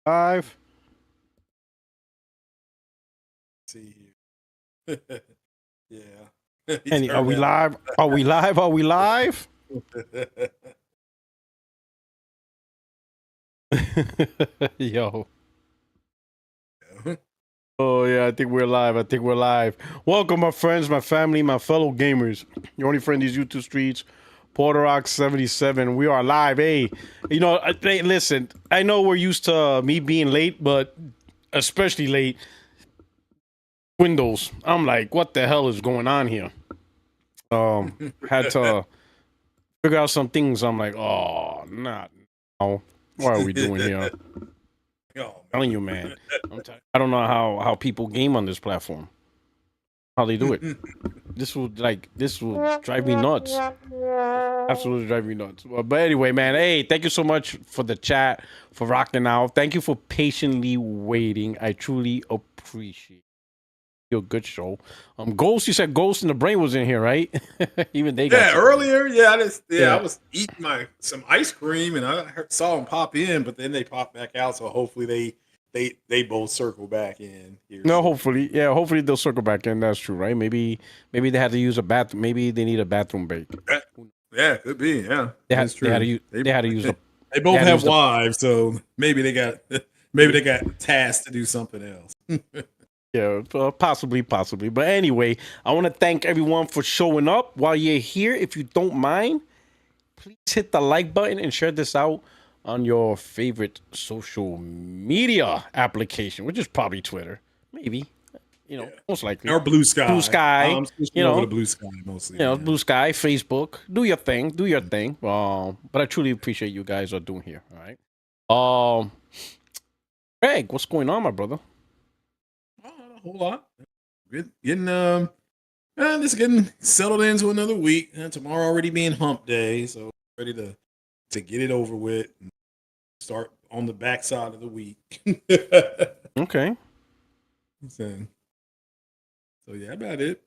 Live. See here. Yeah. He Any? Are turned we that live? Are we live? Are we live? Yo. Oh yeah, I think we're live. I think we're live. Welcome, my friends, my family, my fellow gamers. Your only friend these YouTube streets, Porter Rock 77. We are live. Hey, hey, listen. I know we're used to me being late, but especially late. Windows. I'm like, what the hell is going on here? Had to figure out some things. I'm like, oh, not now. What are we doing here? Oh, Telling you, man. I don't know how people game on this platform. How they do it. This will drive me nuts. Absolutely drive me nuts. Well, but anyway, man. Hey, thank you so much for the chat, for rocking out. Thank you for patiently waiting. I truly appreciate it. A good show. Ghost, you said Ghost in the Brain was in here, right? Even they got earlier. I was eating some ice cream and saw them pop in, but then they popped back out. So hopefully they both circle back in here. No, hopefully they'll circle back in. That's true, right? Maybe they had to use a bathroom. Maybe they need a bathroom break. Yeah, could be. Yeah, that's true. They had to use the. They both have wives, so maybe they got tasked to do something else. Yeah, possibly. But anyway, I want to thank everyone for showing up. While you're here, if you don't mind, please hit the like button and share this out on your favorite social media application, which is probably Twitter, maybe. Most likely. Or Blue Sky. Blue Sky. I'm switching over to Blue Sky mostly. Blue Sky, Facebook. Do your thing. But I truly appreciate you guys are doing here. All right. Greg, what's going on, my brother? Not a whole lot. Just getting settled into another week. And tomorrow already being hump day, so ready to get it over with and start on the backside of the week. Okay. So yeah, about it.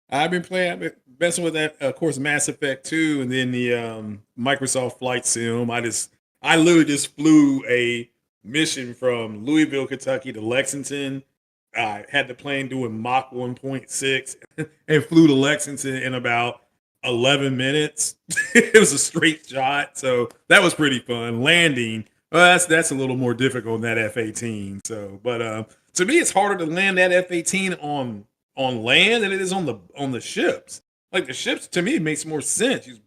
I've been messing with that, of course, Mass Effect 2, and then the Microsoft Flight Sim. I literally just flew a mission from Louisville, Kentucky to Lexington. I had the plane doing Mach 1.6 and flew to Lexington in about 11 minutes. It was a straight shot, so that was pretty fun. Landing, that's a little more difficult than that F-18. So, but to me, it's harder to land that F-18 on land than it is on the ships. Like the ships, to me, it makes more sense. You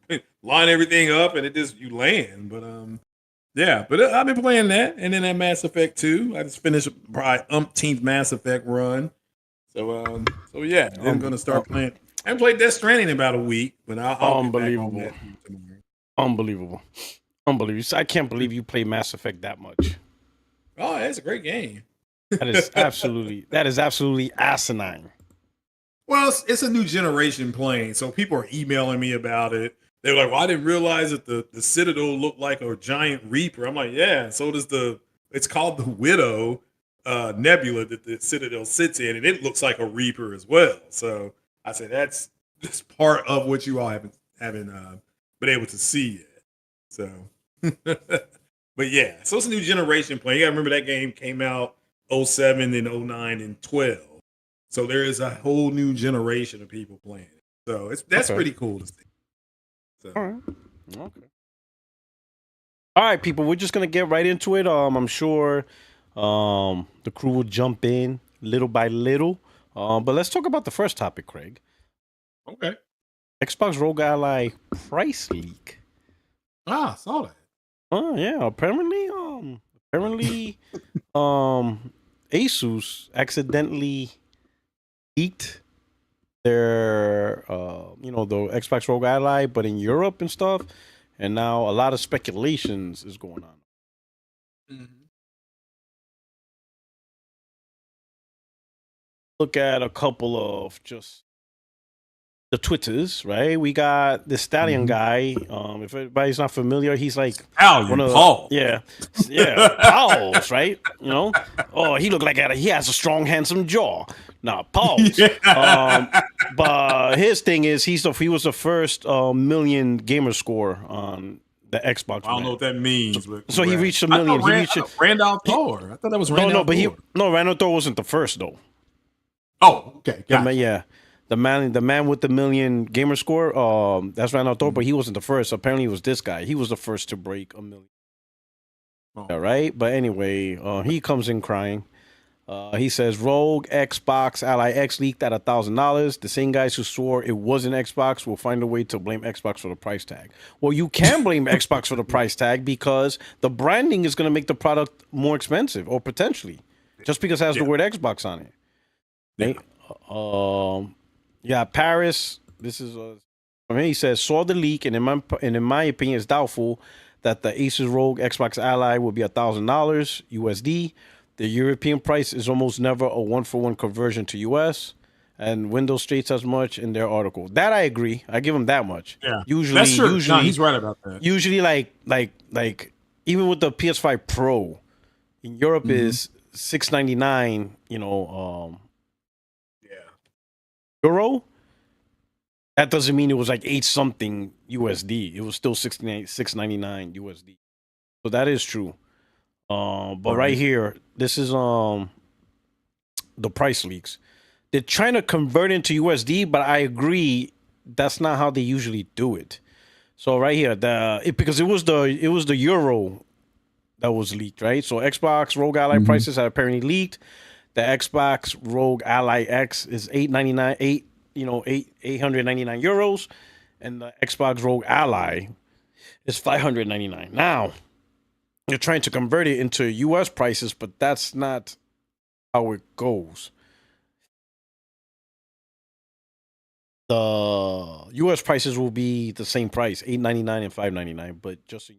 line everything up and you land. But yeah, but I've been playing that, and then that Mass Effect 2. I just finished probably umpteenth Mass Effect run. So yeah, I'm gonna start playing. I haven't played Death Stranding in about a week, but I'll unbelievable. Unbelievable. I can't believe you play Mass Effect that much. Oh, that's a great game. That is absolutely asinine. Well, it's a new generation playing, so people are emailing me about it. They're like, "Well, I didn't realize that the Citadel looked like a giant Reaper." I'm like, "Yeah." So does it's called the Widow Nebula that the Citadel sits in, and it looks like a Reaper as well. So I said that's just part of what you all haven't been able to see yet. So, but yeah, so it's a new generation playing. You gotta remember that game came out 07, then 09, and 12. So there is a whole new generation of people playing it. So that's pretty cool to see. So. All right. Okay. All right, people. We're just gonna get right into it. I'm sure the crew will jump in little by little. But let's talk about the first topic, Craig. Okay. Xbox ROG Ally price leak. Ah, saw that. Oh yeah. Apparently, Asus accidentally leaked their the Xbox ROG Ally, but in Europe and stuff, and now a lot of speculations is going on. Mm-hmm. Look at a couple of just the Twitters, right? We got this Stallion guy. If everybody's not familiar, he's like Paul. Paul's, right? Oh, he looked like he has a strong, handsome jaw. Nah, Paul's. But his thing is he was the first million gamer score on the Xbox I don't know brand. what that means, but So he reached a I million. thought He reached Randolph Thor. I thought that was Randolph Thor. Randall Thor wasn't the first though. Oh, okay, gotcha. Yeah, the man with the million gamer score. That's Randall Thor, but he wasn't the first. Apparently, it was this guy. He was the first to break a million. Oh. All right, but anyway, he comes in crying. He says Rogue Xbox Ally X leaked at $1,000. The same guys who swore it wasn't Xbox will find a way to blame Xbox for the price tag. Well, you can blame Xbox for the price tag because the branding is going to make the product more expensive, or potentially, just because it has the word Xbox on it. Yeah. Paris. This is he says saw the leak, and in my opinion, it's doubtful that the Asus ROG Xbox Ally will be $1,000 USD. The European price is almost never a 1-for-1 conversion to US, and Windows states as much in their article. That I agree. I give them that much. Yeah, Usually, that's true. No, he's right about that. Usually, like even with the PS5 Pro in Europe is $699. Euro. That doesn't mean it was like 8 something USD. It was still $699 USD. So that is true. But right here, this is the price leaks. They're trying to convert into USD, but I agree that's not how they usually do it. So right here, because it was the euro that was leaked, right? So Xbox ROG Ally prices have apparently leaked. The Xbox ROG Ally X is €899, 899 euros, and the Xbox ROG Ally is $599. Now, you're trying to convert it into US prices, but that's not how it goes. The US prices will be the same price, $899 and $599, but just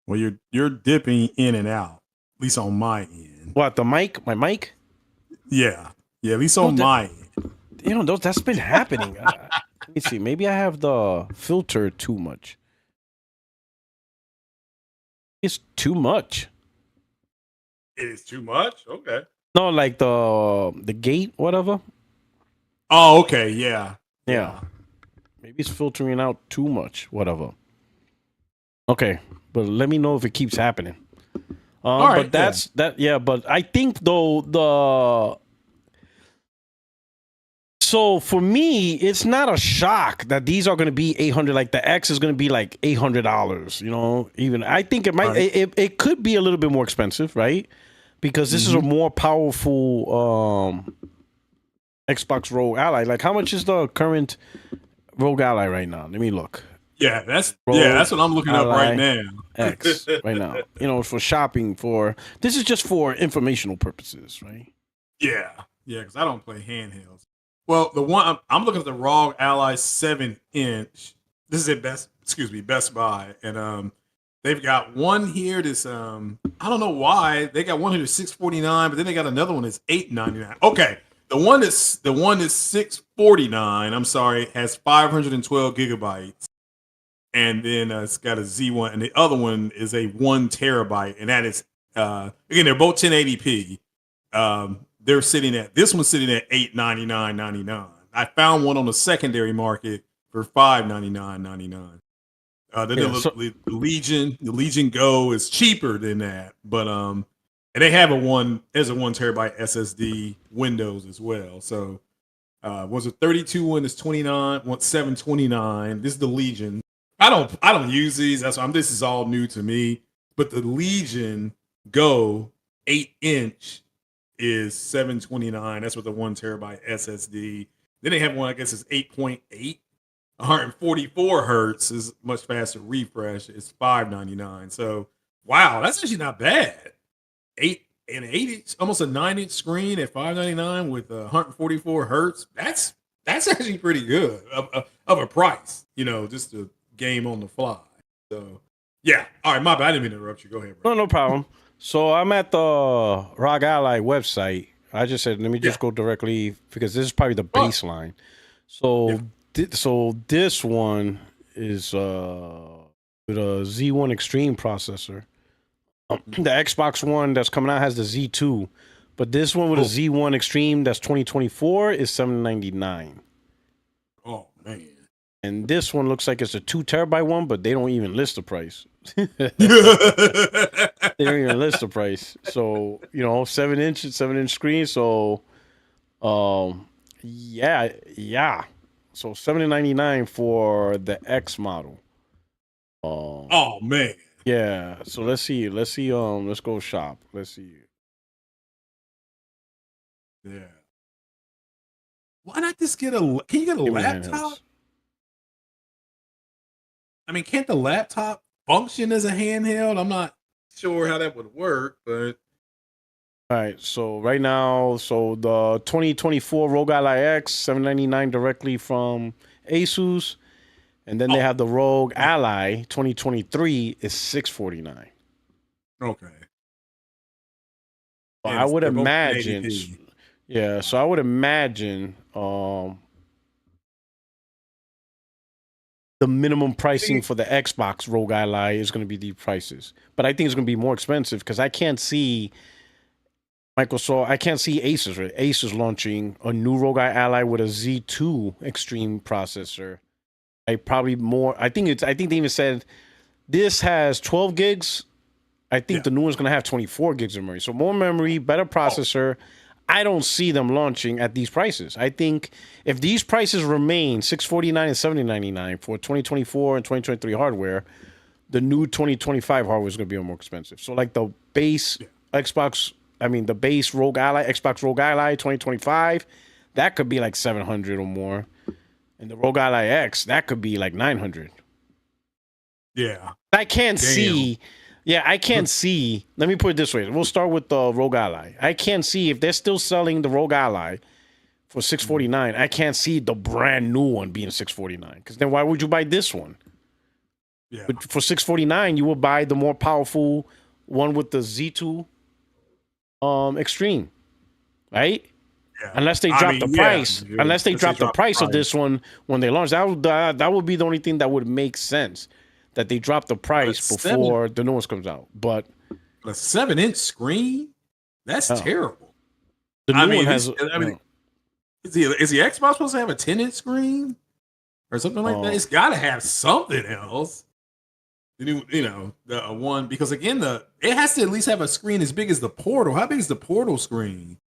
well, you're dipping in and out, at least on my end. What, the mic? My mic? Yeah, at least on my end. That's been happening. Let me see. Maybe I have the filter too much. It's too much. It is too much? Okay. No, like the gate, whatever. Oh, okay. Yeah. Maybe it's filtering out too much, whatever. Okay, but let me know if it keeps happening. All right, but that's that. Yeah, but I think though so for me, it's not a shock that these are going to be $800. Like the X is going to be like $800. Even I think it might. Right. It could be a little bit more expensive, right? Because this is a more powerful Xbox ROG Ally. Like, how much is the current ROG Ally right now? Let me look. Yeah, that's what I'm looking up right now. X right now. For shopping. This is just for informational purposes, right? Yeah, because I don't play handhelds. Well, the one I'm looking at the ROG Ally 7-inch. This is at Best Buy, and they've got one here that's I don't know why they got one here that's $649, but then they got another one that's $899. Okay, the one that's $649. I'm sorry, has 512 gigabytes, and then it's got a Z1, and the other one is a 1 terabyte, and that is again they're both 1080p. This one's sitting at $899.99. I found one on the secondary market for $599.99. The Legion Go is cheaper than that, but and they have there's a 1 terabyte SSD Windows as well. So was a 32 one is $29, $729. This is the Legion. I don't use these. This is all new to me. But the Legion Go 8-inch is $729. That's with the 1 terabyte SSD. Then they have one, I guess it's 8.8, 144 hertz is much faster refresh. It's $599. So wow, that's actually not bad. 8-inch, almost a 9-inch screen at $599 with 144 hertz. That's actually pretty good of a price. Just a game on the fly. So yeah. All right, my bad. I didn't mean to interrupt you. Go ahead, bro. No problem. So I'm at the ROG Ally website. I just said, let me just go directly because this is probably the baseline. So, so this one is with a Z1 Extreme processor. The Xbox One that's coming out has the Z2, but this one with a Z1 Extreme that's 2024 is $799. Oh man! And this one looks like it's a 2 terabyte one, but they don't even list the price. They don't even list the price. So, 7-inch screen. So, yeah. So $70.99 for the X model. Oh man. Yeah. So let's see. Let's go shop. Let's see. Yeah. Why not just get can you get a Give me laptop? handhelds. I mean, can't the laptop function as a handheld? I'm not sure how that would work, but All right, so right now, the 2024 ROG Ally X, $799 directly from Asus, and then they have the ROG Ally 2023 is $649. Okay. So I would they're both imagine, 1080p. yeah. So I would imagine the minimum pricing for the Xbox ROG Ally is going to be these prices, but I think it's going to be more expensive because I can't see Microsoft. I can't see Asus. Right? Asus launching a new ROG Ally with a Z2 Extreme processor. I think they even said this has 12 gigs. I think the new one's gonna have 24 gigs of memory. So more memory, better processor. I don't see them launching at these prices. I think if these prices remain $649 and $799 for 2024 and 2023 hardware, the new 2025 hardware is gonna be more expensive. So like the base the base ROG Ally, Xbox ROG Ally 2025, that could be like 700 or more. And the ROG Ally X, that could be like 900. Yeah. I can't see. Yeah, I can't see. Let me put it this way. We'll start with the ROG Ally. I can't see if they're still selling the ROG Ally for $649. I can't see the brand new one being $649. Because then why would you buy this one? Yeah. But for $649, you would buy the more powerful one with the Z2 Extreme, right? Yeah. Unless they drop the price. Yeah. Unless they drop the price of this one when they launch. That would be the only thing that would make sense. That they drop the price before the new one comes out. But a 7-inch screen? That's terrible. The new one has. Is the Xbox supposed to have a 10-inch screen or something like that? It's got to have something else. The one, because again, it has to at least have a screen as big as the Portal. How big is the Portal screen?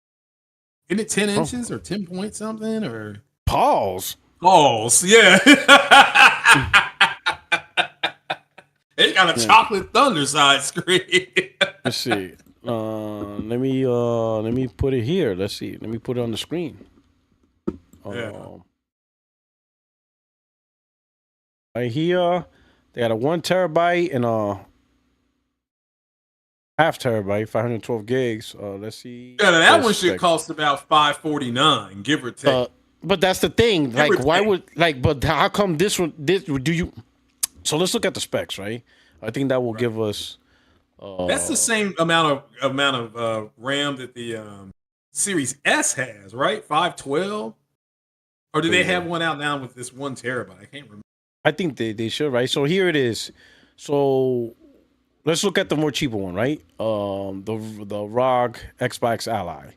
Isn't it 10 inches or 10 point something or pause? Yeah. It got a chocolate thunder side screen. Let's see. Let me put it here. Let's see. Let me put it on the screen. Right here, they got a 1 terabyte and a half terabyte, 512 gigs. Let's see. Yeah, that one should cost about $549, give or take. But that's the thing. But how come this one? So let's look at the specs, right? I think that will give us. That's the same amount of RAM that the Series S has, right? 512. Or do they have one out now with this 1 terabyte? I can't remember. I think they should, right? So here it is. So let's look at the more cheaper one, right? The ROG Xbox Ally.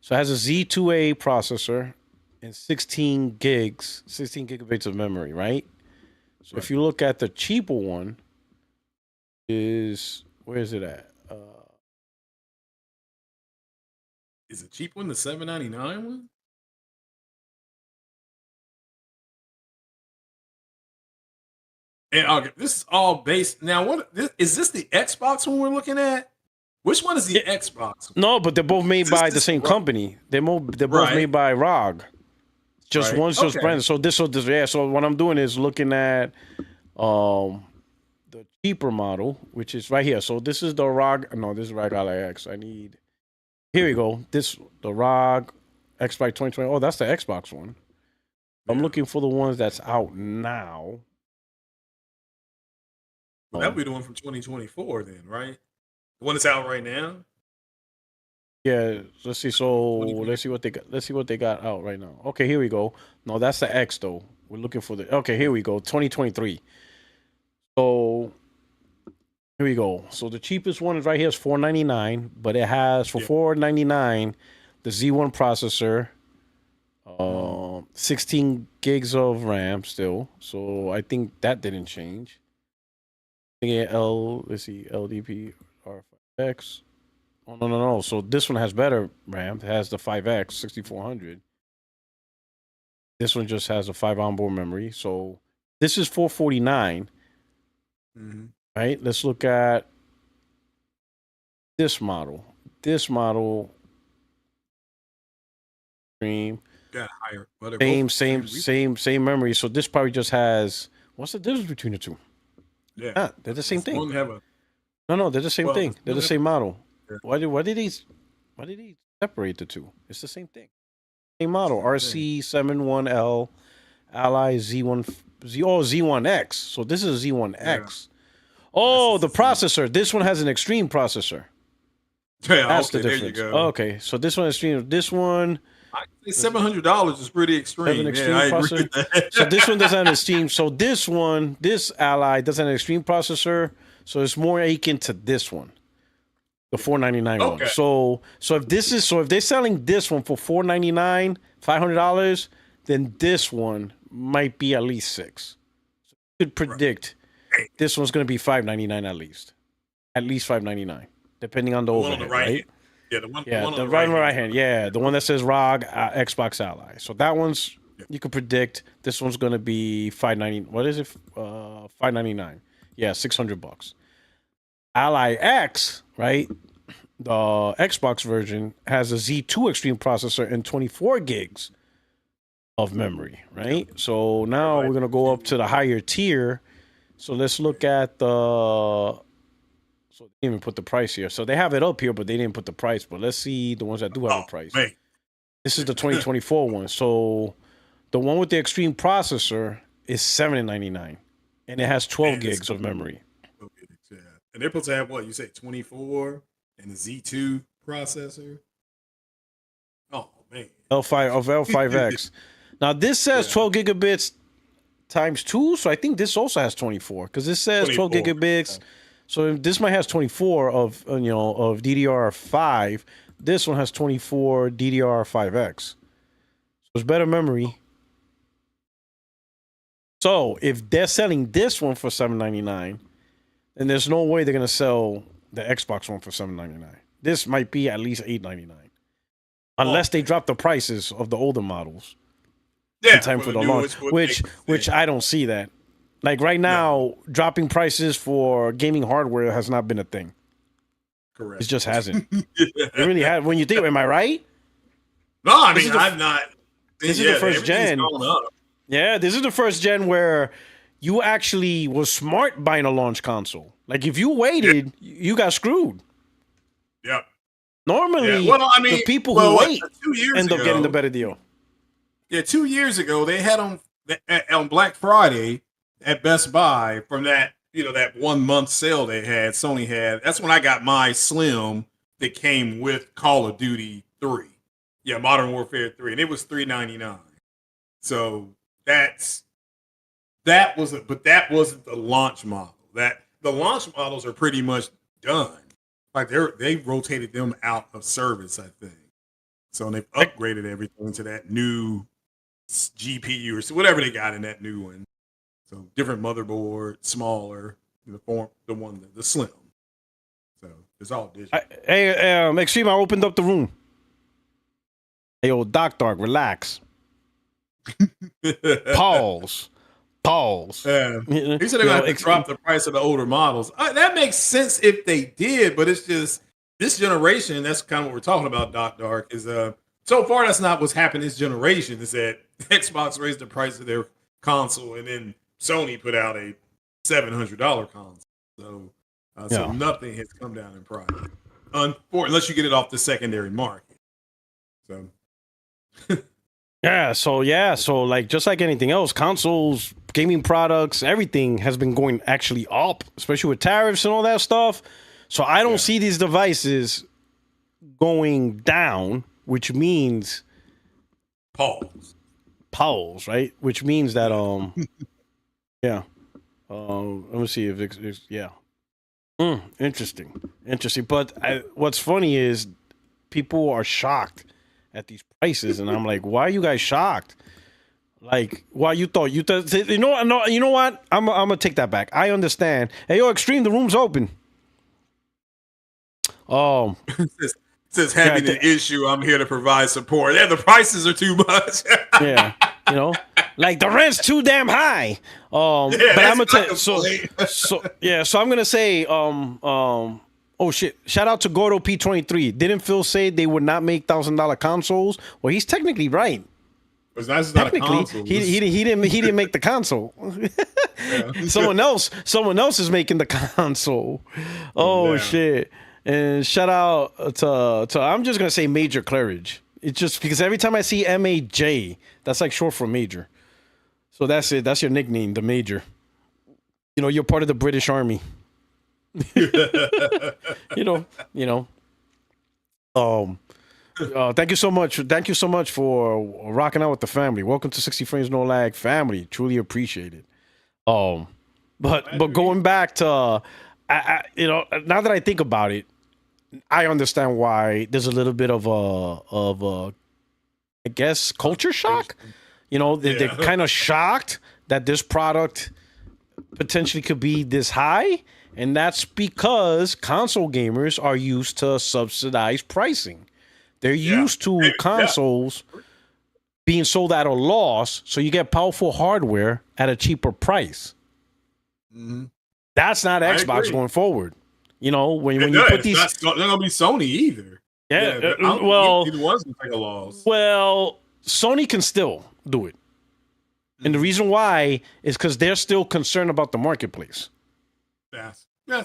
So it has a Z2A processor and 16 gigabytes of memory, right? So if you look at the cheaper one, where is it at? Is it cheap one, the $799 one? And this is all based now. Is this the Xbox one we're looking at? Which one is the Xbox one? No, but they're both made by the same company. They're both made by ROG. Just one's just branded. So So what I'm doing is looking at the cheaper model, which is right here. So this is the ROG. No, this is ROG Ally X. Here we go. The ROG Xbox 2020. Oh, that's the Xbox one. I'm looking for the ones that's out now. Well, that'll be the one from 2024 then, right? The one that's out right now? Yeah, let's see. So let's see what they got. Let's see what they got out right now. Okay, here we go. No, that's the X though. We're looking for the. Okay, here we go. 2023. So here we go. So the cheapest one is right here is $499, but it has for $499 the Z1 processor, 16 gigs of RAM still. So I think that didn't change. Let's see, LDP R5X. Oh, no. So this one has better RAM. It has the 5X 6400. This one just has a 5 onboard memory. So this is 449. Right? Let's look at this model. This model stream. Got higher. Well, Same memory. So this probably just has, what's the difference between the two? Yeah. They're the same thing. One have a, No, they're the same thing. They're the same model. Yeah. Why did he separate the two? It's the same thing. Same model. RC71L Ally Z1X. So this is a Z1X. Yeah. Oh, the processor. This one has an extreme processor. Yeah, that's the difference. There you go. Okay, so this one is extreme. This one, $700 is pretty extreme. Extreme processor. So this one doesn't have an extreme. So this Ally doesn't have an extreme processor. So it's more akin to this one, the $499 one. So if they're selling this one for $499, $500, then this one might be at least $600. So you could predict this one's going to be $599 at least $599, depending on the overhead, right? Yeah, the one on the right hand. Yeah, the one that says ROG Xbox Ally. So that one's you could predict. This one's going to be $590. What is it? $599. Yeah, $600. Ally X, right? The Xbox version has a Z2 Extreme processor and 24 gigs of memory, right? So now we're gonna go up to the higher tier. So let's look at the. So they didn't even put the price here. So they have it up here, but they didn't put the price. But let's see the ones that do have a price. Man. This is the 2024 one. So the one with the Extreme processor is $799, and it has 12 gigs of memory. And they're supposed to have what you say, 24 and the Z2 processor. Oh man, L5X. Now this says 12 gigabits times 2, so I think this also has 24 because this says 12 gigabits. So this might has 24 of of DDR5. This one has 24 DDR5X. So it's better memory. So if they're selling this one for $799. And there's no way they're gonna sell the Xbox one for $799. This might be at least $899, unless they drop the prices of the older models. Yeah, in time for the launch, which I don't see that. Like right now, dropping prices for gaming hardware has not been a thing. Correct. It just hasn't. It really has. When you think, am I right? No, I mean I'm not. This is the first gen. Yeah, this is the first gen where you actually was smart buying a launch console. Like if you waited, you got screwed. Yeah. Normally, the people who wait end up getting the better deal. Yeah, 2 years ago they had on Black Friday at Best Buy from that that 1 month sale they had. Sony had. That's when I got my Slim that came with Call of Duty 3. Yeah, Modern Warfare 3, and it was $399. So that wasn't the launch model. The launch models are pretty much done. Like they rotated them out of service, I think. So they've upgraded everything to that new GPU or whatever they got in that new one. So different motherboard, smaller, the Slim. So it's all digital. Hey, Extreme, I opened up the room. Hey, yo, Dark, relax. Pause. He said they're going to drop the price of the older models. That makes sense if they did, but it's just this generation. That's kind of what we're talking about. Dark is so far that's not what's happened this generation. Is that Xbox raised the price of their console, and then Sony put out a $700 console. So nothing has come down in price, unless you get it off the secondary market. So. So like just like anything else, consoles, gaming products, everything has been going actually up, especially with tariffs and all that stuff. So I don't see these devices going down, which means pause, right? Which means that let me see if it's interesting. But what's funny is people are shocked at these prices, and I'm like, why are you guys shocked? Like, why you thought you know, no, you know what? I'm gonna take that back. I understand. Hey, yo, Extreme, the room's open. Um, Says yeah, having an issue, I'm here to provide support. Yeah, the prices are too much. yeah, you know, like the rent's too damn high. Yeah, But I'm that's gonna tell my complaint. so I'm gonna say oh shit! Shout out to Gordo P23. Didn't Phil say they would not make $1,000 consoles? Well, he's technically right. It's not a Technically, console. he didn't make the console. Yeah. someone else is making the console. Oh Yeah. shit! And shout out to I'm just gonna say Major Claridge. It's just because every time I see MAJ, that's like short for Major. So that's it. That's your nickname, the Major. You know, you're part of the British Army. you know, you know. Um, thank you so much. Thank you so much for rocking out with the family. Welcome to 60 Frames No Lag family. Truly appreciate it. Um, but going back to, you know, now that I think about it, I understand why there's a little bit of a I guess culture shock. You know, they're kind of shocked that this product potentially could be this high, and that's because console gamers are used to subsidized pricing. They're used to consoles being sold at a loss, so you get powerful hardware at a cheaper price. Mm-hmm. That's not Xbox going forward. You know, when you put these, it's not gonna be Sony either. Yeah, well, either one's gonna take a loss. Well, Sony can still do it, and the reason why is because they're still concerned about the marketplace.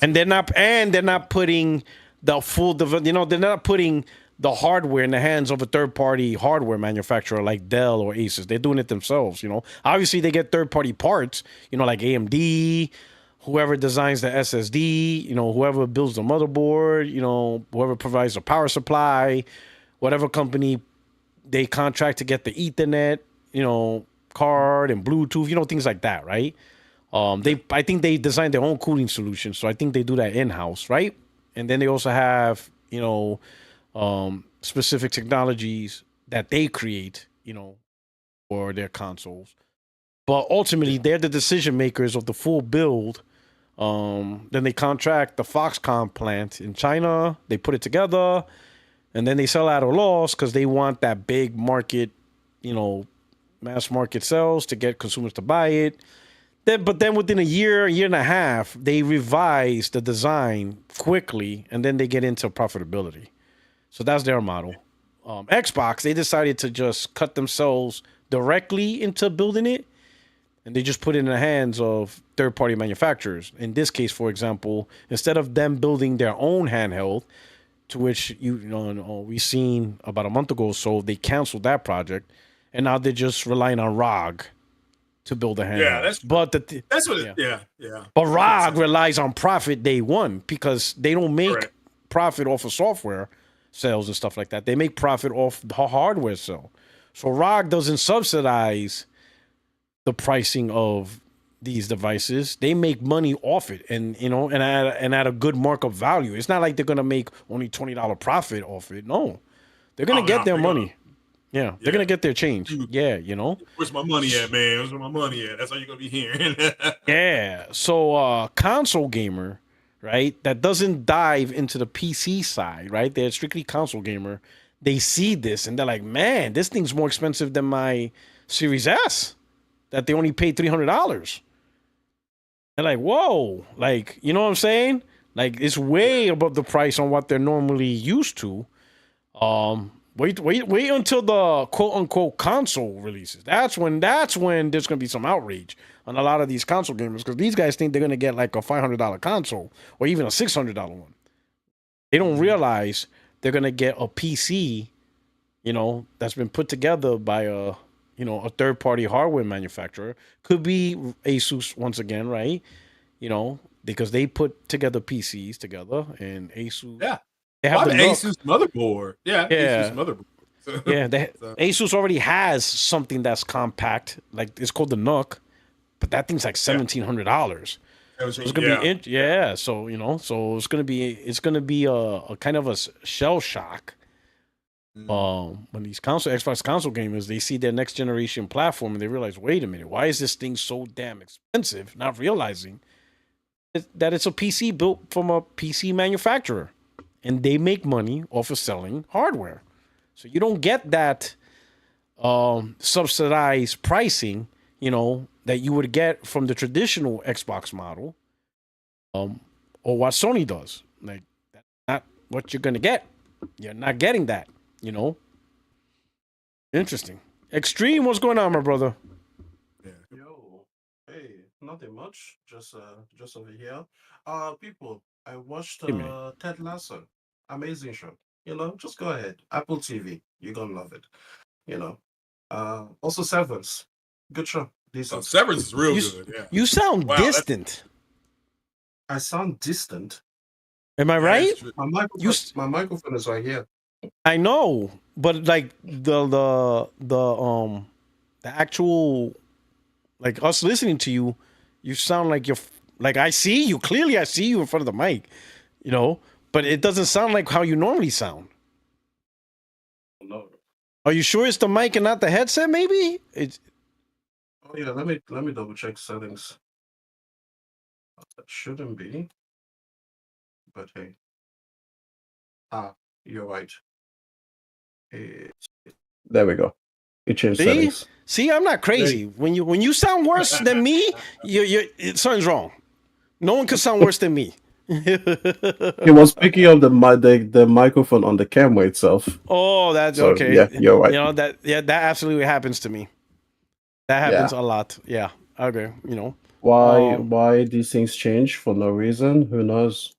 And they're not putting the full, you know, they're not putting the hardware in the hands of a third-party hardware manufacturer like Dell or Asus. They're doing it themselves. You know, obviously they get third-party parts. You know, like AMD. Whoever designs the SSD, you know, whoever builds the motherboard, you know, whoever provides the power supply, whatever company they contract to get the Ethernet, you know, card and Bluetooth, you know, things like that, right? I think they designed their own cooling solution, so I think they do that in-house, right? And then they also have, you know, specific technologies that they create, you know, for their consoles. But ultimately, they're the decision makers of the full build. Then they contract the Foxconn plant in China. They put it together, and then they sell at a loss because they want that big market, you know, mass market sales to get consumers to buy it. But then within a year and a half, they revise the design quickly, and then they get into profitability. So that's their model. Xbox, they decided to just cut themselves directly into building it. And they just put it in the hands of third-party manufacturers. In this case, for example, instead of them building their own handheld, to which you know we seen about a month ago or so, they canceled that project, and now they're just relying on ROG to build a handheld. Yeah, that's what it. Yeah. But ROG relies on profit day one because they don't make profit off of software sales and stuff like that. They make profit off the hardware sale. So ROG doesn't subsidize the pricing of these devices. They make money off it, and you know, and at a good markup value. It's not like they're gonna make only $20 profit off it. No, they're gonna get their money. Yeah, they're gonna get their change. Yeah, you know. Where's my money at, man? Where's my money at? That's all you're gonna be hearing. Yeah. So console gamer, right? That doesn't dive into the PC side, right? They're strictly console gamer. They see this and they're like, man, this thing's more expensive than my Series S. That they only paid $300. And like, whoa, like, you know what I'm saying? Like, it's way above the price on what they're normally used to. Wait until the quote unquote console releases. That's when there's gonna be some outrage on a lot of these console gamers because these guys think they're gonna get like a $500 console or even a $600 one. They don't realize they're gonna get a PC, you know, that's been put together by a third-party hardware manufacturer. Could be Asus once again, right? You know, because they put together PCs together, and Asus. Yeah, they have the Asus motherboard. Yeah, Asus motherboard. So, yeah, Asus already has something that's compact, like it's called the Nook, but that thing's like $1,700. So it's gonna be so you know, so it's gonna be a kind of a shell shock When these Xbox console gamers, they see their next generation platform and they realize, wait a minute, why is this thing so damn expensive? Not realizing that it's a PC built from a PC manufacturer, and they make money off of selling hardware. So you don't get that subsidized pricing, that you would get from the traditional Xbox model, or what Sony does. Like, that's not what you're gonna get. You're not getting that. Interesting. Extreme, what's going on, my brother? Yo, hey, nothing much. Just over here. People, I watched Wait a minute. Ted Lasso. Amazing show. Just go ahead. Apple TV. You're gonna love it. You know. Also Severance. Good show. Decent. Severance is real You, good. Yeah. you sound Wow, that's- distant. I sound distant. Am I That right? is true. My microphone is right here. I know, but like the actual, like, us listening to you, you sound like you're like, I see you clearly. I see you in front of the mic, but it doesn't sound like how you normally sound. No. Are you sure it's the mic and not the headset? Maybe it's. Oh yeah, let me double check settings. That shouldn't be. But hey. You're right. There we go. It changed See? settings. See, I'm not crazy. When you sound worse than me, something's wrong. No one could sound worse than me. It was picking up the microphone on the camera itself. Oh, that's So, okay. yeah, you're right. that absolutely happens to me. That happens a lot. Yeah. Okay. Why these things change for no reason? Who knows?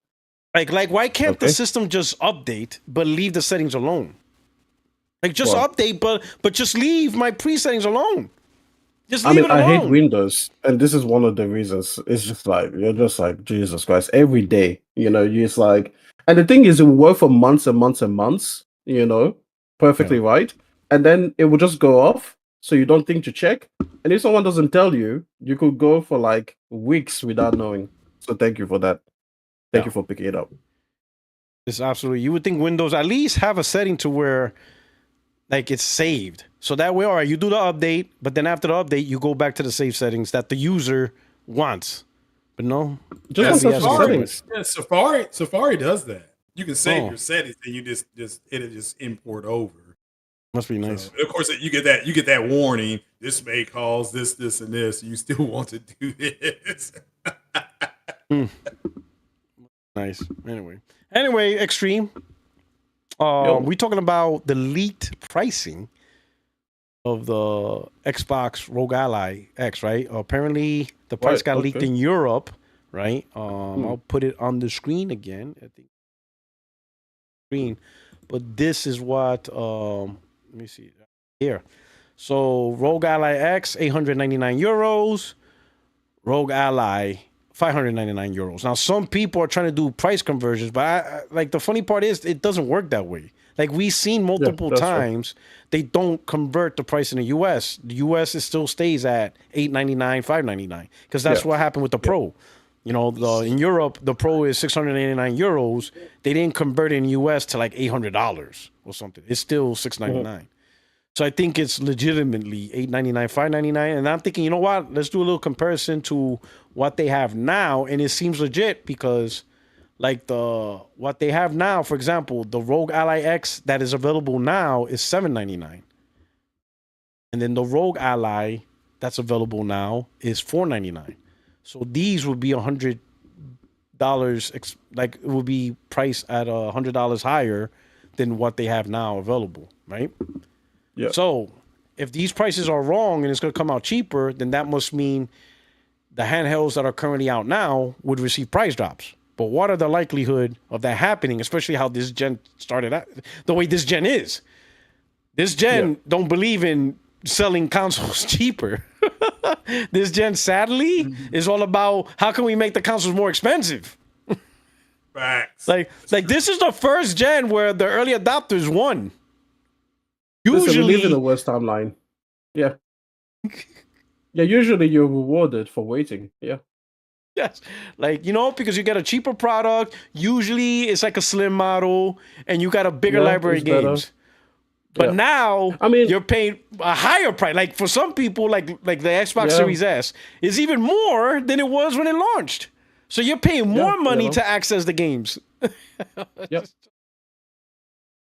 Like why can't the Okay. system just update but leave the settings alone? Like just Well- update, but just leave my pre-settings alone. Just leave it I alone. hate Windows, and this is one of the reasons. It's just like you're just like Jesus Christ. Every day, you're just like, and the thing is, it will work for months and months and months. Perfectly right, and then it will just go off, so you don't think to check. And if someone doesn't tell you, you could go for like weeks without knowing. So thank you for that. Thank you for picking it up. It's absolutely. You would think Windows at least have a setting to where, like, it's saved. So that way, all right, you do the update, but then after the update, you go back to the save settings that the user wants. But no, Just Yeah, on Safari. settings. Safari does that. You can save Oh. your settings and you it'll just import over. Must be nice. So, of course, you get that warning. This may cause this, and this. You still want to do this. Nice. Anyway, Extreme. We talking about the leaked pricing of the Xbox ROG Ally X, right? Apparently, the price got leaked in Europe, right? I'll put it on the screen again. I think screen, but this is what. Let me see here. So ROG Ally X, €899. ROG Ally, €599. Now, some people are trying to do price conversions, but I like the funny part is it doesn't work that way. Like we've seen multiple times, they don't convert the price in the US. The US it still stays at $899, $599 because that's what happened with the Pro. In Europe, the Pro is €689. They didn't convert it in US to like $800 or something. It's still $699. So I think it's legitimately $899, $599. And I'm thinking, you know what? Let's do a little comparison to what they have now. And it seems legit because like what they have now, for example, the ROG Ally X that is available now is $799. And then the ROG Ally that's available now is $499. So these would be $100, like it would be priced at $100 higher than what they have now available, right? Yeah. So if these prices are wrong and it's going to come out cheaper, then that must mean the handhelds that are currently out now would receive price drops. But what are the likelihood of that happening, especially how this gen started out, the way this gen is? This gen don't believe in selling consoles cheaper. This gen, sadly, is all about how can we make the consoles more expensive? Facts. Like this is the first gen where the early adopters won. Listen, we live in the worst timeline. Yeah. Yeah, usually you're rewarded for waiting. Yeah. Yes. Because you get a cheaper product. Usually it's like a slim model and you got a bigger library of games. But now I mean, you're paying a higher price. Like for some people, like the Xbox Yeah. Series S is even more than it was when it launched. So you're paying more money to access the games. Yep.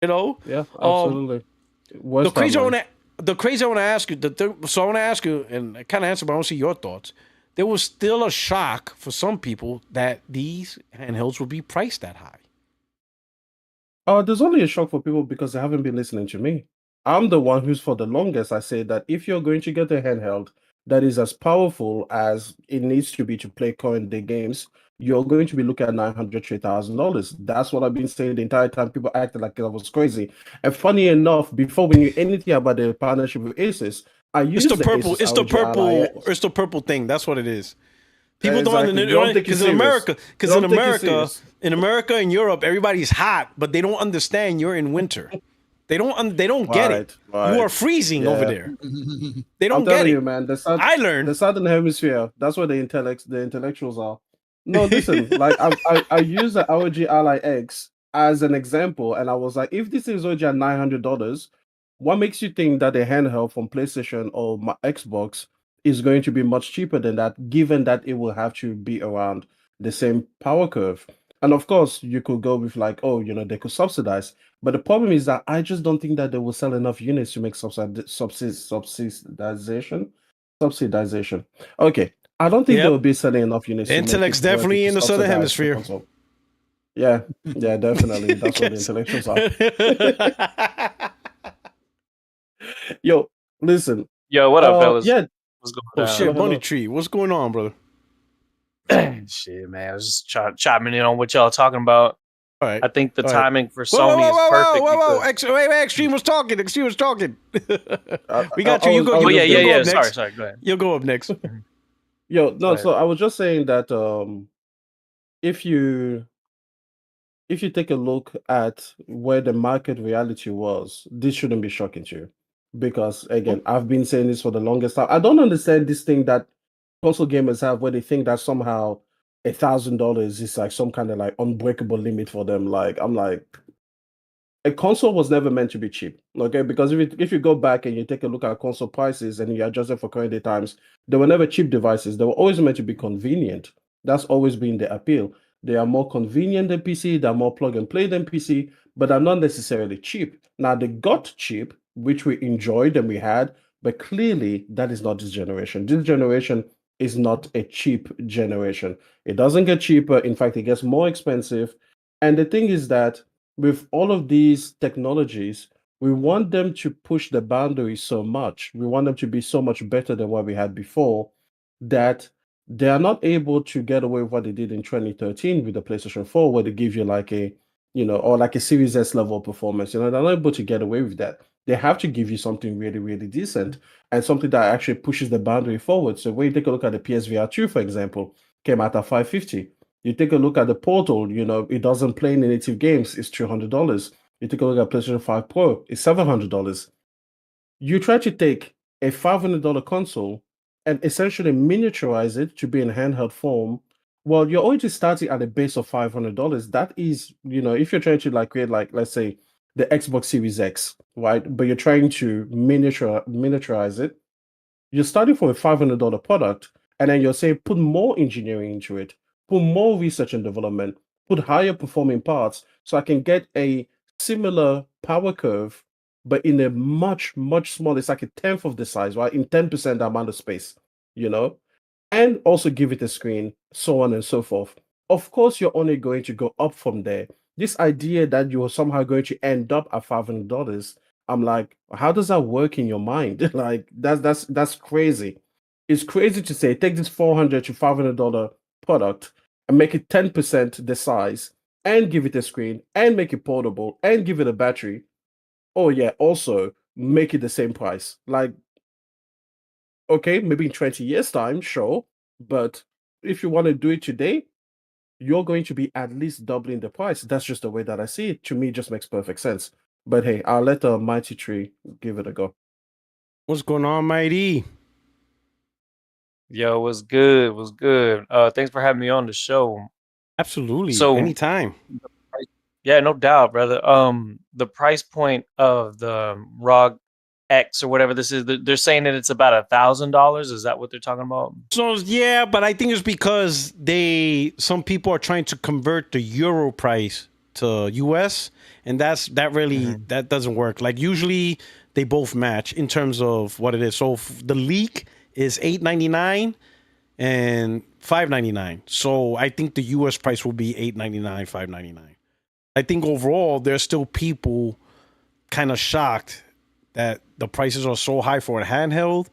You know? Yeah, absolutely. The crazy I want to ask you, so I want to ask you, and I kind of answer, but I want to see your thoughts. There was still a shock for some people that these handhelds would be priced that high. There's only a shock for people because they haven't been listening to me. I'm the one who's for the longest. I say that if you're going to get a handheld that is as powerful as it needs to be to play current day games, you're going to be looking at $900, $3,000. That's what I've been saying the entire time. People acted like I was crazy. And funny enough, before we knew anything about the partnership with Asus, I used the purple. Asus It's the ROG purple. Ally. It's the purple thing. That's what it is. People Exactly. don't because in America, in America and Europe, everybody's hot, but they don't understand you're in winter. They don't get it. Right. You are freezing over there. They don't I'm get telling it. you, man. I learned the southern hemisphere. That's where the intellectuals are. No, listen. Like I use the ROG Ally X as an example, and I was like, if this is already at $900, what makes you think that a handheld from PlayStation or my Xbox is going to be much cheaper than that, given that it will have to be around the same power curve? And of course, you could go with like, oh, they could subsidize. But the problem is that I just don't think that they will sell enough units to make subsidization. Okay, I don't think they will be selling enough units. Intellect's definitely in the southern hemisphere. Yeah, definitely. That's where the intellectuals are. Yo, listen. Yo, what up, fellas? Yeah. What's going on? Shit, Bunny Tree. What's going on, brother? Shit, man. I was just chiming in on what y'all talking about. All right. I think the timing for Sony is perfect. Wait, Extreme was talking. We got you. You go. Yeah. Sorry. Go ahead. You'll go up next. Yo, no. So I was just saying that if you take a look at where the market reality was, this shouldn't be shocking to you, because again, I've been saying this for the longest time. I don't understand this thing that console gamers have where they think that somehow $1,000 is like some kind of like unbreakable limit for them. Like, I'm like, a console was never meant to be cheap, okay? Because if you go back and you take a look at console prices and you adjust it for current day times, they were never cheap devices. They were always meant to be convenient. That's always been the appeal. They are more convenient than PC, they're more plug and play than PC, but they're not necessarily cheap. Now, they got cheap, which we enjoyed and we had, but clearly that is not this generation. This generation is not a cheap generation. It doesn't get cheaper. In fact, it gets more expensive. And the thing is that with all of these technologies, we want them to push the boundaries so much. We want them to be so much better than what we had before, that they are not able to get away with what they did in 2013 with the PlayStation 4, where they give you like a, or like a Series S level performance. They're not able to get away with that. They have to give you something really, really decent and something that actually pushes the boundary forward. So when you take a look at the PSVR 2, for example, came out at $550. You take a look at the Portal, it doesn't play any native games, it's $300. You take a look at PlayStation 5 Pro, it's $700. You try to take a $500 console and essentially miniaturize it to be in handheld form. Well, you're already starting at a base of $500. That is, if you're trying to like create, like, let's say the Xbox Series X, right? But you're trying to miniaturize it. You're starting from a $500 product, and then you're saying put more engineering into it, put more research and development, put higher performing parts, so I can get a similar power curve, but in a much, much smaller. It's like a tenth of the size, right? In 10% the amount of space, and also give it a screen, so on and so forth. Of course, you're only going to go up from there. This idea that you're somehow going to end up at $500, I'm like, how does that work in your mind? Like, that's crazy. It's crazy to say take this $400 to $500 product and make it 10% the size, and give it a screen, and make it portable, and give it a battery. Oh yeah, also make it the same price. Like, okay, maybe in 20 years' time, sure. But if you want to do it today, you're going to be at least doubling the price. That's just the way that I see it. To me, it just makes perfect sense. But hey, I'll let Mighty Tree give it a go. What's going on, Mighty? Yo, what's good? Thanks for having me on the show. Absolutely. So anytime. Yeah, no doubt, brother. The price point of the ROG X or whatever this is, they're saying that it's about $1,000. Is that what they're talking about? So yeah, but I think it's because some people are trying to convert the euro price to US, and that doesn't work. Like usually they both match in terms of what it is. So the leak is $8.99 and $5.99. So I think the US price will be $8.99, $5.99. I think overall there's still people kind of shocked that the prices are so high for a handheld.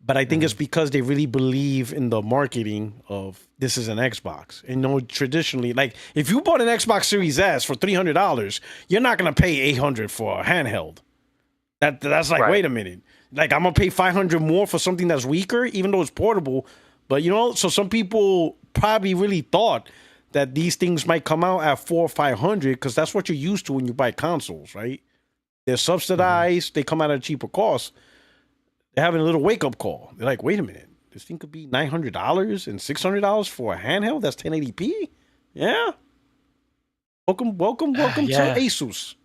But I think it's because they really believe in the marketing of this is an Xbox. And traditionally, like if you bought an Xbox Series S for $300, you're not gonna pay $800 for a handheld. That's like, Right. wait a minute, like I'm gonna pay $500 more for something that's weaker, even though it's portable. But so some people probably really thought that these things might come out at $400 or $500 because that's what you're used to when you buy consoles, right? They're subsidized, they come out at a cheaper cost. They're having a little wake up call. They're like, wait a minute, this thing could be $900 and $600 for a handheld that's 1080p. Yeah. Welcome Yeah. to Asus.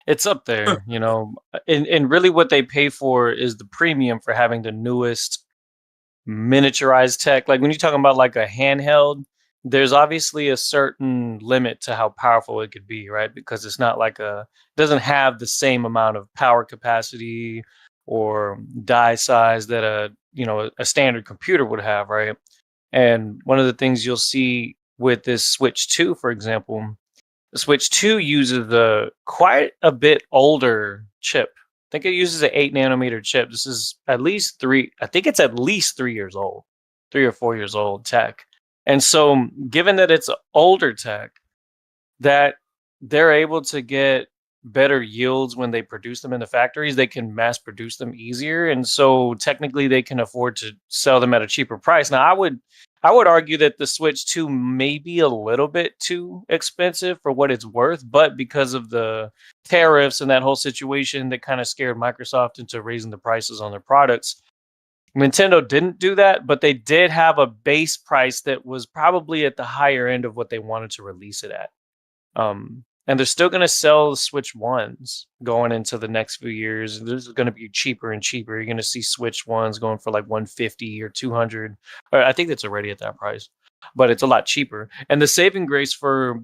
It's up there, and really what they pay for is the premium for having the newest miniaturized tech. Like when you're talking about like a handheld, there's obviously a certain limit to how powerful it could be, right? Because it's not like it doesn't have the same amount of power capacity or die size that a standard computer would have, right? And one of the things you'll see with this Switch 2, for example, the Switch 2 uses quite a bit older chip. I think it uses an 8 nanometer chip. This is at least I think it's at least 3 years old, 3 or 4 years old tech. And so, given that it's older tech, that they're able to get better yields when they produce them in the factories, they can mass produce them easier. And so, technically, they can afford to sell them at a cheaper price. Now, I would argue that the Switch 2 may be a little bit too expensive for what it's worth, but because of the tariffs and that whole situation that kind of scared Microsoft into raising the prices on their products, Nintendo didn't do that, but they did have a base price that was probably at the higher end of what they wanted to release it at. And they're still going to sell the Switch Ones going into the next few years. This is going to be cheaper and cheaper. You're going to see Switch Ones going for like 150 or 200. Or I think it's already at that price, but it's a lot cheaper. And the saving grace for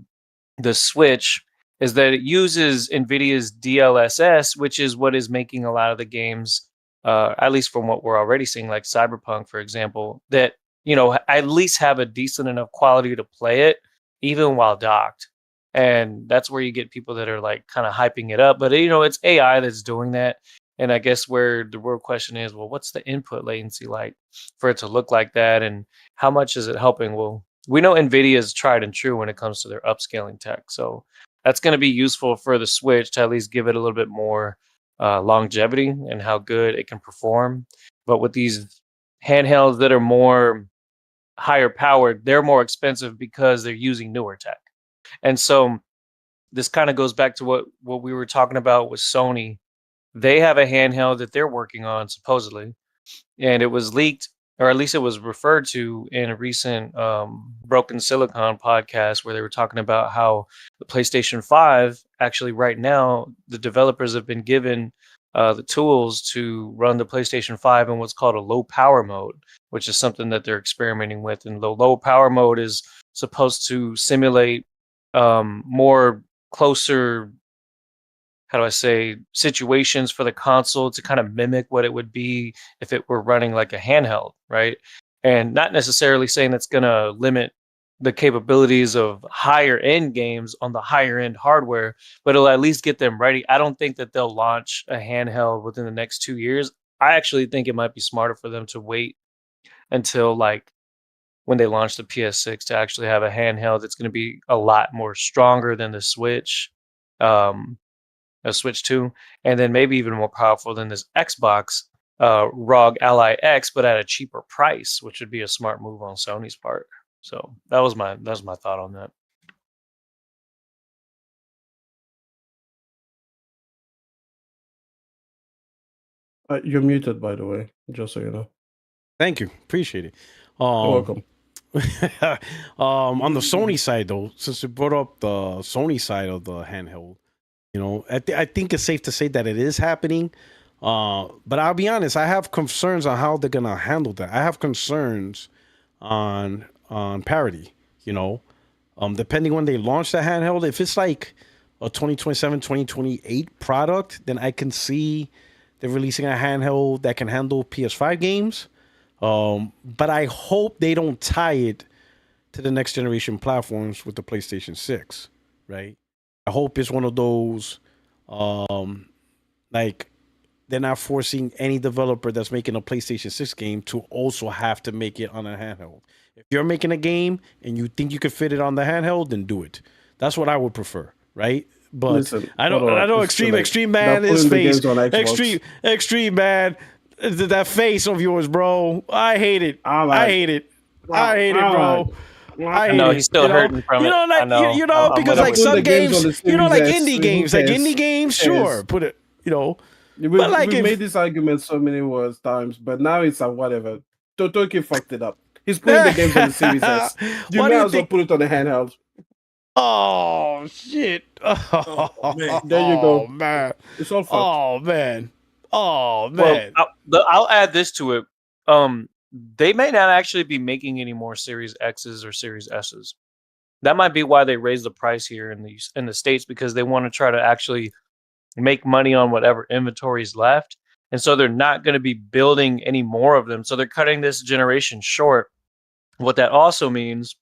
the Switch is that it uses NVIDIA's DLSS, which is what is making a lot of the games, at least from what we're already seeing, like Cyberpunk, for example, that at least have a decent enough quality to play it, even while docked. And that's where you get people that are like kind of hyping it up. But it's AI that's doing that. And I guess where the real question is, well, what's the input latency like for it to look like that? And how much is it helping? Well, we know NVIDIA is tried and true when it comes to their upscaling tech. So that's going to be useful for the Switch to at least give it a little bit more longevity and how good it can perform. But with these handhelds that are more higher powered, they're more expensive because they're using newer tech. And so this kind of goes back to what we were talking about with Sony. They have a handheld that they're working on supposedly, and it was leaked, or at least it was referred to in a recent Broken Silicon podcast where they were talking about how the PlayStation 5, actually right now, the developers have been given the tools to run the PlayStation 5 in what's called a low power mode, which is something that they're experimenting with. And the low power mode is supposed to simulate more closer, how do I say, situations for the console to kind of mimic what it would be if it were running like a handheld, right? And not necessarily saying that's going to limit the capabilities of higher end games on the higher end hardware, but it'll at least get them ready. I don't think that they'll launch a handheld within the next 2 years. I actually think it might be smarter for them to wait until like when they launch the PS6 to actually have a handheld that's going to be a lot more stronger than the Switch, a Switch 2, and then maybe even more powerful than this Xbox ROG Ally X, but at a cheaper price, which would be a smart move on Sony's part. So that was my thought on that. You're muted, by the way, just so you know. Thank you. Appreciate it. You're welcome. On the Sony side, though, since you brought up the Sony side of the handheld, I think it's safe to say that it is happening. But I'll be honest, I have concerns on how they're gonna handle that. I have concerns on parity. Depending when they launch the handheld, if it's like a 2027, 2028 product, then I can see they're releasing a handheld that can handle PS5 games. But I hope they don't tie it to the next generation platforms with the PlayStation 6, right? I hope it's one of those, like they're not forcing any developer that's making a PlayStation 6 game to also have to make it on a handheld. If you're making a game and you think you could fit it on the handheld, then do it. That's what I would prefer, right? But Listen, I know extreme man, his face, extreme man, that face of yours, bro. I hate it. I hate it, bro. I know hate he's still hurting from it. Like, I know. because like some games, like indie games, sure, Yes. put it, We've like made this argument so many times, but now it's a whatever. Totoki fucked it up. He's putting the games on the Series S. You Why may do you as well think- put it on the handheld. Oh shit! Oh man. There you go. Oh man! It's all fucked. Oh man! Oh Well, man! I'll add this to it. They may not actually be making any more Series X's or Series S's. That might be why they raised the price here in the States, because they want to try to actually make money on whatever inventory is left. And so they're not going to be building any more of them. So they're cutting this generation short. What that also means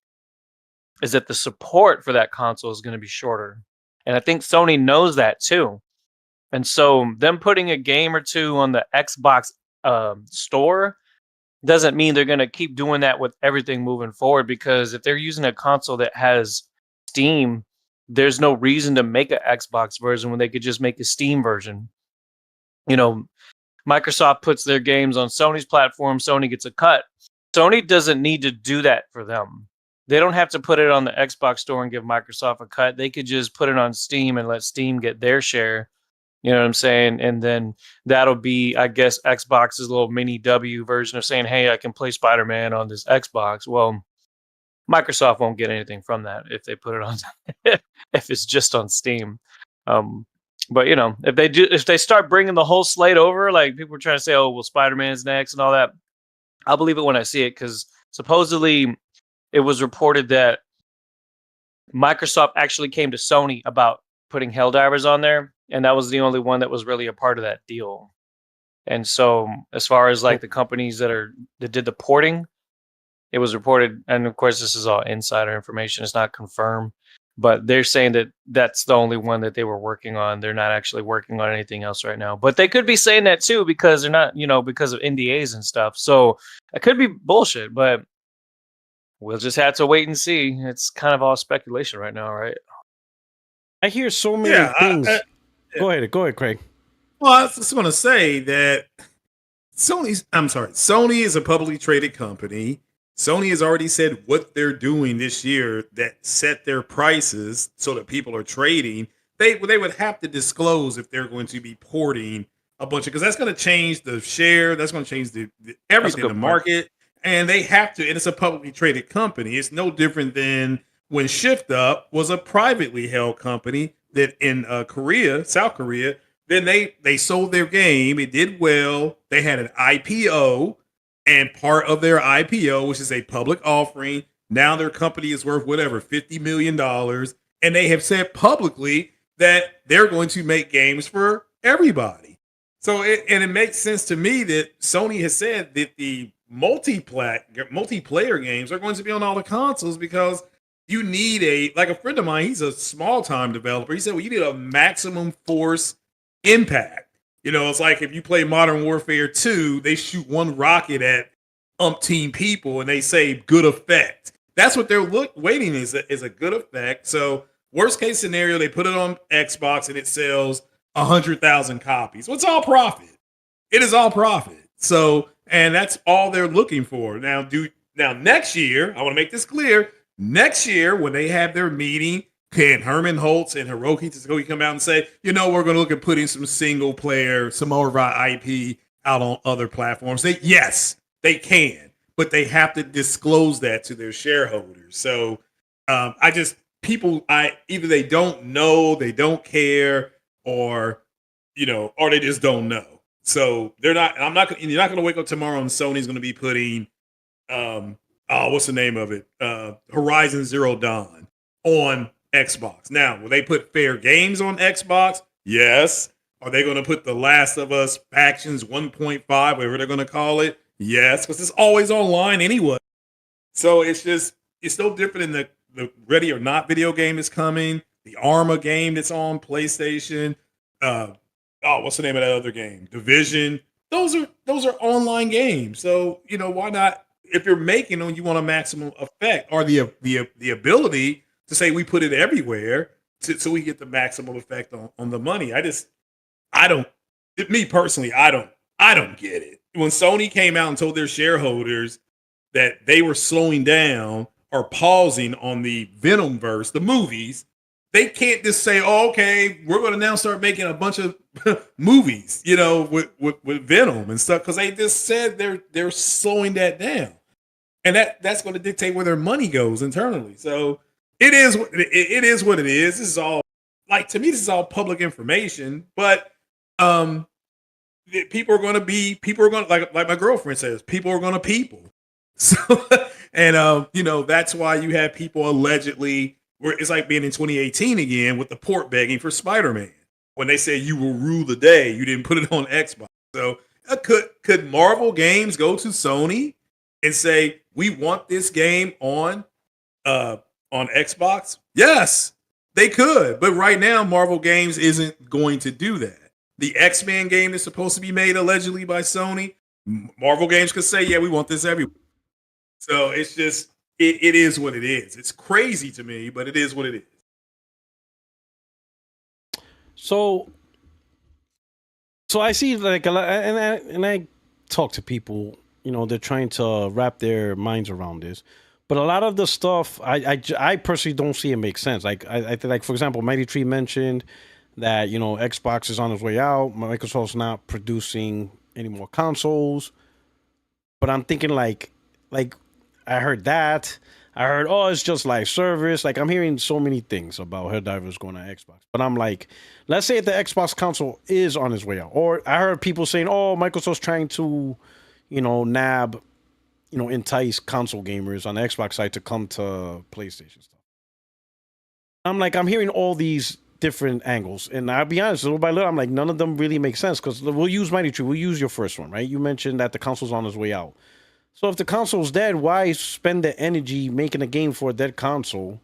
is that the support for that console is going to be shorter. And I think Sony knows that too. And so them putting a game or two on the Xbox store doesn't mean they're going to keep doing that with everything moving forward, because if they're using a console that has Steam, there's no reason to make an Xbox version when they could just make a Steam version. Microsoft puts their games on Sony's platform, Sony gets a cut. Sony doesn't need to do that for them. They don't have to put it on the Xbox store and give Microsoft a cut. They could just put it on Steam and let Steam get their share. You know what I'm saying? And then that'll be, I guess, Xbox's little mini W version of saying, hey, I can play Spider-Man on this Xbox. Well, Microsoft won't get anything from that if they put it on, if it's just on Steam. But if they start bringing the whole slate over, like people are trying to say, oh, well, Spider-Man's next and all that, I'll believe it when I see it, because supposedly it was reported that Microsoft actually came to Sony about putting Helldivers on there, and that was the only one that was really a part of that deal. And so as far as like the companies that did the porting, it was reported, and of course this is all insider information, it's not confirmed, but they're saying that that's the only one that they were working on. They're not actually working on anything else right now, but they could be saying that too, because they're not, because of NDAs and stuff. So it could be bullshit, but we'll just have to wait and see. It's kind of all speculation right now, right? I hear so many things. Go ahead, Craig. Well, I was just going to say that Sony is a publicly traded company. Sony has already said what they're doing this year that set their prices so that people are trading. They would have to disclose if they're going to be porting a bunch of, because that's going to change the share. That's going to change the everything, the market. And they have to, and it's a publicly traded company. It's no different than when Shift Up was a privately held company that in South Korea, then they sold their game. It did well. They had an IPO, and part of their IPO, which is a public offering, now their company is worth whatever, $50 million. And they have said publicly that they're going to make games for everybody. So it makes sense to me that Sony has said that the multiplayer games are going to be on all the consoles, because you need a friend of mine, he's a small time developer. He said, well, you need a maximum force impact. It's like if you play Modern Warfare 2, they shoot one rocket at umpteen people and they say good effect. That's what they're waiting is a good effect. So worst case scenario, they put it on Xbox and it sells 100,000 copies. Well, it's all profit. It is all profit. So, and that's all they're looking for. Now next year, I want to make this clear. Next year, when they have their meeting, can Herman Holtz and Hiroki Tsutoki come out and say, we're going to look at putting some single player, some more of our IP out on other platforms? Yes, they can. but they have to disclose that to their shareholders. So either they don't know, they don't care, or or they just don't know. So they're not. You're not going to wake up tomorrow and Sony's going to be putting, what's the name of it? Horizon Zero Dawn on Xbox. Now, will they put fair games on Xbox? Yes. Are they going to put The Last of Us Factions 1.5, whatever they're going to call it? Yes, because it's always online anyway. So it's no different than the Ready or Not video game is coming, the Arma game that's on PlayStation. What's the name of that other game? Division. Those are online games. So why not? If you're making them, you want a maximum effect or the ability to say we put it everywhere so we get the maximum effect on the money. Me personally, I don't get it. When Sony came out and told their shareholders that they were slowing down or pausing on the Venomverse, the movies, they can't just say, "Oh, okay, we're going to now start making a bunch of movies," with Venom and stuff, because they just said they're slowing that down, and that's going to dictate where their money goes internally. So it is what it is. This is all, to me, this is all public information, but people are going to like my girlfriend says, people are going to people. So and that's why you have people allegedly, where it's like being in 2018 again with the port begging for Spider-Man when they say you will rule the day, you didn't put it on Xbox. So could Marvel Games go to Sony and say we want this game on Xbox? Yes, they could, but right now Marvel Games isn't going to do that. The X-Men game that's supposed to be made allegedly by Sony, Marvel Games could say, yeah, we want this everywhere. So it's just, it is what it is. It's crazy to me, but it is what it is. So I see and I talk to people, they're trying to wrap their minds around this. But a lot of the stuff, I personally don't see it make sense. I think, for example, Mighty Tree mentioned that, Xbox is on its way out. Microsoft's not producing any more consoles. But I'm thinking like I heard that. I heard, it's just live service. I'm hearing so many things about Helldivers going on Xbox. But I'm like, let's say if the Xbox console is on its way out. Or I heard people saying, Microsoft's trying to, nab, entice console gamers on the Xbox side to come to PlayStation stuff. I'm like, I'm hearing all these different angles. And I'll be honest, little by little, I'm like, none of them really make sense. Because we'll use Mighty Tree. We'll use your first one, right? You mentioned that the console's on its way out. So if the console's dead, why spend the energy making a game for a dead console?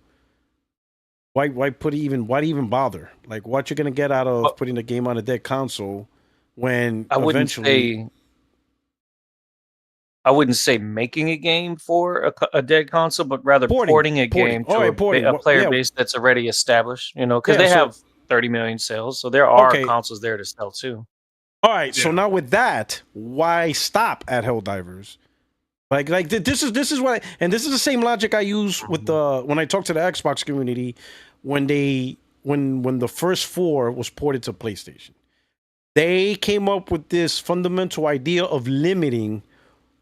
Why even bother? What you're gonna get out of putting a game on a dead console when I wouldn't say making a game for a dead console, but rather porting a game to a player base that's already established. Because they have 30 million sales, so there are consoles there to sell too. All right, so now with that, why stop at Helldivers? This is what, and this is the same logic I use with when I talk to the Xbox community when the first 4 was ported to PlayStation. They came up with this fundamental idea of limiting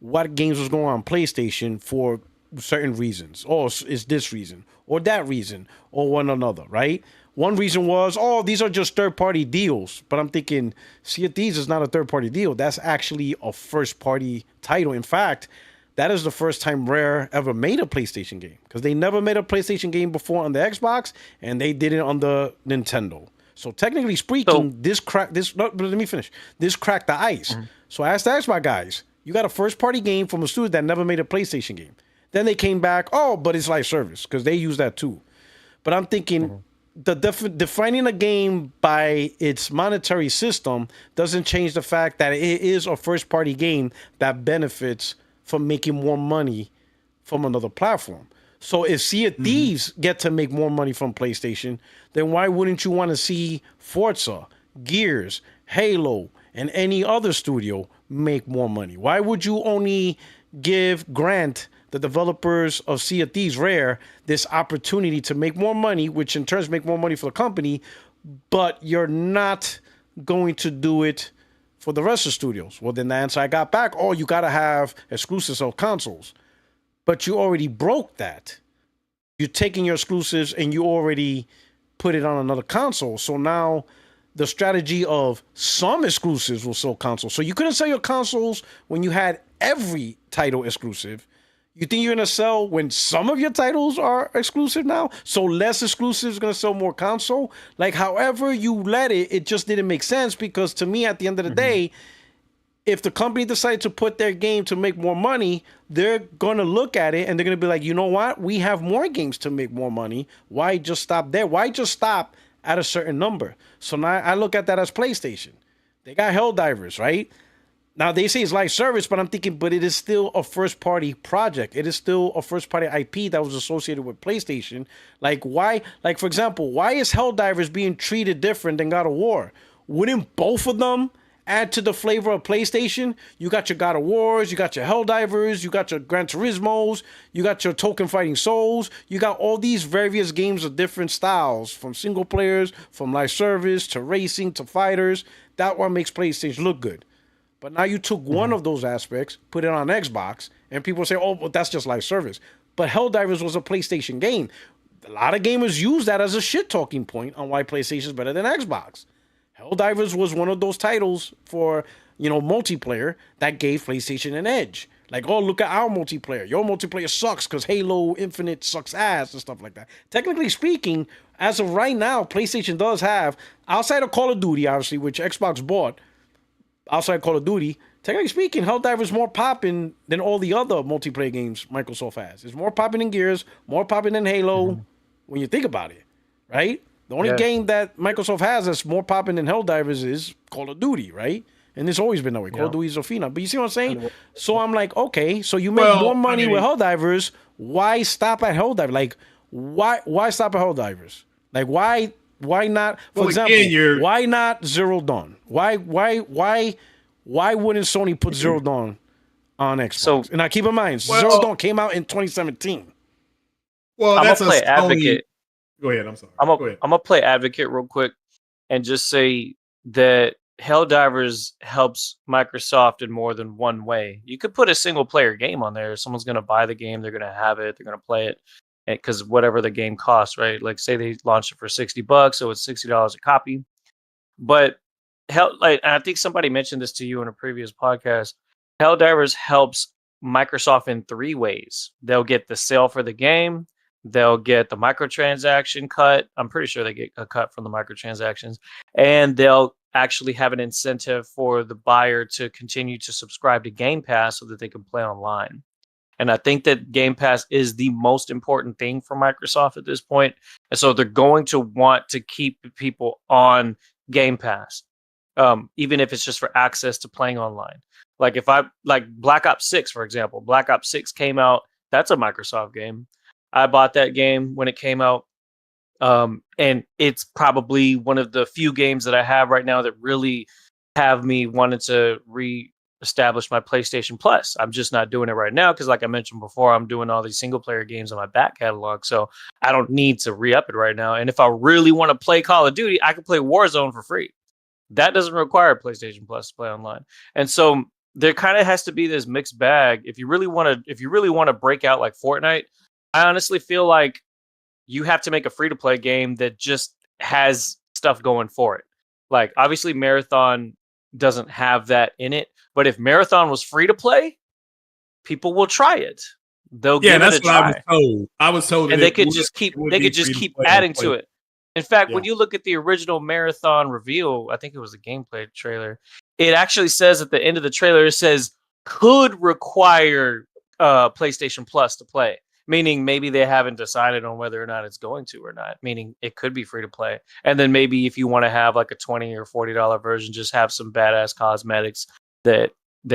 what games was going on PlayStation for certain reasons. It's this reason or that reason or one another, right? One reason was, these are just third-party deals. But I'm thinking, Sea of Thieves is not a third-party deal. That's actually a first-party title. In fact, that is the first time Rare ever made a PlayStation game, because they never made a PlayStation game before on the Xbox, and they did it on the Nintendo. So technically speaking, this cracked the ice. Mm-hmm. So I asked the Xbox guys, you got a first-party game from a studio that never made a PlayStation game. Then they came back, but it's live service, because they use that too. But I'm thinking, defining a game by its monetary system doesn't change the fact that it is a first-party game that benefits from making more money from another platform. So if Sea of Thieves get to make more money from PlayStation, then why wouldn't you want to see Forza, Gears, Halo, and any other studio make more money? Why would you only grant the developers of Sea of Thieves, Rare, this opportunity to make more money, which in turn make more money for the company, but you're not going to do it for the rest of the studios? Well, then the answer I got back, oh, you got to have exclusives on consoles. But you already broke that. You're taking your exclusives and you already put it on another console. So now the strategy of some exclusives will sell consoles. So you couldn't sell your consoles when you had every title exclusive. You think you're going to sell when some of your titles are exclusive now? So less exclusives is going to sell more console? Like, however you let it, it just didn't make sense because to me, at the end of the day, if the company decided to put their game to make more money, they're going to look at it and they're going to be like, you know what? We have more games to make more money. Why just stop there? Why just stop at a certain number? So now I look at that as PlayStation. They got Helldivers, right? Now they say it's live service, but I'm thinking, but it is still a first party project. It is still a first party IP that was associated with PlayStation. Like why, like for example, why is Helldivers being treated different than God of War? Wouldn't both of them add to the flavor of PlayStation? You got your God of Wars, you got your Helldivers, you got your Gran Turismos, you got your Token Fighting Souls, you got all these various games of different styles, from single players, from live service, to racing, to fighters. That one makes PlayStation look good. But now you took one of those aspects, put it on Xbox, and people say, oh, well, that's just live service. But Helldivers was a PlayStation game. A lot of gamers use that as a shit talking point on why PlayStation is better than Xbox. Helldivers was one of those titles for, multiplayer that gave PlayStation an edge. Like, oh, look at our multiplayer. Your multiplayer sucks because Halo Infinite sucks ass and stuff like that. Technically speaking, as of right now, PlayStation does have, outside of Call of Duty, obviously, which Xbox bought, outside of Call of Duty, technically speaking, Helldivers is more popping than all the other multiplayer games Microsoft has. It's more popping than Gears, more popping than Halo, when you think about it, right? The only game that Microsoft has that's more popping than Helldivers is Call of Duty, right? And it's always been that way. Call of Duty is a phenom. But you see what I'm saying? So I'm like, okay, so you make more money with Helldivers. Why stop at Helldivers? Like, why stop at Helldivers? Like, why not? For example, why not Zero Dawn? Why wouldn't Sony put Zero Dawn on Xbox? So, and now keep in mind, Zero Dawn came out in 2017. Well, I'm that's gonna play advocate. Go ahead. I'm sorry. I'm gonna play advocate real quick and just say that Helldivers helps Microsoft in more than one way. You could put a single player game on there. Someone's gonna buy the game, they're gonna have it, they're gonna play it, because whatever the game costs, right? Like say they launched it for $60, so it's $60 a copy. But I think somebody mentioned this to you in a previous podcast. Helldivers helps Microsoft in three ways. They'll get the sale for the game. They'll get the microtransaction cut. I'm pretty sure they get a cut from the microtransactions. And they'll actually have an incentive for the buyer to continue to subscribe to Game Pass so that they can play online. And I think that Game Pass is the most important thing for Microsoft at this point. And so they're going to want to keep people on Game Pass, even if it's just for access to playing online. Like like Black Ops 6, for example. Black Ops 6 came out. That's a Microsoft game. I bought that game when it came out. And it's probably one of the few games that I have right now that really have me wanting to reestablish my PlayStation Plus. I'm just not doing it right now because, like I mentioned before, I'm doing all these single player games on my back catalog. So I don't need to re-up it right now. And if I really want to play Call of Duty, I can play Warzone for free. That doesn't require PlayStation Plus to play online. And so there kind of has to be this mixed bag. If you really want to break out like Fortnite, I honestly feel like you have to make a free-to-play game that just has stuff going for it. Like, obviously, Marathon doesn't have that in it, but if Marathon was free-to-play, people will try it. They'll give it a try. I was told, and they could just keep adding to it. In fact, when you look at the original Marathon reveal, I think it was a gameplay trailer. It actually says at the end of the trailer, it says could require PlayStation Plus to play. Meaning maybe they haven't decided on whether or not it's going to or not. Meaning it could be free to play. And then maybe if you want to have like a $20 or $40 version, just have some badass cosmetics that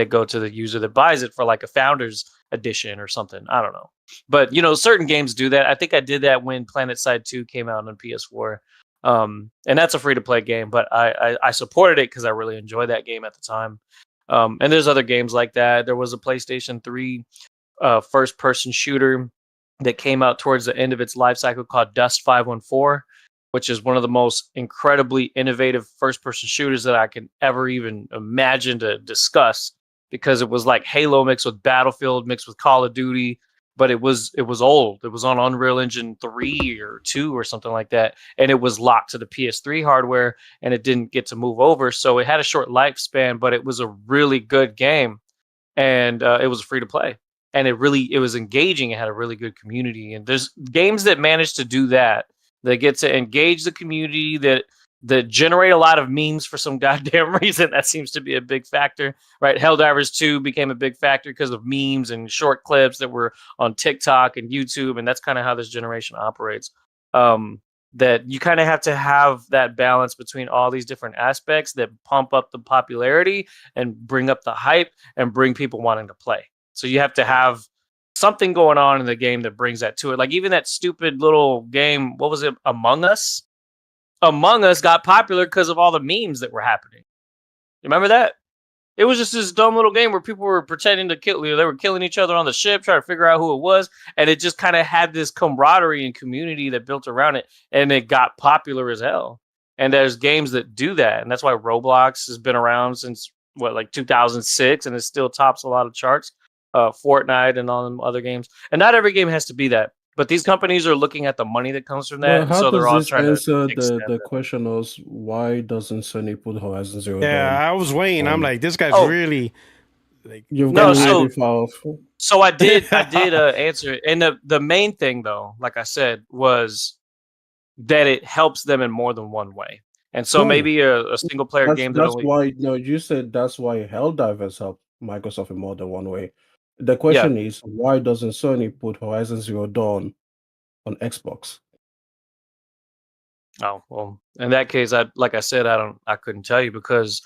go to the user that buys it for like a Founders Edition or something. I don't know. But, certain games do that. I think I did that when PlanetSide 2 came out on PS4. And that's a free to play game. But I supported it because I really enjoyed that game at the time. And there's other games like that. There was a PlayStation 3 first person shooter that came out towards the end of its life cycle called Dust 514. which is one of the most incredibly innovative first-person shooters that I can ever even imagine to discuss, because it was like Halo mixed with Battlefield mixed with Call of Duty, but it was old. It was on Unreal Engine 3 or 2 or something like that, and it was locked to the PS3 hardware, and it didn't get to move over, so it had a short lifespan, but it was a really good game, and it was free to play, and it was engaging. It had a really good community, and there's games that manage to do that get to engage the community, that generate a lot of memes for some goddamn reason. That seems to be a big factor, right? Helldivers 2 became a big factor because of memes and short clips that were on TikTok and YouTube, and that's kind of how this generation operates. That you kind of have to have that balance between all these different aspects that pump up the popularity and bring up the hype and bring people wanting to play. So you have to have something going on in the game that brings that to it. Like even that stupid little game, what was it, Among Us? Among Us got popular because of all the memes that were happening. You remember that? It was just this dumb little game where people were pretending to kill you. They were killing each other on the ship, trying to figure out who it was. And it just kind of had this camaraderie and community that built around it. And it got popular as hell. And there's games that do that. And that's why Roblox has been around since, like 2006. And it still tops a lot of charts. Fortnite and all them other games. And not every game has to be that. But these companies are looking at the money that comes from that. Well, how So they're does all this trying answer to extend the that. question of why doesn't Sony put Horizon Zero Yeah, Dawn? I was waiting. I'm like, this guy's Oh. really like. You've No, gone so- really far off. So I did answer it. And the main thing though, like I said, was that it helps them in more than one way. And so No. maybe a single player game that That's only why. No, you said that's why Helldivers helped Microsoft in more than one way. The question is, why doesn't Sony put Horizon Zero Dawn on Xbox? Oh, well, in that case, like I said, I couldn't tell you, because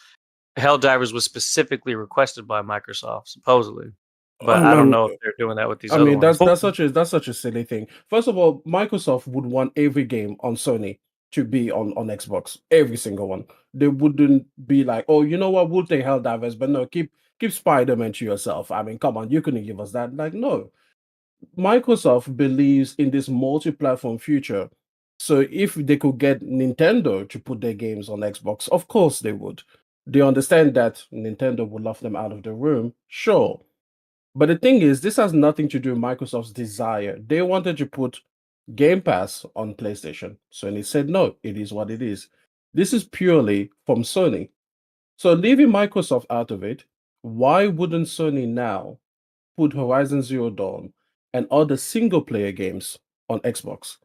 Helldivers was specifically requested by Microsoft, supposedly. But I don't know if they're doing that with these I other mean, ones. that's such a silly thing. First of all, Microsoft would want every game on Sony to be on Xbox, every single one. They wouldn't be like, oh, you know what, we'll take Helldivers, but no, keep Spider-Man to yourself. I mean, come on, you couldn't give us that. Like, no. Microsoft believes in this multi-platform future. So if they could get Nintendo to put their games on Xbox, of course they would. They understand that Nintendo would love them out of the room, sure. But the thing is, this has nothing to do with Microsoft's desire. They wanted to put Game Pass on PlayStation. Sony said no, it is what it is. This is purely from Sony. So leaving Microsoft out of it, why wouldn't Sony now put Horizon Zero Dawn and other single player games on Xbox?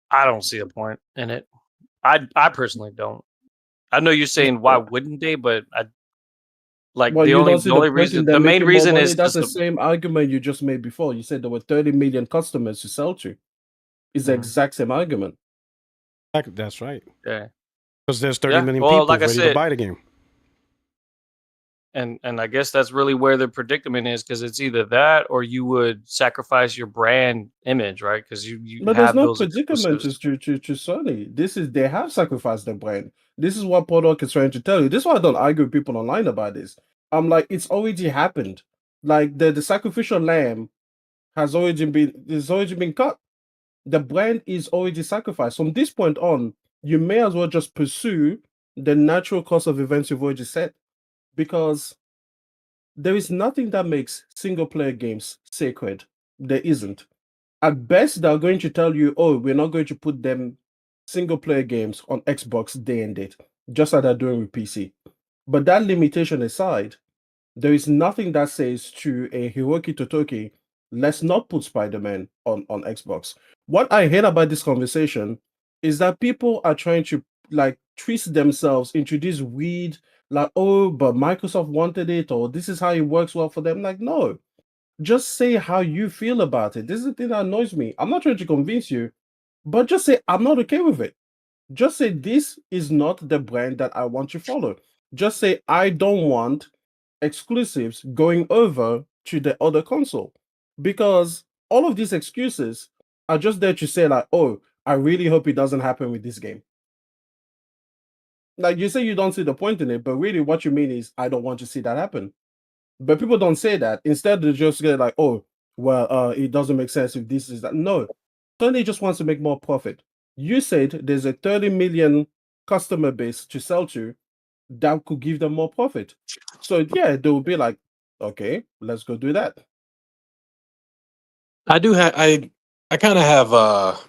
I don't see a point in it. I personally don't. I know you're saying why wouldn't they, but Well, you don't see the point in the them main making more reason money. is That's just the same argument you just made before. You said there were 30 million customers to sell to. It's the exact same argument. That's right. Yeah. Because there's 30 Yeah, million well, people like I ready to said- buy the game. And I guess that's really where the predicament is, because it's either that or you would sacrifice your brand image, right? Because you But have there's no those predicament exclusives. to Sony. They have sacrificed their brand. This is what Podok is trying to tell you. This is why I don't argue with people online about this. I'm like, it's already happened. Like the sacrificial lamb has already been cut. The brand is already sacrificed. From this point on, you may as well just pursue the natural course of events you've already set, because there is nothing that makes single player games sacred. There isn't. At best, they're going to tell you, oh, we're not going to put them single player games on Xbox day and date, just like they're doing with PC. But that limitation aside, there is nothing that says to a Hiroki Totoki, let's not put Spider-Man on Xbox. What I hate about this conversation is that people are trying to like twist themselves into this weird, like, oh, but Microsoft wanted it, or this is how it works well for them. Like, no. Just say how you feel about it. This is the thing that annoys me. I'm not trying to convince you, but just say, I'm not okay with it. Just say, this is not the brand that I want to follow. Just say, I don't want exclusives going over to the other console. Because all of these excuses are just there to say, like, oh, I really hope it doesn't happen with this game. Like, you say you don't see the point in it, but really what you mean is, I don't want to see that happen. But people don't say that. Instead, they just get like, oh, well, it doesn't make sense if this is that. No, Sony just wants to make more profit. You said there's a 30 million customer base to sell to that could give them more profit. So yeah, they will be like, okay, let's go do that. I do have I kind of have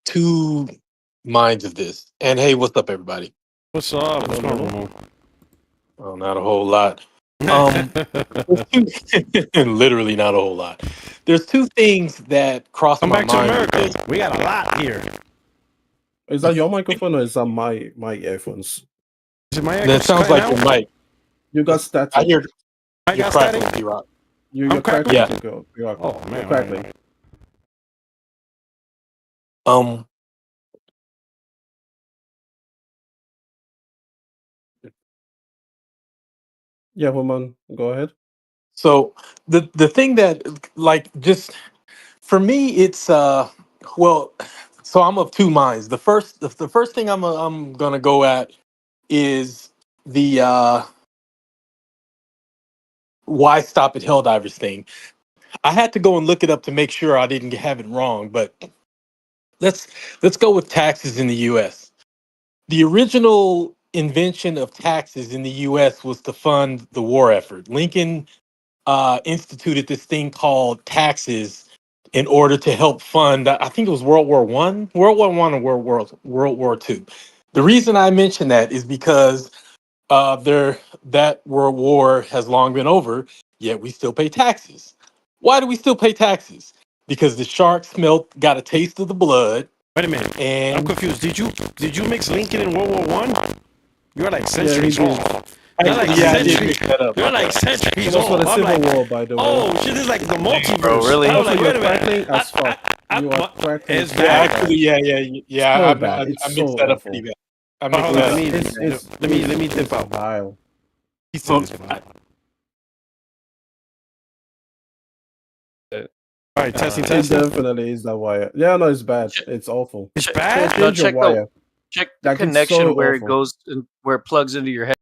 two minds of this. And hey, what's up, everybody? What's up? What's going on? Well, not a whole lot. Literally not a whole lot. There's two things that cross Come my back to mind. America. We got a lot here. Is that your microphone or is that my earphones? Is it my That sounds like your mic. You got static. I hear I you're got crackling, static. P-Rock. You're crackling? crackling. Yeah. You're Oh man, crackling. Yeah, woman, go ahead. So the thing that like just for me it's well, so I'm of two minds. The first thing I'm gonna go at is the why stop at Helldivers thing. I had to go and look it up to make sure I didn't have it wrong, but let's go with taxes in the US. The original invention of taxes in the US was to fund the war effort. Lincoln instituted this thing called taxes in order to help fund. I think it was World War One, or World War Two. The reason I mention that is because that World War has long been over, yet we still pay taxes. Why do we still pay taxes? Because the sharks got a taste of the blood. Wait a minute. I'm And confused. Did you mix Lincoln in World War One? You're like he centuries did. off. You're like yeah, I did centuries. mix that up. You're like centuries It was for off. the I'm Civil like, War, by the way. oh shit, this is like the multiverse. Bro, really? I was Also, like, you're wait a minute. crackling as fuck. You are crackling. It's Yeah, bad. actually, yeah. So I bad. It's I mixed so that up awful. pretty bad. I Hold mixed on, that let up. me let me dip it's out. vile. He said So, it's bad. All right, testing, It testing. definitely is that wire. Yeah, no, it's bad. It's awful. It's So bad. change your check the- wire. Check the Like, it's connection so where it awful. goes and where it plugs into your head.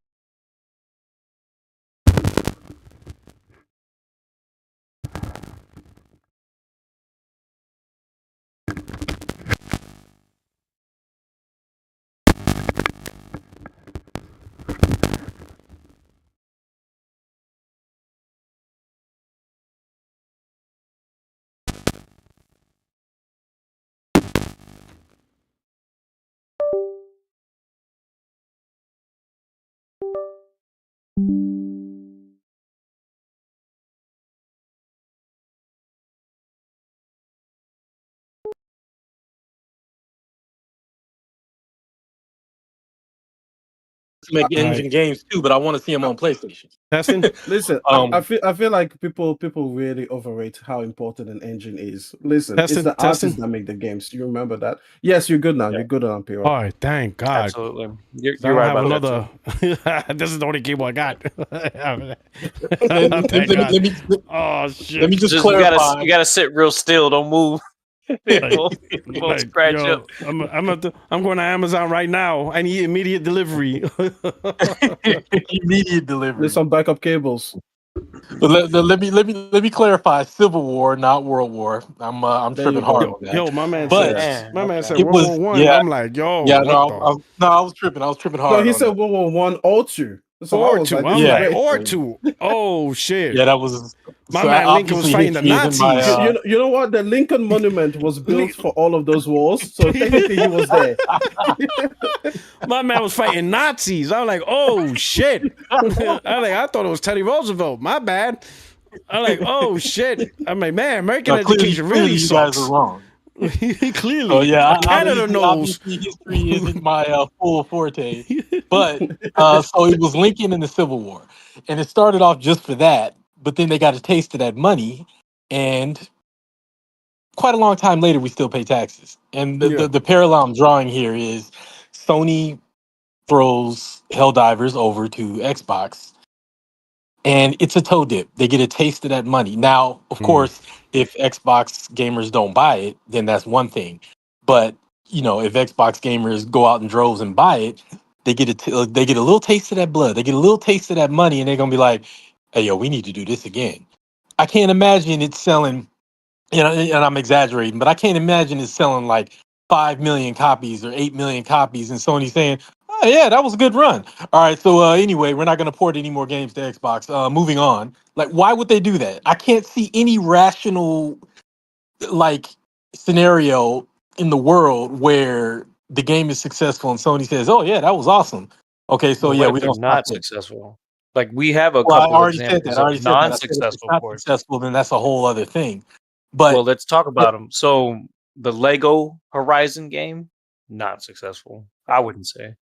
to make engine games too, but I want to see them on PlayStation. Testing. Listen, I feel like people really overrate how important an engine is. Listen, Testing, it's the testing. artists that make the games. You remember that? Yes, you're good now. Yeah. You're good on Piro. All right, thank God. Absolutely. I You're don't right have about that. another. This is the only cable I got. let, Thank me, God. let, me, Oh shit. let me just You clarify. gotta sit real still. Don't move. Won't Like, scratch yo, up. I'm going to Amazon right now. I need immediate delivery. Immediate delivery. There's some backup cables. But let me clarify. Civil War, not World War. I'm There tripping you go. hard on that. Yo, my man But said. My man said it World was War One. yeah, I'm like, yo, yeah. what No, I was tripping. I was tripping hard. No, he on said that. World War One or two. So I or was two. like, I'm this is Yeah. like, great. or two. Oh shit. Yeah, that was My so man Lincoln was obviously fighting the history isn't my, Nazis. You know what? The Lincoln Monument was built for all of those wars, so technically he was there. My man was fighting Nazis. I'm like, oh shit. I thought it was Teddy Roosevelt. My bad. I'm like, oh shit. I'm like, man, American No, clearly education really you guys sucks. are wrong. Clearly. So yeah, Canada knows. obviously history isn't my full forte. But so it was Lincoln in the Civil War, and it started off just for that. But then they got a taste of that money, and quite a long time later, we still pay taxes. And Yeah. the parallel I'm drawing here is Sony throws Helldivers over to Xbox, and it's a toe dip. They get a taste of that money. Now, of course, if Xbox gamers don't buy it, then that's one thing. But if Xbox gamers go out in droves and buy it, they get they get a little taste of that blood. They get a little taste of that money, and they're gonna be like, "Hey, yo, we need to do this again." I can't imagine it selling and I'm exaggerating, but I can't imagine it selling like 5 million copies or 8 million copies, and Sony saying, "Oh yeah, that was a good run." All right, so anyway, we're not going to port any more games to Xbox. Moving on. Like, why would they do that? I can't see any rational like scenario in the world where the game is successful and Sony says, "Oh yeah, that was awesome." Okay, so But yeah, what if we they're don't stop not there. successful? Like we have a Well, I couple already said that. examples I of already said that. I said if it's non-successful not ports. successful, then that's a whole other thing. Well, But let's talk about them. So the Lego Horizon game, not successful. I wouldn't say.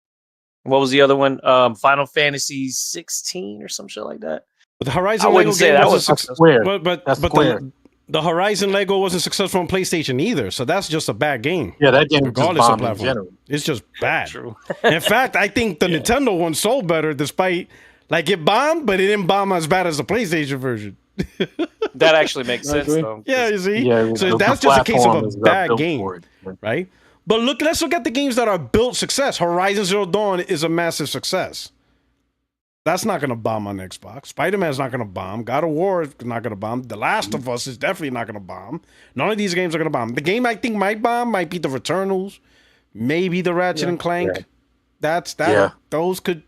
What was the other one? Final Fantasy 16 or some shit like that. But the I Horizon wouldn't Lego say game that wasn't was that's successful. successful. Square. But That's but Square. the Horizon Lego wasn't successful on PlayStation either. So that's just a bad game, Yeah, that game just regardless of bombed in platform. general. It's just bad. True. In fact, I think the Yeah. Nintendo one sold better, despite like it bombed, but it didn't bomb as bad as the PlayStation version. That actually makes I sense agree. though. Yeah, 'Cause you see. Yeah, So the that's just a case of a platform is bad built game, for it. right? But let's look at the games that are built success. Horizon Zero Dawn is a massive success. That's not going to bomb on Xbox. Spider-Man's not going to bomb. God of War is not going to bomb. The Last of Us is definitely not going to bomb. None of these games are going to bomb. The game I think might bomb might be the Returnals, maybe the Ratchet and Clank. Yeah. That's that. Yeah. Those could,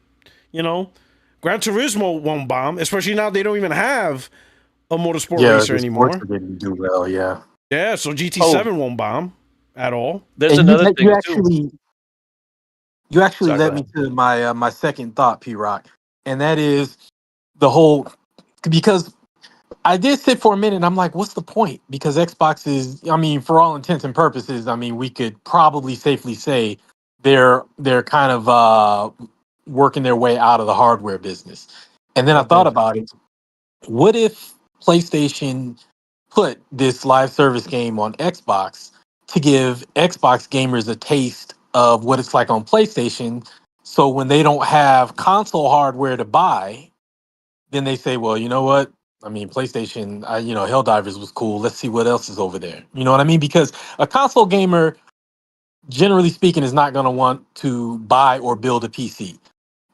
Gran Turismo won't bomb, especially now they don't even have a motorsport Yeah, racer the anymore. sports didn't do well. Yeah, Yeah, so GT7 won't bomb at all. There's and another you thing too. actually Sorry, led go me ahead. to my second thought, P Rock, and that is the whole because I did sit for a minute and I'm like, what's the point? Because Xbox is, I mean, for all intents and purposes, I mean, we could probably safely say they're kind of working their way out of the hardware business. And then I thought about it. What if PlayStation put this live service game on Xbox to give Xbox gamers a taste of what it's like on PlayStation? So when they don't have console hardware to buy, then they say, well, you know what? I mean, PlayStation, Helldivers was cool. Let's see what else is over there. You know what I mean? Because a console gamer, generally speaking, is not going to want to buy or build a PC.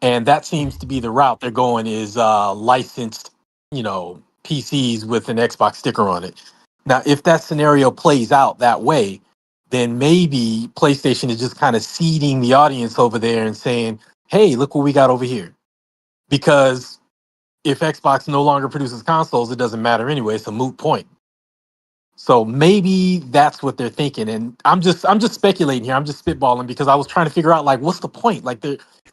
And that seems to be the route they're going is licensed, PCs with an Xbox sticker on it. Now, if that scenario plays out that way, then maybe PlayStation is just kind of seeding the audience over there and saying, hey, look what we got over here. Because if Xbox no longer produces consoles, it doesn't matter anyway. It's a moot point. So maybe that's what they're thinking. And I'm just speculating here. I'm just spitballing because I was trying to figure out like what's the point? Like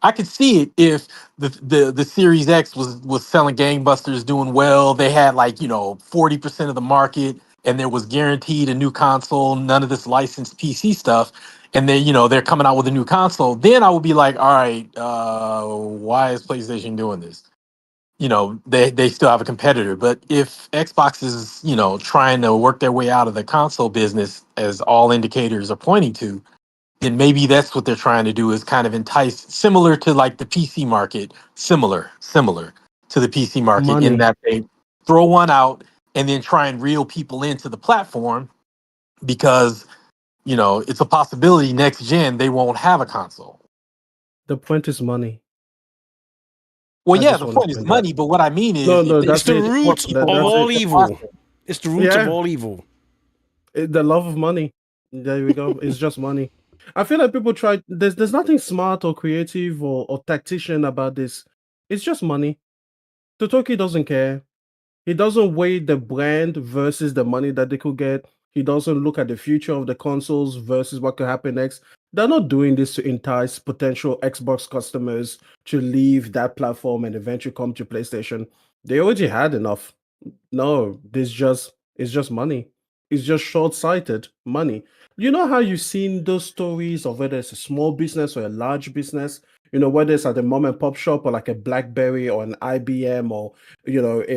I could see it if the Series X was selling gangbusters, doing well. They had 40% of the market, and there was guaranteed a new console. None of this licensed PC stuff. And then they're coming out with a new console. Then I would be like, all right, why is PlayStation doing this? They still have a competitor. But if Xbox is trying to work their way out of the console business, as all indicators are pointing to, then maybe that's what they're trying to do, is kind of entice, similar to like the PC market, similar to the PC market, in Money. that they throw one out and then try and reel people into the platform, because it's a possibility next gen they won't have a console. The point is money. Well, I yeah, just the want to point is point money, that. but what I mean is, No, if they It's that's the can it. get more root people of That's all it. onto the evil. platform. It's the root of Yeah. all evil. The love of money. There we go. It's just money. I feel like people try. There's nothing smart or creative or tactician about this. It's just money. Totoki doesn't care. He doesn't weigh the brand versus the money that they could get. He doesn't look at the future of the consoles versus what could happen next. They're not doing this to entice potential Xbox customers to leave that platform and eventually come to PlayStation. They already had enough. No, it's just money. It's just short-sighted money. You know how you've seen those stories of whether it's a small business or a large business, whether it's at a mom and pop shop or like a BlackBerry or an IBM or a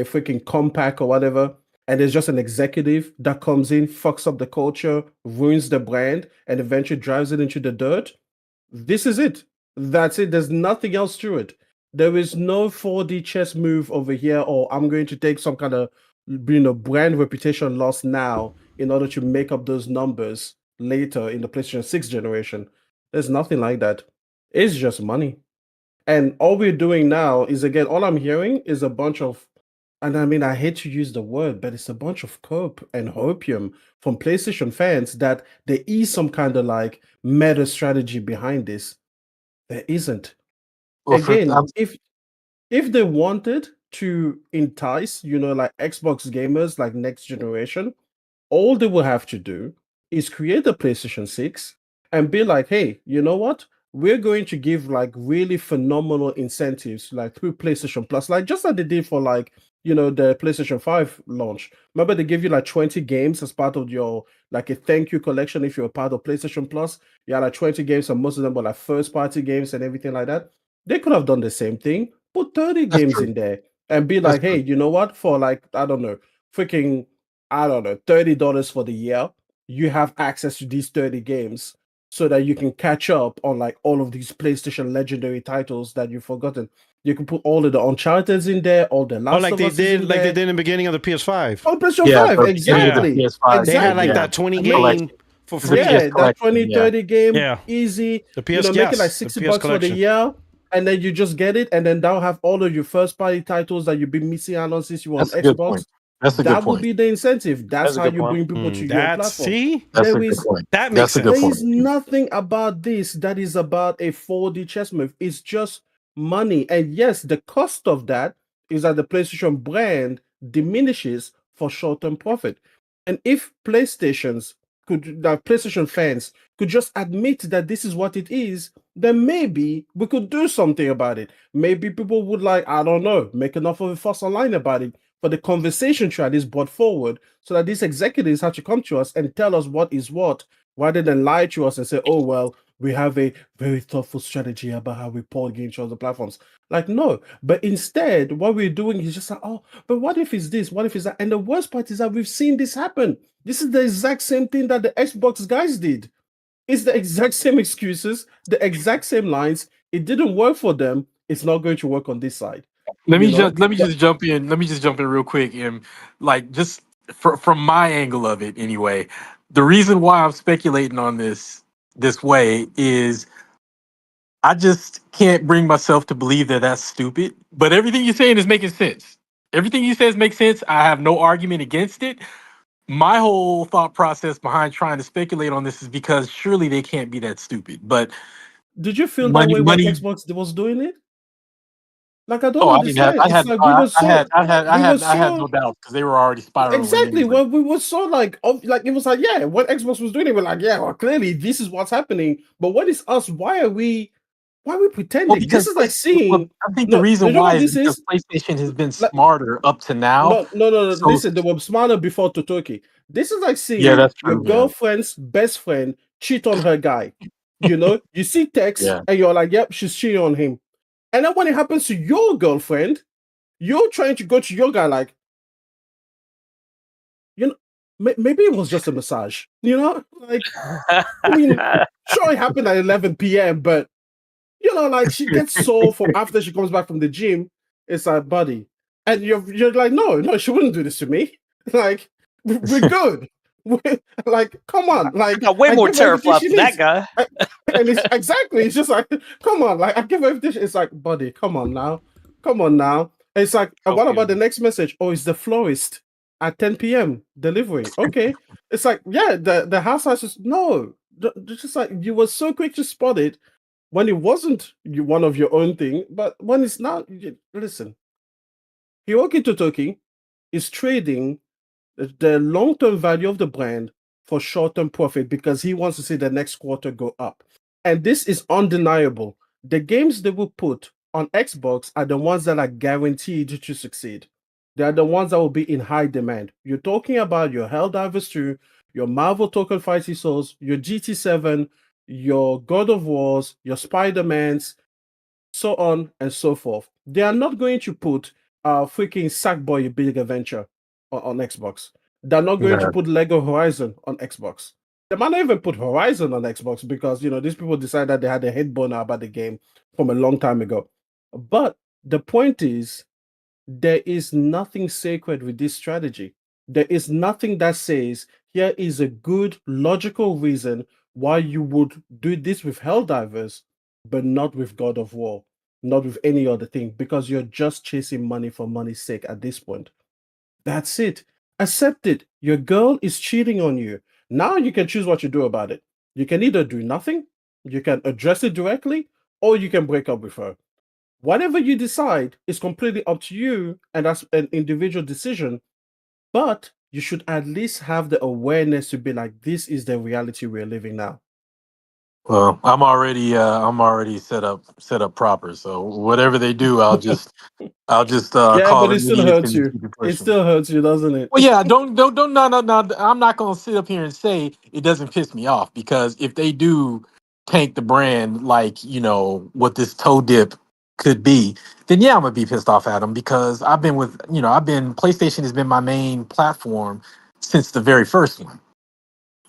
freaking Compaq or whatever, and there's just an executive that comes in, fucks up the culture, ruins the brand, and eventually drives it into the dirt. This is it. That's it. There's nothing else to it. There is no 4D chess move over here, or I'm going to take some kind of brand reputation loss now in order to make up those numbers later in the PlayStation 6 generation. There's nothing like that. It's just money. And all we're doing now is, again, all I'm hearing is a bunch of and I mean, I hate to use the word, but it's a bunch of cope and opium from PlayStation fans that there is some kind of like meta strategy behind this. There isn't. Well, Again, if they wanted to entice, like Xbox gamers, like next generation, all they will have to do is create a PlayStation 6 and be like, hey, you know what? We're going to give like really phenomenal incentives, like through PlayStation Plus, like just like they did for like, the PlayStation 5 launch. Remember, they give you like 20 games as part of your like a thank you collection if you're a part of PlayStation Plus. You had like 20 games, and most of them were like first party games and everything like that. They could have done the same thing, put 30 that's games true. in there and be That's like, hey, true. you know what? For like, I don't know, freaking I don't know, $30 for the year, you have access to these 30 games so that you can catch up on like all of these PlayStation legendary titles that you've forgotten. You can put all of the Uncharted's in there, all the Oh, Last like of they Us is did, in like they there. did in the beginning of the PS5. Oh, PlayStation Yeah, 5, the beginning of the exactly. PS5. They had like Yeah, that 20 I mean, game for it's a free. PS yeah, that collection. 20, Yeah, 30 game, Yeah, easy. the PS, Make it like yes, the $60 PS for the collection. year, and then you just get it, and then that'll have all of your first party titles that you've been missing out on since you were on that's a good point. Xbox. That's a good That would point. be the incentive. That's That's a how good you point. bring people to your That's platform. see, That's a There good is point. that makes That's a good sense. there point. is nothing about this that is about a 4D chess move. It's just money. And yes, the cost of that is that the PlayStation brand diminishes for short-term profit. And if PlayStation fans could just admit that this is what it is, then maybe we could do something about it. Maybe people would like, I don't know, make enough of a fuss online about it for the conversation thread is brought forward so that these executives have to come to us and tell us what is what rather than lie to us and say, oh, well, we have a very thoughtful strategy about how we port games to other platforms. Like, no. But instead, what we're doing is just like, oh, but what if it's this? What if it's that? And the worst part is that we've seen this happen. This is the exact same thing that the Xbox guys did. It's the exact same excuses, the exact same lines. It didn't work for them. It's not going to work on this side. Let You me know? just jump in. Let me just jump in real quick and like just from my angle of it anyway. The reason why I'm speculating on this way is I just can't bring myself to believe that that's stupid. But everything you're saying is making sense. Everything you says makes sense. I have no argument against it. My whole thought process behind trying to speculate on this is because surely they can't be that stupid. But Did you feel that money, way when money. Xbox was doing it? Like, I don't Oh, I didn't have. understand. I It's had. like I had no doubts because they were already spiraling exactly anyway. when we were so like it was like, yeah, when Xbox was doing it, we're like, yeah, well, clearly this is what's happening. But when it's us, why are we Well, pretending? This because is like seeing I think the no, you reason know why what is this because is? PlayStation has been Like, smarter up to now. no. So Listen, they were smarter before Totoki. This is like yeah, seeing that's your true. Yeah, girlfriend's best friend cheat on her guy. You see text yeah. and you're like, yep, she's cheating on him. And then when it happens to your girlfriend, you're trying to go to your guy like, you know, maybe it was just a massage. Like, I mean, sure, it happened at 11 p.m., but like she gets sore from after she comes back from the gym. It's like, buddy, and you're like, no, she wouldn't do this to me. Like, we're good. Like, come on, I like, got way I more give her everything she teraflops than that needs. guy. I- and it's exactly, it's just like, come on, like, I give her everything. It's like, buddy, come on now. And it's like, and what about the Copium. next message? Oh, it's the florist at 10 p.m. delivery. Okay. It's like, yeah, the house has just no. Just like you were so quick to spot it when it wasn't one of your own thing, but when it's not, listen, Hiroki Totoki is trading the long-term value of the brand for short-term profit because he wants to see the next quarter go up. And this is undeniable. The games they will put on Xbox are the ones that are guaranteed to succeed. They are the ones that will be in high demand. You're talking about your Helldivers 2, your Marvel Token Fighting Souls, your GT7, your God of Wars, your Spider-Mans, so on and so forth. They are not going to put freaking Sackboy: A Big Adventure on Xbox. They're not going to Yeah. put Lego Horizon on Xbox. They might not even put Horizon on Xbox because these people decided that they had a head boner about the game from a long time ago. But the point is, there is nothing sacred with this strategy. There is nothing that says here is a good logical reason why you would do this with Helldivers, but not with God of War. not with any other thing, because you're just chasing money for money's sake at this point. That's it. Accept it. Your girl is cheating on you. Now you can choose what you do about it. You can either do nothing, you can address it directly, or you can break up with her. Whatever you decide is completely up to you, and that's an individual decision. But you should at least have the awareness to be like, this is the reality we're living now. Well, I'm already set up proper. So whatever they do, I'll just Yeah, call but it it still mediation hurts and you. keep it It pushing. still hurts you, doesn't it? Well, yeah, don't no. I'm not gonna sit up here and say it doesn't piss me off, because if they do tank the brand, like, what this toe dip could be, then yeah, I'm gonna be pissed off at them, because PlayStation has been my main platform since the very first one.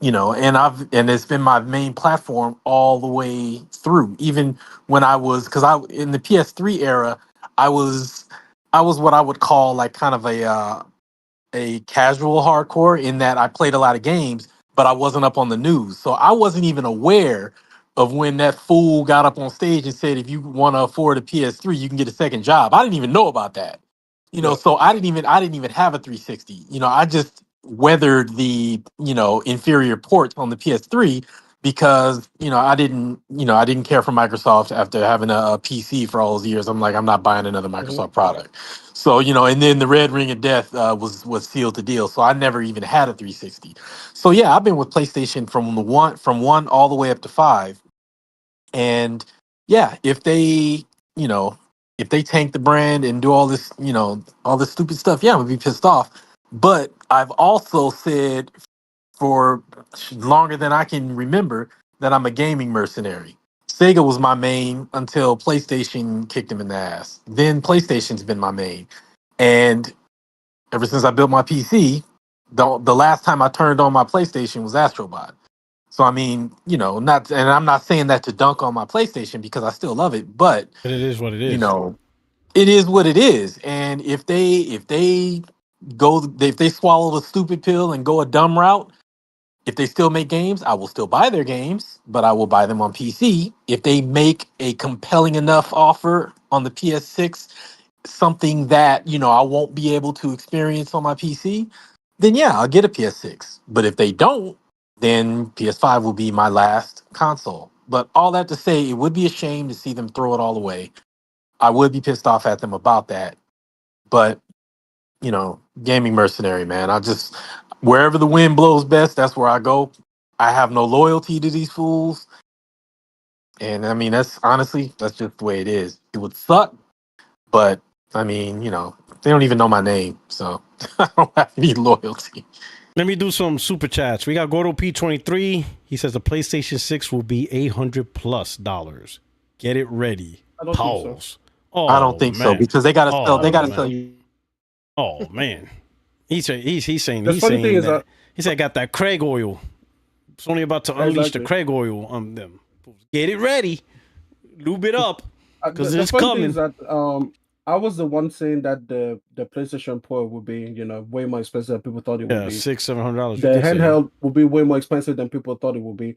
And it's been my main platform all the way through, even when I was, because I in the PS3 era, I was I was what I would call like kind of a casual hardcore, in that I played a lot of games, but I wasn't up on the news. So I wasn't even aware of when that fool got up on stage and said, if you want to afford a PS3, you can get a second job. I didn't even know about that. Yeah. So I didn't even have a 360. I just weathered the, inferior ports on the PS3, because, I didn't care for Microsoft after having a PC for all those years. I'm like, I'm not buying another Mhm. Microsoft product. So, and then the Red Ring of Death was sealed the deal. So I never even had a 360. So yeah, I've been with PlayStation from one all the way up to five. And yeah, you know, if they tank the brand and do all this stupid stuff, yeah, I'm gonna be pissed off. But I've also said for longer than I can remember that I'm a gaming mercenary. Sega was my main until PlayStation kicked him in the ass. Then PlayStation's been my main. And ever since I built my PC, the last time I turned on my PlayStation was Astrobot. So I mean, not, and I'm not saying that to dunk on my PlayStation, because I still love it, but But it is what it you is. know, it is what it is. And if they swallow the stupid pill and go a dumb route, if they still make games, I will still buy their games, but I will buy them on PC. If they make a compelling enough offer on the PS6, something that, I won't be able to experience on my PC, then yeah, I'll get a PS6. But if they don't, then PS5 will be my last console. But all that to say, it would be a shame to see them throw it all away. I would be pissed off at them about that. But, gaming mercenary, man. Wherever the wind blows best, that's where I go. I have no loyalty to these fools. And I mean, that's just the way it is. It would suck, but I mean, they don't even know my name, so I don't have any loyalty. Let me do some super chats. We got Gordo P23. He says the PlayStation 6 will be $800+. Get it ready. I don't think so. Pause. I don't Oh think so, man. because they gotta sell. They Oh gotta sell man. you. Oh man. He's saying The funny thing is that that he said got that Craig oil. It's only about to unleash the Exactly. Craig oil on them. Get it ready. Lube it up. The, 'Cause the it's funny thing coming. is that I was the one saying that the PlayStation Pro would be, way more expensive than people thought it would Yeah, be. $600-700. The handheld would be way more expensive than people thought it would be.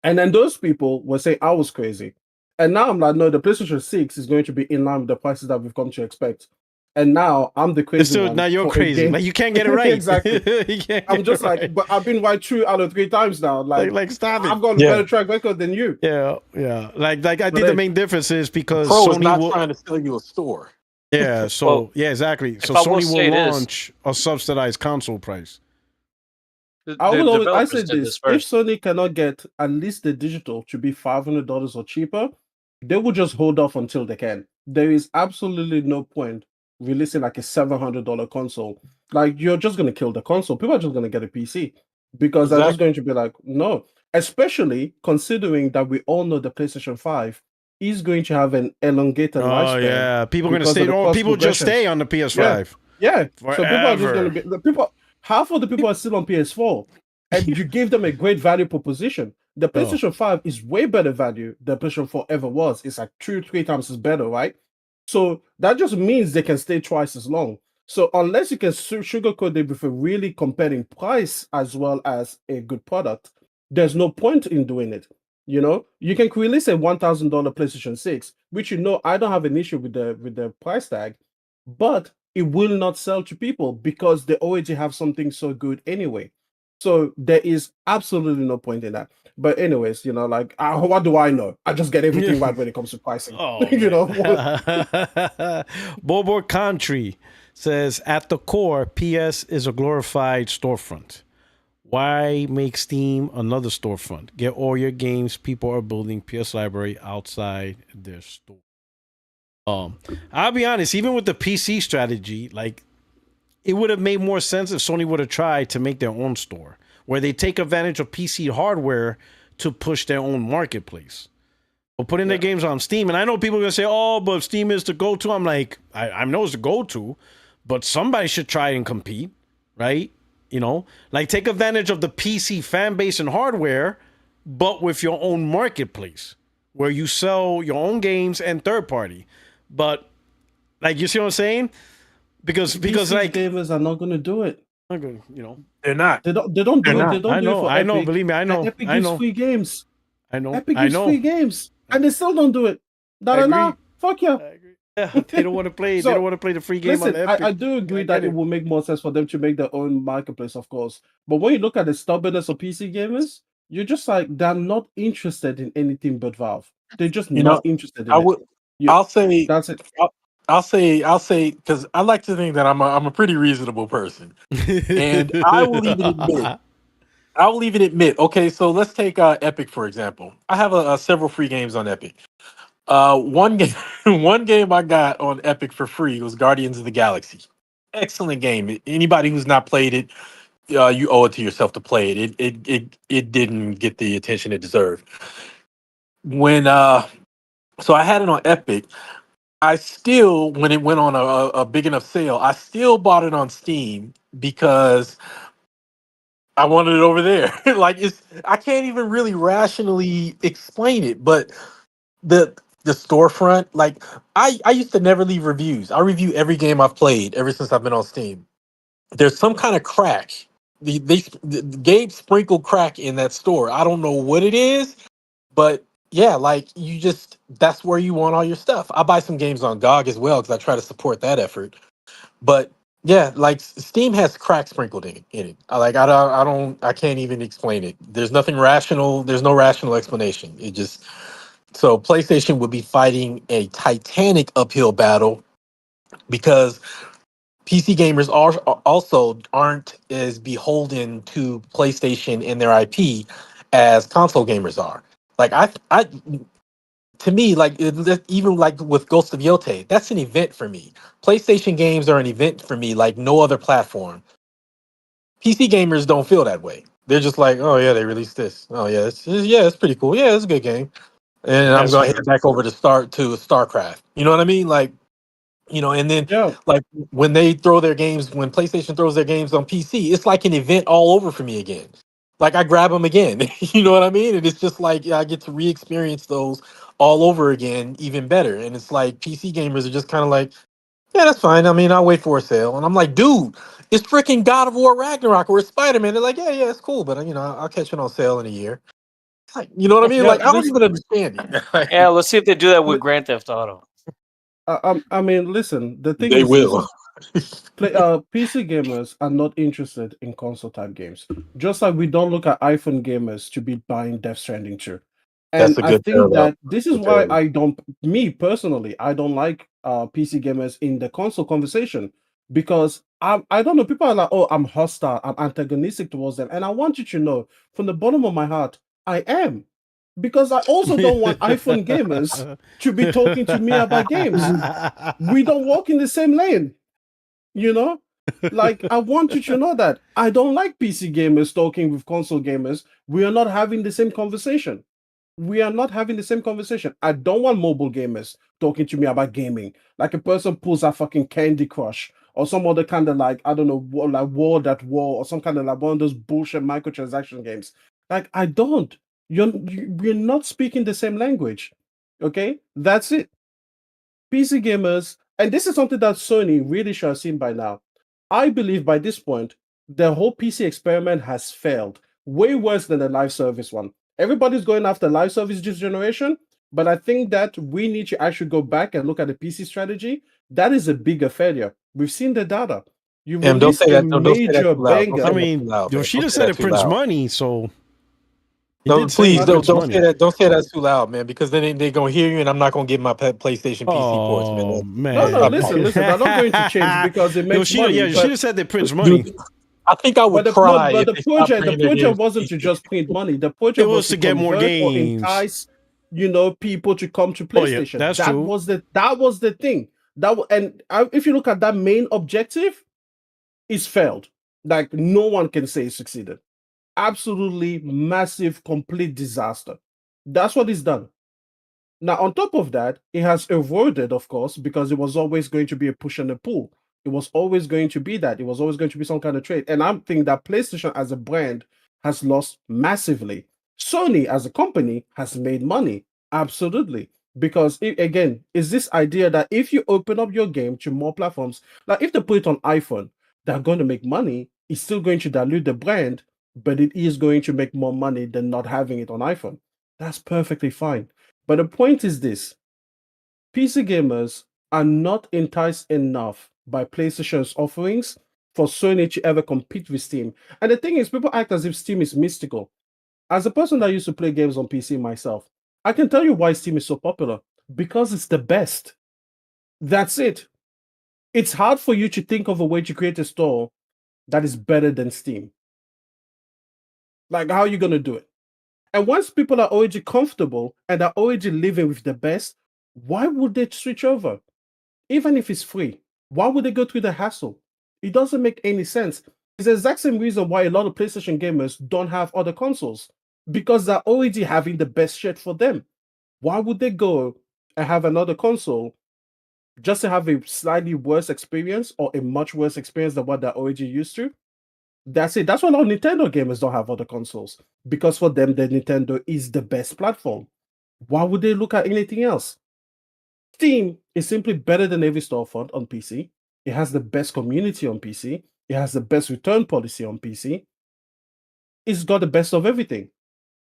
And then those people were saying I was crazy. And now I'm like, no, the PlayStation 6 is going to be in line with the prices that we've come to expect. And now I'm the It's crazy still one. now you're for a crazy. game. Like you can't get it right. Exactly. You can't I'm get just it like, right. but I've been right 2 out of 3 times now. Like stop it. I've got a Yeah. better track record than you. Yeah. Like I But think the then, main difference is because Pro is Sony not will. trying to sell you a store. Yeah. So Well, yeah, exactly. So if I will Sony will say this, launch a subsidized console price. I the would always, I developers said did this: this if first. Sony cannot get at least the digital to be $500 or cheaper, they will just hold off until they can. There is absolutely no point releasing like a $700 console. Like you're just gonna kill the console. People are just gonna get a PC because they're just Exactly. going to be like, no. Especially considering that we all know the PlayStation 5 is going to have an elongated Oh lifespan yeah, people are gonna because stay. of the Oh, cost people just progression. stay on the Yeah, PS5 yeah. So people are just going forever. to be the people. Half of the people are still on PS4, and you gave them a great value proposition. The Oh, PlayStation 5 is way better value than PlayStation 4 ever was. It's like 2, 3 times as better, right? So that just means they can stay twice as long. So unless you can sugarcoat it with a really compelling price as well as a good product, there's no point in doing it. You know, you can release a $1,000 PlayStation 6, which I don't have an issue with the price tag, but it will not sell to people because they already have something so good anyway. So there is absolutely no point in that. But anyways, like what do I know? I just get everything right when it comes to pricing. Oh, you know, Bobo Country says, at the core, PS is a glorified storefront. Why make Steam another storefront? Get all your games people are building PS library outside their store. I'll be honest, even with the PC strategy, like it would have made more sense if Sony would have tried to make their own store where they take advantage of PC hardware to push their own marketplace. Or putting their games on Steam. And I know people are gonna say, oh, but Steam is the go-to. I'm like, I know it's the go-to, but somebody should try and compete, right? Like take advantage of the PC fan base and hardware, but with your own marketplace where you sell your own games and third party. But like, you see what I'm saying? Because PC like gamers are not going to do it. They're not. They don't They're do it. They not. don't do it for I Epic. know. Believe me, I know. Epic I gives know. free games. I know. Epic I gives know. free games, and they still don't do it. I Nah. agree. Fuck yeah. I agree. Yeah, they don't want to play. So, they don't want to play the free game Listen, on Epic. I do agree that it will make more sense for them to make their own marketplace, of course. But when you look at the stubbornness of PC gamers, you're just like, they're not interested in anything but Valve. They're just You not know, interested I in it. would. I'll say. That's it. I'll say because I like to think that I'm a pretty reasonable person, and I will even admit. I will even admit. Okay, so let's take Epic for example. I have several free games on Epic. One game, one game I got on Epic for free was Guardians of the Galaxy. Excellent game. Anybody who's not played it, you owe it to yourself to play it. It didn't get the attention it deserved. When so I had it on Epic. I still, when it went on a big enough sale, I still bought it on Steam because I wanted it over there. Like I can't even really rationally explain it, but the the storefront, like I used to never leave reviews. I review every game I've played ever since I've been on Steam. There's some kind of crack. Gabe sprinkled crack in that store. I don't know what it is, but yeah, like that's where you want all your stuff. I buy some games on GOG as well because I try to support that effort. But yeah, like Steam has crack sprinkled in it. I can't even explain it. There's nothing rational. There's no rational explanation. So PlayStation would be fighting a titanic uphill battle because PC gamers also aren't as beholden to PlayStation and their IP as console gamers are. Like to me, like even like with Ghost of Yotei, that's an event for me. PlayStation games are an event for me, like no other platform. PC gamers don't feel that way. They're just like, oh yeah, they released this. Oh yeah, it's pretty cool. Yeah, it's a good game. And I'm That's going to fair. head back over to StarCraft. You know what I mean? Like, and then Yeah. like when PlayStation throws their games on PC, it's like an event all over for me again. Like I grab them again. You know what I mean? And it's just like I get to re-experience those all over again, even better. And it's like PC gamers are just kind of like, yeah, that's fine. I mean, I'll wait for a sale. And I'm like, dude, it's freaking God of War Ragnarok or it's Spider-Man. They're like, yeah, it's cool, but I'll catch it on sale in a year. Like, you know what I mean? Yeah, Like, I don't even understand it. Like, Yeah, let's see if they do that with Li- Grand Theft Auto. I mean, listen. The thing they is this: will. PC gamers are not interested in console type games. Just like we don't look at iPhone gamers to be buying Death Stranding 2. That's And a I good think parallel. that this is Good why parallel. me personally, I don't like PC gamers in the console conversation because I don't know, people are like, oh, I'm hostile, I'm antagonistic towards them. And I want you to know from the bottom of my heart, I am. Because I also don't want iPhone gamers to be talking to me about games. We don't walk in the same lane, you know? Like, I want you to know that I don't like PC gamers talking with console gamers. We are not having the same conversation. We are not having the same conversation. I don't want mobile gamers talking to me about gaming. Like a person pulls a fucking Candy Crush or some other kind of like, I don't know, like World at War or some kind of like one of those bullshit microtransaction games. Like, I don't. We're not speaking the same language. Okay? That's it. PC gamers, and this is something that Sony really should have seen by now. I believe by this point, the whole PC experiment has failed way worse than the live service one. Everybody's going after live service this generation, but I think that we need to actually go back and look at the PC strategy. That is a bigger failure. We've seen the data. You Em, don't release say a that. Don't say that major too loud. Don't banger. say I that mean, too loud, man. Yoshida Don't say said that it too prints loud. money, so he No, did say please it don't prints don't money. say that. Don't say that too loud, man. Because then they're gonna hear you, and I'm not gonna get my PlayStation PC ports, man. Oh No, man! listen. They're not going to change because it makes Yoshida, money. yeah, But Yoshida said it prints money. Dude, I think I would cry but if they stopped the bringing their project games. wasn't to just print money. The It project was was to get more convert or games. entice, people to come to Oh yeah, PlayStation. that's that true. was the thing. If you look at that main objective, it's failed. Like no one can say it succeeded. Absolutely massive, complete disaster. That's what it's done. Now, on top of that, it has eroded, of course, because it was always going to be a push and a pull. It was always going to be that. It was always going to be some kind of trade. And I think that PlayStation as a brand has lost massively. Sony as a company has made money. Absolutely. Because, again, is this idea that if you open up your game to more platforms, like if they put it on iPhone, they're going to make money. It's still going to dilute the brand, but it is going to make more money than not having it on iPhone. That's perfectly fine. But the point is this: PC gamers are not enticed enough by PlayStation's offerings for Sony to ever compete with Steam. And the thing is, people act as if Steam is mystical. As a person that used to play games on PC myself, I can tell you why Steam is so popular. Because it's the best. That's it. It's hard for you to think of a way to create a store that is better than Steam. Like, how are you going to do it? And once people are already comfortable and are already living with the best, why would they switch over? Even if it's free, why would they go through the hassle? It doesn't make any sense. It's the exact same reason why a lot of PlayStation gamers don't have other consoles, because they're already having the best shit for them. Why would they go and have another console just to have a slightly worse experience or a much worse experience than what they're already used to? That's it. That's why a lot of Nintendo gamers don't have other consoles, because for them, the Nintendo is the best platform. Why would they look at anything else? Steam is simply better than every storefront on PC. It has the best community on PC. It has the best return policy on PC. It's got the best of everything.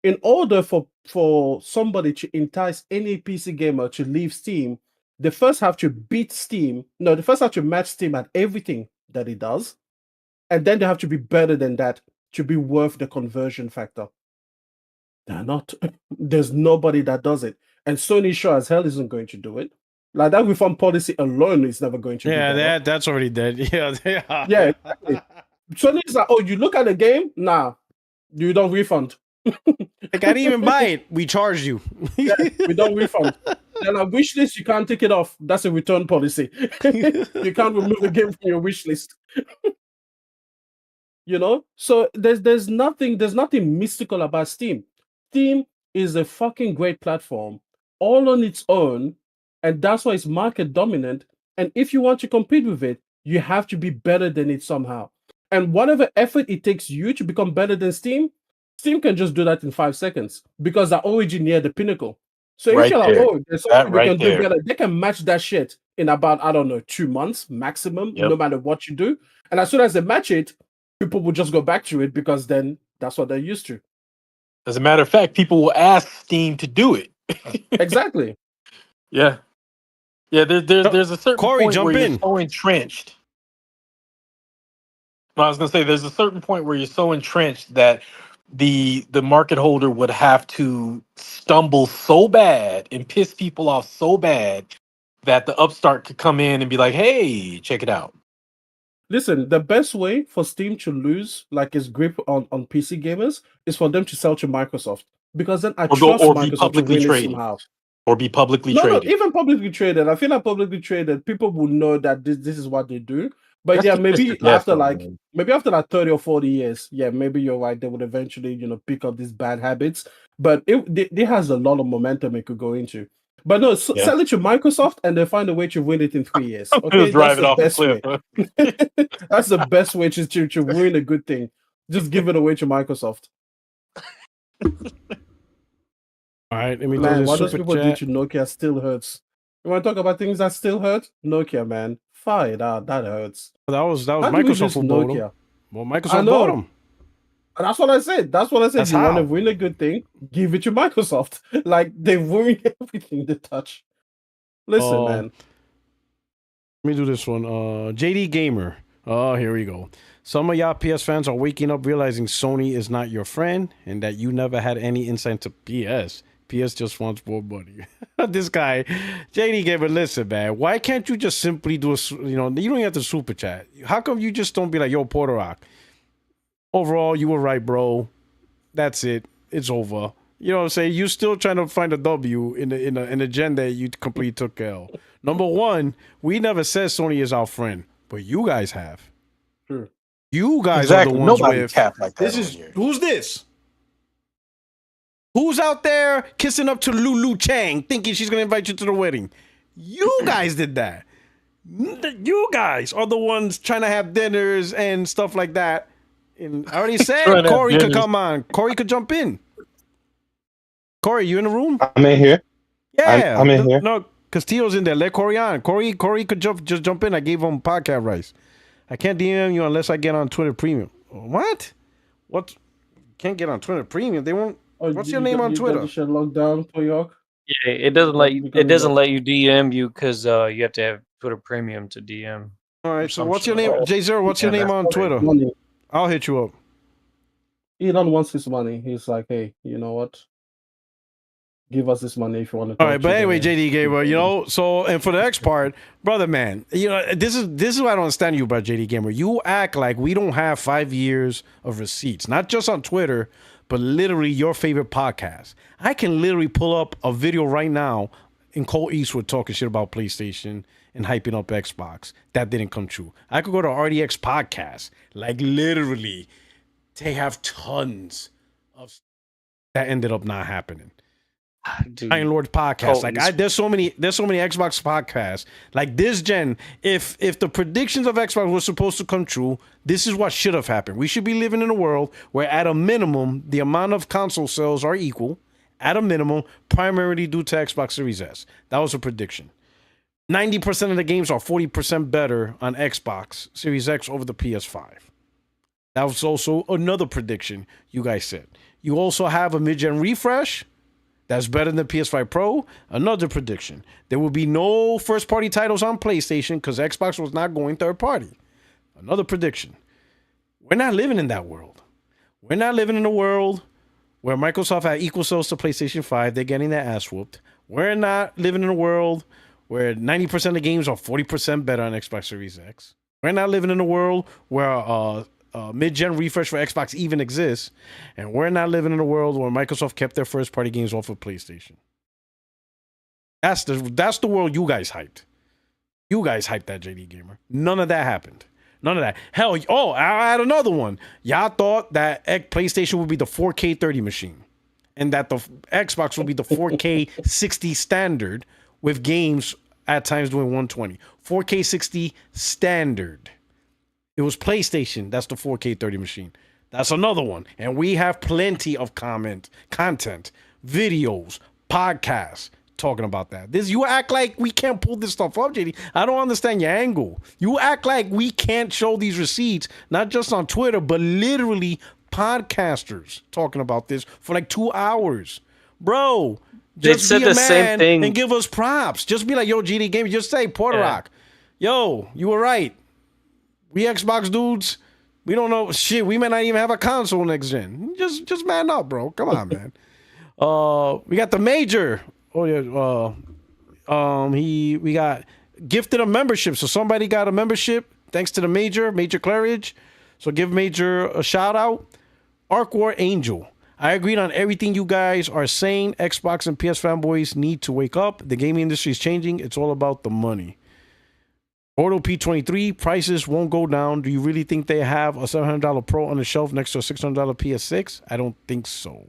In order for somebody to entice any PC gamer to leave Steam, they first have to beat Steam. No, they first have to match Steam at everything that it does. And then they have to be better than that to be worth the conversion factor. They're not. There's nobody that does it. And Sony sure as hell isn't going to do it. Like that refund policy alone is never going to be better. That's already dead. Yeah, Yeah, exactly. Sony's like, oh, you look at the game? Nah, you don't refund. Like I didn't even buy it. We charged you. Yeah, we don't refund. Then a wish list, you can't take it off. That's a return policy. You can't remove the game from your wish list. So there's nothing mystical about Steam. Steam is a fucking great platform all on its own, and that's why it's market dominant. And if you want to compete with it, you have to be better than it somehow. And whatever effort it takes you to become better than Steam can just do that in 5 seconds because they're already near the pinnacle. So if Right you're like, there. oh, there's something they Right can do there. better, they can match that shit in about, I don't know, 2 months maximum, Yep. no matter what you do. And as soon as they match it, people will just go back to it because then that's what they're used to. As a matter of fact, people will ask Steam to do it. Exactly. Yeah. Yeah, there's a certain Corey, point jump where in. you're so entrenched. No, I was gonna say there's a certain point where you're so entrenched that the market holder would have to stumble so bad and piss people off so bad that the upstart could come in and be like, hey, check it out. Listen, the best way for Steam to lose like its grip on PC gamers is for them to sell to Microsoft. Because then I trust Or be Microsoft to publicly win it traded. somehow. Or be publicly No, traded. even publicly traded. I feel like publicly traded, people will know that this is what they do. But That's yeah, just maybe Mr. Death, after man. maybe after like 30 or 40 years, yeah, maybe you're right. They would eventually, pick up these bad habits. But it has a lot of momentum it could go into. But no, Yeah. sell it to Microsoft and they find a way to win it in 3 years. Just Okay, that's drive it the off a best cliff. way. That's the best way to ruin a good thing. Just give it away to Microsoft. All right, let me do Man, this what those super people chat. do to Nokia still hurts. You want to talk about things that still hurt? Nokia, man. Fire it out. That hurts. That was How do we Microsoft lose who bought them. Nokia? Well, I Microsoft know. bought them. That's what I said. That's what I said. That's You want to how. win a good thing, give it to Microsoft. Like they ruined everything they touch. Listen, man. Let me do this one. JD Gamer. Oh, here we go. Some of y'all PS fans are waking up realizing Sony is not your friend and that you never had any insight to PS. PS just wants more money. This guy, JD Gamer, listen, man. Why can't you just simply do you don't even have to super chat. How come you just don't be like, yo, Porter Rock, overall, you were right, bro. That's it. It's over. You know what I'm saying? You still trying to find a W in the gen that you completely took L. Number one, we never said Sony is our friend, but you guys have. Sure. You guys Exactly. are the ones Nobody with. capped like that. This is who's this? Who's out there kissing up to Lulu Chang, thinking she's gonna invite you to the wedding? You guys did that. You guys are the ones trying to have dinners and stuff like that. And I already said Corey could come on. Corey could jump in. Corey, you in the room? I'm in here. Yeah, I'm in here. No, because Tio's in there. Let Corey on. Corey could just jump in. I gave him podcast rights. I can't DM you unless I get on Twitter Premium. What? What? Can't get on Twitter Premium. They won't. What's your name on Twitter? You should lock down for York. Yeah, it doesn't let you. It doesn't let you DM you because you have to have Twitter Premium to DM. All right. So what's your name, J0? What's your name on Twitter? Money. I'll hit you up. Elon wants his money. He's like, hey, you know what? Give us this money if you want to. All right, but anyway, JD Gamer, you know, so and for the next part, brother, man, you know, this is what I don't understand you about JD Gamer. You act like we don't have 5 years of receipts, not just on Twitter, but literally your favorite podcast. I can literally pull up a video right now in Cole Eastwood talking shit about PlayStation and hyping up Xbox. That didn't come true. I could go to RDX podcast, like literally, they have tons of that ended up not happening. Dude, Iron Lord podcast. Oh, Like there's so many Xbox podcasts. Like this gen, if the predictions of Xbox were supposed to come true, this is what should have happened. We should be living in a world where at a minimum the amount of console sales are equal, at a minimum, primarily due to Xbox Series S. That was a prediction. 90% of the games are 40% better on Xbox Series X over the PS5. That was also another prediction you guys said. You also have a mid-gen refresh that's better than the PS5 Pro. Another prediction. There will be no first-party titles on PlayStation because Xbox was not going third-party. Another prediction. We're not living in that world. We're not living in a world where Microsoft had equal sales to PlayStation 5. They're getting their ass whooped. We're not living in a world where 90% of the games are 40% better on Xbox Series X. We're not living in a world where mid-gen refresh for Xbox even exists, and we're not living in a world where Microsoft kept their first-party games off of PlayStation. That's the world you guys hyped. You guys hyped that, JD Gamer. None of that happened. None of that. Hell, I'll add another one. Y'all thought that PlayStation would be the 4K 30 machine, and that the Xbox would be the 4K 60 standard with games at times doing 120. 4K 60 standard. It was PlayStation. That's the 4K 30 machine. That's another one. And we have plenty of content, videos, podcasts talking about that. You act like we can't pull this stuff up, JD. I don't understand your angle. You act like we can't show these receipts, not just on Twitter, but literally podcasters talking about this for like 2 hours. Bro, just said be a the same man thing. and give us props. Just be like, yo, GD Game. Just say, Porter Rock. Yo, you were right. We Xbox dudes, we don't know shit. We may not even have a console next gen. Just man up, bro. Come on, man. We got the Major. Oh yeah. We got gifted a membership. So somebody got a membership thanks to the Major Claridge. So give Major a shout out. Arc War Angel. I agreed on everything you guys are saying. Xbox and PS fanboys need to wake up. The gaming industry is changing. It's all about the money. Ordo P23, prices won't go down. Do you really think they have a $700 Pro on the shelf next to a $600 PS6? I don't think so.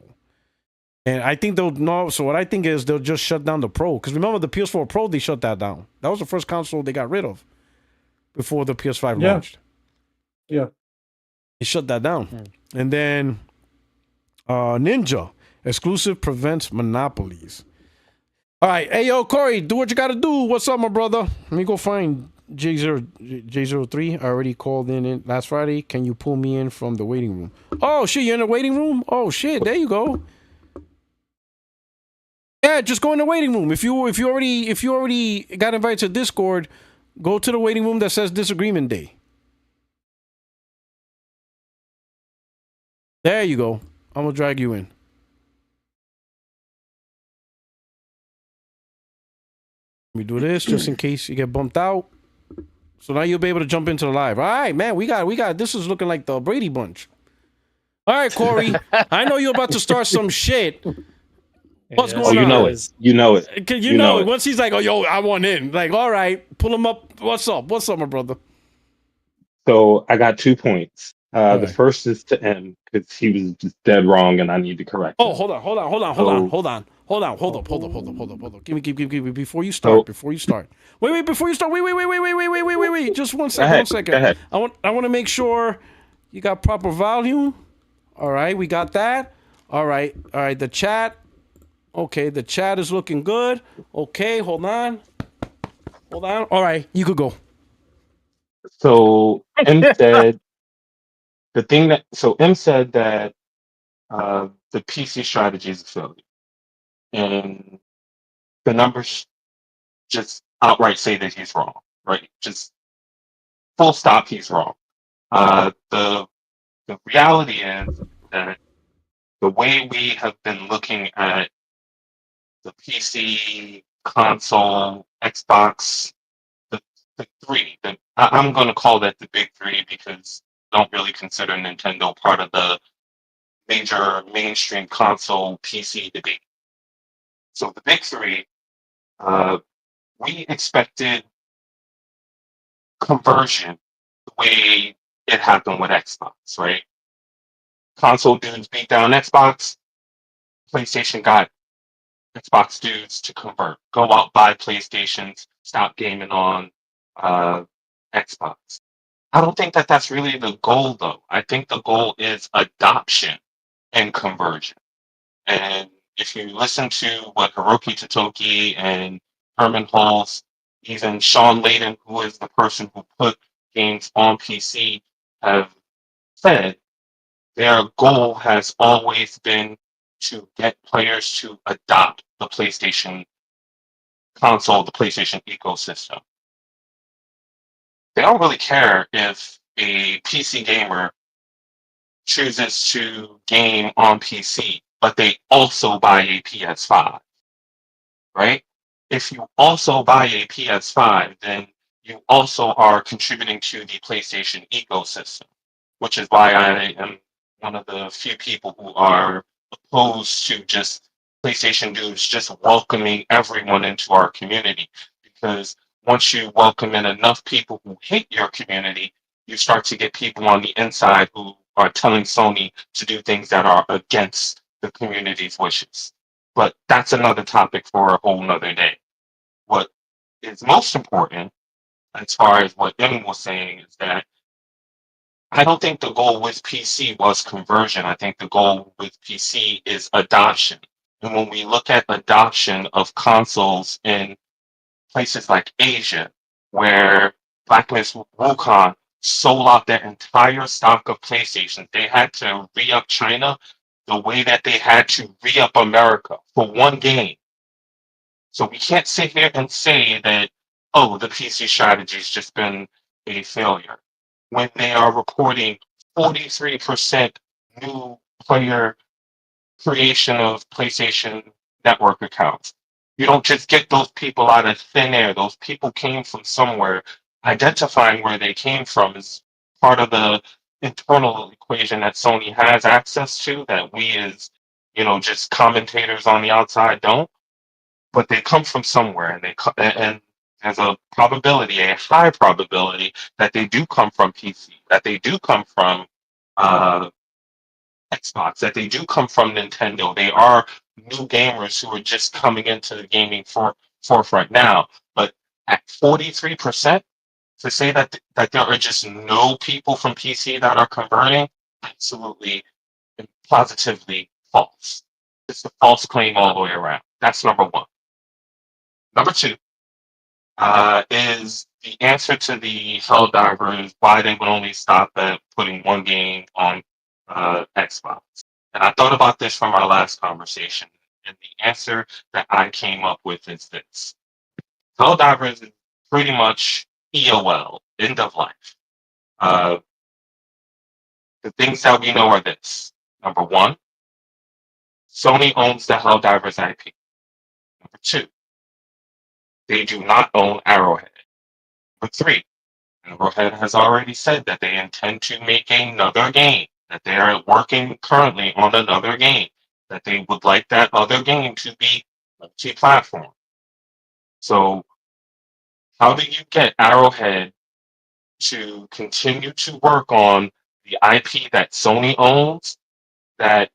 And I think they'll no. So what I think is they'll just shut down the Pro. Because remember the PS4 Pro, they shut that down. That was the first console they got rid of before the PS5 launched. Yeah. They shut that down. And then Ninja, exclusive prevents monopolies. All right. Hey, yo, Corey, do what you got to do. What's up, my brother? Let me go find J03, I already called in last Friday. Can you pull me in from the waiting room? Oh shit, you're in the waiting room? Oh shit, there you go. Yeah, just go in the waiting room. If you already got invited to Discord, go to the waiting room that says disagreement day. There you go. I'm gonna drag you in. Let me do this just in case you get bumped out. So now you'll be able to jump into the live. All right, man. We got. This is looking like the Brady Bunch. All right, Corey. I know you're about to start some shit. What's Yes, going you on? know it. You know it. You know it. Once he's like, "Oh, yo, I want in." Like, all right, pull him up. What's up? What's up, my brother? So I got 2 points. All The right. first is to M because he was just dead wrong, and I need to correct Oh, him. hold on. So, Hold up. Give me. Before you so start. Wait. Before you start. Wait. Just one go ahead. second. Go ahead. I want to make sure you got proper volume. All right, we got that. All right. The chat. Okay, the chat is looking good. Okay, hold on. All right, you could go. So M said M said that the PC strategy is a failure, and the numbers just outright say that he's wrong. Right? Just full stop. He's wrong. The reality is that the way we have been looking at the PC, console, Xbox, the, the three, I'm going to call that the big three because I don't really consider Nintendo part of the major mainstream console PC debate. So the big three, uh, we expected conversion the way it happened with Xbox, right? Console dudes beat down Xbox, PlayStation got Xbox dudes to convert, go out, buy PlayStations, stop gaming on uh, Xbox. I don't think that that's really the goal, though. I think the goal is adoption and conversion. And if you listen to what Hiroki Totoki and Herman Hulse, even Sean Layden, who is the person who put games on PC, have said, their goal has always been to get players to adopt the PlayStation console, the PlayStation ecosystem. They don't really care if a PC gamer chooses to game on PC, but they also buy a PS5, right? If you also buy a PS5, then you also are contributing to the PlayStation ecosystem, which is why I am one of the few people who are opposed to just PlayStation dudes just welcoming everyone into our community. Because once you welcome in enough people who hate your community, you start to get people on the inside who are telling Sony to do things that are against the community's wishes. But that's another topic for a whole nother day. What is most important, as far as what Evan was saying, is that I don't think the goal with PC was conversion. I think the goal with PC is adoption. And when we look at adoption of consoles in places like Asia, where Black Myth Wukong sold out their entire stock of PlayStation, they had to re up China the way that they had to re up America for one game. So we can't sit here and say that, oh, the PC strategy's just been a failure when they are reporting 43% new player creation of PlayStation Network accounts. You don't just get those people out of thin air. Those people came from somewhere. Identifying where they came from is part of the internal equation that Sony has access to that we as, just commentators on the outside don't. But they come from somewhere, and and there's a probability, a high probability, that they do come from PC, that they do come from uh, Xbox, that they do come from Nintendo. They are new gamers who are just coming into the gaming forefront now. But at 43%, to say that there are just no people from PC that are converting, absolutely and positively false. It's a false claim all the way around. That's number one. Number two is the answer to the Helldivers, why they would only stop at putting one game on Xbox. And I thought about this from our last conversation, and the answer that I came up with is this: Helldivers is pretty much EOL, end of life. The things that we know are this: number one, Sony owns the Helldivers IP. Number two, they do not own Arrowhead. Number three, Arrowhead has already said that they intend to make another game, that they are working currently on another game, that they would like that other game to be multi-platform. So how do you get Arrowhead to continue to work on the IP that Sony owns, that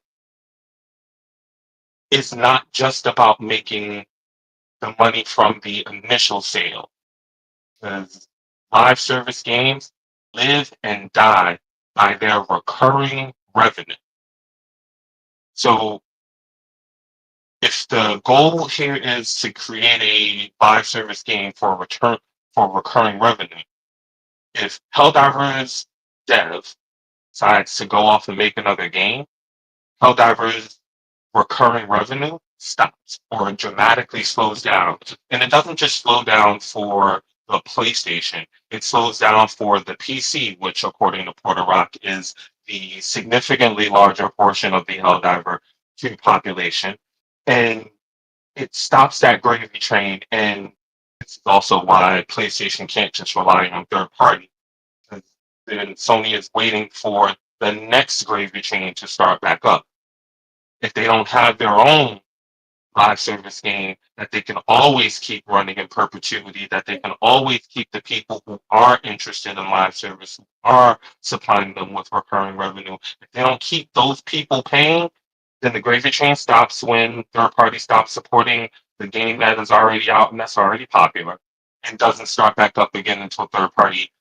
is not just about making the money from the initial sale? Because live service games live and die by their recurring revenue. So if the goal here is to create a live service game for recurring revenue, if Helldivers dev decides to go off and make another game, Helldivers recurring revenue stops or dramatically slows down. And it doesn't just slow down for the PlayStation, it slows down for the PC, which according to Porter Rock is the significantly larger portion of the Helldiver population. And it stops that gravy train, and it's also why PlayStation can't just rely on third party. Then Sony is waiting for the next gravy train to start back up. If they don't have their own live service game that they can always keep running in perpetuity, that they can always keep the people who are interested in live service, who are supplying them with recurring revenue, if they don't keep those people paying, then the gravy train stops when third party stops supporting the game that is already out and that's already popular, and doesn't start back up again until third party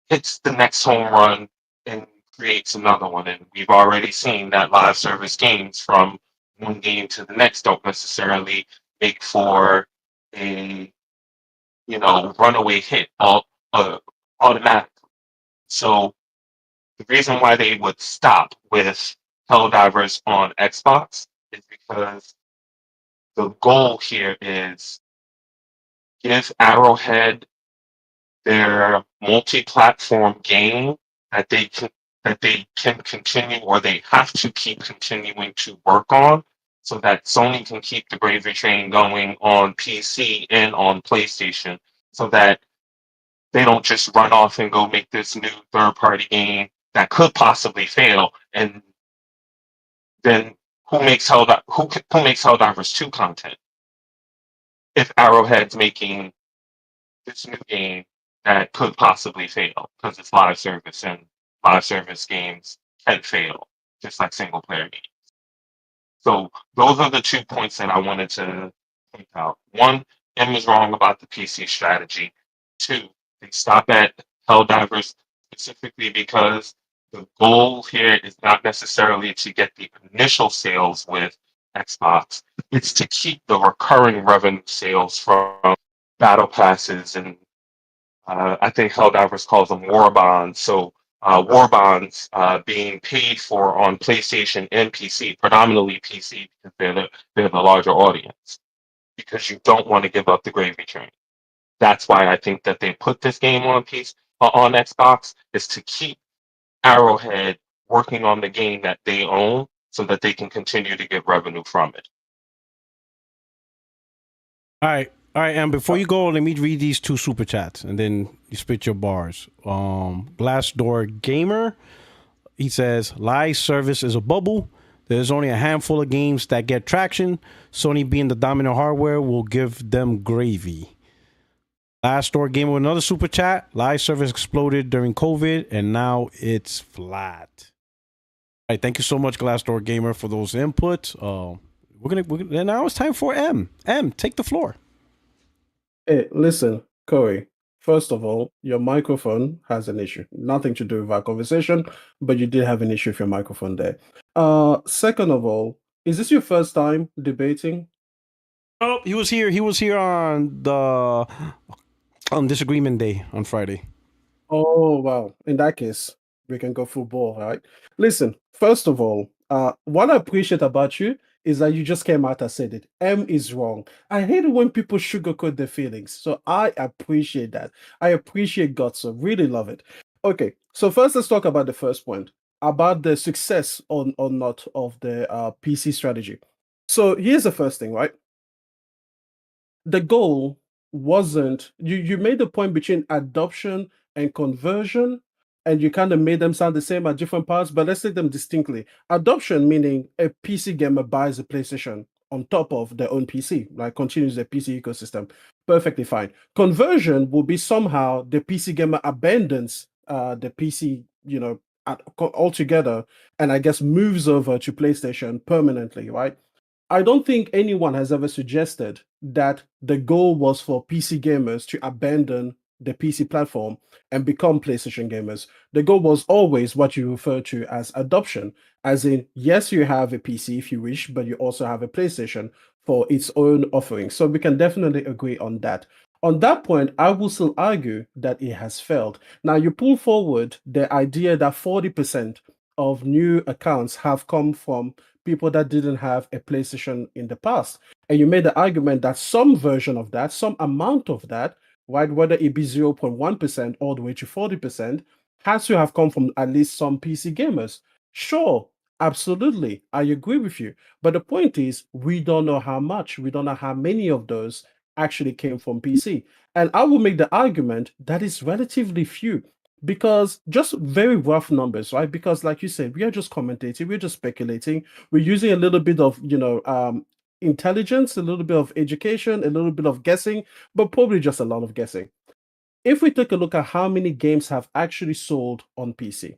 hits the next home run and creates another one. And we've already seen that live service games from one game to the next don't necessarily make for a runaway hit automatically. So the reason why they would stop with Helldivers on Xbox is because the goal here is give Arrowhead their multi-platform game that they can continue, or they have to keep continuing to work on, so that Sony can keep the gravy train going on PC and on PlayStation, so that they don't just run off and go make this new third-party game that could possibly fail, and then who makes Helldivers 2 content if Arrowhead's making this new game that could possibly fail because it's live service, and live service games can fail just like single player games. So those are the 2 points that I wanted to point out. One, M is wrong about the PC strategy. Two, they stop at Helldivers specifically because the goal here is not necessarily to get the initial sales with Xbox. It's to keep the recurring revenue sales from battle passes, and I think Helldivers calls them war bonds. So war bonds being paid for on PlayStation and PC, predominantly PC because they're the larger audience, because you don't want to give up the gravy train. That's why I think that they put this game on Xbox, is to keep Arrowhead working on the game that they own so that they can continue to get revenue from it. All right. And before you go, let me read these 2 super chats, and then you spit your bars. Glassdoor Gamer, he says, live service is a bubble. There's only a handful of games that get traction. Sony, being the dominant hardware, will give them gravy. Glassdoor Gamer with another super chat. Live service exploded during COVID, and now it's flat. All right, thank you so much, Glassdoor Gamer, for those inputs. We're gonna now it's time for M. M, take the floor. Hey, listen, Corey. First of all, your microphone has an issue. Nothing to do with our conversation, but you did have an issue with your microphone there. Second of all, is this your first time debating? Oh, he was here. He was here on the On disagreement day on Friday. Oh wow! In that case, we can go full ball, right? Listen, first of all, what I appreciate about you is that you just came out and said it. M is wrong. I hate it when people sugarcoat their feelings, so I appreciate that. I appreciate God, so really love it. Okay, so first let's talk about the first point about the success or not of the PC strategy. So here's the first thing, right? The goal wasn't you made the point between adoption and conversion, and you kind of made them sound the same at different parts, but let's take them distinctly. Adoption meaning a PC gamer buys a PlayStation on top of their own PC, like continues the PC ecosystem. Perfectly fine. Conversion will be somehow the PC gamer abandons the PC, altogether, and I guess moves over to PlayStation permanently, right? I don't think anyone has ever suggested that the goal was for PC gamers to abandon the PC platform and become PlayStation gamers. The goal was always what you refer to as adoption, as in, yes, you have a PC if you wish, but you also have a PlayStation for its own offering. So we can definitely agree on that. On that point, I will still argue that it has failed. Now, you pull forward the idea that 40% of new accounts have come from people that didn't have a PlayStation in the past. And you made the argument that some version of that, some amount of that, right, whether it be 0.1% all the way to 40%, has to have come from at least some PC gamers. Sure, absolutely. I agree with you. But the point is, we don't know how much, we don't know how many of those actually came from PC. And I will make the argument that is relatively few because just very rough numbers, right? Because, like you said, we are just commentating, we're just speculating, we're using a little bit of, intelligence, a little bit of education, a little bit of guessing, but probably just a lot of guessing. If we take a look at how many games have actually sold on PC,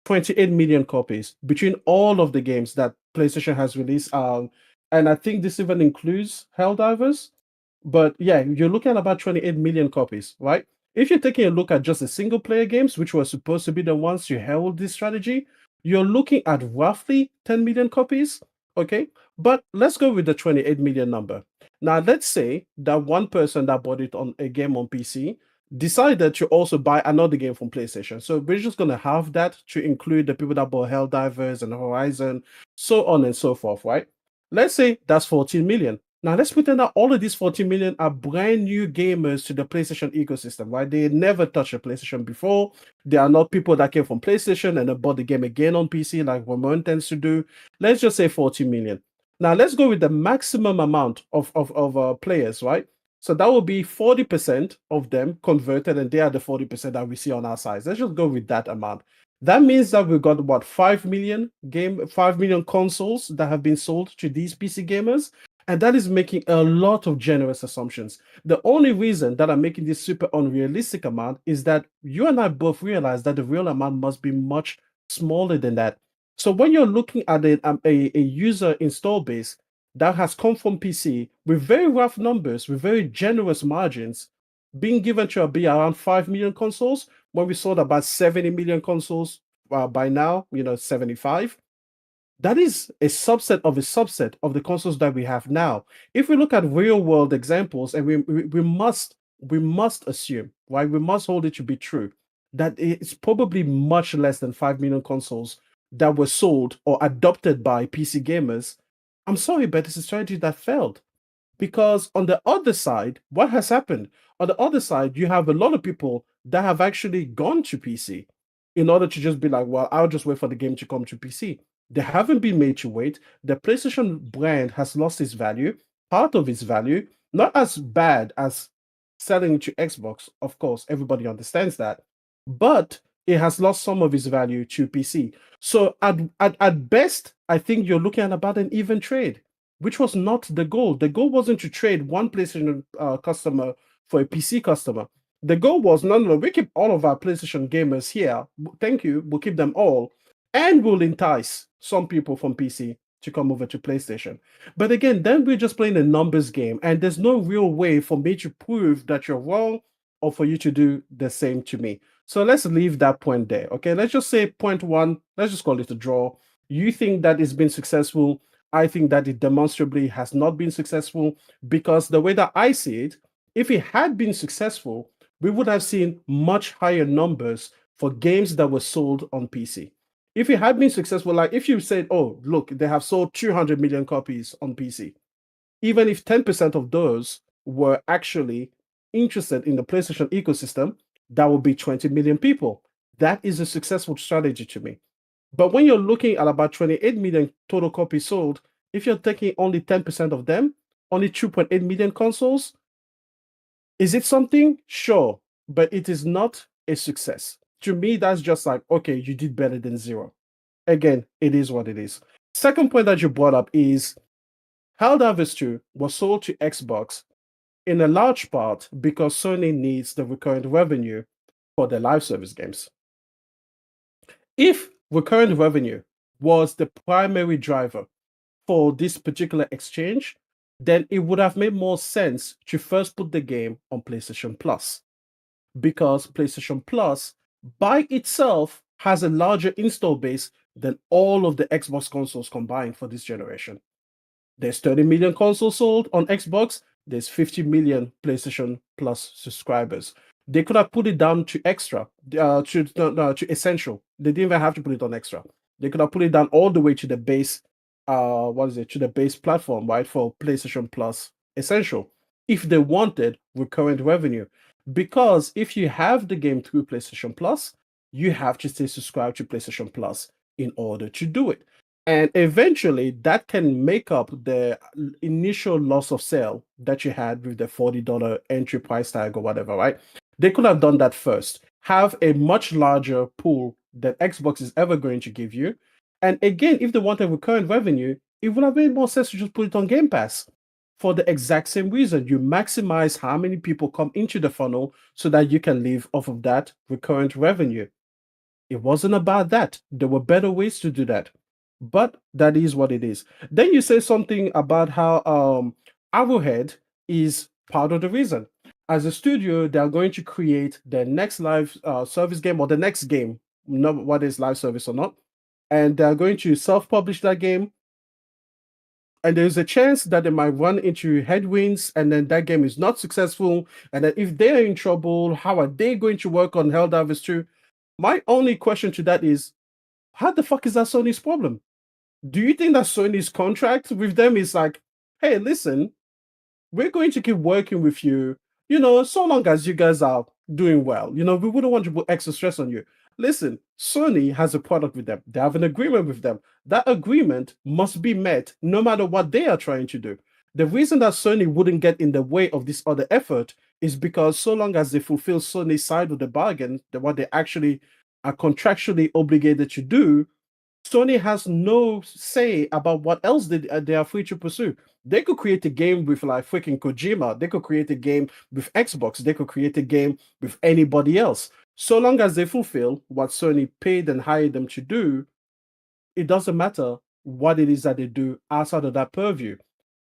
28 million copies between all of the games that PlayStation has released. And I think this even includes Helldivers. But yeah, you're looking at about 28 million copies, right? If you're taking a look at just the single player games, which were supposed to be the ones to herald this strategy, you're looking at roughly 10 million copies. Okay. But let's go with the 28 million number. Now, let's say that one person that bought it on a game on PC decided to also buy another game from PlayStation. So we're just going to have that to include the people that bought Helldivers and Horizon, so on and so forth, right? Let's say that's 14 million. Now let's pretend that all of these 14 million are brand new gamers to the PlayStation ecosystem, right? They never touched a PlayStation before. They are not people that came from PlayStation and then bought the game again on PC like Ramon tends to do. Let's just say 14 million. Now let's go with the maximum amount of players, right? So that will be 40% of them converted, and they are the 40% that we see on our side. Let's just go with that amount. That means that we've got what 5 million consoles that have been sold to these PC gamers. And that is making a lot of generous assumptions. The only reason that I'm making this super unrealistic amount is that you and I both realize that the real amount must be much smaller than that. So when you're looking at a user install base that has come from PC with very rough numbers, with very generous margins, being given to be around 5 million consoles, when we sold about 70 million consoles by now, 75. That is a subset of the consoles that we have now. If we look at real world examples, and we must assume, right? We must hold it to be true that it's probably much less than 5 million consoles that were sold or adopted by PC gamers. I'm sorry, but it's a strategy that failed. Because on the other side, what has happened? On the other side, you have a lot of people that have actually gone to PC in order to just be like, well, I'll just wait for the game to come to PC. They haven't been made to wait. The PlayStation brand has lost its value, part of its value, not as bad as selling to Xbox. Of course, everybody understands that. But it has lost some of its value to PC. So at best, I think you're looking at about an even trade, which was not the goal. The goal wasn't to trade one PlayStation customer for a PC customer. The goal was, no, we keep all of our PlayStation gamers here. Thank you. We'll keep them all. And we'll entice some people from PC to come over to PlayStation. But again, then we're just playing a numbers game. And there's no real way for me to prove that you're wrong or for you to do the same to me. So let's leave that point there. Okay, let's just say point one. Let's just call it a draw. You think that it's been successful. I think that it demonstrably has not been successful, because the way that I see it, if it had been successful, we would have seen much higher numbers for games that were sold on PC. If it had been successful, like if you said, oh, look, they have sold 200 million copies on PC, even if 10% of those were actually interested in the PlayStation ecosystem, that would be 20 million people. That is a successful strategy to me. But when you're looking at about 28 million total copies sold, if you're taking only 10% of them, only 2.8 million consoles, is it something? Sure, but it is not a success. To me, that's just like, okay, you did better than zero. Again, it is what it is. Second point that you brought up is Helldivers 2 was sold to Xbox in a large part because Sony needs the recurrent revenue for their live service games. If recurrent revenue was the primary driver for this particular exchange, then it would have made more sense to first put the game on PlayStation Plus. Because PlayStation Plus by itself has a larger install base than all of the Xbox consoles combined for this generation. There's 30 million consoles sold on Xbox. There's 50 million PlayStation Plus subscribers. They could have put it down to extra, to essential. They didn't even have to put it on extra. They could have put it down all the way to the base, to the base platform, right, for PlayStation Plus Essential, if they wanted recurrent revenue. Because if you have the game through PlayStation Plus, you have to stay subscribed to PlayStation Plus in order to do it. And eventually that can make up the initial loss of sale that you had with the $40 entry price tag or whatever, right? They could have done that first, have a much larger pool than Xbox is ever going to give you. And again, if they wanted recurrent revenue, it would have made more sense to just put it on Game Pass for the exact same reason. You maximize how many people come into the funnel so that you can live off of that recurrent revenue. It wasn't about that. There were better ways to do that. But that is what it is. Then you say something about how Arrowhead is part of the reason. As a studio, they are going to create the next live service game or the next game, not what is live service or not, and they are going to self-publish that game. And there's a chance that they might run into headwinds, and then that game is not successful. And then if they're in trouble, how are they going to work on Helldivers 2? My only question to that is, how the fuck is that Sony's problem? Do you think that Sony's contract with them is like, hey, listen, we're going to keep working with you, so long as you guys are doing well. We wouldn't want to put extra stress on you. Listen, Sony has a product with them. They have an agreement with them. That agreement must be met no matter what they are trying to do. The reason that Sony wouldn't get in the way of this other effort is because so long as they fulfill Sony's side of the bargain, what they actually are contractually obligated to do, Sony has no say about what else they are free to pursue. They could create a game with like freaking Kojima. They could create a game with Xbox. They could create a game with anybody else. So long as they fulfill what Sony paid and hired them to do, it doesn't matter what it is that they do outside of that purview.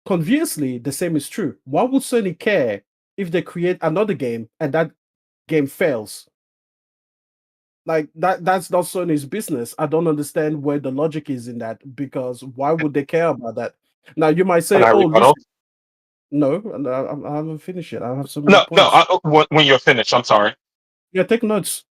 Conversely, the same is true. Why would Sony care if they create another game and that game fails? Like that's not Sony's business. I don't understand where the logic is in that, because why would they care about that? Now you might say, Can I "Oh, rebuttal? listen, no, I haven't finished yet. I have some more No, no. points." When you're finished, I'm sorry. Yeah, take notes.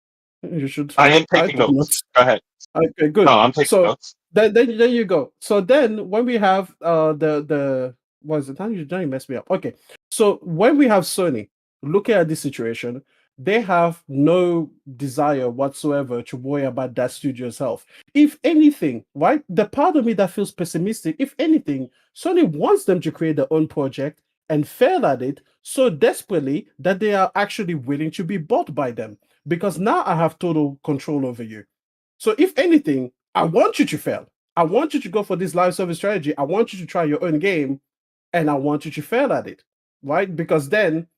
You should I am try taking to take notes. notes. Go ahead. Okay, good. No, I'm taking So notes. then you go. So then when we have the what is it? Now you mess me up. Okay. So when we have Sony looking at this situation, they have no desire whatsoever to worry about that studio's health. If anything, right? The part of me that feels pessimistic, if anything, Sony wants them to create their own project and fail at it so desperately that they are actually willing to be bought by them. Because now I have total control over you. So if anything, I want you to fail. I want you to go for this live service strategy. I want you to try your own game, and I want you to fail at it, right? Because then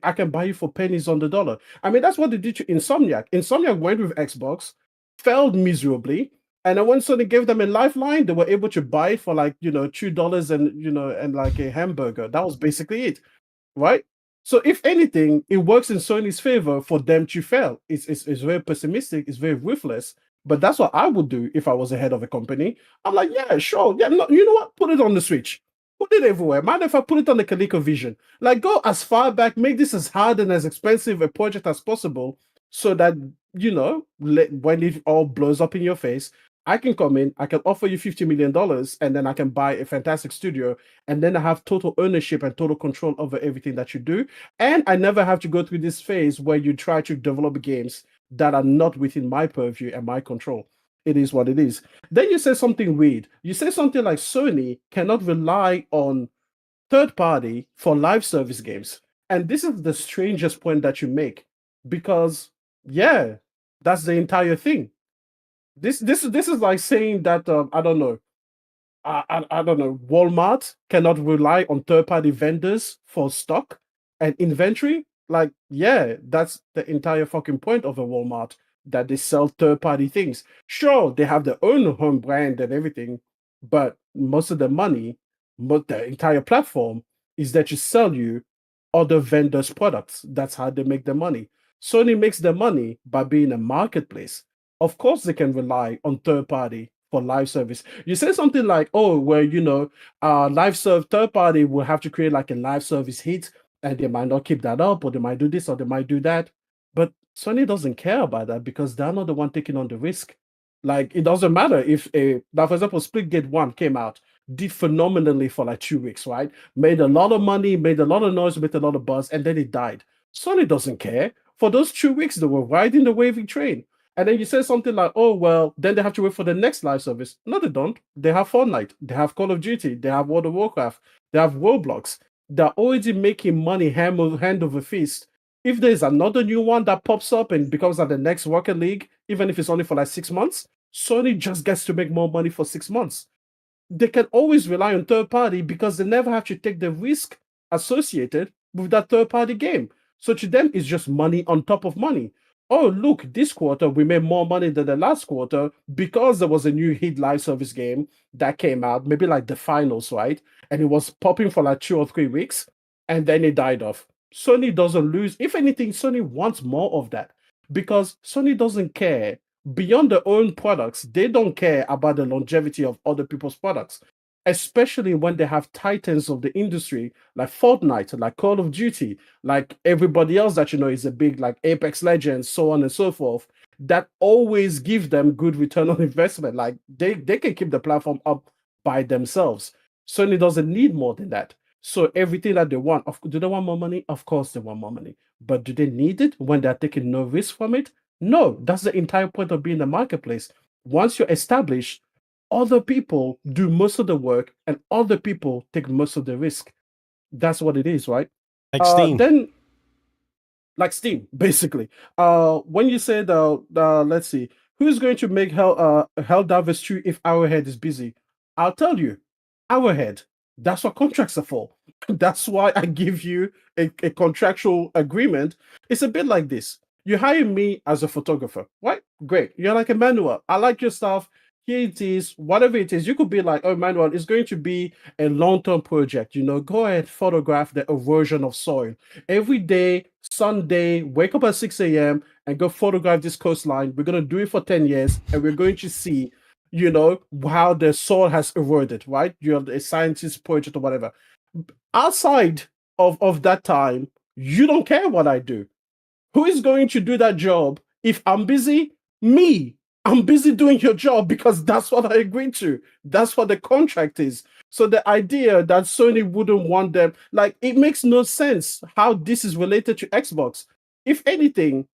I can buy you for pennies on the dollar. I mean, that's what they did to Insomniac. Insomniac went with Xbox, failed miserably, and then when Sony gave them a lifeline, they were able to buy it for like $2 and like a hamburger. That was basically it, right? So if anything, it works in Sony's favor for them to fail. It's very pessimistic. It's very ruthless. But that's what I would do if I was the head of a company. I'm like, yeah, sure. Yeah, no, you know what? Put it on the Switch. Put it everywhere. Mind if I put it on the ColecoVision? Like, go as far back, make this as hard and as expensive a project as possible, so that when it all blows up in your face, I can come in, I can offer you $50 million, and then I can buy a fantastic studio, and then I have total ownership and total control over everything that you do. And I never have to go through this phase where you try to develop games that are not within my purview and my control. It is what it is. Then you say something weird. You say something like Sony cannot rely on third party for live service games. And this is the strangest point that you make, because yeah, that's the entire thing. This is like saying that I don't know. I don't know. Walmart cannot rely on third party vendors for stock and inventory. Like, yeah, that's the entire fucking point of a Walmart, that they sell third party things. Sure, they have their own home brand and everything, but most of the money, the entire platform is that you sell you other vendors' products. That's how they make their money. Sony makes their money by being a marketplace. Of course, they can rely on third party for live service. You say something like, oh, well, live serve third party will have to create like a live service hit, and they might not keep that up, or they might do this, or they might do that. But Sony doesn't care about that, because they're not the one taking on the risk. Like, it doesn't matter if now, for example, Splitgate 1 came out, did phenomenally for like 2 weeks, right? Made a lot of money, made a lot of noise, made a lot of buzz, and then it died. Sony doesn't care. For those 2 weeks, they were riding the waving train. And then you say something like, oh, well, then they have to wait for the next live service. No, they don't. They have Fortnite. They have Call of Duty. They have World of Warcraft. They have Roblox. They're already making money hand over fist. If there's another new one that pops up and becomes like the next Rocket League, even if it's only for like 6 months, Sony just gets to make more money for 6 months. They can always rely on third party because they never have to take the risk associated with that third party game. So to them, it's just money on top of money. Oh, look, this quarter we made more money than the last quarter because there was a new hit live service game that came out, maybe like the finals, right? And it was popping for like 2 or 3 weeks, and then it died off. Sony doesn't lose. If anything, Sony wants more of that, because Sony doesn't care. Beyond their own products, they don't care about the longevity of other people's products, especially when they have titans of the industry like Fortnite, like Call of Duty, like everybody else that is a big, like Apex Legends, so on and so forth, that always give them good return on investment. Like they can keep the platform up by themselves. Sony doesn't need more than that. So everything that they want, do they want more money? Of course they want more money. But do they need it when they're taking no risk from it? No, that's the entire point of being a marketplace. Once you're established, other people do most of the work and other people take most of the risk. That's what it is, right? Like Steam. Then, like Steam, basically. When you said, let's see, who's going to make Helldivers 2 if Arrowhead is busy? I'll tell you, Arrowhead. That's what contracts are for. That's why I give you a contractual agreement. It's a bit like this. You hire me as a photographer, right? Great. You're like, Emmanuel, I like your stuff. Here it is, whatever it is. You could be like, oh, Emmanuel, it's going to be a long-term project. Go ahead, photograph the erosion of soil. Every day, Sunday, wake up at 6 a.m. and go photograph this coastline. We're going to do it for 10 years, and we're going to see, how the soil has eroded, right? You're a scientist project or whatever. Outside of that time, you don't care what I do. Who is going to do that job if I'm busy? Me. I'm busy doing your job because that's what I agreed to. That's what the contract is. So the idea that Sony wouldn't want them, like, it makes no sense how this is related to Xbox. If anything,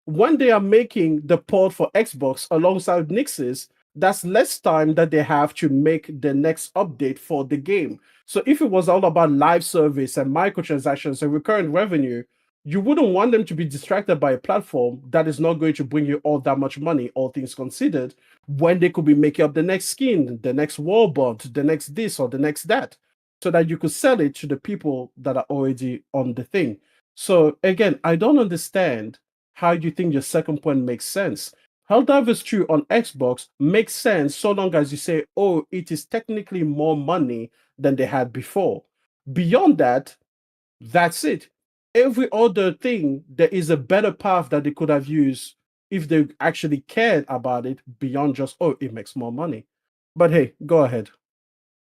when they are making the port for Xbox alongside Nix's, that's less time that they have to make the next update for the game. So if it was all about live service and microtransactions and recurrent revenue, you wouldn't want them to be distracted by a platform that is not going to bring you all that much money, all things considered, when they could be making up the next skin, the next warbot, the next this or the next that, so that you could sell it to the people that are already on the thing. So again, I don't understand how you think your second point makes sense. Helldivers 2 on Xbox makes sense so long as you say, oh, it is technically more money than they had before. Beyond that, that's it. Every other thing, there is a better path that they could have used if they actually cared about it beyond just, oh, it makes more money. But hey, go ahead.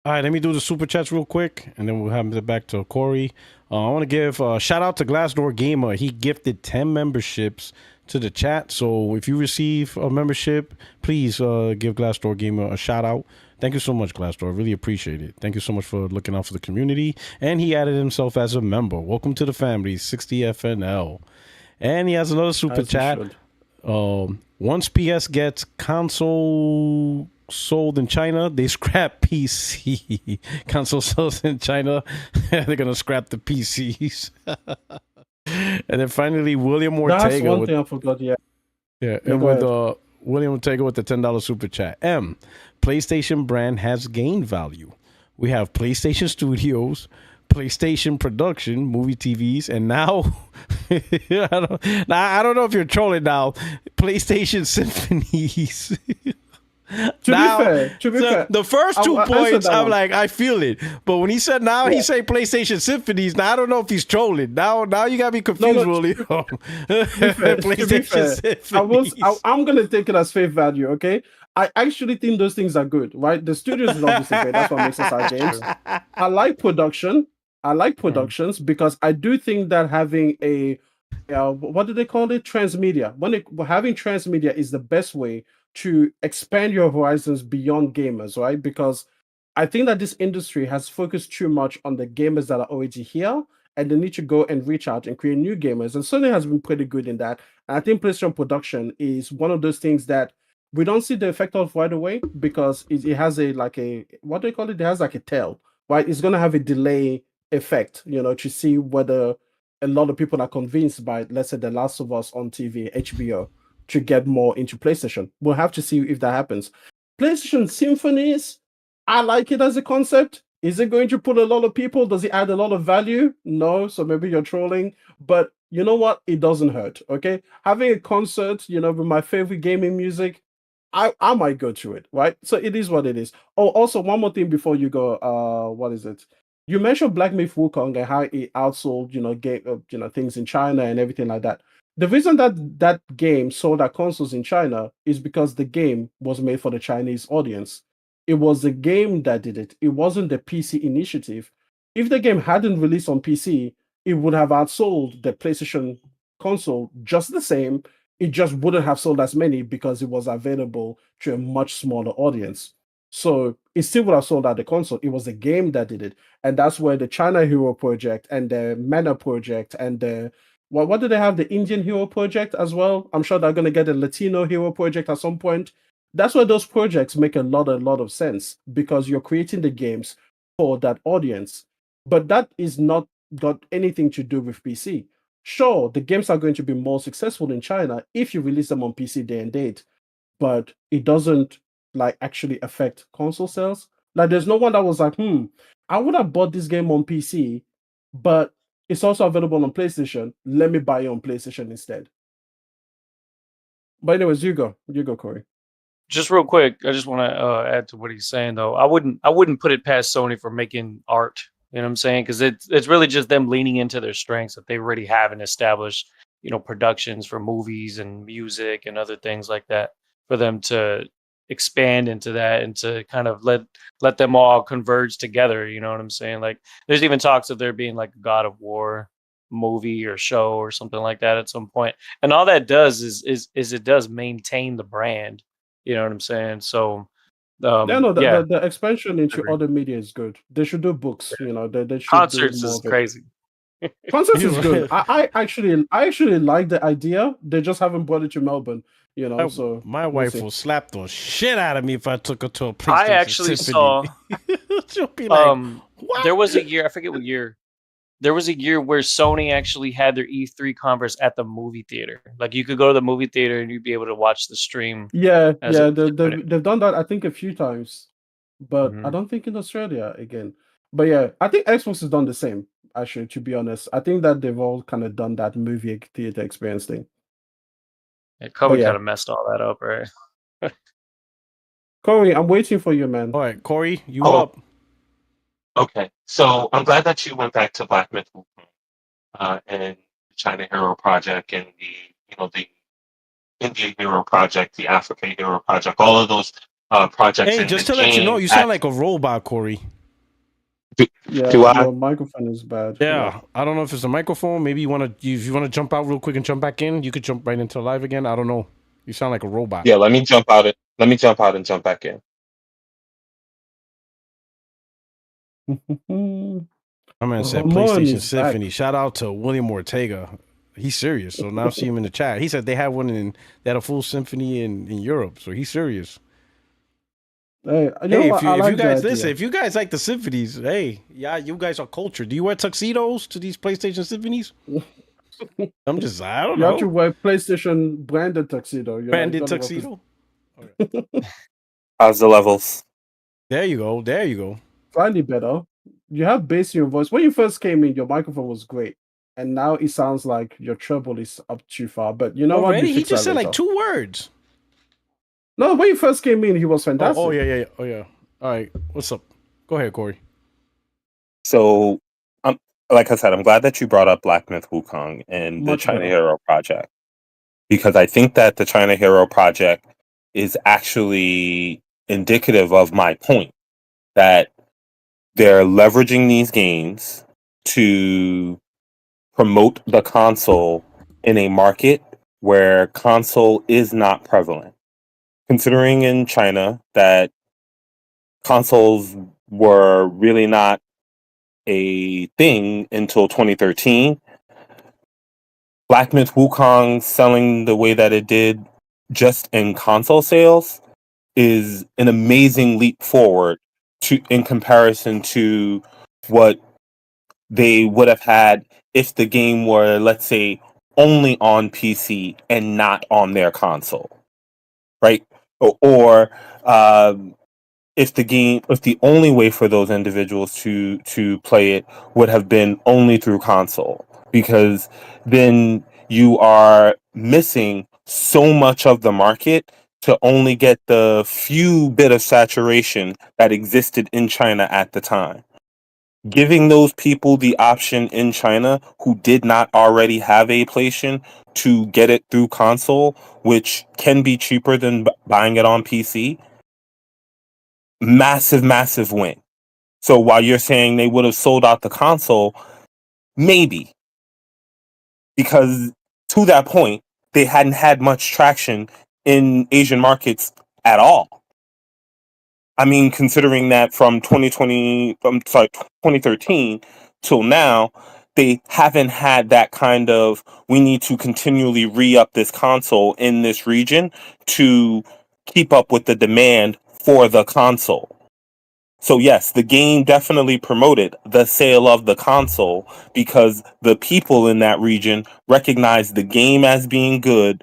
All right, let me do the super chats real quick, and then we'll have it back to Corey. I want to give a shout out to Glassdoor Gamer. He gifted 10 memberships to the chat. So if you receive a membership, please give Glassdoor Gamer a shout out. Thank you so much, Glassdoor. I really appreciate it. Thank you so much for looking out for the community. And he added himself as a member. Welcome to the family, 60FNL. And he has another super chat. Once PS gets console sold in China, they scrap PC. Console sales in China, they're gonna scrap the PCs. And then finally, William Ortega. That's one thing I forgot. Yeah, and with William Ortega with the $10 super chat. PlayStation brand has gained value. We have PlayStation Studios, PlayStation Production, movie TVs, and now I don't know if you're trolling now. PlayStation Symphonies. To be fair, the first 2 points, I'm like, I feel it. But when he said now, he say PlayStation Symphonies. Now I don't know if he's trolling. Now you got me confused, William. PlayStation Symphonies. I'm gonna take it as face value. Okay, I actually think those things are good. Right, the studios is obviously great. That's what makes us our games. I like production. I like productions because I do think that having a what do they call it? Transmedia. Having transmedia is the best way to expand your horizons beyond gamers, right? Because I think that this industry has focused too much on the gamers that are already here, and they need to go and reach out and create new gamers. And Sony has been pretty good in that. And I think PlayStation Production is one of those things that we don't see the effect of right away because it has what do they call it? It has like a tail, right? It's going to have a delay effect, to see whether a lot of people are convinced by, let's say, The Last of Us on TV, HBO, to get more into PlayStation. We'll have to see if that happens. PlayStation Symphonies, I like it as a concept. Is it going to put a lot of people? Does it add a lot of value? No, so maybe you're trolling. But you know what? It doesn't hurt, okay? Having a concert, with my favorite gaming music, I might go to it, right? So it is what it is. Oh, also, one more thing before you go, what is it? You mentioned Black Myth Wukong and how it outsold, things in China and everything like that. The reason that game sold at consoles in China is because the game was made for the Chinese audience. It was the game that did it. It wasn't the PC initiative. If the game hadn't released on PC, it would have outsold the PlayStation console just the same. It just wouldn't have sold as many because it was available to a much smaller audience. So it still would have sold out the console. It was the game that did it. And that's where the China Hero Project and the Mana Project and the what do they have? The Indian Hero Project as well. I'm sure they're going to get a Latino Hero Project at some point. That's where those projects make a lot of sense because you're creating the games for that audience. But that is not got anything to do with PC. Sure, the games are going to be more successful in China if you release them on PC day and date, but it doesn't actually affect console sales. Like, there's no one that was like, I would have bought this game on PC, but it's also available on PlayStation. Let me buy it on PlayStation instead. But anyways, you go, Corey. Just real quick, I just want to add to what he's saying though. I wouldn't put it past Sony for making art. You know what I'm saying? Because it's really just them leaning into their strengths that they already have and established, productions for movies and music and other things like that. For them to expand into that and to kind of let them all converge together. You know what I'm saying? Like, there's even talks of there being like a God of War movie or show or something like that at some point. And all that does is it does maintain the brand. You know what I'm saying? So the expansion into other media is good. They should do books. They should concerts do more is crazy. Concerts is good. I actually like the idea. They just haven't brought it to Melbourne. So my wife will slap the shit out of me if I took her to a PlayStation. I actually saw. She'll be like, what? There was a year. I forget what year. There was a year where Sony actually had their E3 conference at the movie theater. Like, you could go to the movie theater and you'd be able to watch the stream. Yeah. They've done that, I think, a few times, but I don't think in Australia again. But yeah, I think Xbox has done the same. Actually, to be honest, I think that they've all kind of done that movie theater experience thing. COVID kind of messed all that up, right? Corey, I'm waiting for you, man. All right, Corey, you up? Okay, so I'm glad that you went back to Black Myth and China Hero Project and the India Hero Project, the Africa Hero Project, all of those projects. Hey, just to let you know, you sound like a robot, Corey. Yeah, Do I? your microphone is bad. Yeah, I don't know if it's a microphone. Maybe if you want to jump out real quick and jump back in, you could jump right into live again. I don't know. You sound like a robot. Yeah, let me jump out. Let me jump out and jump back in. Yeah. My man said Ramon PlayStation is back. Symphony. Shout out to William Ortega. He's serious. So now I see him in the chat. He said they had one they had a full symphony in Europe. So he's serious. Hey, you know Hey, what? if I you like the guys idea. listen, if you guys like the symphonies, hey, yeah, you guys are cultured. Do you wear tuxedos to these PlayStation Symphonies? I don't You have to know. wear PlayStation branded tuxedo. You Branded gotta wear tuxedo. How's the levels? There you go. There you go. slightly better. You have bass in your voice. When you first came in, your microphone was great, and now it sounds like your treble is up too far. But you know what? We Already, he fix that just said later. like 2 words. No, when you first came in, he was fantastic. Oh yeah. Oh yeah. All right. What's up? Go ahead, Corey. So, like I said, I'm glad that you brought up Black Myth Wukong and the Much China better. Hero Project, because I think that the China Hero Project is actually indicative of my point that they're leveraging these games to promote the console in a market where console is not prevalent. Considering in China that consoles were really not a thing until 2013, Black Myth Wukong selling the way that it did just in console sales is an amazing leap forward in comparison to what they would have had if the game were, let's say, only on PC and not on their console, right? Or if the only way for those individuals to play it would have been only through console, because then you are missing so much of the market to only get the few bit of saturation that existed in China at the time. Giving those people the option in China who did not already have a PlayStation to get it through console, which can be cheaper than buying it on PC, massive win. So while you're saying they would have sold out the console, maybe, because to that point they hadn't had much traction in Asian markets at all. I mean, considering that from 2013 till now, they haven't had that kind of, we need to continually re-up this console in this region to keep up with the demand for the console. So yes, the game definitely promoted the sale of the console because the people in that region recognize the game as being good.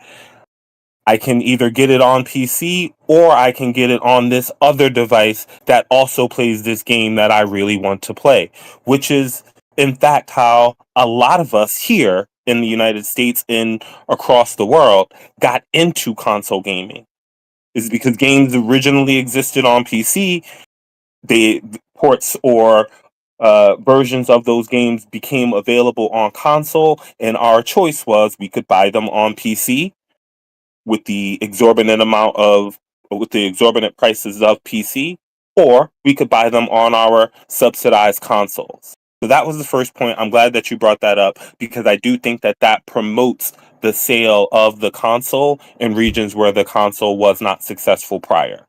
I can either get it on PC or I can get it on this other device that also plays this game that I really want to play, which is in fact how a lot of us here in the United States and across the world got into console gaming. Is because games originally existed on PC, the ports or versions of those games became available on console, and our choice was we could buy them on PC with the exorbitant prices of PC, or we could buy them on our subsidized consoles. So that was the first point. I'm glad that you brought that up because I do think that that promotes the sale of the console in regions where the console was not successful prior.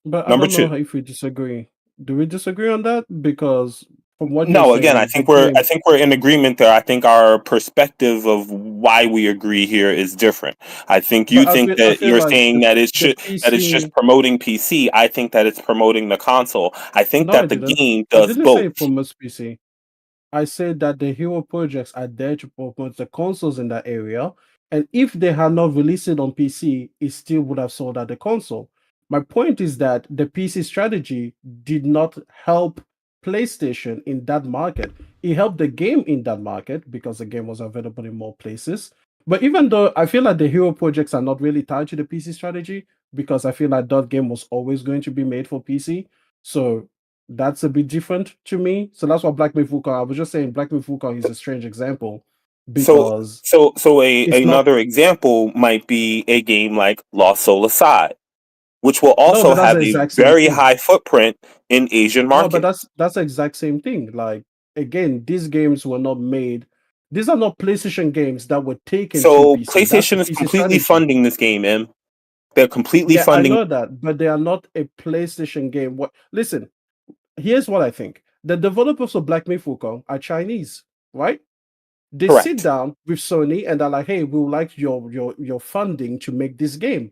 But I Number don't know two. if we disagree. Do we disagree on that? Because from what you're No, again, I saying, the think we're game. in agreement there. I think our perspective of why we agree here is different. I think you But I think feel I that feel you're like saying the that it's just PC. promoting PC. I think that it's promoting the console. I think No, I that the didn't. game I does didn't say both. it promotes PC. I said that the hero projects are there to promote the consoles in that area, and if they had not released it on PC, it still would have sold at the console. My point is that the PC strategy did not help PlayStation in that market. It helped the game in that market because the game was available in more places. But even though I feel like the hero projects are not really tied to the PC strategy, because I feel like that game was always going to be made for PC. So that's a bit different to me. So that's why Black Myth Wukong. I was just saying Black Myth Wukong is a strange example So because so it's not. another example might be a game like Lost Soul Aside, which will No, also but that's have the a exact same very thing. high footprint in Asian No, but market. that's the exact same thing. Like again, these games were not made. These are not PlayStation games that were taken to So PC. That's the PlayStation is PC completely strategy. funding this game, Em. They're completely Yeah, I funding. know that, but they are not a PlayStation game. What? Listen, here's what I think. The developers of Black Myth Wukong are Chinese, right? They sit Correct. down with Sony and they're like, "Hey, we would like your funding to make this game."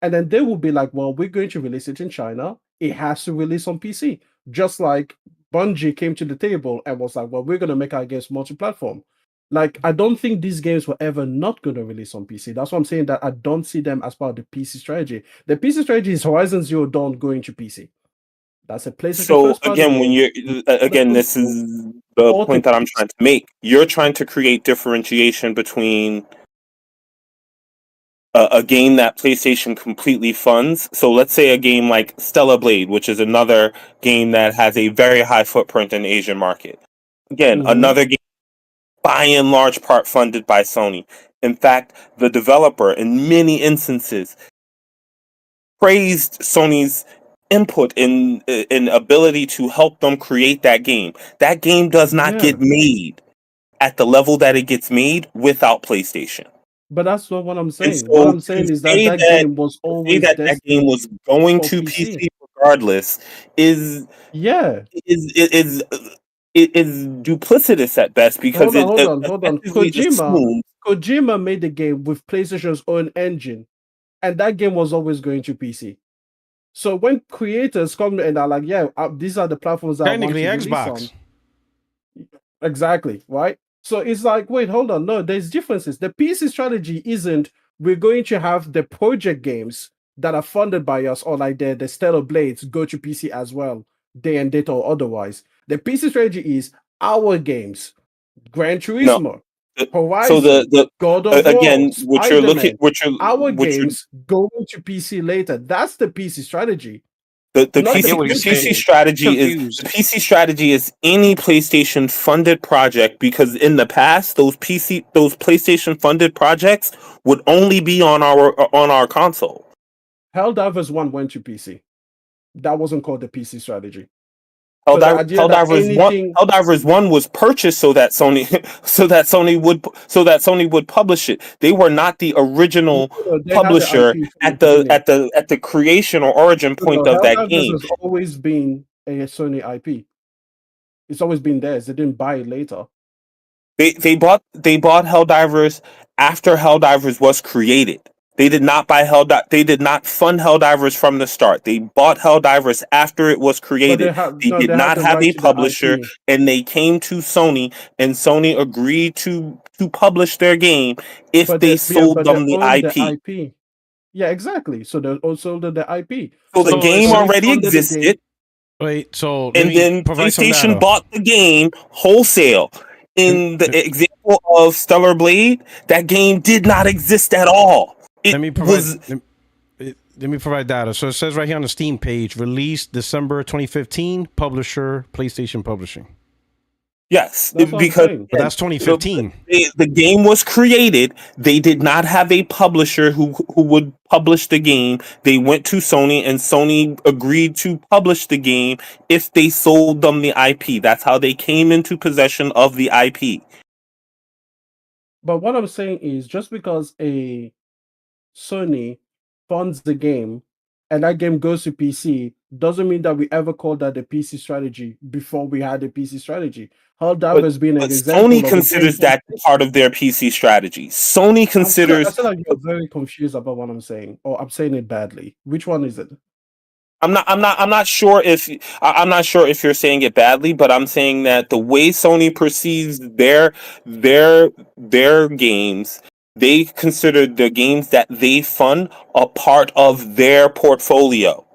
And then they will be like, "Well, we're going to release it in China. It has to release on PC." Just like Bungie came to the table and was like, "Well, we're going to make our games multi-platform." Like, I don't think these games were ever not going to release on PC. That's why I'm saying that I don't see them as part of the PC strategy. The PC strategy is Horizon Zero Dawn going to PC. That's a PlayStation So first party again, when game. you're again, this is the Or point that I'm trying to make. You're trying to create differentiation between a game that PlayStation completely funds. So let's say a game like Stellar Blade, which is another game that has a very high footprint in the Asian market. Again, Mhm. another game by and large part funded by Sony. In fact, the developer in many instances praised Sony's input in ability to help them create that game. That game does not Yeah. get made at the level that it gets made without PlayStation. But that's not what I'm And saying. What so I'm to saying is that say that that game was to say always that that game destined was going for to PC. PC regardless is Yeah. is is is duplicitous at best because it Hold on. effectively assumes Kojima made the game with PlayStation's own engine, and that game was always going to PC. So when creators come and are like, "Yeah, these are the platforms that I want Technically, to release on," Xbox. exactly, right? So it's like, wait, hold on. No, there's differences. The PC strategy isn't we're going to have the project games that are funded by us, or like the Stellar Blades go to PC as well, day and date or otherwise. The PC strategy is our games, Gran no. Turismo, So Horizon, God of War, again, Spider-Man. Our what you're games going to PC later. That's the PC strategy. the Not I the get what you're PlayStation. saying. Confused. The PC strategy is any PlayStation funded project because in the past those PlayStation funded projects would only be on our console. Helldivers 1 went to PC. That wasn't called the PC strategy. So the idea that anything, Helldivers 1 was purchased so that Sony so that Sony would publish it. They were not the original they had the publisher IP from the beginning. at the creation or origin point of that Helldivers game. has always been a Sony IP. It's always been theirs. They didn't buy it later. They bought Helldivers after Helldivers was created. They did not buy They did not fund Helldivers from the start. They bought Helldivers after it was But created. They did they had not the have right a to the publisher, IP. and they came to Sony, and Sony agreed to publish their game if they sold But they them the owned the IP. IP. Yeah, exactly. So they also owned the IP. So the So game So Sony already funded the game. existed, wait, so let and me then provide some PlayStation data. bought the game wholesale. In the example of Stellar Blade, that game did not exist at all. Let me provide data. So it says right here on the Steam page, released December 2015, publisher PlayStation Publishing. Yes, That's what I'm because saying. But that's 2015. the game was created. They did not have a publisher who would publish the game. They went to Sony, and Sony agreed to publish the game if they sold them the IP. That's how they came into possession of the IP. But what I'm saying is just because a Sony funds the game and that game goes to PC doesn't mean that we ever called that the PC strategy before we had the PC strategy. Helldivers being an But example Sony of a game. considers that part of their PC strategy. Sony I considers. feel like you're very confused about what I'm saying, or I'm saying it badly. Which one is it? I'm not sure if I'm not sure if you're saying it badly, but I'm saying that the way Sony perceives their games, they consider the games that they fund a part of their portfolio.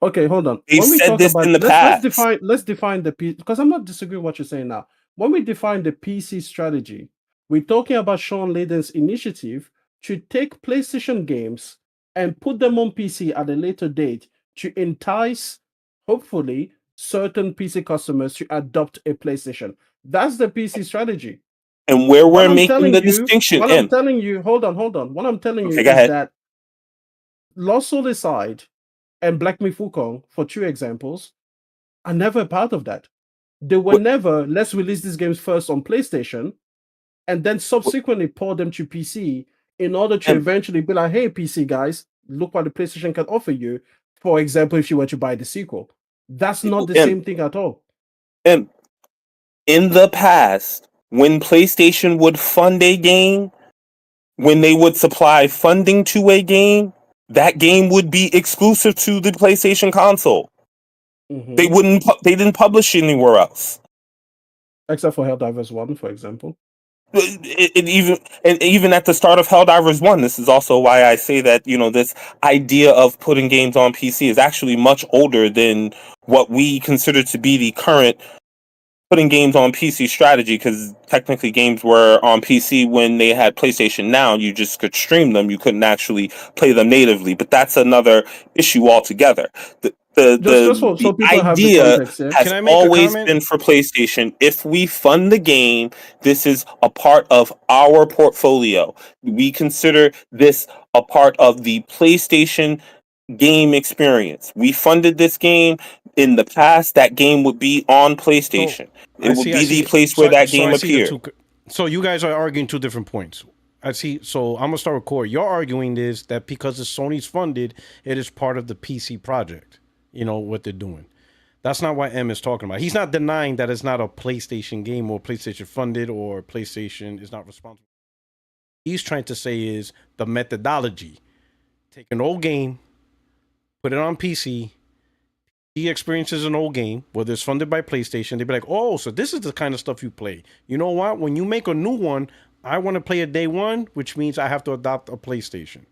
Okay, hold on. They've When we said talk this about in the past. let's define the PC, because I'm not disagreeing with what you're saying now. When we define the PC strategy, we're talking about Sean Layden's initiative to take PlayStation games and put them on PC at a later date to entice, hopefully, certain PC customers to adopt a PlayStation. That's the PC strategy. And where What we're I'm making telling the you, distinction what I'm in. telling you, hold on. What I'm telling you Okay, go is ahead. that, lost all aside, and Black Myth Wukong, for 2 examples, are never a part of that. They were What- never, let's release these games first on PlayStation and then subsequently port them to PC in order to And eventually be like, hey, PC guys, look what the PlayStation can offer you. For example, if you were to buy the sequel. That's not the and same thing at all. and in the past, when PlayStation would fund a game, when they would supply funding to a game, that game would be exclusive to the PlayStation console. They Mhm. wouldn't. They didn't publish anywhere else. Except for Helldivers 1, for example. Even at the start of Helldivers 1, this is also why I say that this idea of putting games on PC is actually much older than what we consider to be the current putting games on PC strategy, because technically games were on PC when they had PlayStation Now. You just could stream them. You couldn't actually play them natively. But that's another issue altogether. Just The so people have the idea context here. has Can I make a always comment? been for PlayStation. If we fund the game, this is a part of our portfolio. We consider this a part of the PlayStation game experience. We funded this game. In the past, that game would be on So PlayStation. It I would see. I be the see. place where that So game I see the appeared. two. So you guys are arguing two different points. I see. So I'm gonna start with Corey. You're arguing is that because it's Sony's funded, it is part of the PC project. You know what they're doing. That's not what M is talking about. He's not denying that it's not a PlayStation game or PlayStation funded or PlayStation is not responsible. He's trying to say is the methodology. Take an old game, put it on PC. He experiences an old game, whether it's funded by PlayStation. They'd be like, oh, so this is the kind of stuff you play. You know what? When you make a new one, I want to play it day one, which means I have to adopt a PlayStation.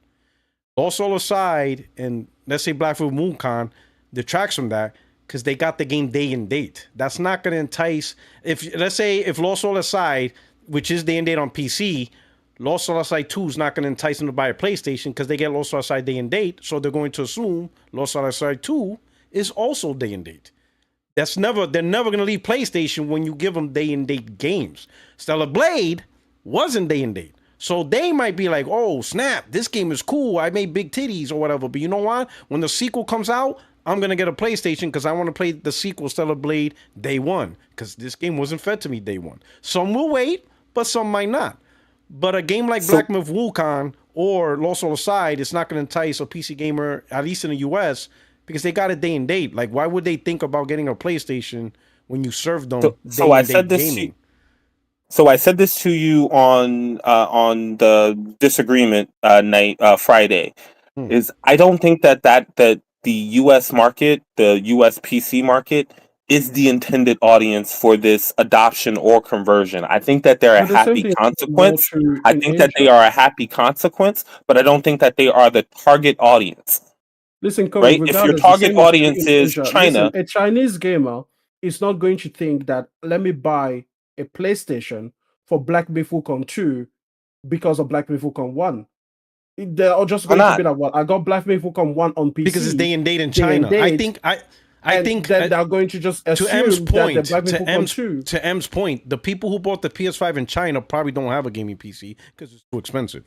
Also aside, and let's say Black Myth Wukong detracts from that because they got the game day and date. That's not going to entice. If let's say if Lost Soul Aside, which is day and date on PC, Lost Soul Aside 2 is not going to entice them to buy a PlayStation because they get Lost Soul Aside day and date. So they're going to assume Lost Soul Aside 2 is also day and date. They're never going to leave PlayStation when you give them day and date games. Stellar Blade wasn't day and date. So they might be like, oh, snap, this game is cool. I made big titties or whatever. But you know what? When the sequel comes out, I'm going to get a PlayStation because I want to play the sequel, Stellar Blade, day one. Because this game wasn't fed to me day one. Some will wait, but some might not. But a game like Black Myth Wukong or Lost Soul Aside, it's not going to entice a PC gamer, at least in the US, because they got it day and date. Like, why would they think about getting a PlayStation when you serve them So I day said and date this. gaming? So I said this to you on the disagreement night Friday. Hmm. Is I don't think that the U.S. market, the U.S. PC market, is the intended audience for this adoption or conversion. I think that they're a But the same happy thing is more consequence. true I in think that they Asia. are a happy consequence, but I don't think that they are the target audience. Listen, Corey, Right? If your regardless, the target same is true audience in is Asia. China, Listen, a Chinese gamer is not going to think that let me buy a PlayStation for Black Myth Wukong 2 because of Black Myth Wukong 1. They're just why going to be not? like, well, I got Black Myth Wukong 1 on Because it's day PC, and date in day and China. I date, think I and think then they're going to just to M's assume that the point, Black Myth Wukong 2. to M's point, the people who bought the PS5 in China probably don't have a gaming PC because it's too expensive.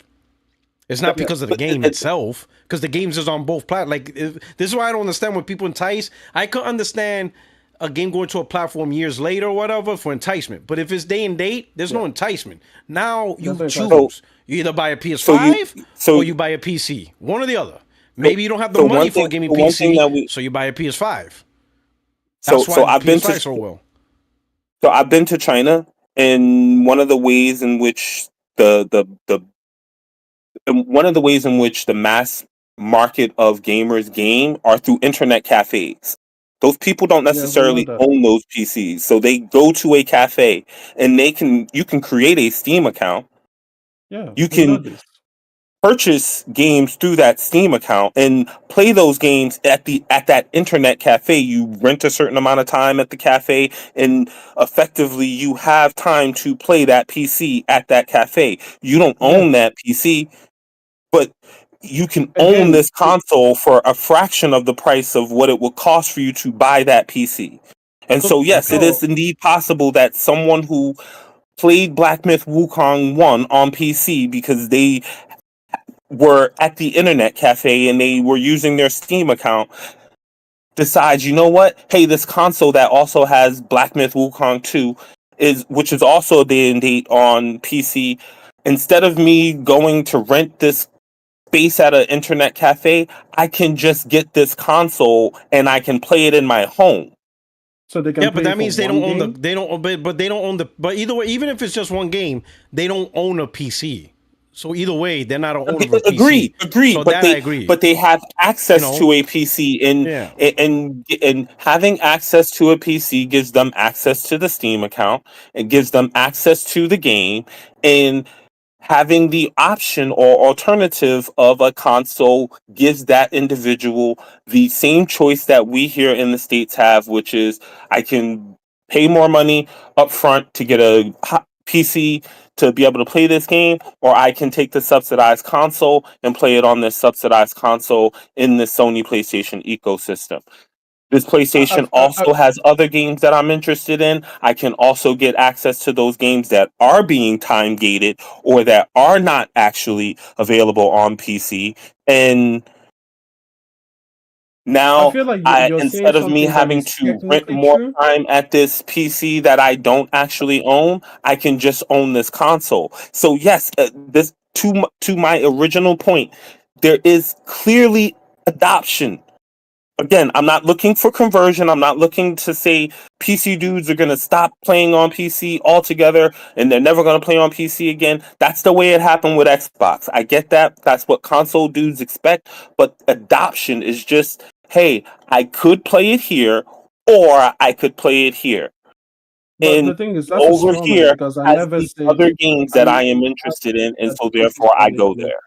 It's not Yeah, because of the But game itself, because the games is on both platforms. Like this is why I don't understand when people entice. I could understand a game going to a platform years later or whatever for enticement, but if it's day and date, there's no enticement. Now you That's no choose. enticement. so You either buy a so PS5 or so you buy a PC, one or the other. so Maybe you don't have the so money one for thing a gaming the one thing PC, that we so you buy a PS5. so That's why so the PS5 so well. I've been to China, and one of the ways in which the one of the ways in which the mass market of gamers game are through internet cafes. Those people don't Yeah, we know necessarily that. own those PCs, so they go to a cafe and you can create a Steam account. Yeah, You we know can this. purchase games through that Steam account and play those games at that internet cafe. You rent a certain amount of time at the cafe, and effectively you have time to play that PC at that cafe. You don't Yeah, own that PC, but you can own again, this console for a fraction of the price of what it would cost for you to buy that PC. And look, so yes, it Okay. is indeed possible that someone who played Black Myth Wukong 1 on PC because they were at the internet cafe and they were using their Steam account decides, you know what? Hey, this console that also has Black Myth Wukong 2 which is also a day and date on PC. Instead of me going to rent this space at an internet cafe, I can just get this console and I can play it in my home. So they can Yeah, but play that for means they one don't own the game? they don't but they don't own the but either way, even if it's just one game, they don't own a PC. So either way, they're not an owner of a PC. Agreed. So that I agree. But they have You access know, to a PC, yeah. and having access to a PC gives them access to the Steam account. It gives them access to the game, and having the option or alternative of a console gives that individual the same choice that we here in the States have, which is I can pay more money up front to get a PC to be able to play this game, or I can take the subsidized console and play it on this subsidized console in the Sony PlayStation ecosystem. This PlayStation I also has other games that I'm interested in. I can also get access to those games that are being time gated or that are not actually available on PC. And I now, feel like you're saying instead of me something that having is to rent technically more true. time at this PC that I don't actually own, I can just own this console. So yes, this to my original point, there is clearly adoption. Again, I'm not looking for conversion. I'm not looking to say PC dudes are going to stop playing on PC altogether and they're never going to play on PC again. That's the way it happened with Xbox. I get that. That's what console dudes expect. But adoption is just, hey, I could play it here or I could play it here. But And the thing is, that's a over straw man here because I has never these said other games I that I never am interested in. And that so therefore I go PlayStation there.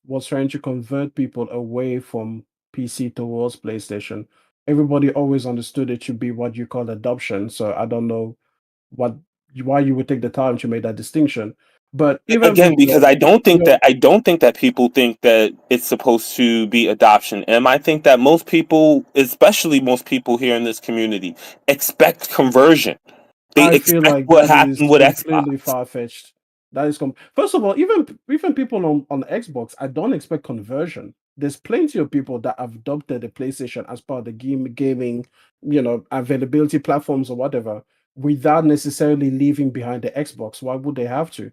was trying to convert people away from PC towards PlayStation. Everybody always understood it should be what you call adoption. So I don't know what why you would take the time to make that distinction. But even Again, with because your I don't think that people think that it's supposed to be adoption. And I think that most people, especially most people here in this community, expect conversion. They I feel expect like what that is happened with completely Xbox. far fetched. That is first of all, even people on Xbox, I don't expect conversion. There's plenty of people that have adopted the PlayStation as part of the gaming, availability platforms or whatever, without necessarily leaving behind the Xbox. Why would they have to?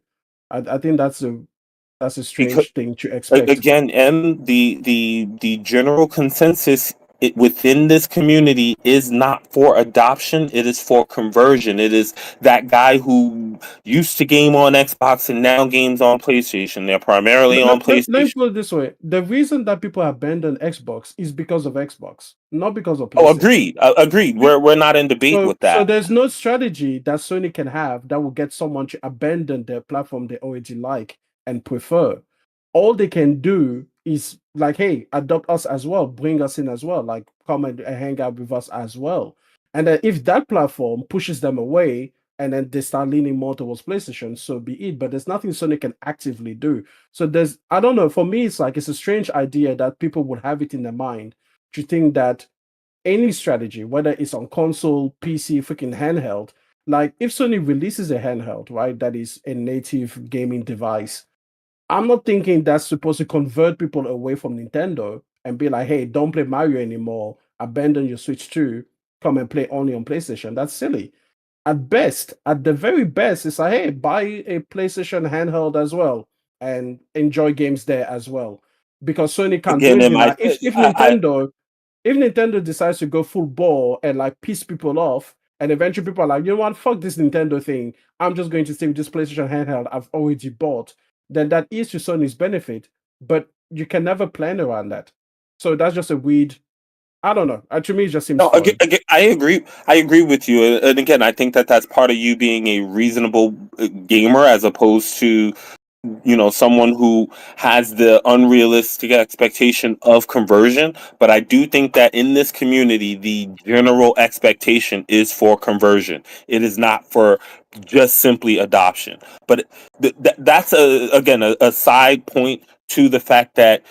I think that's a Because strange thing to expect. again, and the general consensus within this community is not for adoption. It is for conversion. It is that guy who used to game on Xbox and now games on PlayStation. They're primarily on Let me PlayStation. put it this way: the reason that people abandon Xbox is because of Xbox, not because of Oh, PlayStation. agreed. Agreed. We're not in debate So, with so that. there's no strategy that Sony can have that will get someone to abandon their platform they already like and prefer. All they can do is like, hey, adopt us as well, bring us in as well, like come and hang out with us as well. And then if that platform pushes them away and then they start leaning more towards PlayStation, so be it. But there's nothing Sony can actively do. So I don't know, for me, it's like it's a strange idea that people would have it in their mind to think that any strategy, whether it's on console, PC, freaking handheld. Like if Sony releases a handheld, right, that is a native gaming device, I'm not thinking that's supposed to convert people away from Nintendo and be like, hey, don't play Mario anymore, abandon your Switch 2, come and play only on PlayStation. That's silly. At best, at the very best, it's like, hey, buy a PlayStation handheld as well and enjoy games there as well. Because Sony can't do Again, anything. Like if Nintendo decides to go full ball and like piss people off, and eventually people are like, you know what, fuck this Nintendo thing. I'm just going to stay with this PlayStation handheld I've already bought. Then that is to Sony's benefit, but you can never plan around that. So that's just a weird. I don't know. To me, it just seems no, foreign. I agree. I agree with you. And again, I think that that's part of you being a reasonable gamer as opposed to someone who has the unrealistic expectation of conversion. But I do think that in this community the general expectation is for conversion. It is not for just simply adoption. But that's again a side point to the fact that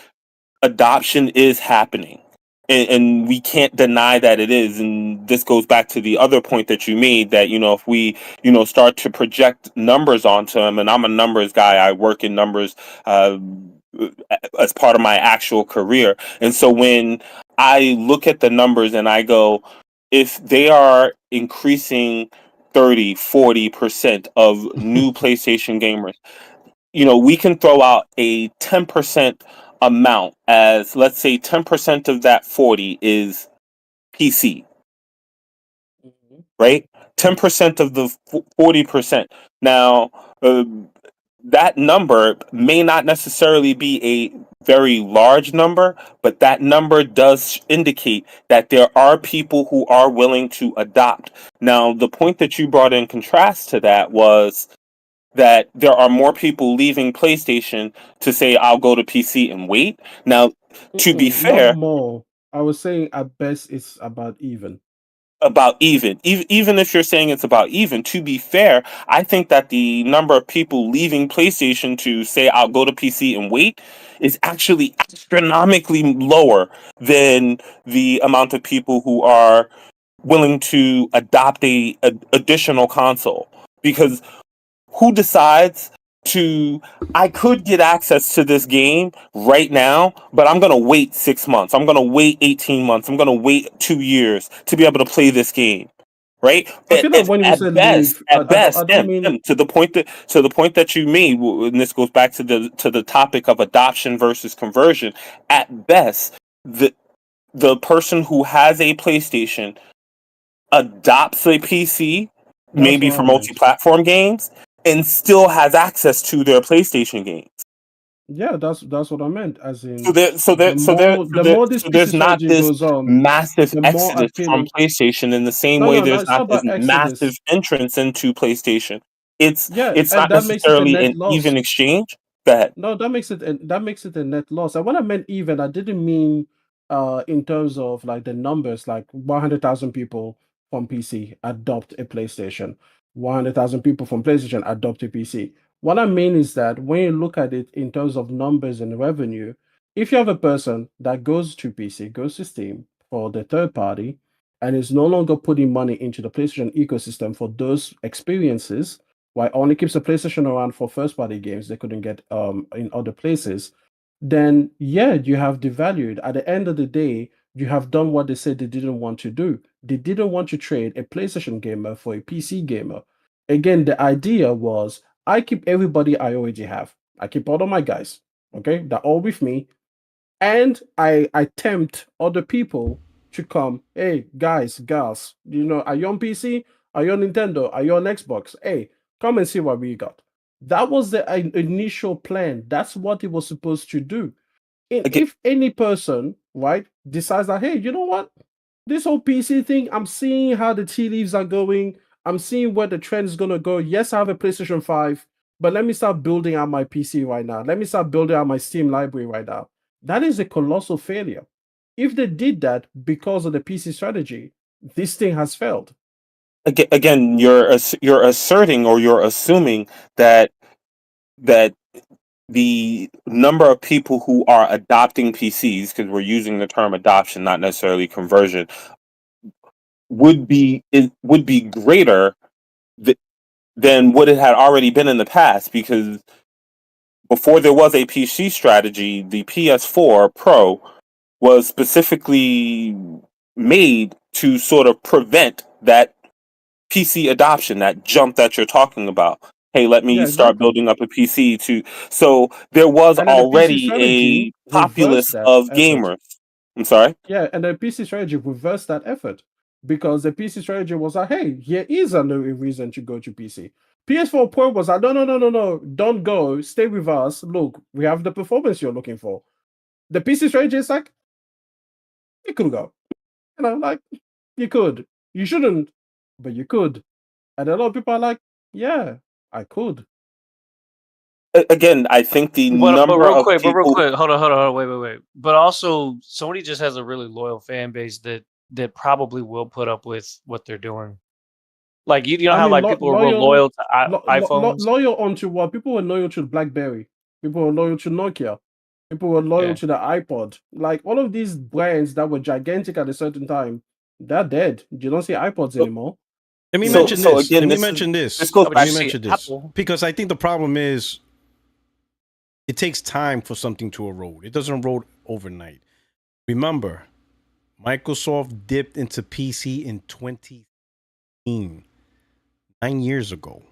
adoption is happening, and we can't deny that it is. And this goes back to the other point that you made, that if we start to project numbers onto them, and I'm a numbers guy, I work in numbers, as part of my actual career. And so when I look at the numbers and I go, if they are increasing 30-40% of new PlayStation gamers, we can throw out a 10% amount as, let's say 10% of that 40 is PC, right? 10% of the 40%. Now, that number may not necessarily be a very large number, but that number does indicate that there are people who are willing to adopt. Now, the point that you brought in contrast to that was that there are more people leaving PlayStation to say, I'll go to PC and wait. Now, to be Not fair, more. I was saying at best it's about even. about even if you're saying it's about even, to be fair, I think that the number of people leaving PlayStation to say I'll go to PC and wait is actually astronomically lower than the amount of people who are willing to adopt a additional console. Because who decides to, I could get access to this game right now, but I'm going to wait 6 months. I'm going to wait 18 months. I'm going to wait 2 years to be able to play this game. Right? I feel like when you said leave, At best, I don't mean. to the point that you made, and this goes back to the topic of adoption versus conversion. At best, the person who has a PlayStation adopts a PC, That's maybe what for I meant. multi-platform games, and still has access to their PlayStation games. Yeah, that's what I meant. As So in, there, so there, the so there, more so the there, more this so there's PC not strategy this goes on, massive the more exodus from appealing. PlayStation in the same No, way no, no. there's It's not not this about massive exodus. entrance into PlayStation. It's Yeah, it's and not that makes it a necessarily net an even loss. exchange. Go ahead. No, that makes it a net loss. And when I meant even, I didn't mean in terms of like the numbers, like 100,000 people from PC adopt a PlayStation, 100,000 people from PlayStation adopt a PC. What I mean is that when you look at it in terms of numbers and revenue, if you have a person that goes to PC, goes to Steam for the third party, and is no longer putting money into the PlayStation ecosystem for those experiences, why only keeps the PlayStation around for first party games they couldn't get in other places, then yeah, you have devalued. At the end of the day, you have done what they said they didn't want to do. They didn't want to trade a PlayStation gamer for a PC gamer. Again, the idea was I keep everybody I already have. I keep all of my guys. Okay, they're all with me. And I tempt other people to come. Hey, guys, girls, are you on PC? Are you on Nintendo? Are you on Xbox? Hey, come and see what we got. That was the initial plan. That's what it was supposed to do. Again, If any person, right, decides that, hey, you know what? This whole PC thing, I'm seeing how the tea leaves are going. I'm seeing where the trend is going to go. Yes, I have a PlayStation 5, but let me start building out my PC right now. Let me start building out my Steam library right now. That is a colossal failure. If they did that because of the PC strategy, this thing has failed. again, you're asserting or you're assuming that that the number of people who are adopting PCs, because we're using the term adoption, not necessarily conversion, would be greater than what it had already been in the past. Because before there was a PC strategy, the PS4 Pro was specifically made to sort of prevent that PC adoption, that jump that you're talking about. Hey, let Yeah, me start exactly. building up a PC to. So there was And then the PC already a strategy reversed populace that of effort. gamers. I'm sorry. Yeah, and the PC strategy reversed that effort because the PC strategy was like, hey, here is a new reason to go to PC. PS4 Pro was like, no, no, no, no, no, don't go, stay with us. Look, we have the performance you're looking for. The PC strategy is like, you could go. Like, you could. You shouldn't, but you could. And a lot of people are like, yeah, I could. Again, I think the But number of real people. quick, hold on, wait. But also, Sony just has a really loyal fan base that probably will put up with what they're doing. Like you know I how mean, like people are real loyal to iPhones. loyal onto what? People were loyal to BlackBerry. People were loyal to Nokia. People were loyal Yeah. to the iPod. Like all of these brands that were gigantic at a certain time, they're dead. You don't see iPods anymore. Let me You know? mention So this. again, Let me this mention this this. goes But Let you back. me see mention this Apple. because I think the problem is It takes time for something to erode. It doesn't erode overnight. Remember, Microsoft dipped into PC in 2016, 9 years ago.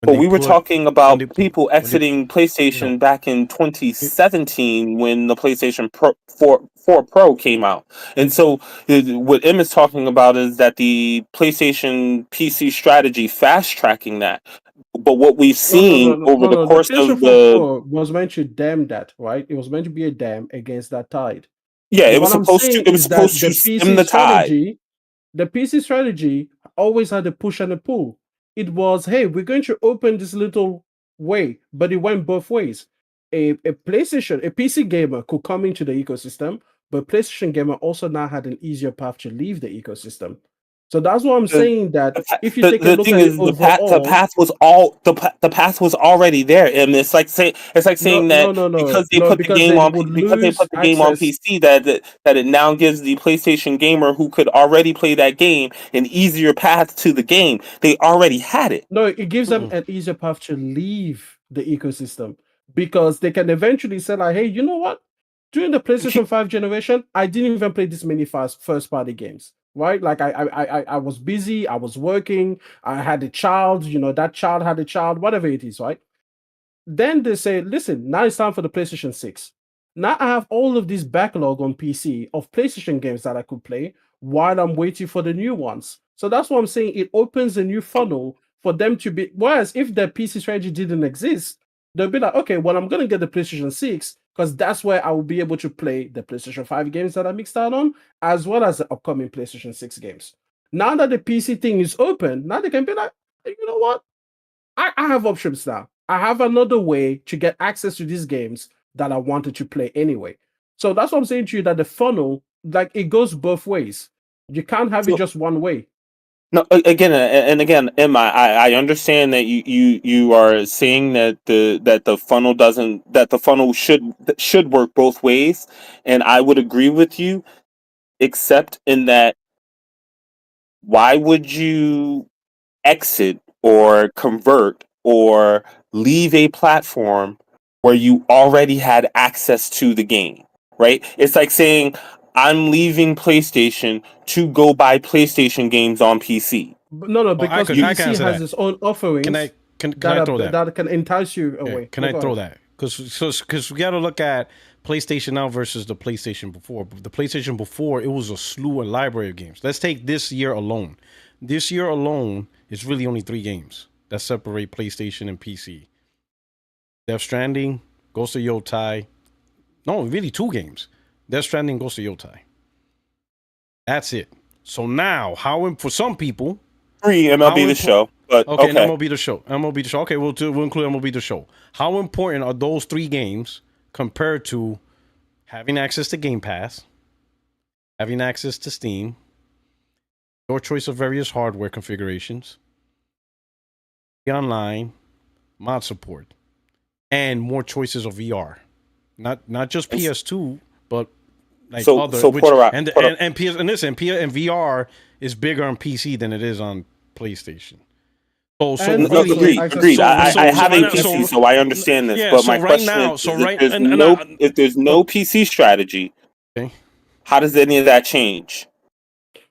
But we were talking about people when exiting PlayStation no. back in 2017 when the PlayStation 4 Pro came out. And so what Em is talking about is that the PlayStation PC strategy fast tracking that. But what we've seen over the no. course The PlayStation of 4 the Pro was meant to dam that, right? It was meant to be a dam against that tide. yeah, it was What I'm supposed to saying is that the stem PC the tide. strategy, the PC strategy always had a push and a pull. It was, hey, we're going to open this little way, but it went both ways. A PlayStation, a PC gamer could come into the ecosystem, but PlayStation gamer also now had an easier path to leave the ecosystem. So that's what I'm saying. That if you take a The look thing at it is the overall, path was all the path was already there, and it's like saying that because they put the because game they on would because they lose put the game on access. PC that it now gives the PlayStation gamer who could already play that game an easier path to the game. They already had it. No, it gives them an easier path to leave the ecosystem because they can eventually say, like, hey, you know what? During the PlayStation 5 generation, I didn't even play this many first party games. Right? Like I was busy, I was working, I had a child, that child had a child, whatever it is, right? Then they say, listen, now it's time for the PlayStation 6. Now I have all of this backlog on PC of PlayStation games that I could play while I'm waiting for the new ones. So that's what I'm saying. It opens a new funnel for them to be. Whereas if the PC strategy didn't exist, they'll be like, okay, well, I'm going to get the PlayStation 6 because that's where I will be able to play the PlayStation 5 games that I mixed out on, as well as the upcoming PlayStation 6 games. Now that the PC thing is open, now they can be like, hey, you know what? I have options now. I have another way to get access to these games that I wanted to play anyway. So that's what I'm saying to you, that the funnel, like, it goes both ways. You can't have it just one way. No, again, Emma, I understand that you are saying that the funnel doesn't that the funnel should work both ways, and I would agree with you, except in that why would you exit or convert or leave a platform where you already had access to the game, right? It's like saying I'm leaving PlayStation to go buy PlayStation games on PC. No, because I PC can answer has that. its own offerings Can I throw that? that can entice you away. Yeah, can I throw that? Because we got to look at PlayStation now versus the PlayStation before. The PlayStation before, it was a slew and library of games. Let's take this year alone. This year alone is really only 3 games that separate PlayStation and PC. Death Stranding, Ghost of Yotai. No, really 2 games. Death Stranding, Ghost of Yotai. That's it. So now, for some people, 3 MLB The Show, but okay. okay. MLB The Show. MLB The Show. Okay, we'll include MLB The Show. How important are those 3 games compared to having access to Game Pass, having access to Steam, your choice of various hardware configurations, the online, mod support, and more choices of VR? Not just PS2, but like other. So which, and PS and listen, and VR is bigger on PC than it is on PlayStation. So agreed. I have a PC, so I understand this. But my question is, if there's no PC strategy, how does any of that change?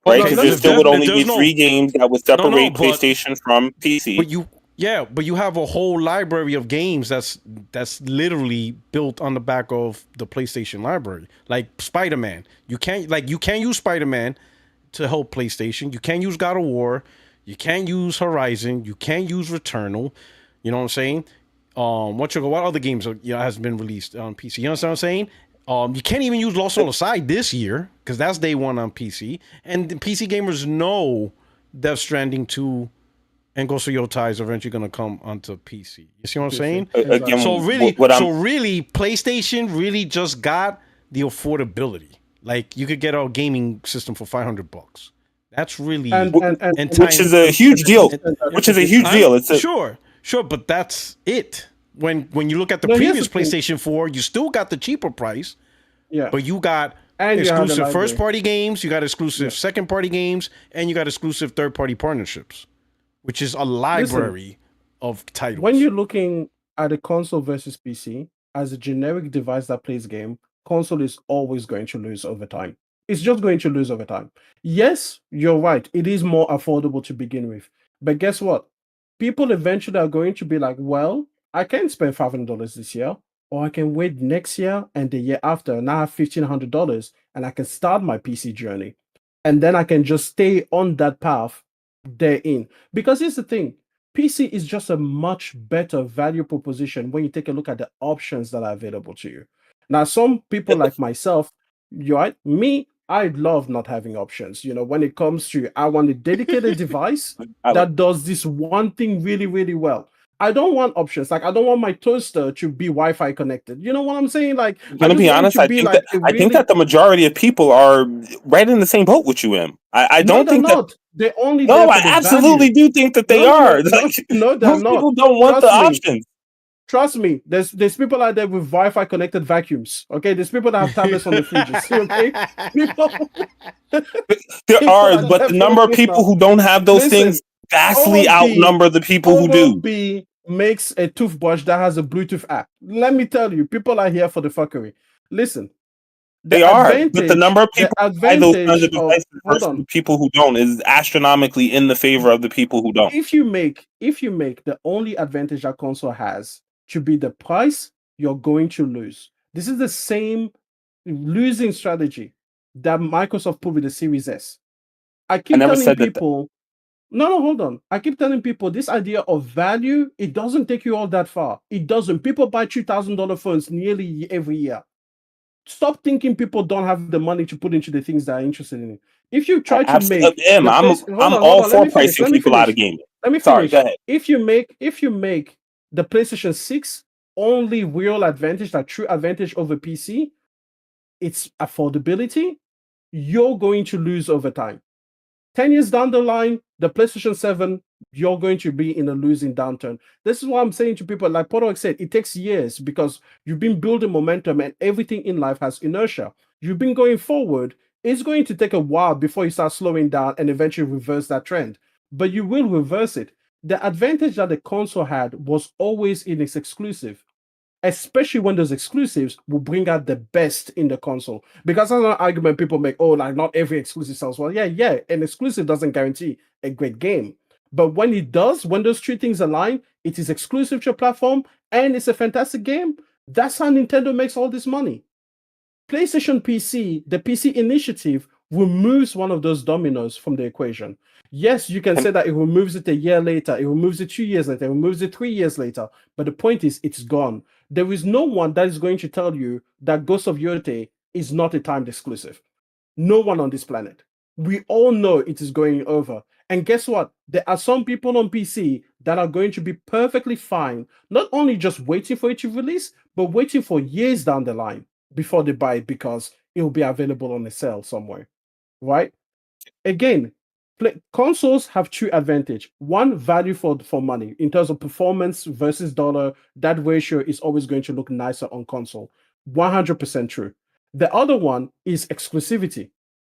Right, because there still would only be 3 games that would separate PlayStation from PC. But you have a whole library of games that's literally built on the back of the PlayStation library. Like Spider-Man, you can't use Spider-Man to help PlayStation. You can't use God of War. You can't use Horizon. You can't use Returnal. You know what I'm saying? What other games has been released on PC? You know what I'm saying? You can't even use Lost on the Side this year because that's day 1 on PC. And the PC gamers know Death Stranding 2 and Ghost of Yotai is eventually going to come onto PC. You see what I'm saying? Again, so really, PlayStation really just got the affordability. Like you could get a gaming system for $500. That's really which is a huge deal. It's sure, but that's it. When you look at the previous PlayStation 4, you still got the cheaper price. Yeah. But you got exclusive first party games, you got exclusive second party games, and you got exclusive third party partnerships, which is a library of titles. When you're looking at a console versus PC, as a generic device that plays game, console is always going to lose over time. It's just going to lose over time. Yes, you're right. It is more affordable to begin with. But guess what? People eventually are going to be like, well, I can spend $500 this year, or I can wait next year and the year after, and I have $1,500 and I can start my PC journey. And then I can just stay on that path therein. Because here's the thing, PC is just a much better value proposition when you take a look at the options that are available to you. Now, some people like myself, you right, me, I love not having options. When it comes to I want a dedicated device that does this one thing really, really well. I don't want options. Like I don't want my toaster to be Wi-Fi connected. You know what I'm saying? Like I'm gonna be honest. I think that the majority of people are right in the same boat with you, Em. I don't think that. They're only No, there for I the absolutely value. do think that they are. No, they're Most not. people don't want the options. Trust me, there's people out there with Wi-Fi connected vacuums. Okay, there's people that have tablets on the fridges. Okay, there are, but the number of people who don't have those things vastly outnumber the people who do. OB makes a toothbrush that has a Bluetooth app. Let me tell you, people are here for the fuckery. Listen, they are, but the number of people who buy those kinds of devices versus the people who don't is astronomically in the favor of the people who don't. If you make the only advantage that console has to be the price, you're going to lose. This is the same losing strategy that Microsoft put with the Series S. I keep telling people, no, hold on. I keep telling people this idea of value, it doesn't take you all that far. It doesn't. People buy $2,000 phones nearly every year. Stop thinking people don't have the money to put into the things they're interested in. If you try to make, I'm all for pricing people out of gaming. Let me finish. Sorry, go ahead. If you make the PlayStation 6 only real advantage, like true advantage over PC, it's affordability, you're going to lose over time. 10 years down the line, the PlayStation 7, you're going to be in a losing downturn. This is what I'm saying to people. Like Podok said, it takes years because you've been building momentum and everything in life has inertia. You've been going forward. It's going to take a while before you start slowing down and eventually reverse that trend. But you will reverse it. The advantage that the console had was always in its exclusive, especially when those exclusives will bring out the best in the console. Because that's an argument people make, oh, like not every exclusive sells well. Yeah, an exclusive doesn't guarantee a great game. But when it does, when those three things align, it is exclusive to your platform and it's a fantastic game. That's how Nintendo makes all this money. PlayStation PC, the PC initiative, removes one of those dominoes from the equation. Yes, you can say that it removes it a year later, it removes it 2 years later, it removes it 3 years later. But the point is, it's gone. There is no one that is going to tell you that Ghost of Yotei is not a timed exclusive. No one on this planet. We all know it is going over. And guess what? There are some people on PC that are going to be perfectly fine, not only just waiting for it to release, but waiting for years down the line before they buy it because it will be available on a sale somewhere, right? Again, consoles have two advantage. One, value for money in terms of performance versus dollar. That ratio is always going to look nicer on console. 100% true. The other one is exclusivity.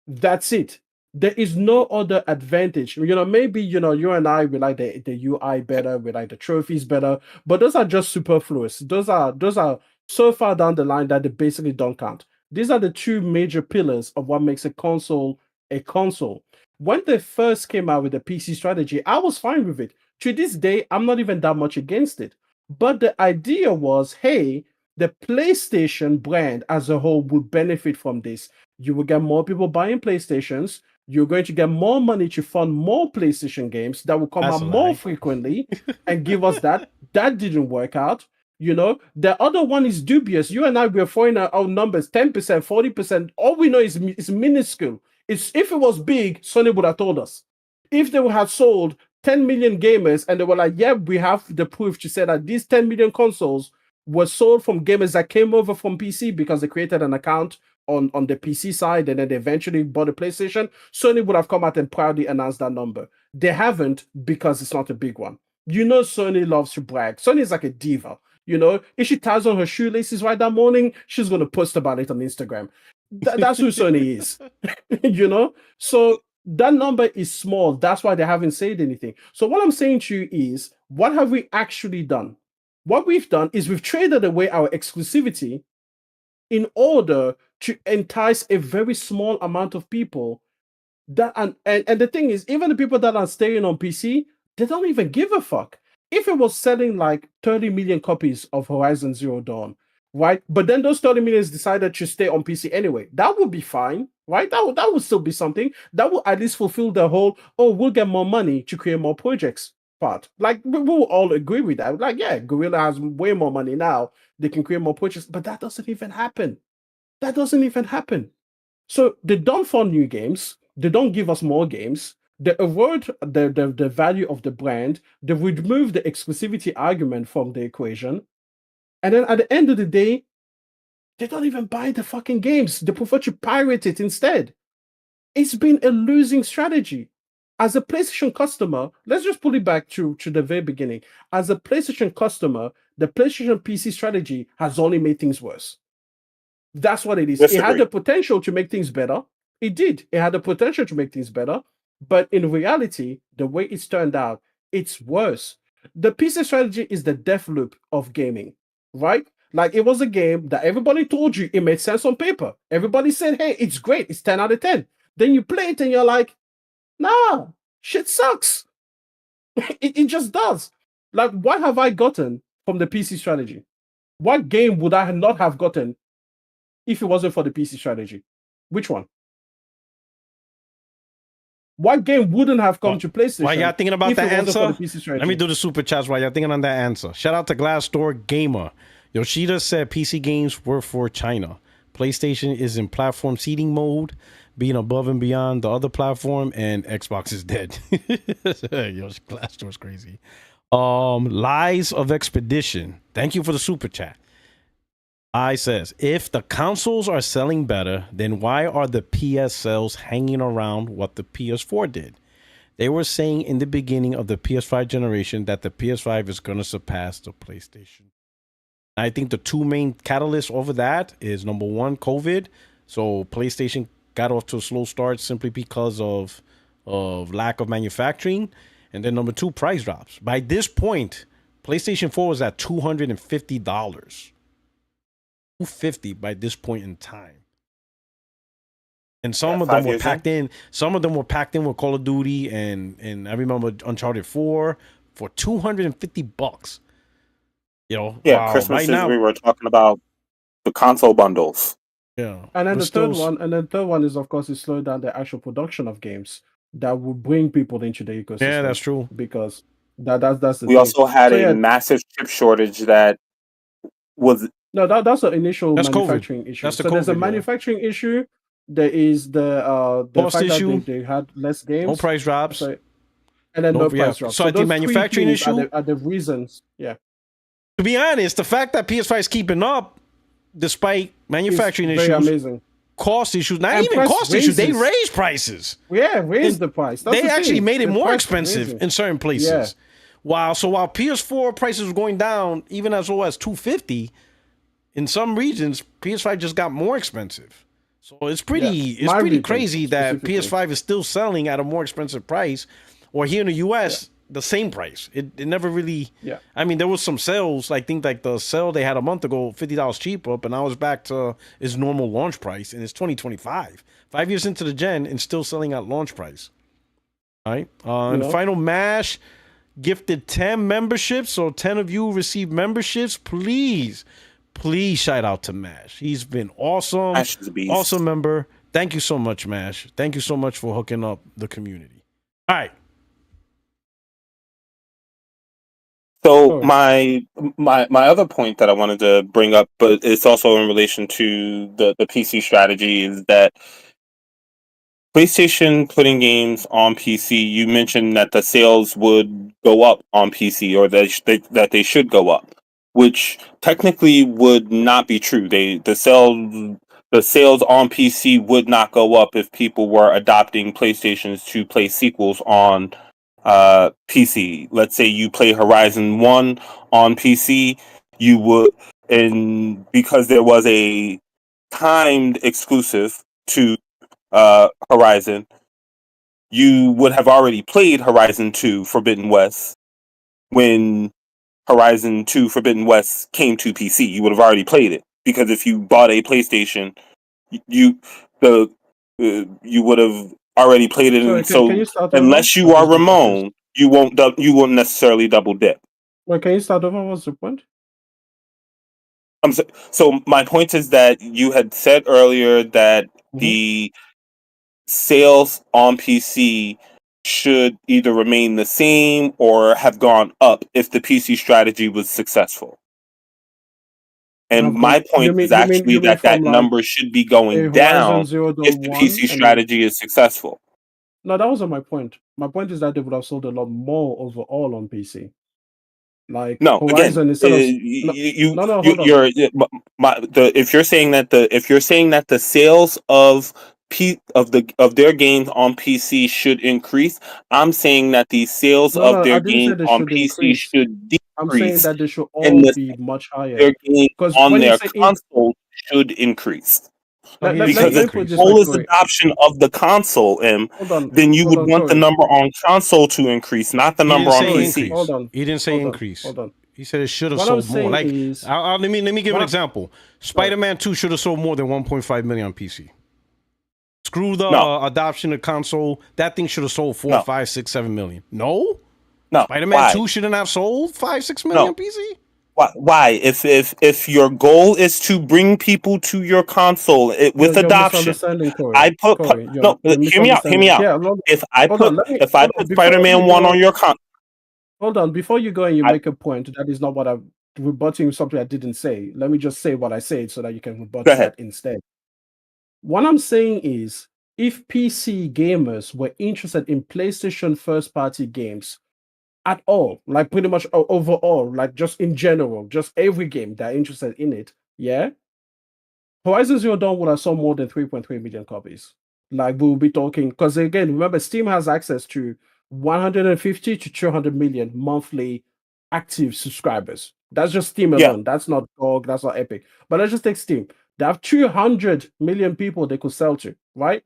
That's it. There is no other advantage. Maybe you and I, we like the UI better, we like the trophies better, but those are just superfluous. Those are so far down the line that they basically don't count. These are the two major pillars of what makes a console a console. When they first came out with the PC strategy, I was fine with it. To this day, I'm not even that much against it. But the idea was, hey, the PlayStation brand as a whole would benefit from this. You will get more people buying PlayStations. You're going to get more money to fund more PlayStation games that will come out more frequently and give us that. That didn't work out. The other one is dubious. You and I were throwing our numbers 10%, 40%. All we know is minuscule. If it was big, Sony would have told us. If they would have sold 10 million gamers and they were like, yeah, we have the proof to say that these 10 million consoles were sold from gamers that came over from PC because they created an account on the PC side and then they eventually bought a PlayStation, Sony would have come out and proudly announced that number. They haven't because it's not a big one. Sony loves to brag. Sony is like a diva. If she ties on her shoelaces right that morning, she's going to post about it on Instagram. That's who Sony is. So that number is small. That's why they haven't said anything. So what I'm saying to you is, what have we actually done? What we've done is we've traded away our exclusivity in order to entice a very small amount of people. That and the thing is, even the people that are staying on PC, they don't even give a fuck. If it was selling like 30 million copies of Horizon Zero Dawn, right? But then those 30 millions decided to stay on PC anyway, that would be fine, right? That would still be something that will at least fulfill the whole, oh, we'll get more money to create more projects part. Like we will all agree with that. Like, yeah, Gorilla has way more money now, they can create more projects, but that doesn't even happen. That doesn't even happen. So they don't fund new games. They don't give us more games. They avoid the value of the brand. They remove the exclusivity argument from the equation. And then at the end of the day, they don't even buy the fucking games. They prefer to pirate it instead. It's been a losing strategy. As a PlayStation customer, let's just pull it back to the very beginning. As a PlayStation customer, the PlayStation PC strategy has only made things worse. That's what it is. It had Disagree. the potential to make things better. It did. It had the potential to make things better. But in reality, the way it's turned out, it's worse. The PC strategy is the death loop of gaming, right? Like it was a game that everybody told you it made sense on paper. Everybody said, hey, it's great. It's 10 out of 10. Then you play it and you're like, nah, shit sucks. it just does. Like, what have I gotten from the PC strategy? What game would I not have gotten if it wasn't for the PC strategy? Which one? What game wouldn't have come to PlayStation? While y'all thinking about if that it wasn't for answer, the PC strategy? let me do the super chats while y'all thinking on that answer. Shout out to Glassdoor Gamer. Yoshida said PC games were for China. PlayStation is in platform seeding mode, being above and beyond the other platform, and Xbox is dead. Yo, Glassdoor's crazy. Lies of Expedition. Thank you for the super chat. I says, if the consoles are selling better, then why are the PS sales hanging around what the PS4 did? They were saying in the beginning of the PS5 generation that the PS5 is going to surpass the PlayStation. I think the two main catalysts over that is number one, COVID. So PlayStation got off to a slow start simply because of lack of manufacturing. And then number two, price drops. By this point, PlayStation 4 was at $250. $250 by this point in time. And some of them were packed in. Some of them were packed in with Call of Duty and I remember Uncharted 4 for $250. You know, Yeah, wow, Christmas right is now we were talking about the console bundles. Yeah. And then but the still, third one is, of course, is slow down the actual production of games that will bring people into the ecosystem. Yeah, that's true. Because that's the We thing. also had So, a yeah, massive chip shortage that was no, that's an initial That's COVID. manufacturing issue. That's the So there's a COVID, yo. manufacturing issue. There is the Cost fact issue. that they had less games. No price drops. So, and then no price drops. So I think those manufacturing three things issue. are the reasons. Yeah. To be honest, the fact that PS5 is keeping up despite manufacturing It's very issues, amazing. cost issues, not And even price cost issues, they raises. raised prices. Yeah, raise the price. That's They the actually thing. made it The more price expensive raising. in certain places. While PS4 prices were going down, even as low as $250, in some regions, PS5 just got more expensive. So it's pretty My region, crazy that specifically. PS5 is still selling at a more expensive price, or here in the US, the same price. It never really. Yeah. I mean, there was some sales. I think like the sale they had a month ago, $50 cheaper, but now it's back to its normal launch price, and it's 2025. 5 years into the gen, and still selling at launch price. All right. And know? Final Mash gifted 10 memberships, so 10 of you receive memberships. Please shout out to Mash. He's been awesome. Mash is a beast. Awesome member. Thank you so much, Mash. Thank you so much for hooking up the community. All right. So my other point that I wanted to bring up, but it's also in relation to the PC strategy, is that PlayStation putting games on PC. You mentioned that the sales would go up on PC, or that they should go up, which technically would not be true. The sales on PC would not go up if people were adopting PlayStations to play sequels on PC. Let's say you play Horizon 1 on PC, you would, and because there was a timed exclusive to Horizon, you would have already played Horizon 2 Forbidden West when Horizon 2 Forbidden West came to PC. You would have already played it, because if you bought a PlayStation, you the you would have already played it. Sorry, And can so you start over? unless you I've are just been confused. Ramon, you won't necessarily double dip. Wait, can you start over? What's the point? So my point is that you had said earlier that Mhm. the sales on PC should either remain the same or have gone up if the PC strategy was successful. And Have my gone. point is actually You mean that from like number should be a going Horizon down Zero if Dawn the one, PC and then strategy is successful. no, that wasn't my point. My point is that they would have sold a lot more overall on PC. Like No, again, Horizon instead of hold on. if you're saying that the sales of their games on PC should increase, I'm saying that the sales of I their didn't say games they on should PC increase. should I'm saying decrease, that they should and all the be much higher. their games Because on when you their say console should increase. So he didn't let say Because me if put it the this way, increase. goal is Corey. adoption of the console, then you Hold would on, want the Corey. number on console to increase, not the He number didn't on say Corey, PC. increase. hold on, He didn't say hold on, increase. hold on. He said it should have What I'm sold more. saying Like, is, let me give what an I'm, example. sorry. Spider-Man 2 should have sold more than 1.5 million on PC. Screw the No, adoption of console. That thing should have sold 4, no, 5, 6, 7 million. No, no. Spider-Man Why? 2 shouldn't have sold 5, 6 million No. on PC. Why? If your goal is to bring people to your console with You're adoption, misunderstanding, Corey. I put Corey, no. you're Hear me out. Hear me misunderstanding. out. Yeah, hold on. If I put Spider-Man 1 on your console, Hold on. Before you go and you I make a point, that is not what I'm rebutting something I didn't say. Let me just say what I said so that you can go rebut ahead. that instead. What I'm saying is, if PC gamers were interested in PlayStation first party games at all, like pretty much overall, like just in general, just every game they're interested in it, yeah, Horizon Zero Dawn would have sold more than 3.3 million copies. Like we'll be talking, because again, remember, Steam has access to 150 to 200 million monthly active subscribers. That's just Steam Yeah. alone. That's not GOG, that's not Epic. But let's just take Steam. They have 200 million people they could sell to, right?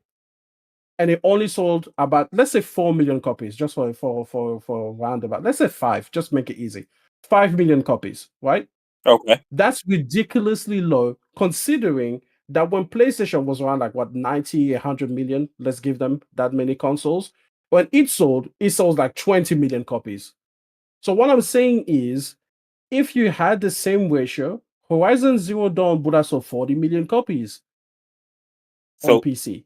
And it only sold about, let's say, 4 million copies, just for roundabout. Let's say 5, just make it easy. 5 million copies, right? Okay. That's ridiculously low considering that when PlayStation was around like what 90, 100 million, let's give them that many consoles. When it sold like 20 million copies. So what I'm saying is if you had the same ratio, Horizon Zero Dawn would have sold 40 million copies on So PC.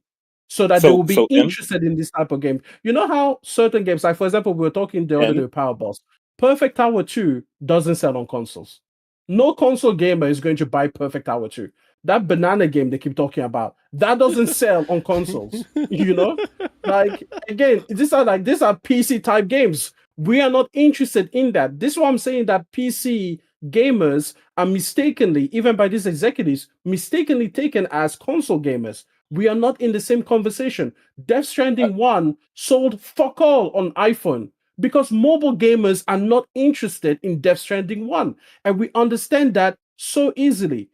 So that they will be so interested in this type of game. You know how certain games, like for example, we were talking the other day with Power Boss. Perfect Tower 2 doesn't sell on consoles. No console gamer is going to buy Perfect Tower 2. That banana game they keep talking about, that doesn't sell on consoles. You know? Like again, these are PC type games. We are not interested in that. This is why I'm saying that PC gamers are mistakenly, even by these executives, mistakenly taken as console gamers. We are not in the same conversation. Death Stranding 1 sold fuck all on iPhone because mobile gamers are not interested in Death Stranding 1. And we understand that so easily.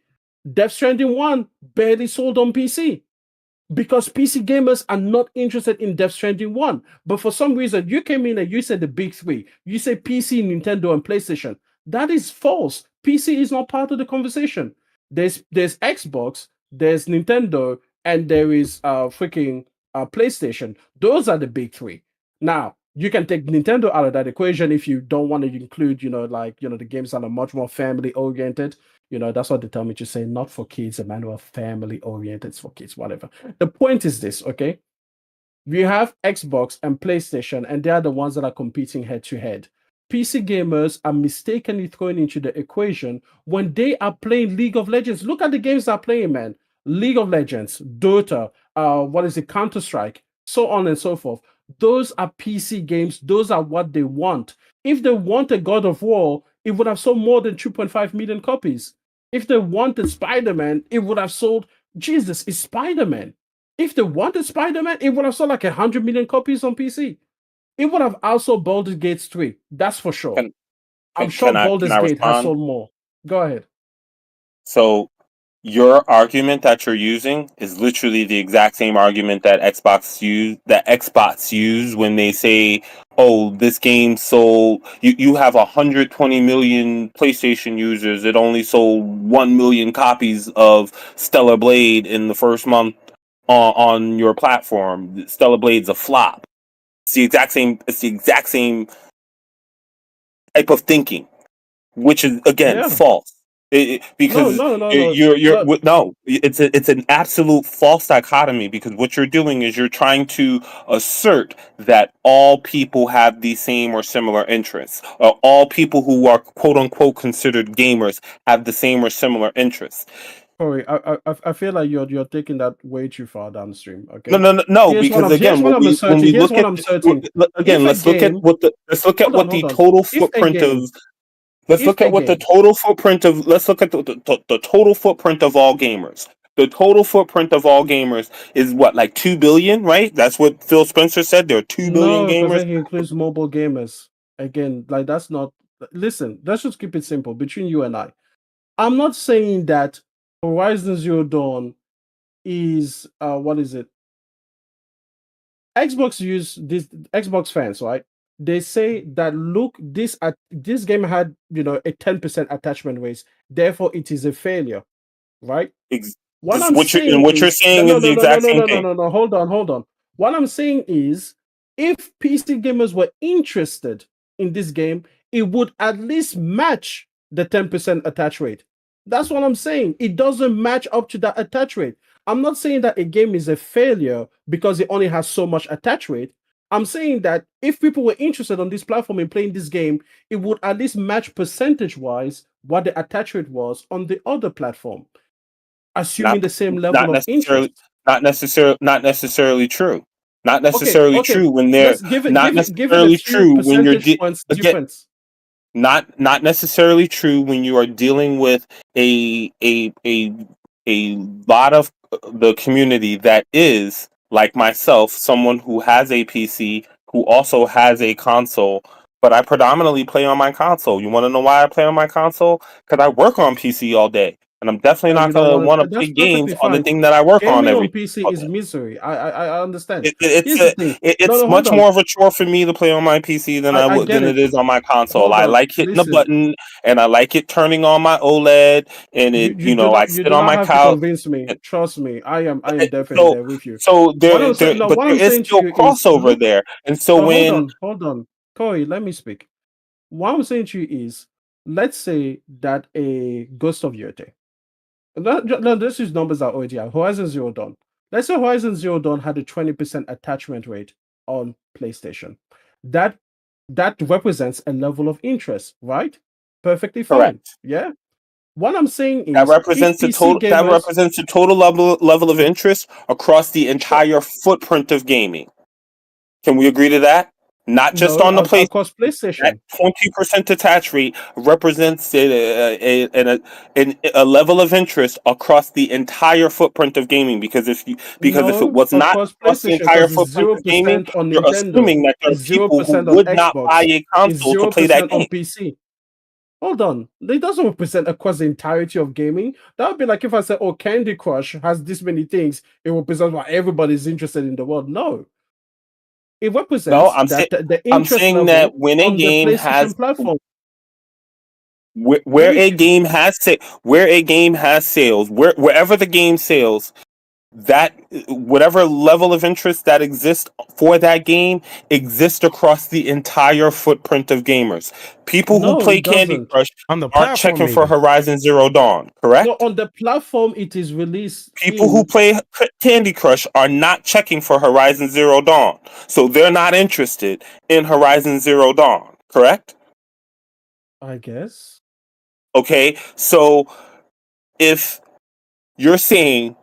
Death Stranding 1 barely sold on PC because PC gamers are not interested in Death Stranding 1. But for some reason, you came in and you said the big three. You say PC, Nintendo, and PlayStation. That is false. PC is not part of the conversation. There's Xbox, there's Nintendo, and there is freaking PlayStation. Those are the big three. Now, you can take Nintendo out of that equation if you don't want to include, the games that are much more family oriented. That's what they tell me to say, not for kids, Emmanuel, family oriented, it's for kids, whatever. The point is this, okay? We have Xbox and PlayStation, and they are the ones that are competing head to head. PC gamers are mistakenly thrown into the equation when they are playing League of Legends. Look at the games they're playing, man. League of Legends, Dota, Counter-Strike, so on and so forth. Those are PC games. Those are what they want. If they wanted God of War, it would have sold more than 2.5 million copies. If they wanted Spider-Man, it would have sold, Jesus, it's Spider-Man. If they wanted Spider-Man, it would have sold like 100 million copies on PC. It would have also Baldur's Gate 3. That's for sure. I'm sure can I Baldur's Gate has respond? sold more. Go ahead. So Your argument that you're using is literally the exact same argument that Xbox use when they say, "Oh, this game sold. You have 120 million PlayStation users. It only sold 1 million copies of Stellar Blade in the first month on your platform. Stellar Blade's a flop." It's the exact same. It's the exact same type of thinking, which is again Yeah. false. No, Because no, no, no. you're Look, no, it's an absolute false dichotomy, because what you're doing is you're trying to assert that all people have the same or similar interests, or all people who are quote unquote considered gamers have the same or similar interests. Corey, I feel like you're taking that way too far downstream. No, Okay. no, no, no. Here's what Because I'm here's again, what I'm when asserting. we Here's look what at I'm asserting. again, If a let's look at game, what the hold on. total If a footprint game, of let's if look a at what the game, total footprint of let's look at the total footprint of all gamers. The total footprint of all gamers is what, like 2 billion, right? That's what Phil Spencer said. There are 2 billion no, because gamers. then he includes mobile gamers. Again, like that's not. Listen, let's just keep it simple between you and I. I'm not saying that Horizon Zero Dawn is what is it? Xbox use this Xbox fans, right? They say that look, this game had a 10% attachment rate, therefore it is a failure, right? What I'm saying What you're is no, saying no, is the no, no, no, exact no, same no, no, thing. no, no. Hold on. What I'm saying is, if PC gamers were interested in this game, it would at least match the 10% attach rate. That's what I'm saying. It doesn't match up to that attach rate. I'm not saying that a game is a failure because it only has so much attach rate. I'm saying that if people were interested on this platform in playing this game, it would at least match percentage-wise what the attach rate was on the other platform, assuming Not the same level not of necessarily interest. not necessarily true. Not Okay, necessarily okay. true when they're Let's give it not give it a necessarily few true when you're percentage points again, difference. not necessarily true when you are dealing with a lot of the community that is like myself, someone who has a PC, who also has a console, but I predominantly play on my console. You want to know why I play on my console? Because I work on PC all day, and I'm definitely And you not don't going to want want to. to play That's games perfectly on the fine. thing that I work on Gaming every on PC all is day. misery. I understand. It's Here's the thing. No, it's no, hold much on. more of a chore for me to play on my PC than I get than it it. is on my console. Hold I on. like hitting a Listen, button, and I like it turning on my OLED, and I you sit do on not my have to couch. convince me. And, Trust me. I am definitely so there with you. so What I'm saying, no, but what there I'm is saying to still you is crossover look. there, and so No, when hold on, Corey. Let me speak. What I'm saying to you is, let's say that a Ghost of Yurte. No, this is numbers are already out. Horizon Zero Dawn. Let's say Horizon Zero Dawn had a 20% attachment rate on PlayStation. That that represents a level of interest, right? Perfectly fine. correct, Yeah. What I'm saying is, if PC that gamers, represents the total level of interest across the sure, entire footprint of gaming. Can we agree to that? Not just no, on the PlayStation. across That PlayStation, 20% attach rate represents a level of interest across the entire footprint of gaming. Because if it no, was not across across the PlayStation, entire because it's footprint zero of gaming, percent on you're Nintendo, assuming that there are it's zero people who percent on would not buy Xbox, a it's console to zero play that percent on game. PC. Hold on. It doesn't represent across the entirety of gaming. That would be like if I said, oh, Candy Crush has this many things, it represents what everybody's interested in the world. No. It No, represents that the I'm interest saying that level when a on the game has PlayStation platform. where a game has where a game has sales, wherever the game sales, that whatever level of interest that exists for that game exists across the entire footprint of gamers. People who No, play it Candy doesn't. Crush On the aren't platform, checking for maybe. Horizon Zero Dawn, No, correct? on the platform it is released People who in. play Candy Crush are not checking for Horizon Zero Dawn, so they're not interested in Horizon Zero Dawn, correct? I guess. Okay, so if you're saying,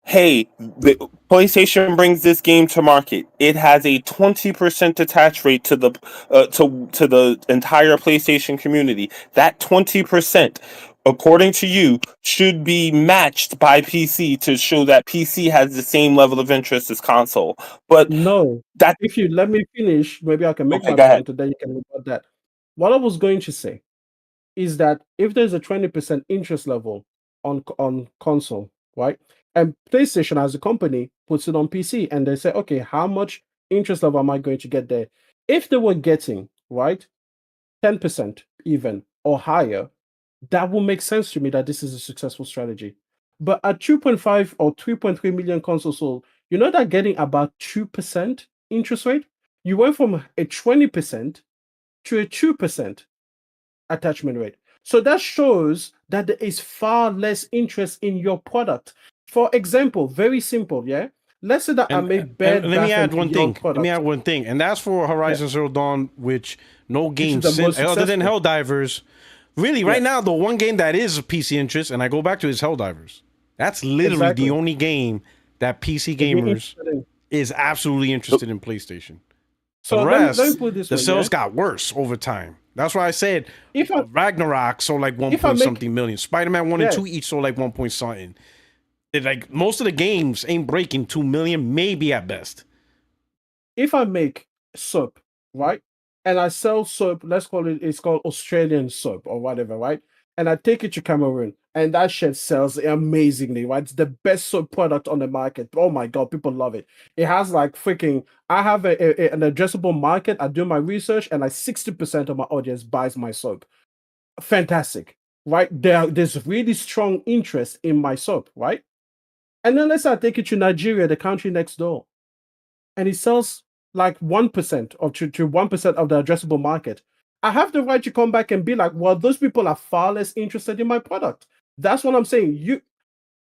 hey, the PlayStation brings this game to market. It has a 20% attach rate to the entire PlayStation community. That 20%, according to you, should be matched by PC to show that PC has the same level of interest as console. But No. that If you let me finish, maybe I can make okay, my go ahead. point and then you can rebut that. What I was going to say is that if there's a 20% interest level on console, right? And PlayStation as a company puts it on PC, and they say, okay, how much interest level am I going to get there? If they were getting, right, 10% even or higher, that will make sense to me that this is a successful strategy. But at 2.5 or 3.3 million consoles sold, you know that getting about 2% interest rate, you went from a 20% to a 2% attachment rate. So that shows that there is far less interest in your product. For example, very simple, yeah? Let's say that I And, made and Bed, let me Bath, add and one Beyond thing. Let me product, add one thing, and that's for yeah, Horizon Zero Dawn, which no which is game the most other than successful. Helldivers. Really, right Yeah, now, the one game that is PC interest, and I go back to, is Helldivers. That's literally the exactly. only game that PC If you're gamers interested in. is absolutely interested in PlayStation. The So let me rest, put it this the way, yeah? sales got worse over time. That's why I said If I Ragnarok sold like one if I point make something million. Spider-Man 1 and yeah, 2 each sold like 1 point something. Like most of the games ain't breaking 2 million, maybe at best. if I make soap, right? And I sell soap, let's call it, it's called Australian soap or whatever, right? And I take it to Cameroon, and that shit sells amazingly, right? It's the best soap product on the market. Oh my god, people love it. It has like freaking. I have an addressable market. I do my research, and like 60% of my audience buys my soap. Fantastic, right? There's really strong interest in my soap, right? And then let's say I take it to Nigeria, the country next door, and it sells like 1% or to 1% of the addressable market. I have the right to come back and be like, well, those people are far less interested in my product. That's what I'm saying. You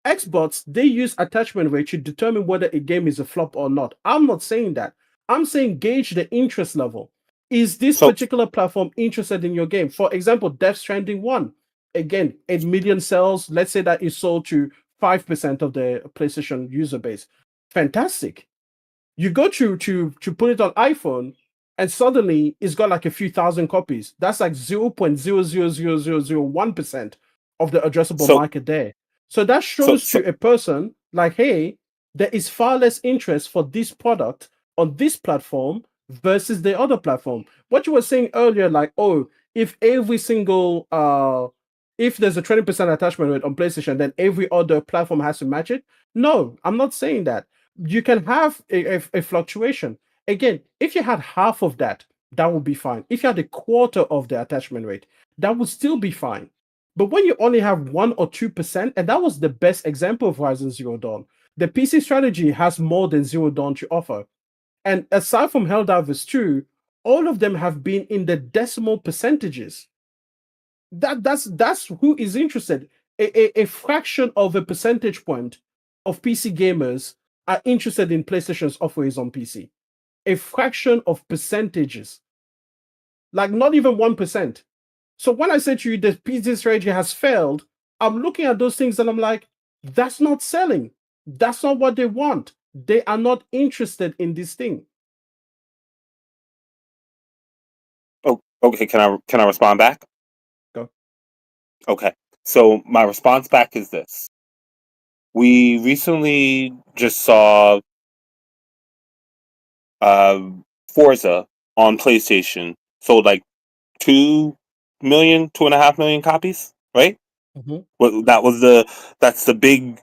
Xbox, they use attachment rate to determine whether a game is a flop or not. I'm not saying that. I'm saying gauge the interest level. Is this So particular platform interested in your game? For example, Death Stranding 1. Again, 8 million sales. Let's say that is sold to 5% of the PlayStation user base. Fantastic. You go to put it on iPhone, and suddenly it's got like a few thousand copies. That's like 0.0000001% of the addressable so market there. So that so shows so to a person like, hey, there is far less interest for this product on this platform versus the other platform. What you were saying earlier, like, oh, if every single if there's a 20% attachment rate on PlayStation, then every other platform has to match it. No, I'm not saying that. You can have a fluctuation. Again, if you had half of that, that would be fine. If you had a quarter of the attachment rate, that would still be fine. But when you only have 1 or 2%, and that was the best example of Horizon Zero Dawn, the PC strategy has more than Zero Dawn to offer. And aside from Helldivers 2, all of them have been in the decimal percentages. That's who is interested. A fraction of a percentage point of PC gamers are interested in PlayStation's offerings on PC. A fraction of percentages, like not even 1%. So when I say to you the PC strategy has failed, I'm looking at those things and I'm like, that's not selling. That's not what they want. They are not interested in this thing. oh, okay, can I respond back? Go. Okay. So my response back is this. We recently just saw uh, Forza on PlayStation sold like 2 million, 2.5 million copies, right? Mhm. Well, that's the big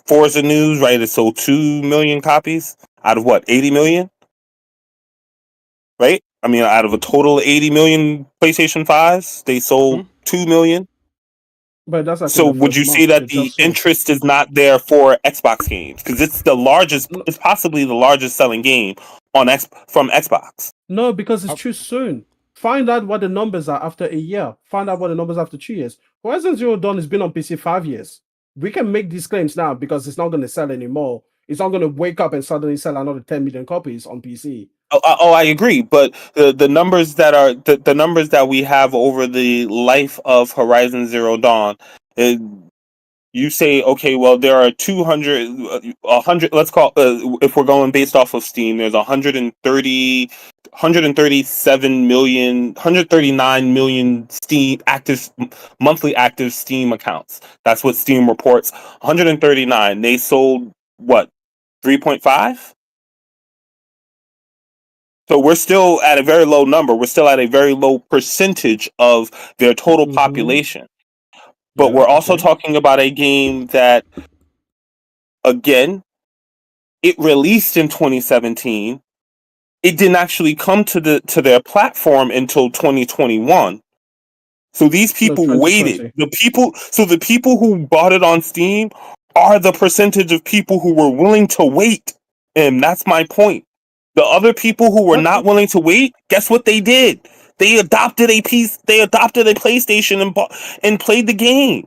Forza news, right? It sold 2 million copies out of what, 80 million, right? I mean, out of a total of 80 million PlayStation 5s, they sold Mhm. 2 million. But that's like in So the would first you say month. that They the just sold. interest is not there for Xbox games? Because it's the largest, it's possibly the largest selling game on from Xbox. No, because it's Uh, too soon. Find out what the numbers are after a year. Find out what the numbers are after 2 years. Horizon Zero Dawn has been on PC 5 years. We can make these claims now because it's not going to sell anymore. It's not going to wake up and suddenly sell another 10 million copies on PC. I agree, but the numbers that are the numbers that we have over the life of Horizon Zero Dawn, uh, you say, okay, well, there are 200, 100, let's call, if we're going based off of Steam, there's 137 million, 139 million Steam active, monthly active Steam accounts. That's what Steam reports. 139. They sold what, 3.5? So we're still at a very low number. We're still at a very low percentage of their total Mm-hmm. population. but Yeah, we're also okay. talking about a game that, again, it released in 2017. It didn't actually come to their platform until 2021. So these No, people waited. 2020. The people who bought it on Steam are the percentage of people who were willing to wait. And that's my point. The other people who were not willing to wait, guess what they did? They adopted a PlayStation and played the game.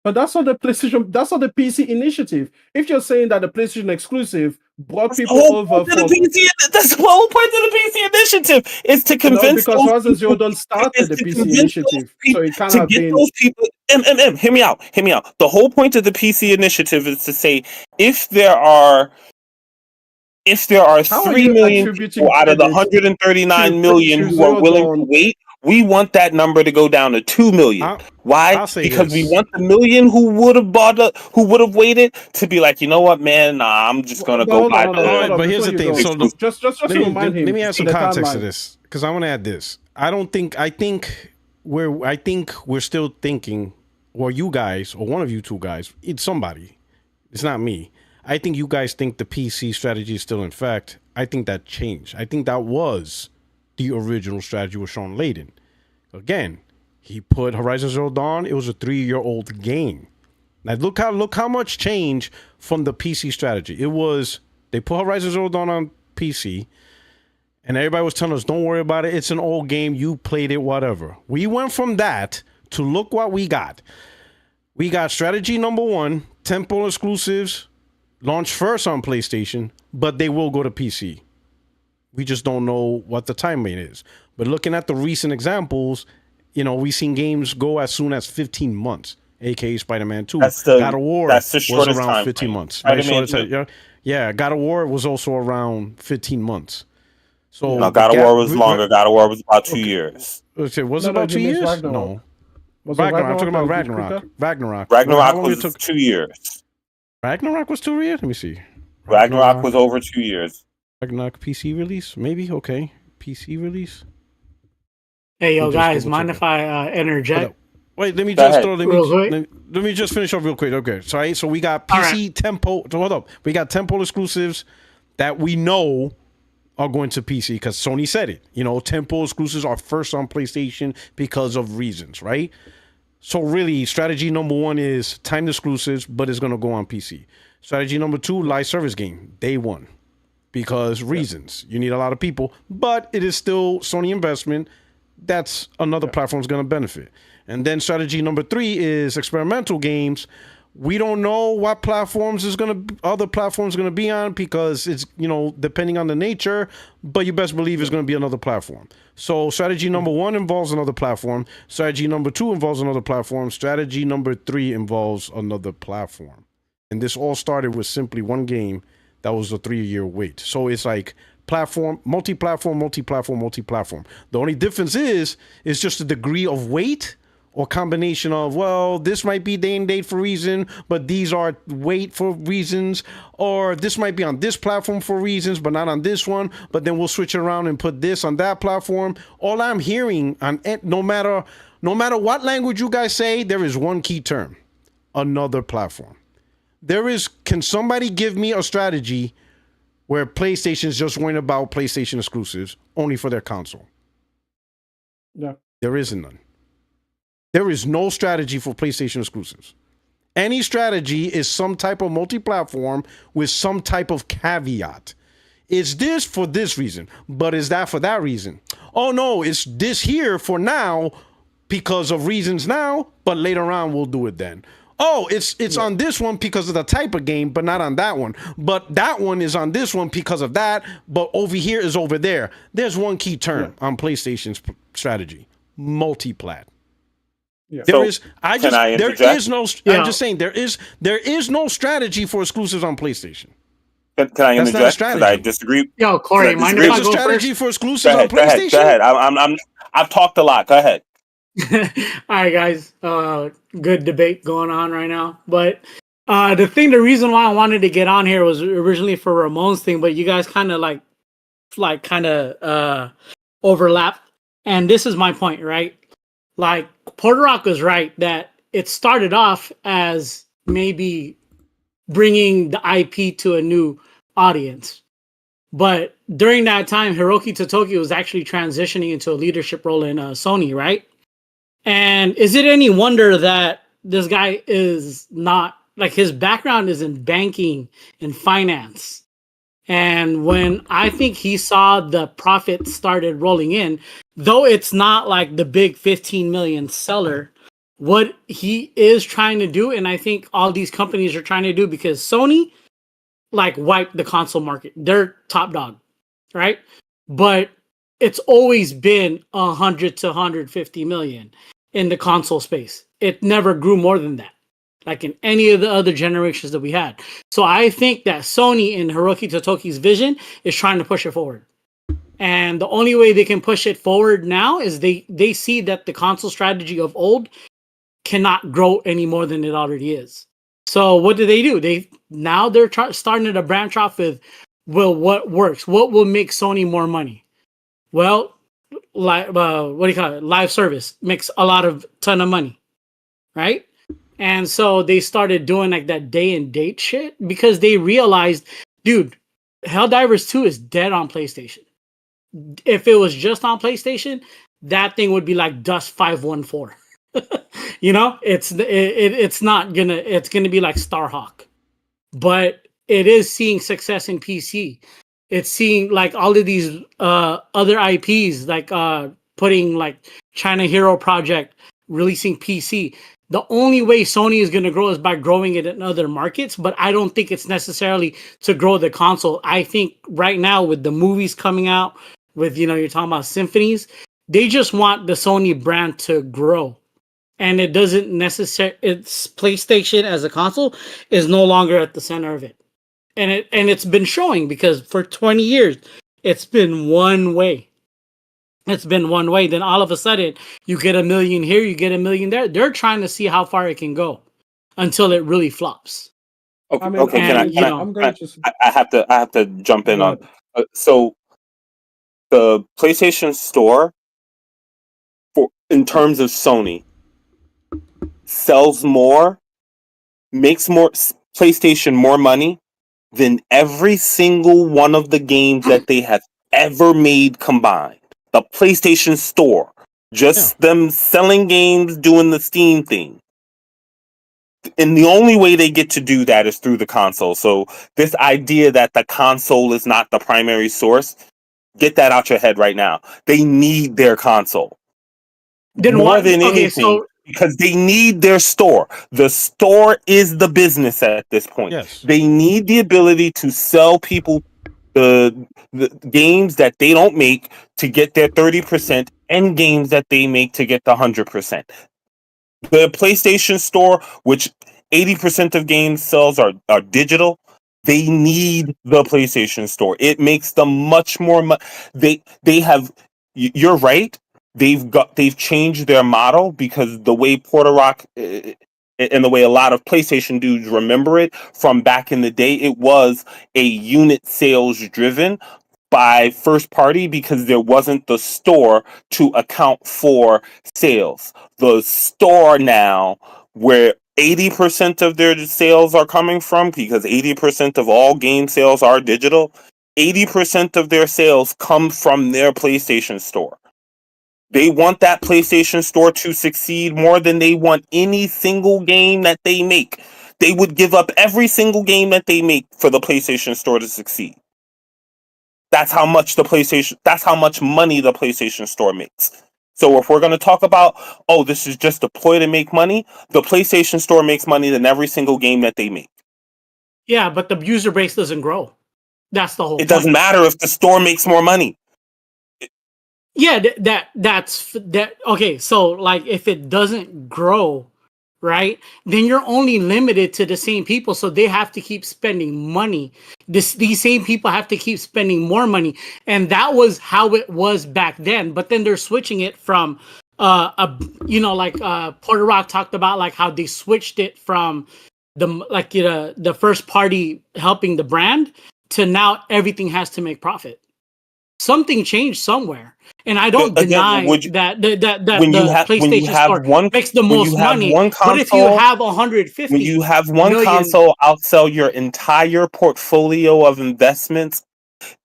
But that's not the PlayStation. That's not the PC initiative. If you're saying that the PlayStation exclusive brought That's the people whole over point of the from PC. That's the whole point of the PC initiative is to no, convince because those Horizon Zero people. Dawn started Is the to PC convince those initiative, so people it can't to have get been. those people. Hear me out. Hear me out. The whole point of the PC initiative is to say if there are How are 3 you million people attributing out of the credit 139 million to who are Zero willing to Dawn? wait, we want that number to go down to 2 million. Why? I'll say Because we this. want the million who would have waited to be like, you know what, man, nah, I'm just gonna But go hold on, buy hold on, All hold right, on. but here's Before the you thing. go, So just let to me remind him let me add some the context to timeline. this because I want to add this. I think we're still thinking, or you guys, or one of you two guys, it's somebody. It's not me. I think you guys think the PC strategy is still in fact. I think that changed. I think that was the original strategy with Sean Layden. Again, he put Horizon Zero Dawn. It was a 3-year-old game. Now look how much change from the PC strategy. It was they put Horizon Zero Dawn on PC, and everybody was telling us, "Don't worry about it. It's an old game. You played it, whatever." We went from that to look what we got. We got strategy number 1, temple exclusives, launch first on PlayStation, but they will go to PC. We just don't know what the timeline is. But looking at the recent examples, we've seen games go as soon as 15 months, aka Spider-Man 2. God of War That's the was shortest around time 15 frame. months. Right? Spider-Man 2. Yeah, God of War was also around 15 months. So No, the God of gap. War was longer. God of War was about 2 years. Okay, was it No, about he 2 means years? Ragnarok. No. Was it Ragnarok. I'm talking Ragnarok about that did Ragnarok. quicker? Ragnarok. How Ragnarok long it was took? 2 years. Ragnarok was 2 years. Let me see. Ragnarok was over 2 years. Ragnarok PC release, maybe. Okay, PC release. Hey, yo, Let me just guys, double mind check if that. I Hold interject up. Wait, let me Go just ahead. real quick? let me just finish off real quick. Okay, sorry. So we got All PC tempo. So hold up. We got tempo exclusives that we know are going to PC because Sony said it. Tempo exclusives are first on PlayStation because of reasons, right? So really, strategy number 1 is timed exclusives, but it's gonna go on PC. Strategy number 2, live service game, day 1. Because reasons. You need a lot of people, but it is still Sony investment. That's another platform's going to benefit. And then strategy number 3 is experimental games. We don't know what other platforms going to be on because it's, depending on the nature, but you best believe it's going to be another platform. So strategy number 1 involves another platform. Strategy number 2 involves another platform. Strategy number 3 involves another platform. And this all started with simply one game that was a 3-year wait. So it's like platform, multi-platform, multi-platform, multi-platform. The only difference is just the degree of weight or combination of, well, this might be day and date for reason, but these are wait for reasons, or this might be on this platform for reasons, but not on this one, but then we'll switch around and put this on that platform. All I'm hearing, no matter what language you guys say, there is one key term: another platform. Can somebody give me a strategy where PlayStation's just worrying about PlayStation exclusives only for their console? Yeah. There isn't none. There is no strategy for PlayStation exclusives. Any strategy is some type of multi-platform with some type of caveat. It's this for this reason, but is that for that reason? Oh no, it's this here for now because of reasons now, but later on we'll do it then. Oh, it's on this one because of the type of game, but not on that one. But that one is on this one because of that, but over here is over there. There's one key term on PlayStation's strategy: multi-plat. Yeah. There So, is. can I There interject? is no. Yeah. I'm just saying there is no strategy for exclusives on PlayStation. Can I That's not a interject? Because strategy. I disagree. Yo, Corey, Because I mind disagree. if I There's a go strategy first? for exclusives on Go ahead. PlayStation. Go ahead. I've talked a lot. Go ahead. All right, guys. Good debate going on right now. But the reason why I wanted to get on here was originally for Ramon's thing, but you guys kind of overlapped. And this is my point, right? Like Porter Rock was right that it started off as maybe bringing the IP to a new audience. But during that time, Hiroki Totoki was actually transitioning into a leadership role in Sony, right? And is it any wonder that this guy is not, like, his background is in banking and finance. And when I think he saw the profit started rolling in, though it's not like the big 15 million seller, what he is trying to do, and I think all these companies are trying to do, because Sony like wiped the console market. They're top dog, right? But it's always been 100 to 150 million in the console space. It never grew more than that, like in any of the other generations that we had. So I think that Sony and Hiroki Totoki's vision is trying to push it forward. And the only way they can push it forward now is they see that the console strategy of old cannot grow any more than it already is. So what do? They're starting to branch off with, well, what works? What will make Sony more money? Well, what do you call it? Live service makes a ton of money, right? And so they started doing like that day and date shit because they realized, dude, Helldivers 2 is dead on PlayStation. If it was just on PlayStation, that thing would be like Dust 514. You know, it's gonna be like Starhawk, but it is seeing success in PC. It's seeing like all of these other IPs, like putting like China Hero Project releasing PC. The only way Sony is going to grow is by growing it in other markets, but I don't think it's necessarily to grow the console. I think right now with the movies coming out, with, you're talking about symphonies, they just want the Sony brand to grow. And it doesn't necessarily, it's PlayStation as a console is no longer at the center of it. And it's been showing, because for 20 years, it's been one way. It's been one way. Then all of a sudden, you get 1 million here, you get 1 million there. They're trying to see how far it can go until it really flops. Okay, I mean, okay. I'm going to. I have to jump in on. But So the PlayStation Store, in terms of Sony, sells more, makes more PlayStation more money than every single one of the games that they have ever made combined. The PlayStation Store, just them selling games, doing the Steam thing. And the only way they get to do that is through the console. So this idea that the console is not the primary source, get that out your head right now. They need their console. Then more than anything, because they need their store. The store is the business at this point. Yes. They need the ability to sell people the games that they don't make to get their 30%, and games that they make to get the 100%. The PlayStation Store, which 80% of games sales are digital, they need the PlayStation Store. It makes them much more money. They have. You're right. They've changed their model, because the way Porter Rock and the way a lot of PlayStation dudes remember it from back in the day, it was a unit sales driven by first party, because there wasn't the store to account for sales. The store now, where 80% of their sales are coming from, because 80% of all game sales are digital, 80% of their sales come from their PlayStation Store. They want that PlayStation Store to succeed more than they want any single game that they make. They would give up every single game that they make for the PlayStation Store to succeed. That's how much that's how much money the PlayStation Store makes. So if we're going to talk about, this is just a ploy to make money, the PlayStation Store makes money than every single game that they make. Yeah, but the user base doesn't grow. That's the whole It point. doesn't matter if the store makes more money. Yeah, that's okay. So like, if it doesn't grow, right, then you're only limited to the same people, so they have to keep spending money. These same people have to keep spending more money, and that was how it was back then. But then they're switching it from Porter Rock talked about, like, how they switched it from the first party helping the brand to now everything has to make profit. something changed somewhere. And I don't Again, deny would you, that when you the have PlayStation Store one makes the when you most have money. one But if you console have when 150 you have one million, console outsell your entire portfolio of investments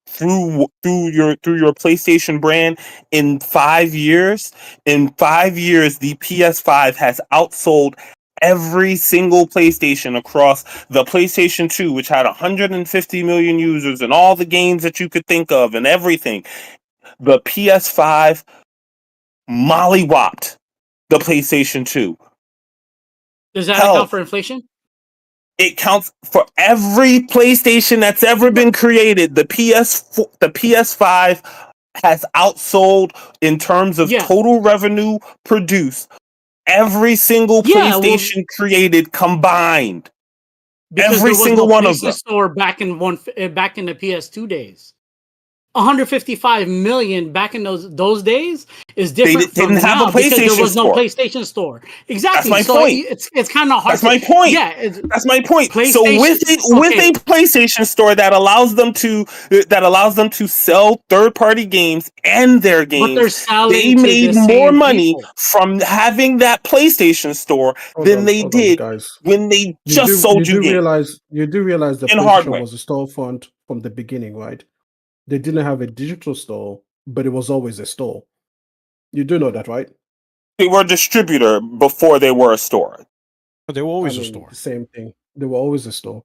through your PlayStation brand in 5 years. In 5 years, the PS5 has outsold every single PlayStation across the PlayStation 2, which had 150 million users and all the games that you could think of and everything. The PS5 mollywopped the PlayStation 2. does that Hell, account for inflation? it counts for every PlayStation that's ever been created. The PS5 has outsold in terms of Yeah. total revenue produced every single Yeah, well, PlayStation created combined. because Every there was single no one of PlayStation them. Store back in back in the PS2 days. 155 million back in those days is different from Didn't have a now because there PlayStation was no Store. PlayStation Store. That's Exactly. my So point. it's kind of hard That's my point. Yeah, it's That's my point. So PlayStation. with a PlayStation Store that allows them to sell third-party games and their But they're games, selling they to made the more same money people. from having that PlayStation Store than they Hold on, did guys. when they You just sold you games do realize the in PlayStation hardware. was a storefront from the beginning, right? They didn't have a digital store, but it was always a store. You do know that, right? They were a distributor before they were a store. But they were always I a mean, store. the same thing. They were always a store.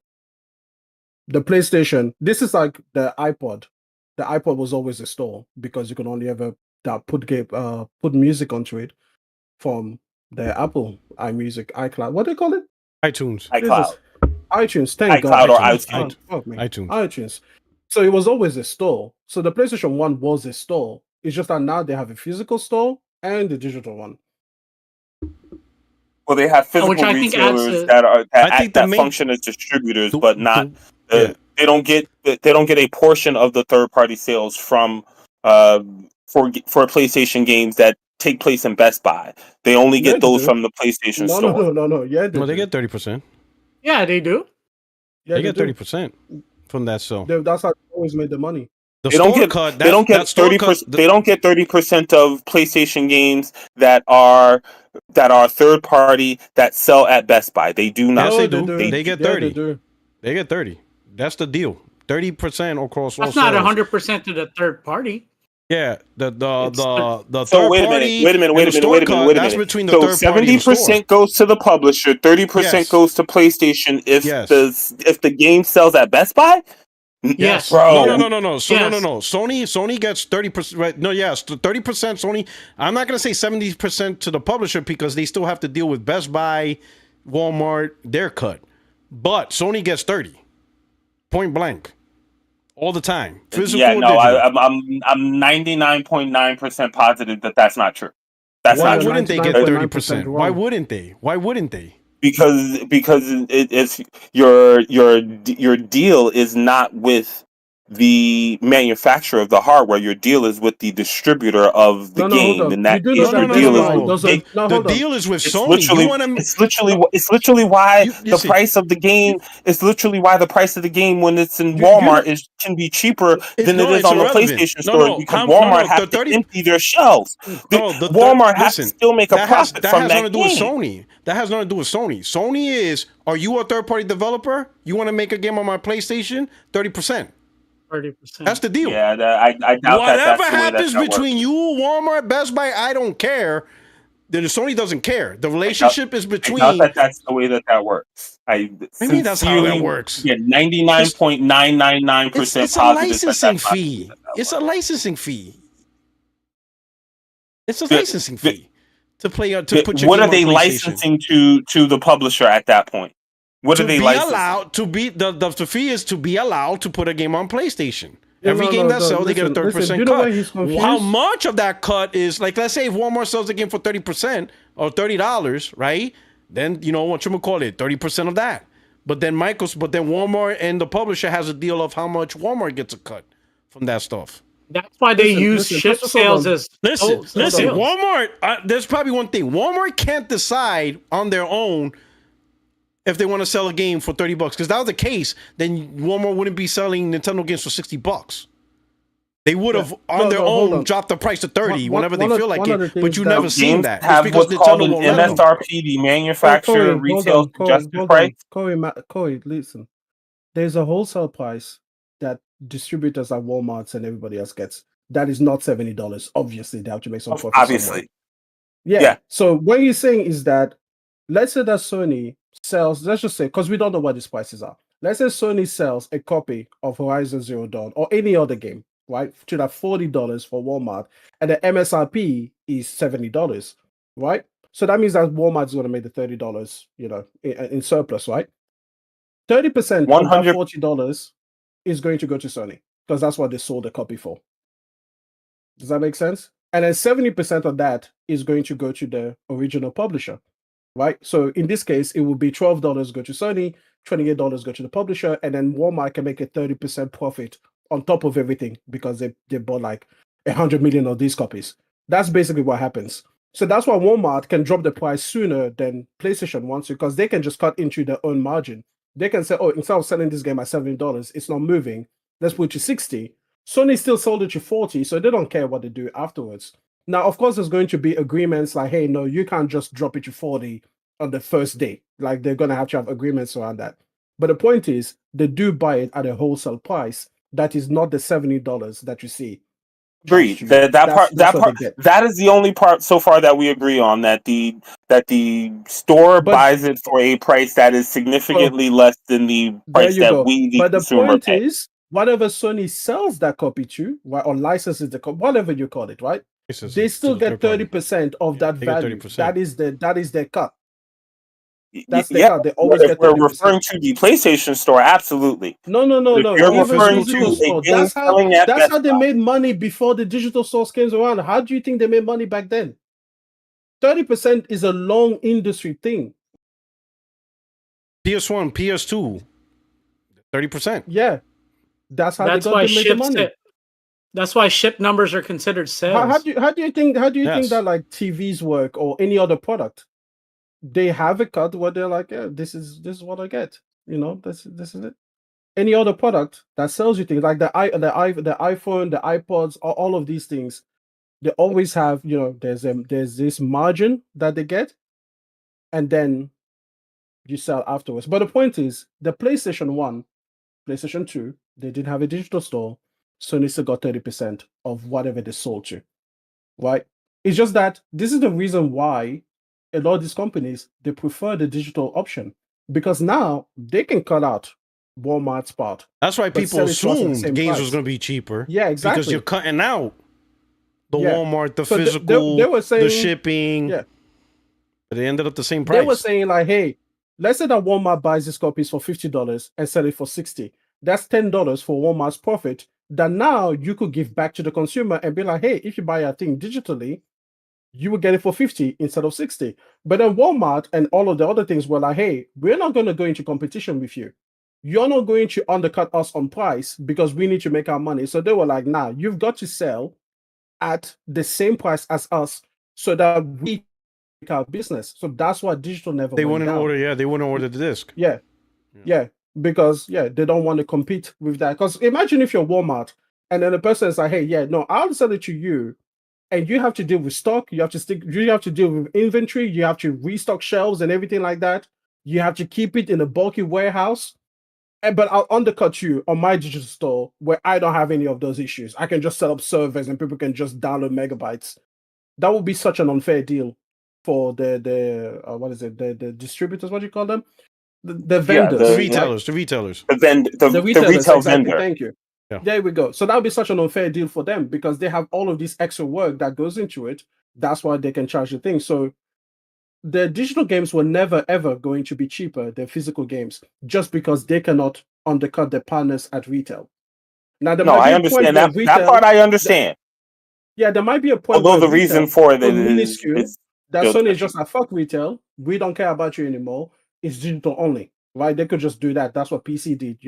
The PlayStation, this is like the iPod. The iPod was always a store because you could only ever put music onto it from the Apple iMusic, iCloud. What do they call it? iTunes. iCloud, iTunes. Thank iCloud God. or iTunes. iTunes. Fuck me. iTunes. iTunes. So it was always a store. So the PlayStation 1 was a store. It's just that now they have a physical store and a digital one. Well, they have Which physical I think adds retailers to I think the that main function as distributors, the, but not. yeah. They don't get a portion of the third party sales from for PlayStation games that take place in Best Buy. They only Yeah, get they those do. from the PlayStation No, Store. no. Yeah, they Well, they do. get 30%. yeah, they do. Yeah, They get do. 30% from that sell. That's how they always made the money. The They don't store get cut. they don't That get store 30%. cut. They don't get 30% of PlayStation games that are third party that sell at Best Buy. They do not. Yes, they No, they do. do. They get Yeah, 30. they do. They get 30. That's the deal. 30% across all That's not sales. 100% to the third party. Yeah, It's the So third wait a party minute, and the store cut. That's between the So third party and the store. 70% goes to the publisher, 30% Yes. goes to PlayStation. Yes. If the game sells at Best Buy, Yes. bro. No. So Yes. no. Sony gets 30%. Right? No, yes, 30%. Sony. I'm not gonna say 70% to the publisher because they still have to deal with Best Buy, Walmart, their cut. But Sony gets 30, point blank, all the time. Physical Yeah, or no, digital. I'm 99.9% positive that that's not true. That's Why not true. wouldn't they get 99.9% 30%? Why wrong. wouldn't they? Why wouldn't they? Because it's your deal is not with the manufacturer of the hardware. Your deal is with the distributor of the No, hold game. on. In You that do case, know your that Best deal is Buy with doesn't. No, The hold on. deal is with It's Sony. literally, You want to? it's literally why You the see, price of the game. It's literally why the price of the game when it's in You Walmart know, can be cheaper it's than it no, is it's on the irrelevant. PlayStation Store because No, Walmart The has to 30. empty their shelves. No, the Walmart has to listen. still make a profit That from has that nothing to do with game. Sony. That has nothing to do with Sony. Sony is. Are you a third party developer? You want to make a game on my PlayStation? 30%. 30%. That's the deal. Yeah, I doubt Whatever that's the way happens that between works. you, Walmart, Best Buy, I don't care. Then Sony doesn't care. The relationship is I doubt between. that that's the way that works. I Maybe that's how that sincerely, works. yeah, It's 99.999% it's a positive that licensing that's not the way fee. that It's a licensing fee. It's a The- licensing the- fee to play to works. put your What game are they on PlayStation. licensing to the publisher at that point? What are To they be licensing? allowed to be the fee is to be allowed to put a game on PlayStation. Yeah, Every no, game no, that no, sells, they get a listen, 30% you know cut. why he's confused? How much of that cut is like? Let's say if Walmart sells the game for 30% or $30, right? Then what you call it, 30% of that. But then Walmart and the publisher has a deal of how much Walmart gets a cut from that stuff. That's why they use listen, ship just hold sales on. as Listen, sales. Walmart. There's probably one thing. Walmart can't decide on their own if they want to sell a game for $30. Because that was the case, then Walmart wouldn't be selling Nintendo games for $60. They would have on No, their no, hold own on. dropped the price to 30 whenever they feel like one of the it. But things you that- never seen Games that. It's have because what's called Nintendo an won't let them. MSRP, the manufacturer retail suggested price. Corey, listen. There's a wholesale price that distributors at Walmarts and everybody else gets. That is not $70. Obviously, they have to make some profit somewhere. Obviously. Yeah. Yeah. So what you're saying is that, let's say that Sony sells, let's just say, because we don't know what these prices are. Let's say Sony sells a copy of Horizon Zero Dawn or any other game, right, to that $40 for Walmart, and the MSRP is $70, right? So that means that Walmart's going to make the $30, in surplus, right? 30% of that 100 $40 is going to go to Sony because that's what they sold the copy for. Does that make sense? And then 70% of that is going to go to the original publisher, right? So in this case, it will be $12 go to Sony, $28 go to the publisher, and then Walmart can make a 30% profit on top of everything because they bought like 100 million of these copies. That's basically what happens. So that's why Walmart can drop the price sooner than PlayStation wants to, because they can just cut into their own margin. They can say, oh, instead of selling this game at $70, it's not moving. Let's put it to 60. Sony still sold it to 40, so they don't care what they do afterwards. Now, of course, there's going to be agreements like, hey, no, you can't just drop it to 40 on the first day. Like, they're going to have agreements around that. But the point is, they do buy it at a wholesale price that is not the $70 that you see. Agreed. That is the only part so far that we agree on, that the store buys it for a price that is significantly less than the price that we, the consumer, pay. Is whatever Sony sells that copy to, right, or licenses the copy, whatever you call it, right? They still get 30% of that value. That is their cut. That's their cut. They always get 30%. We're referring to the PlayStation Store, absolutely. No. You're referring to a game selling at that's how they made money before the digital stores came around. How do you think they made money back then? 30% is a long industry thing. PS1, PS2, 30%. Yeah, that's how they made the money. That's why ship numbers are considered sales. How do you think that like TVs work or any other product? They have a cut where they're like, yeah, this is what I get. This is it. Any other product that sells you things like the iPhone, the iPods, all of these things, they always have, there's this margin that they get, and then you sell afterwards. But the point is, the PlayStation 1, PlayStation 2, they didn't have a digital store, Sony still got 30% of whatever they sold to, right? It's just that this is the reason why a lot of these companies, they prefer the digital option, because now they can cut out Walmart's part. That's why people assumed games was going to be cheaper. Yeah, exactly. Because you're cutting out the Walmart, the physical, they were saying, the shipping. Yeah. But they ended up the same price. They were saying like, hey, let's say that Walmart buys these copies for $50 and sell it for $60. That's $10 for Walmart's profit that now you could give back to the consumer and be like, hey, if you buy a thing digitally, you will get it for $50 instead of $60. But then Walmart and all of the other things were like, hey, we're not going to go into competition with you. You're not going to undercut us on price because we need to make our money. So they were like, nah, you've got to sell at the same price as us so that we make our business. So that's why digital never went down. They wouldn't order the disc. Yeah. Because they don't want to compete with that. Because imagine if you're Walmart and then the person is like, hey, yeah, no, I'll sell it to you. And you have to deal with stock. You have to deal with inventory. You have to restock shelves and everything like that. You have to keep it in a bulky warehouse. But I'll undercut you on my digital store where I don't have any of those issues. I can just set up servers and people can just download megabytes. That would be such an unfair deal for the distributors. What do you call them? The vendors, the retailers, right? the retail exactly. vendor. Thank you. Yeah. There we go. So that would be such an unfair deal for them because they have all of this extra work that goes into it. That's why they can charge the thing. So the digital games were never ever going to be cheaper than physical games just because they cannot undercut their partners at retail. Now, I understand that part. I understand. There might be a point. Although the reason for it is that Sony is just like, fuck retail. We don't care about you anymore. It's digital only, right? They could just do that. That's what PC did,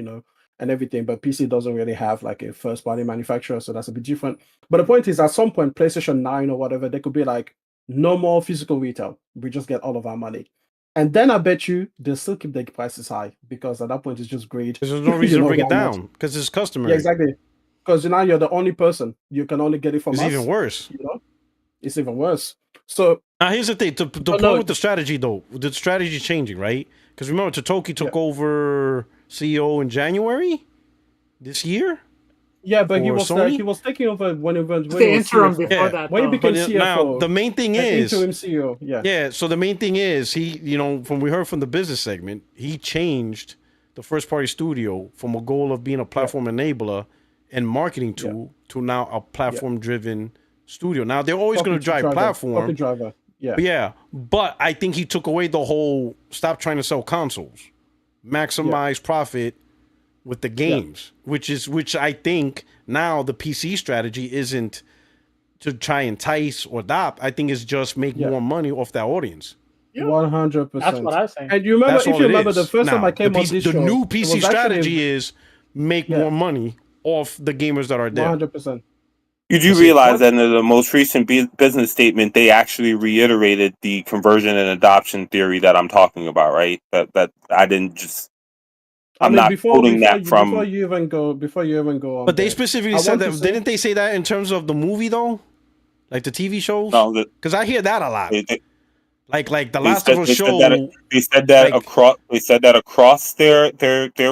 and everything. But PC doesn't really have like a first party manufacturer, so that's a bit different. But the point is, at some point, PlayStation 9 or whatever, they could be like, no more physical retail. We just get all of our money. And then I bet you they'll still keep the prices high because at that point it's just great. There's no reason to bring it down because it's customary. Yeah, exactly. because now you're the only person. You can only get it from It's us. even worse. You know, it's even worse. So Now here's the thing. The point no, with the strategy though, the strategy is changing, right? Because remember, Totoki took over CEO in January this year. yeah, but he For Sony? was taking over when he was The interim CFO. before that. When he though. became But CFO, now the main thing is interim CEO. Yeah. So the main thing is from we heard from the business segment, he changed the first party studio from a goal of being a platform enabler and marketing tool to now a platform driven studio. Now they're always going to drive platform. Driver. Yeah, but I think he took away the whole stop trying to sell consoles, maximize profit with the games, which I think now the PC strategy isn't to try and entice or adopt. I think it's just make more money off that audience. 100%. That's what I say. And you remember, if you remember, the first time I came on this the show, new it PC was strategy is make more money off the gamers that are there. 100%. You do realize that in the most recent business statement, they actually reiterated the conversion and adoption theory that I'm talking about, right? That I didn't just. I'm not quoting that from. Before you even go on. But they specifically said that. Didn't they say that in terms of the movie though, like the TV shows? No, because I hear that a lot. Like the Last of Us show. They said that like, across their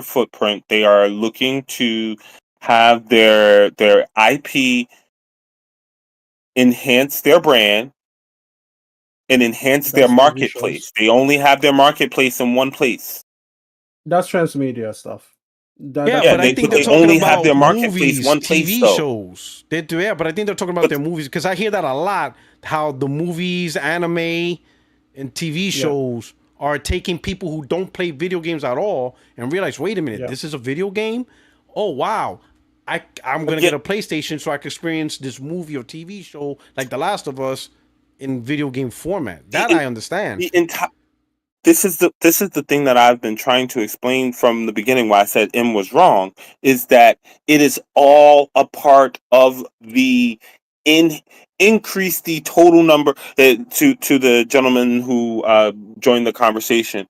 footprint, they are looking to have their IP enhance their brand and enhance their marketplace. They only have their marketplace in one place. That's transmedia stuff. But I think they're talking only about have their movies, marketplace one TV place, though. shows. They do, but I think they're talking about their movies because I hear that a lot. How the movies, anime, and TV shows are taking people who don't play video games at all and realize, wait a minute, this is a video game. Oh wow, I'm gonna get a PlayStation so I can experience this movie or TV show like The Last of Us in video game format. That I understand. This is the thing that I've been trying to explain from the beginning why I said M was wrong, is that it is all a part of the increase the total number to the gentleman who joined the conversation.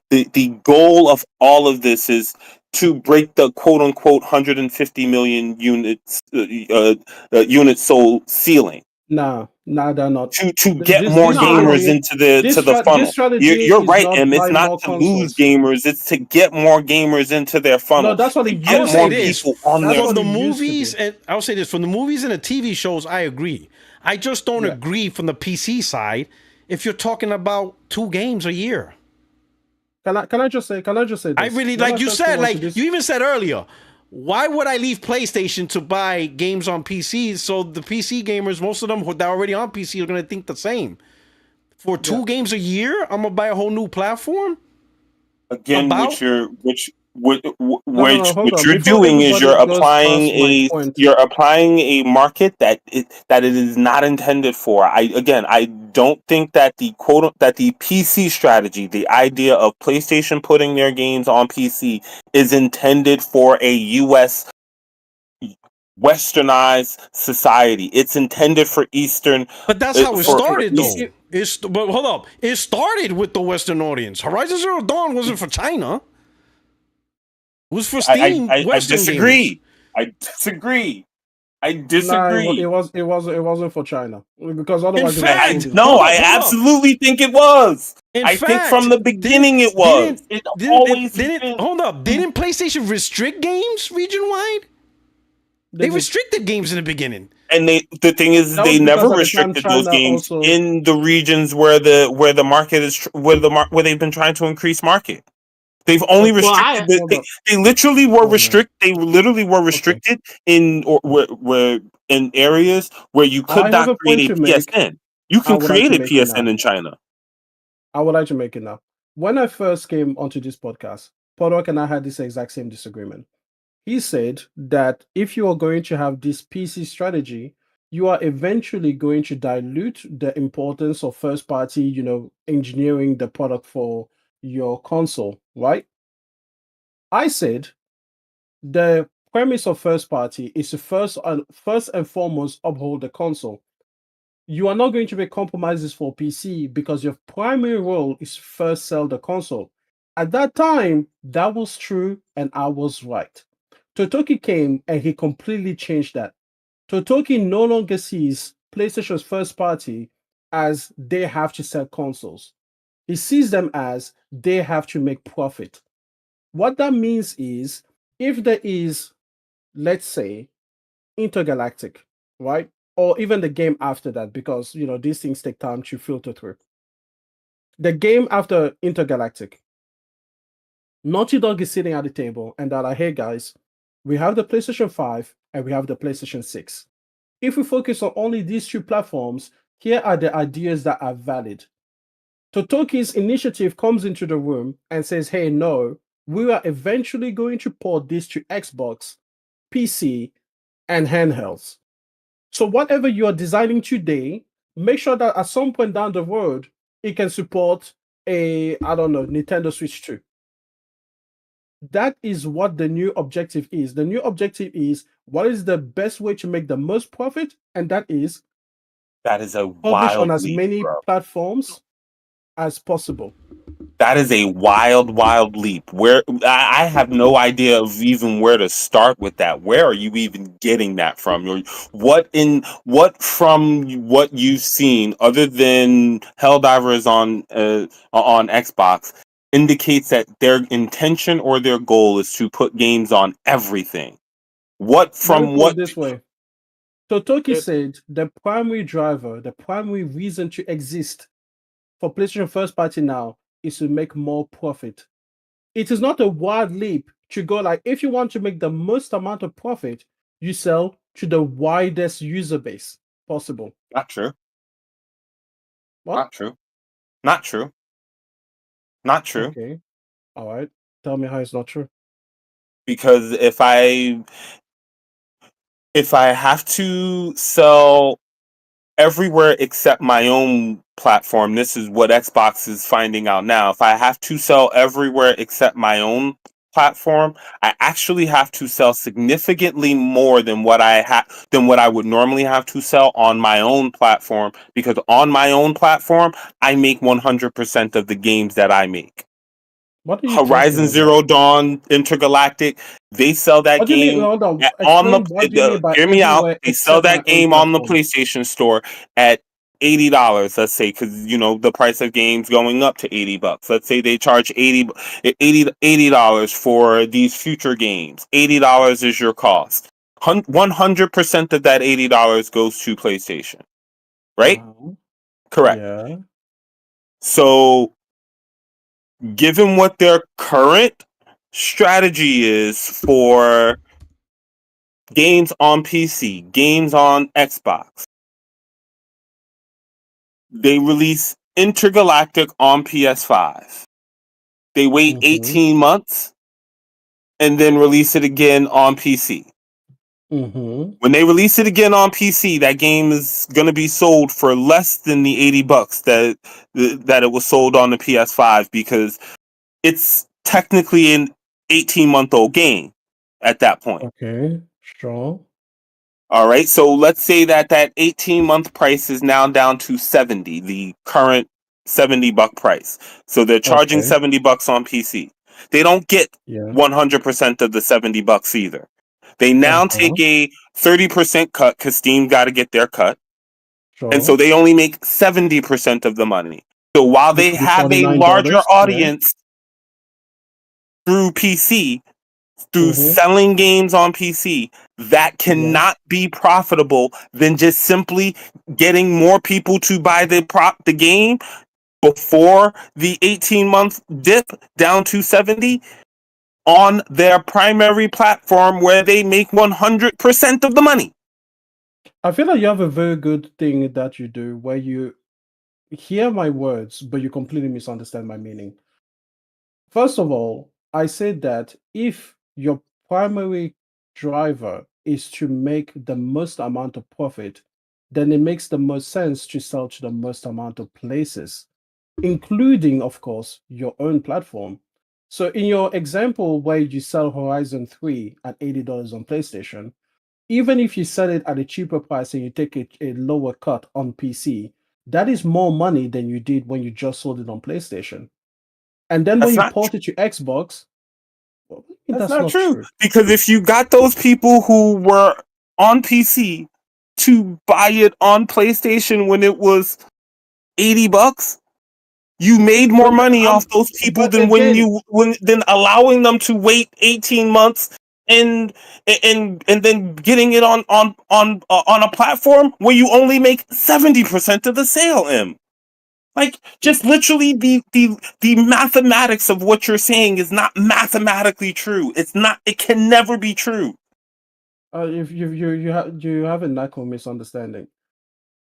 The goal of all of this is to break the quote unquote 150 million units unit sold ceiling. No, they're not. To get more gamers into the funnel. You're right, Em. It's not to lose gamers; it's to get more gamers into their funnel. No, that's what it get more people on there. From the movies, and I'll say this: from the movies and the TV shows, I agree. I just don't agree from the PC side. If you're talking about 2 games a year, can I just say? This? I really like you said. Like you even said earlier. Why would I leave PlayStation to buy games on PC? So the PC gamers, most of them who are already on PC, are going to think the same. For 2 games a year, I'm gonna buy a whole new platform. Again, what you're doing is you're applying a market that it is not intended for. I don't think that the PC strategy, the idea of PlayStation putting their games on PC, is intended for a US westernized society. It's intended for Eastern. But that's how it started, though. But hold up, it started with the Western audience. Horizon Zero Dawn wasn't for China. It was for Steam. I disagree. I disagree. It wasn't for China because otherwise. I absolutely think it was. I think from the beginning it was. Hold up. Didn't PlayStation restrict games region wide? They restricted games in the beginning. And the thing is, they never restricted those games in the regions where the market is where they've been trying to increase market. They've only restricted. They literally were restricted in areas where you could not create a PSN. You can create a PSN in China. I would like to make it now. When I first came onto this podcast, Podok and I had this exact same disagreement. He said that if you are going to have this PC strategy, you are eventually going to dilute the importance of first party, engineering the product for your console, right? I said the premise of first party is to first and foremost uphold the console. You are not going to make compromises for PC because your primary role is first sell the console. At that time, that was true and I was right. Totoki came and he completely changed that. Totoki no longer sees PlayStation's first party as they have to sell consoles. He sees them as they have to make profit. What that means is if there is, let's say, Intergalactic, right? Or even the game after that, because these things take time to filter through. The game after Intergalactic, Naughty Dog is sitting at the table and they're like, hey guys, we have the PlayStation 5 and we have the PlayStation 6. If we focus on only these two platforms, here are the ideas that are valid. Totoki's initiative comes into the room and says, hey, no, we are eventually going to port this to Xbox, PC, and handhelds. So whatever you are designing today, make sure that at some point down the road, it can support a, I don't know, Nintendo Switch 2. That is what the new objective is. The new objective is what is the best way to make the most profit, and that is That is a publish on wild as leap, many bro. platforms as possible. That is a wild leap. Where I have no idea of even where to start with that. Where are you even getting that from? Or what from what you've seen, other than Helldivers on Xbox, indicates that their intention or their goal is to put games on everything. What Let me from put it what? this way. Totoki It- said the primary driver, the primary reason to exist for PlayStation first party now is to make more profit. It is not a wild leap to go like if you want to make the most amount of profit, you sell to the widest user base possible. Not true. What? Not true. Not true. Not true. Okay. All right. Tell me how it's not true. Because if I have to sell everywhere except my own platform, this is what Xbox is finding out now. If I have to sell everywhere except my own platform, I actually have to sell significantly more than what I would normally have to sell on my own platform, because on my own platform, I make 100% of the games that I make. What are you talking Horizon about? Zero Dawn, Intergalactic, they sell that What do you mean? game Hold on. on Explain what do you mean by hear me out. everywhere They sell except my that own game on the platform? PlayStation Store at $80, let's say, because the price of games going up to $80. Let's say they charge $80 for these future games. $80 is your cost. 100% of that $80 goes to PlayStation, right? Correct. Yeah. So, given what their current strategy is for games on PC, games on Xbox, they release Intergalactic on PS5. They wait 18 months and then release it again on PC. When they release it again on PC, that game is going to be sold for less than the $80 that it was sold on the PS5, because it's technically an 18-month-old game at that point. Okay. Sure. All right. So let's say that 18-month price is now down to 70, the current $70 price. So they're charging Okay. $70 on PC. They don't get Yeah. 100% of the $70 either. They now take a 30% cut because Steam got to get their cut. And so Sure. they only make 70% of the money. So while Which they would be have a larger $49. Yeah. audience through PC, through Mm-hmm. selling games on PC, that cannot be profitable than just simply getting more people to buy the game before the 18-month dip down to 70 on their primary platform, where they make 100% of the money. I feel like you have a very good thing that you do where you hear my words, but you completely misunderstand my meaning. First of all, I said that if your primary driver is to make the most amount of profit, then it makes the most sense to sell to the most amount of places, including, of course, your own platform. So, in your example where you sell Horizon 3 at $80 on PlayStation, even if you sell it at a cheaper price and you take a lower cut on PC, that is more money than you did when you just sold it on PlayStation. And then when That's you not port it to Xbox, What do you mean That's that's not not true. true? Because if you got those people who were on PC to buy it on PlayStation when it was $80, you made more money off those people But than again, than allowing them to wait 18 months and then getting it on a platform where you only make 70% of the sale. Like, just literally the mathematics of what you're saying is not mathematically true. It's not. It can never be true. if you have a knack of misunderstanding.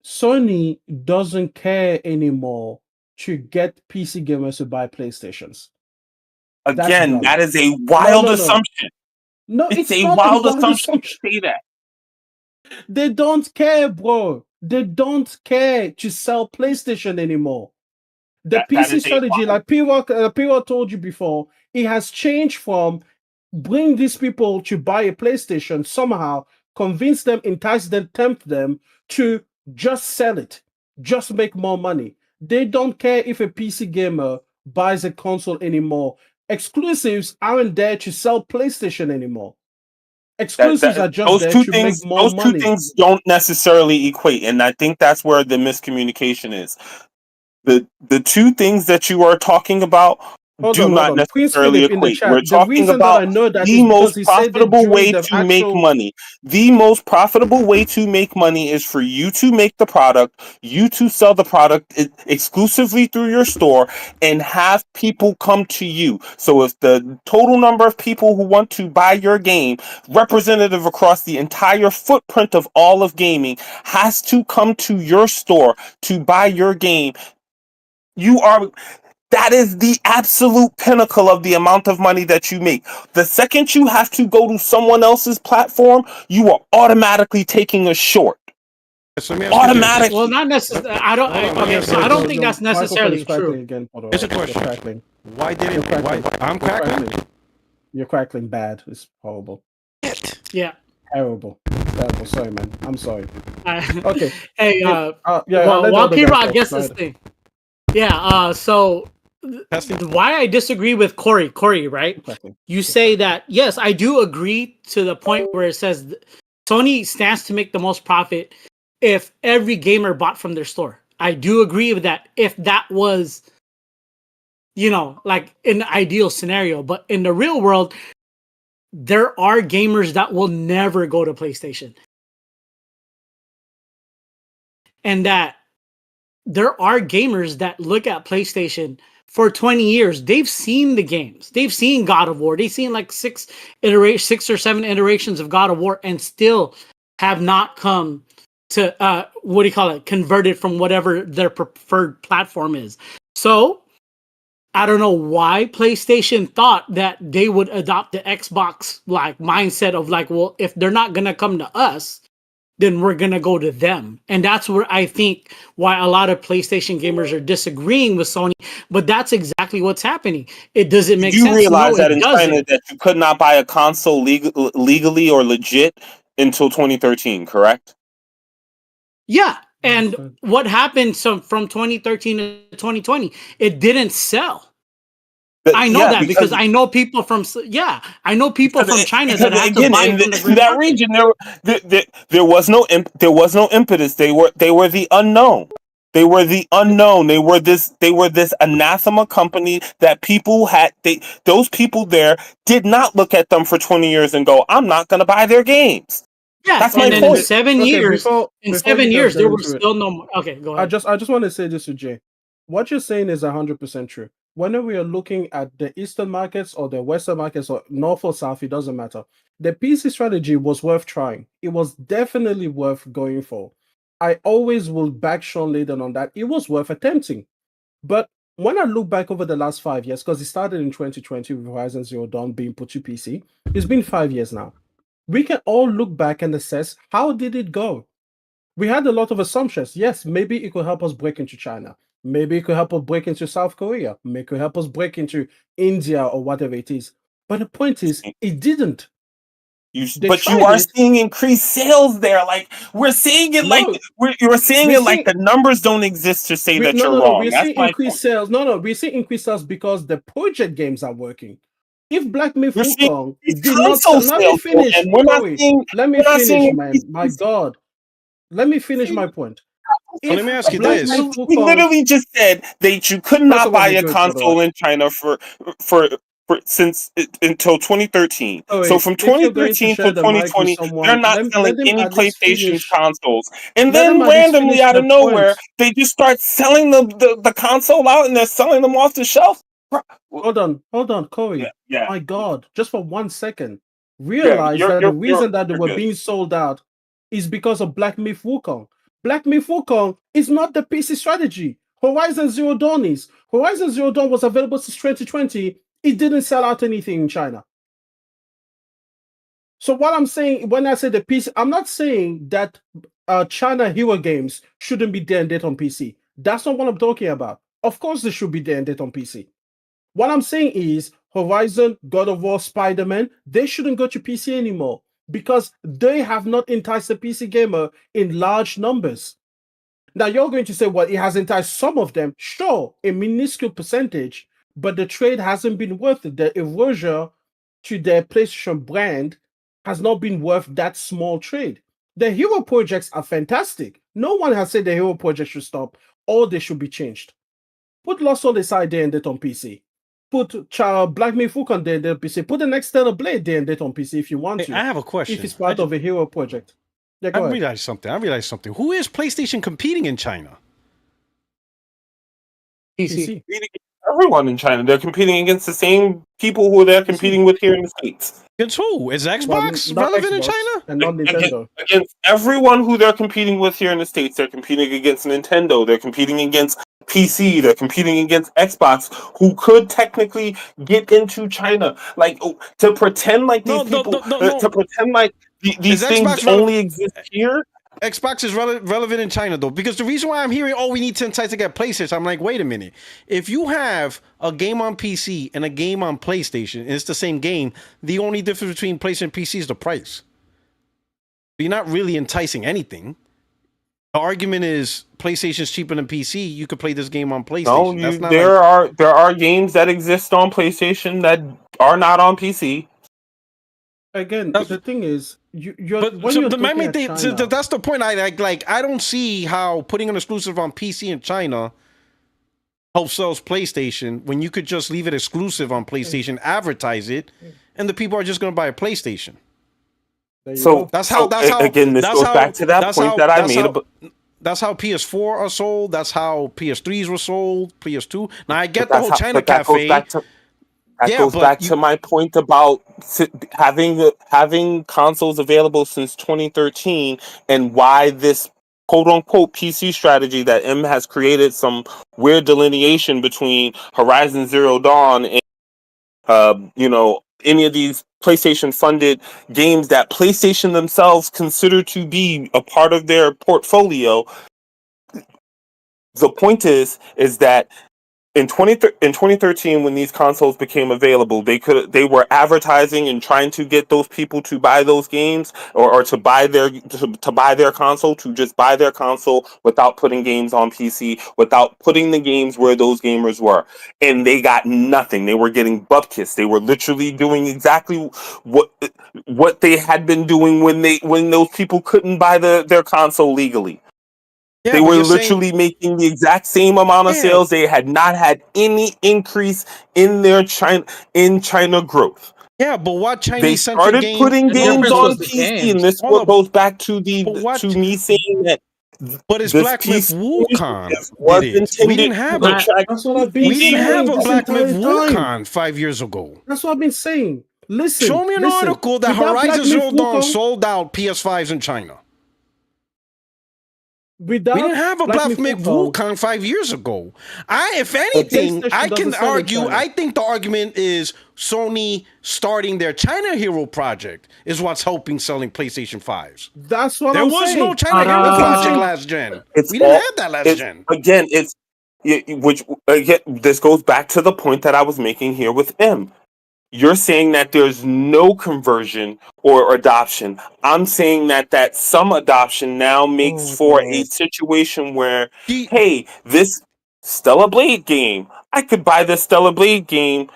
Sony doesn't care anymore to get PC gamers to buy PlayStations. That's Again, done. that is a No, wild no, no. assumption. No, It's it's a not a wild wild assumption to assumption. say that. They don't care, bro. They don't care to sell PlayStation anymore. The That PC is a strategy, like P-Rock told you before, it has changed from bring these people to buy a PlayStation somehow, convince them, entice them, tempt them to just sell it, just make more money. They don't care if a PC gamer buys a console anymore. Exclusives aren't there to sell PlayStation anymore. Exclusives are just there to make more those two money. things don't necessarily equate, and I think that's where the miscommunication is. The two things that you are talking about Hold do on, hold not on. Prince necessarily Philip in the equate. We're chat. The talking reason that about I know that the is because most he said it profitable during way the to make actual. money. The most profitable way to make money is for you to make the product, you to sell the product exclusively through your store, and have people come to you. So if the total number of people who want to buy your game, representative across the entire footprint of all of gaming, has to come to your store to buy your game, that is the absolute pinnacle of the amount of money that you make. The second you have to go to someone else's platform, you are automatically taking a short. So let me ask you this. Well, Automatically. not necessarily. I don't. Hold on, let me Okay, ask so you I this. don't think that's Your microphone is necessarily crackling true. again. Hold on. Here's a You're question. crackling. Why You're didn't crackling. I'm You're crackling? crackling. You're crackling bad. It's horrible. Yeah. Terrible. Terrible. Sorry, man. I'm sorry. I- Okay. hey, Yeah, I'll well, let the while other guy P-Rock talk. gets Go this ahead. thing. Yeah, so Testing. why I disagree with Corey, right? You're crackling. You say that, yes, I do agree to the point where it says Sony stands to make the most profit if every gamer bought from their store. I do agree with that if that was, like in the ideal scenario. But in the real world, there are gamers that will never go to PlayStation. And that there are gamers that look at PlayStation for 20 years. They've seen the games. They've seen God of War. They've seen like 6 or 7 iterations of God of War and still have not come to converted from whatever their preferred platform is. So I don't know why PlayStation thought that they would adopt the Xbox like mindset of like, well, if they're not gonna come to us, then we're gonna go to them. And that's where I think why a lot of PlayStation gamers are disagreeing with Sony, but that's exactly what's happening. It doesn't make You sense. realize No, that it in China doesn't. that you could not buy a console legally or legit until 2013, correct? Yeah. And Understand. what happened from 2013 to 2020? It didn't sell. I know Yeah, that because I know people from China that because had to again buy it from the in gray that market. region there was no impetus. They were the unknown. They were the unknown. They were this anathema company that those people there did not look at them for 20 years and go, I'm not going to buy their games. Yeah, That's my and then in Okay. point. 7 Okay. years, Before you guys there get were into it, still no more. Okay, go I ahead. just want to say this to Jay. What you're saying is 100% true. Whenever we are looking at the Eastern markets or the Western markets or North or South, it doesn't matter. The PC strategy was worth trying. It was definitely worth going for. I always will back Sean Layden on that. It was worth attempting. But when I look back over the last 5 years, because it started in 2020 with Horizon Zero Dawn being put to PC, it's been 5 years now. We can all look back and assess how did it go? We had a lot of assumptions. Yes, maybe it could help us break into China. Maybe it could help us break into South Korea. Maybe it could help us break into India or whatever it is. But the point is, it didn't. They But you tried are it. seeing increased sales there. Like we're seeing it, like No, you're seeing we're it like seeing the numbers don't exist to say that no, you're no, no. wrong. We're That's seeing my increased point. sales. No, no, we're seeing increased sales because the project games are working. If Black Myth We're seeing Wukong these did not console sell, let me sales, finish, and we're not Corey. seeing Let me we're not finish, seeing man. My God. Let me finish my point. Well, let If me ask you Black this. Myth He Wukong, literally just said that you could first not of all, buy be a good, by the way. console in China for since until 2013. So Corey, from if you're going to 2013 share till the mic with 2020, they're someone, not selling let him any at least PlayStation finish. consoles. And Let him then at least randomly finish out the of nowhere, point. they just start selling the console out and they're selling them off the shelf. Hold on, Yeah, Corey. yeah, My God, just for 1 second. yeah. Realize that the reason that they You're were good. being sold out is because of Black Myth Wukong. Black Myth Wukong is not the PC strategy. Horizon Zero Dawn is. Horizon Zero Dawn was available since 2020. It didn't sell out anything in China. So what I'm saying when I say the PC, I'm not saying that China hero games shouldn't be there and date on PC. That's not what I'm talking about. Of course, they should be there and date on PC. What I'm saying is Horizon, God of War, Spider-Man, they shouldn't go to PC anymore because they have not enticed the PC gamer in large numbers. Now you're going to say, well, it has enticed some of them. Sure, a minuscule percentage, but the trade hasn't been worth it. The erosion to their PlayStation brand has not been worth that small trade. The hero projects are fantastic. No one has said the hero project should stop or they should be changed. Put Lost Soul aside there and date on PC. Put Black Myth Wukong there and date on PC. Put the next Stellar Blade there and date on PC if you want Hey, to. I have a If question. it's part of a hero project. Yeah, I go ahead. realized something. Who is PlayStation competing in China? PC. Everyone in China, they're competing against the same people who they're competing with here in the States. Against who? Is Well, Xbox not relevant in Xbox China? and not Nintendo. Against everyone who they're competing with here in the States, they're competing against Nintendo, they're competing against PC, they're competing against Xbox, who could technically get into China. Like, to pretend like these people, to pretend like these Is things Xbox only exist here. Xbox is relevant in China though, because the reason why I'm hearing, oh, we need 10 sites to get PlayStation, I'm like, wait a minute. If you have a game on PC and a game on PlayStation, and it's the same game, the only difference between PlayStation and PC is the price. You're not really enticing anything. The argument is PlayStation's cheaper than PC. You could play this game on PlayStation. No, That's not there are games that exist on PlayStation that are not on PC. Again, That's, the thing is, you're but when so you're the looking main at thing, China, that's the point. I like. I don't see how putting an exclusive on PC in China helps sells PlayStation when you could just leave it exclusive on PlayStation, advertise it, and the people are just going to buy a PlayStation. there you So go. That's how. again, this goes back to that point that I made. That's how PS4 are sold. That's how PS3s were sold. PS2. Now I get But the whole China cafe. That goes back to my point about having consoles available since 2013 and why this quote unquote PC strategy that M has created some weird delineation between Horizon Zero Dawn and any of these PlayStation funded games that PlayStation themselves consider to be a part of their portfolio. The point is that in 2013, when these consoles became available, they were advertising and trying to get those people to buy those games or to buy their console, to just buy their console without putting games on PC, without putting the games where those gamers were, and they got nothing. They were getting bupkis. They were literally doing exactly what they had been doing when those people couldn't buy their console legally. Yeah, They but were you're saying, literally making the exact same amount of yeah, sales. They had not had any increase in their China growth. yeah, but what They Chinese centric started game? putting The games difference on was the PC, and games. this Hold what up, goes back to but what? me saying that But it's this Black Myth PC Wukong was did it. We intended didn't have to a I, attract That's what I've been we didn't have saying a this Black Myth entire time. Wukong 5 years ago. That's what I've been saying. Show me an Listen. article that Without Black Horizon Myth Zero Dawn Wukong, sold out PS5s in China. We without didn't have a Black Black Myth Myth Wukong, Wukong 5 years ago. If anything, I PlayStation can doesn't sell in argue. China. I think the argument is Sony starting their China Hero project is what's helping selling PlayStation 5s. That's what There I'm was saying. no China Hero That's what I'm project saying. last gen. it's We didn't all have that last it's gen. again it's which again this goes back to the point that I was making here with M. You're saying that there's no conversion or adoption. I'm saying that some adoption now makes Oh for a God. situation where, The- hey, this Stella Blade game, I could buy this Stella Blade game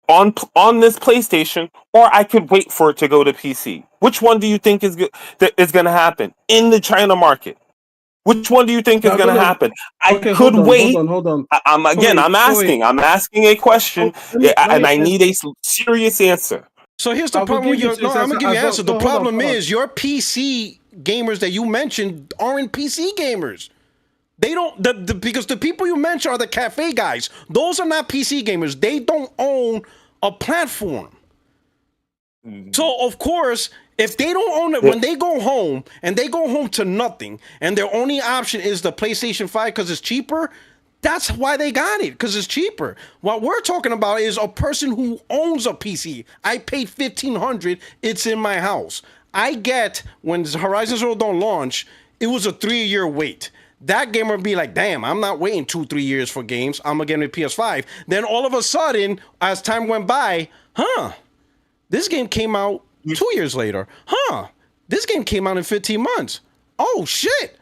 on this PlayStation, or I could wait for it to go to PC. Which one do you think is going to happen in the China market? Which one do you think is They're going to gonna. happen? I Okay, could wait. hold on. I'm Sorry. I'm asking a question, and I need a serious answer. So here's the I will problem with give you your. this No, I'm gonna answer give you as an well. answer. The No, hold on, problem hold on. is your PC gamers that you mentioned aren't PC gamers. They don't because the people you mentioned are the cafe guys. Those are not PC gamers. They don't own a platform. So of course, if they don't own it, when they go home and they go home to nothing, and their only option is the PlayStation 5 because it's cheaper, that's why they got it, because it's cheaper. What we're talking about is a person who owns a PC. I paid $1,500. It's in my house. I get when Horizon Zero Dawn launch, it was a 3-year wait. That gamer would be like, damn, I'm not waiting 2-3 years for games. I'm gonna get a PS5. Then all of a sudden, as time went by, this game came out 2 years later. This game came out in 15 months. Oh shit.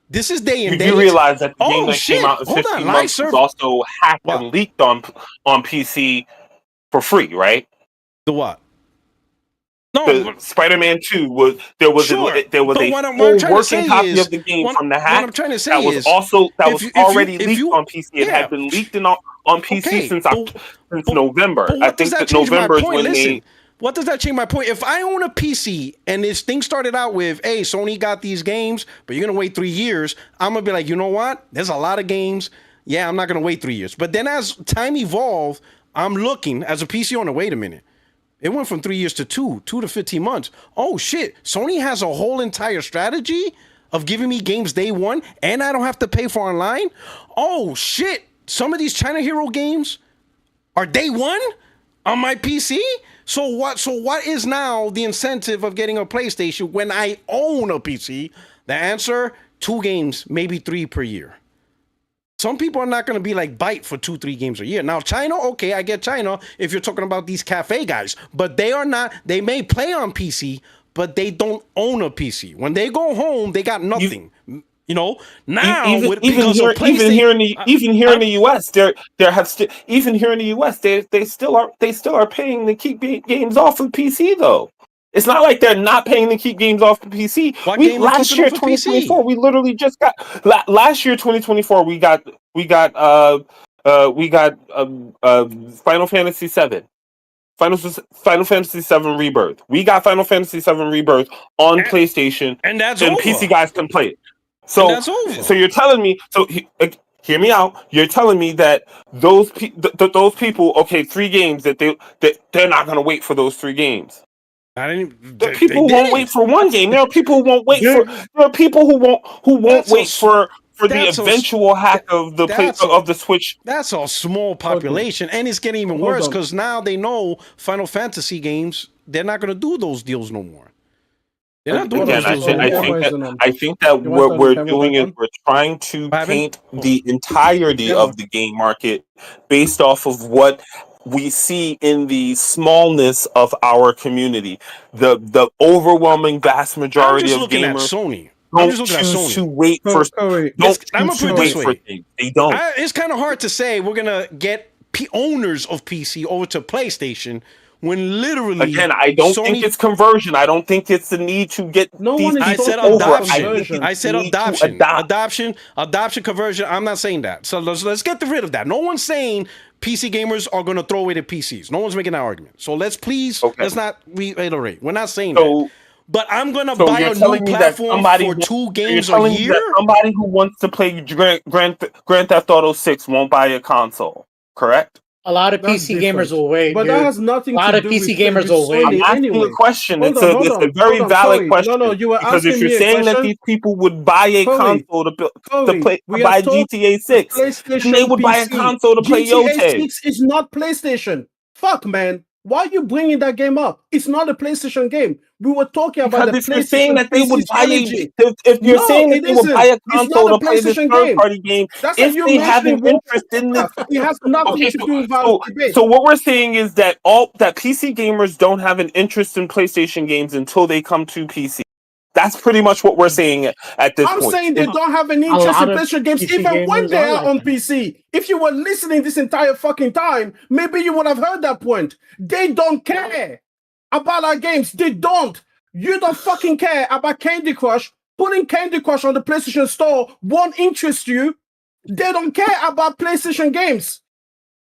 This is day and date. You realize that the game that came out in Hold 15 on, months was also hacked and leaked on PC for free, right? The what? No, the Spider-Man 2 was there was sure, a full working copy of the game from the hack. What I'm trying to say that was is also that was already leaked on PC. It had been leaked on PC Okay, since November. But what I think does that that change November my is point? when Listen, what does that change my point? If I own a PC and this thing started out with, hey, Sony got these games, but you're gonna wait 3 years, I'm gonna be like, you know what? There's a lot of games. Yeah, I'm not gonna wait 3 years. But then as time evolved, I'm looking as a PC owner, wait a minute. It went from 3 years to 2 to 15 months. Oh shit, Sony has a whole entire strategy of giving me games day one and I don't have to pay for online? Oh shit, some of these China Hero games are day one on my PC? So what is now the incentive of getting a PlayStation when I own a PC? The answer, 2 games, maybe 3 per year. Some people are not going to be like bite for 2-3 games a year. Now, China, okay, I get China if you're talking about these cafe guys, but they are not, they may play on PC, but they don't own a PC. When they go home, they got nothing. Now even here in the US, even here in the US, they still are paying to keep games off of PC though. It's not like they're not paying to keep games off the PC. Last year, 2024, we literally just got last year, 2024, we got Final Fantasy 7. Final Fantasy 7 Rebirth. We got Final Fantasy 7 Rebirth on PlayStation, and that's over. PC guys can play it. So that's over. So you're telling me? Hear me out. You're telling me that those people, okay, 3 games that they're not gonna wait for those 3 games. People won't wait for 1 game. There are people who won't wait for. There are people who won't wait for the eventual hack of the Switch. That's a small population, and it's getting even worse because now they know Final Fantasy games. They're not going to do those deals no more. They're not doing those deals no more. I think that what we're doing is we're trying to paint the entirety of the game market based off of what we see in the smallness of our community. The overwhelming vast majority of gamers don't choose to wait for. I'm gonna put it this way. They don't. It's kind of hard to say we're gonna get owners of PC over to PlayStation when literally. Again, I don't think it's conversion. I don't think it's the need to get. I said adoption. I said adoption. Adoption, conversion. I'm not saying that. So let's get rid of that. No one's saying PC gamers are going to throw away their PCs. No one's making that argument. So let's not reiterate. We're not saying that. But I'm going to buy a new platform for 2 games a year? Somebody who wants to play Grand Theft Auto 6 won't buy a console, correct? A lot of PC gamers will wait. But that has nothing to do with... A lot of PC gamers will wait. I'm asking a question. It's a very valid question. No, you were asking me a question. Because if you're saying that these people would buy a console to play GTA 6, they would buy a console to play Yote. GTA 6 is not PlayStation. Fuck, man. Why are you bringing that game up? It's not a PlayStation game. We were talking about the PlayStation. If you're saying that they would buy they would buy a console to play this third-party game, if they have an interest in this, it has nothing to do with our debate. So what we're saying is that PC gamers don't have an interest in PlayStation games until they come to PC. That's pretty much what we're saying at this I'm point. saying they don't have an A interest in lot of PlayStation games PC even when gamers they are are like on that. PC. If you were listening this entire fucking time, maybe you would have heard that point. They don't care about our games. They don't. You don't fucking care about Candy Crush. Putting Candy Crush on the PlayStation Store won't interest you. They don't care about PlayStation games.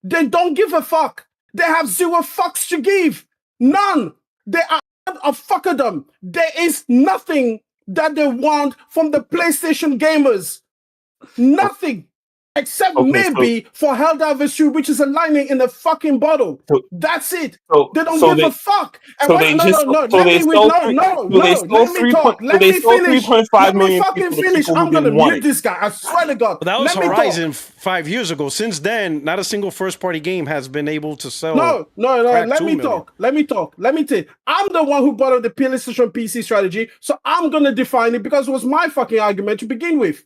They don't give a fuck. They have zero fucks to give. None. They are a fuckerdom. There is nothing that they want from the PlayStation gamers. Nothing. Except Okay, maybe for Helldivers 2, which is a lightning in a fucking bottle. So, That's it. so, They don't so give they, a fuck. And so when, they no, just, no, no. so Let they me sold, no, three, no, so they no. sold Let me 3 talk. so Let they me sold finish. 3.5 Let me million fucking people to finish. people who I'm gonna didn't want mute it. this guy. I swear to God. That was Let me talk. Horizon 5 years ago. Since then, not a single first-party game has been able to sell. No. crack Let 2 me million. talk. Let me tell you. I'm the one who brought up the PlayStation PC strategy, so I'm gonna define it because it was my fucking argument to begin with.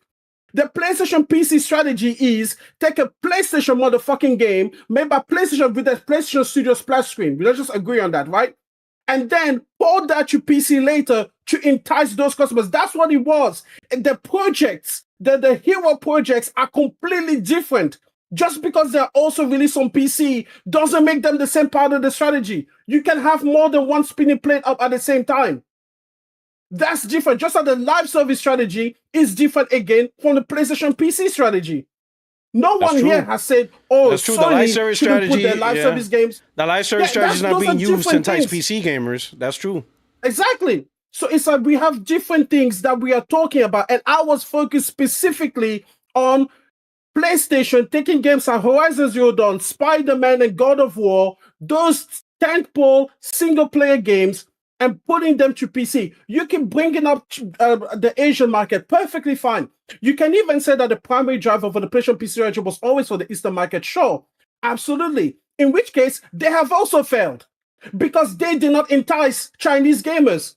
The PlayStation PC strategy is take a PlayStation motherfucking game made by PlayStation with a PlayStation Studio splash screen. Let's just agree on that, right? And then port that to PC later to entice those customers. That's what it was. And the projects, the hero projects are completely different. Just because they're also released on PC doesn't make them the same part of the strategy. You can have more than one spinning plate up at the same time. That's different. Just like the live service strategy is different again from the PlayStation PC strategy. No That's one true. here has said, "Oh, That's true. The live Sony service shouldn't put strategy, their live yeah. service games." The live service Yeah, strategy is not those are being used to different entice things. PC gamers. That's true. Exactly. So it's like we have different things that we are talking about, and I was focused specifically on PlayStation taking games like Horizon Zero Dawn, Spider-Man, and God of War, those tentpole single-player games, and putting them to PC. You can bring it up to, the Asian market perfectly fine. You can even say that the primary driver for the PlayStation PC strategy was always for the Eastern market. Sure, absolutely. In which case, they have also failed because they did not entice Chinese gamers.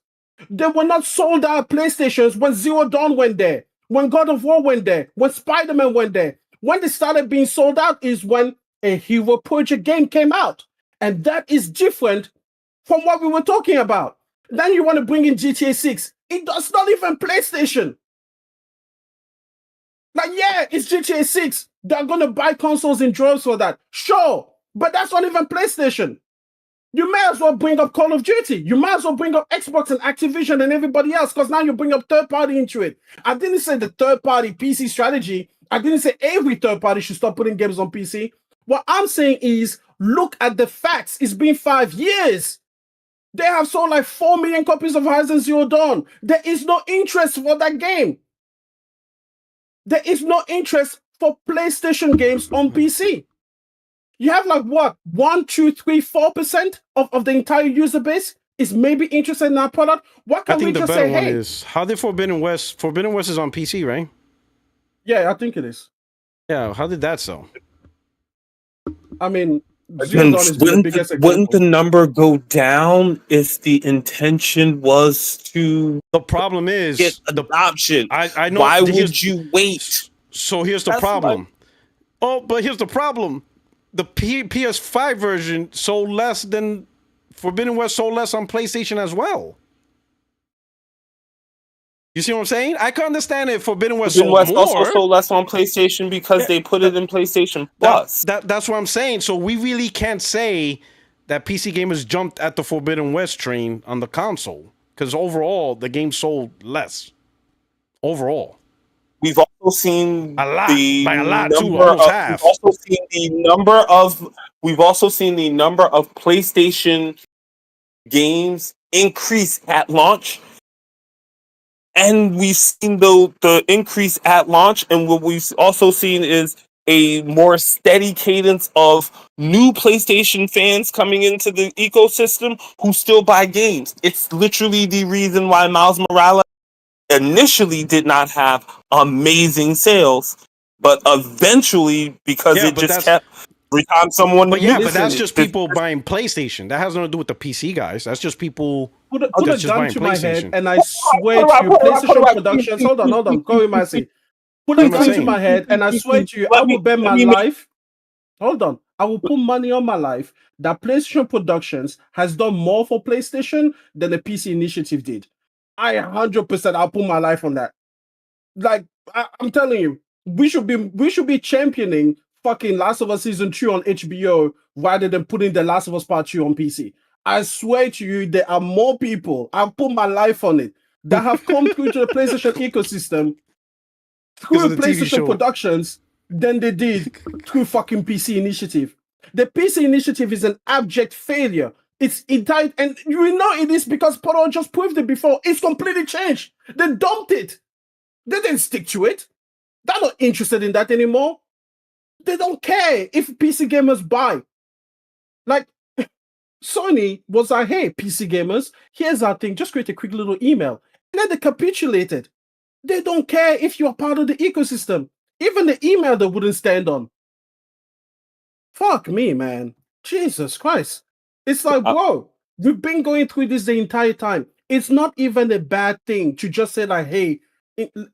They were not sold out PlayStations when Zero Dawn went there, when God of War went there, when Spider-Man went there. When they started being sold out is when a Hero Project game came out. And that is different from what we were talking about. Then you want to bring in GTA 6. It's not even PlayStation. Like, yeah, it's GTA 6. They're going to buy consoles in droves for that. Sure. But that's not even PlayStation. You may as well bring up Call of Duty. You might as well bring up Xbox and Activision and everybody else because now you bring up third party into it. I didn't say the third party PC strategy. I didn't say every third party should stop putting games on PC. What I'm saying is look at the facts. It's been 5 years. They have sold like 4 million copies of Horizon Zero Dawn. There is no interest for that game. There is no interest for PlayStation games on PC. You have like what 1, 2, 3, 4% of the entire user base is maybe interested in that product. What I can we think the just better say? one Hey, is how did Forbidden West? Forbidden West is on PC, right? yeah, I think it is. Yeah. How did that sell? I mean, Zero Dawn has been the biggest Wouldn't the example. number go down if the intention was to The problem get is the adoption? I know. Why here's- would you wait? So here's the That's my- problem. Oh, but here's the problem. The PS5 version sold less than Forbidden West sold less on PlayStation as well. You see what I'm saying? I can understand if Forbidden West Forbidden sold West more. also sold less on PlayStation because Yeah, they put it in PlayStation Plus. That's what I'm saying. So we really can't say that PC gamers jumped at the Forbidden West train on the console because overall the game sold less. Overall, We've also seen a lot the by a lot too, number almost of. half. We've also seen the number of. We've also seen the number of PlayStation games increase at launch, and we've seen the increase at launch, and what we've also seen is a more steady cadence of new PlayStation fans coming into the ecosystem who still buy games. It's literally the reason why Miles Morales initially did not have amazing sales, but eventually, because Yeah, it but just that's kept every time someone but yeah, new- but that's listen, just people buying PlayStation. That has nothing to do with the PC guys. That's just people Put a that's just gun buying to my head, PlayStation. and I swear to you, PlayStation Productions. Hold on, Corey Massey. Put a What am I gun to saying? my head, and I swear to you, I will bet my life. Hold on, I will put money on my life that PlayStation Productions has done more for PlayStation than the PC Initiative did. I 100%. I'll put my life on that. Like I'm telling you, we should be championing fucking Last of Us season 2 on HBO rather than putting The Last of Us Part 2 on PC. I swear to you, there are more people. I'll put my life on it that have come through to the PlayStation ecosystem through of the TV PlayStation show. Productions than they did through fucking PC Initiative. The PC Initiative is an abject failure. It's entire, and you know it is because Portal just proved it before. It's completely changed. They dumped it. They didn't stick to it. They're not interested in that anymore. They don't care if PC gamers buy. Like, Sony was like, hey, PC gamers, here's our thing. Just create a quick little email. And then they capitulated. They don't care if you're part of the ecosystem. Even the email they wouldn't stand on. Fuck me, man. Jesus Christ. It's like, bro, we've been going through this the entire time. It's not even a bad thing to just say, like, hey,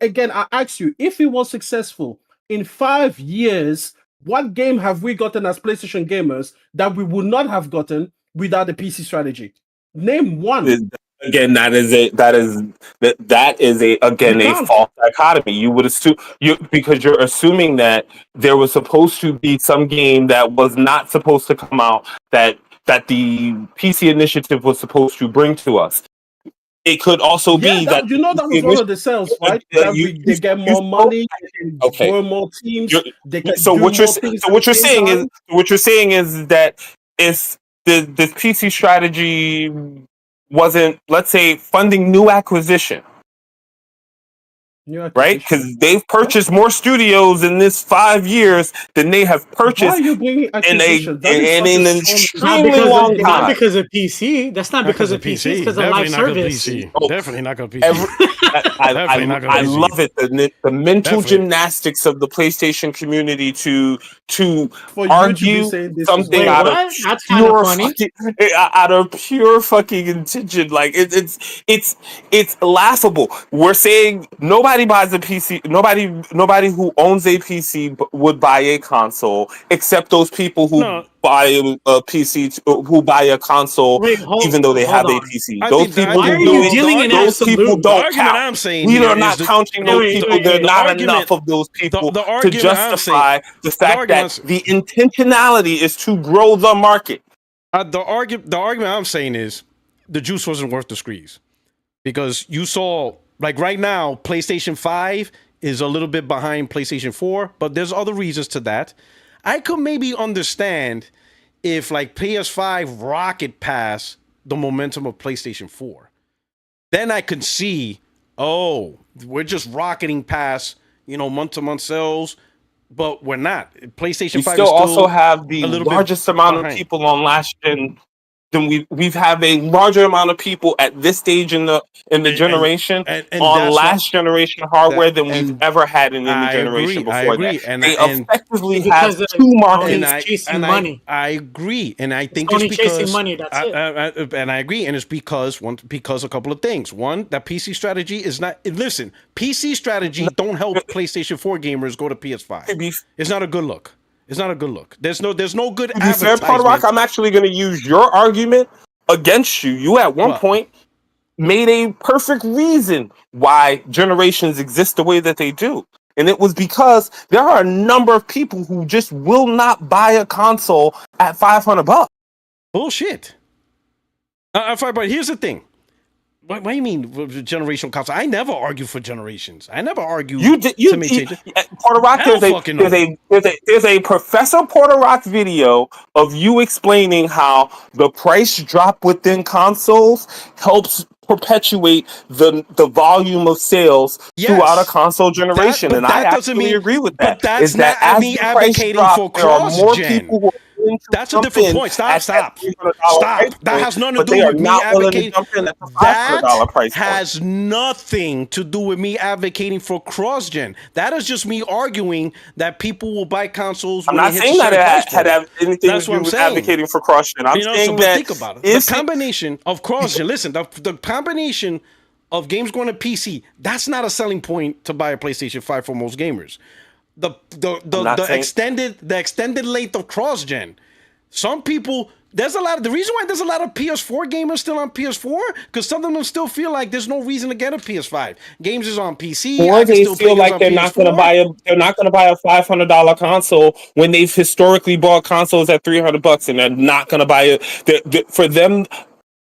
again, I ask you, if it was successful in 5 years, what game have we gotten as PlayStation gamers that we would not have gotten without the PC strategy? Name one. Again, that is a false dichotomy. You would assume because you're assuming that there was supposed to be some game that was not supposed to come out that the PC Initiative was supposed to bring to us. It could also be that that was one of the sales, right? They get more money, they can grow more teams. They can what you're saying is that if the PC strategy wasn't, let's say, funding new acquisition, right? Because they've purchased more studios in this 5 years than they have purchased. Why are you bringing in an extremely long time? Not because of PC. That's not because of PC. It's because of live service. Definitely not because of PC. I love it. The mental gymnastics of the PlayStation community to argue something out of pure fucking intention. Like it's laughable. We're saying nobody buys a PC. Nobody who owns a PC would buy a console, except those people who buy a PC, who buy a console, even though they have a PC. Those people don't count. We are not counting those people. There are not enough of those people to justify the fact that the intentionality is to grow the market. The argument I'm saying is the juice wasn't worth the squeeze, because you saw, like, right now, PlayStation 5 is a little bit behind PlayStation 4, but there's other reasons to that. I could maybe understand if, like, PS5 rocket past the momentum of PlayStation 4. Then I could see, we're just rocketing past, month-to-month sales, but we're not. PlayStation 5 still is still also have the largest amount of people on last gen. Then we've have a larger amount of people at this stage in the generation on last generation hardware than we've ever had in any generation before that. They effectively have two markets chasing money. I agree, and I think it's because chasing money. That's it. And I agree, and it's because a couple of things. One, that PC strategy is not. Listen, PC strategy don't help PlayStation 4 gamers go to PS5. It's not a good look. It's not a good look. There's no good advertisement. Fair, Rock, I'm actually going to use your argument against you. You at one point made a perfect reason why generations exist the way that they do. And it was because there are a number of people who just will not buy a console at $500. Bullshit. But here's the thing. What do you mean generational console? I never argue for generations. I never argue to make changes. Porter Rock, there's a Professor Porter Rock video of you explaining how the price drop within consoles helps perpetuate the volume of sales throughout a console generation. I absolutely agree with that. But that's not me advocating for cross-gen. That's a different point. Stop. That has nothing to do with me advocating. That has nothing to do with me advocating for cross-gen. That is just me arguing that people will buy consoles. I'm not saying that it had anything to do with advocating for cross-gen. I'm saying that think about it. The combination of cross-gen. Listen, the combination of games going to PC, that's not a selling point to buy a PlayStation 5 for most gamers. The extended length of cross-gen. Some people there's a lot of the reason why there's a lot of PS4 gamers still on PS4 because some of them still feel like there's no reason to get a PS5. Games is on PC. Or I can they still play feel games like on they're not going to PS4. they're not going to buy a $500 console when they've historically bought consoles at $300, and they're not going to buy it. For them,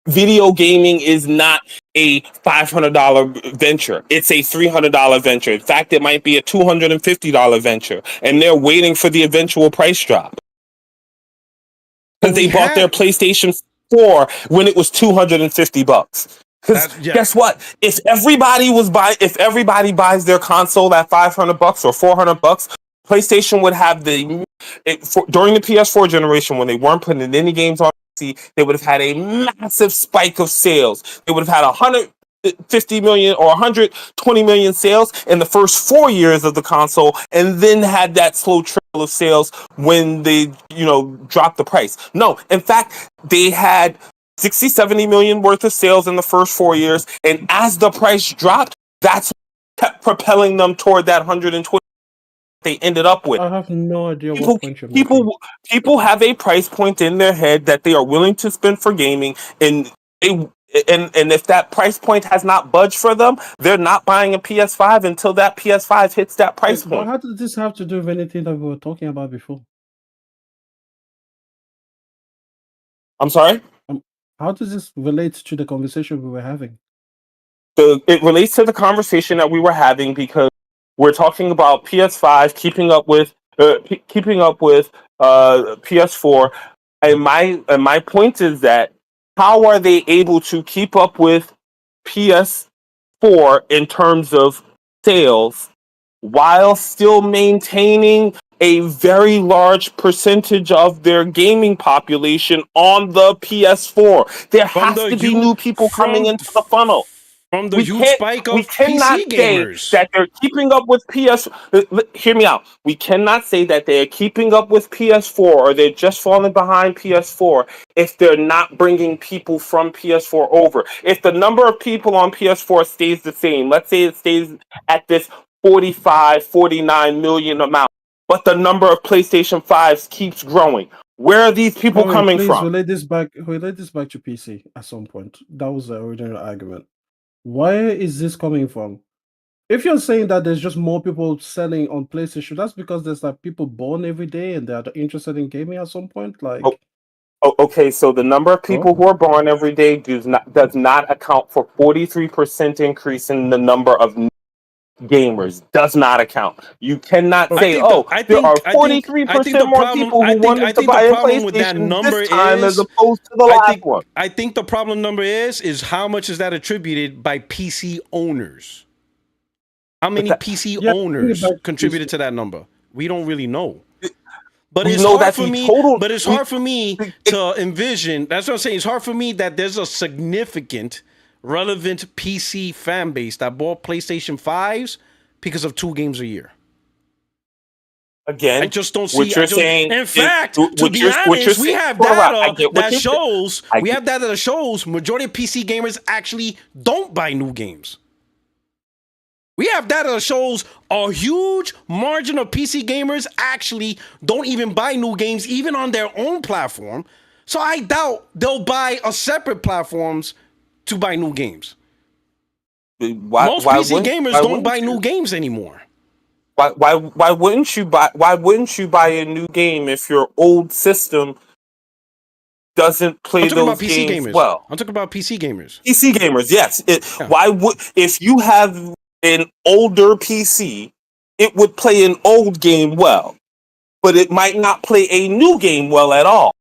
video gaming is not a $500 venture. It's a $300 venture. In fact, it might be a $250 venture, and they're waiting for the eventual price drop because they bought their PlayStation 4 when it was $250. Because guess what? If everybody buys their console at $500 or $400, PlayStation would have during the PS4 generation when they weren't putting any games on PC, they would have had a massive spike of sales. They would have had 150 million or 120 million sales in the first 4 years of the console, and then had that slow trail of sales when they, dropped the price. No, in fact, they had 60, 70 million worth of sales in the first 4 years, and as the price dropped, that's what kept propelling them toward that 120 they ended up with. I have no idea what point you're making. People have a price point in their head that they are willing to spend for gaming, and if that price point has not budged for them, they're not buying a PS5 until that PS5 hits that price But point. how does this have to do with anything that we were talking about before? I'm sorry? How does this relate to the conversation we were having? It relates to the conversation that we were having because we're talking about PS5 keeping up with PS4, and my point is that how are they able to keep up with PS4 in terms of sales while still maintaining a very large percentage of their gaming population on the PS4? There has to be new people coming into the funnel. From the huge spike of PC gamers. Say that they're keeping up with Hear me out. We cannot say that they're keeping up with PS4 or they're just falling behind PS4 if they're not bringing people from PS4 over. If the number of people on PS4 stays the same, let's say it stays at this 45, 49 million amount, but the number of PlayStation 5s keeps growing. Where are these people coming from? Relate this back to PC at some point. That was the original argument. Where is this coming from? If you're saying that there's just more people selling on PlayStation, that's because there's like people born every day and they're interested in gaming at some point. Like, okay, so the number of people who are born every day does not account for 43% increase in the number of gamers. Does not account. You cannot say, there are 43% more people who wanted to buy a PlayStation this time as opposed to the last one. I think the problem number is how much is that attributed by PC owners? How many PC owners contributed to that number? We don't really know. But it's hard for me to envision. That's what I'm saying. It's hard for me that there's a significant relevant PC fan base that bought PlayStation 5s because of 2 games a year. Again, I just don't see what you're saying. In fact, to be honest, we have data that shows majority of PC gamers actually don't buy new games. We have data that shows a huge margin of PC gamers actually don't even buy new games, even on their own platform. So I doubt they'll buy a separate platforms to buy new games. Most PC gamers don't buy new games anymore. Why wouldn't you buy a new game if your old system doesn't play those games well? I'm talking about PC gamers. PC gamers, yes. If you have an older PC, it would play an old game well, but it might not play a new game well at all.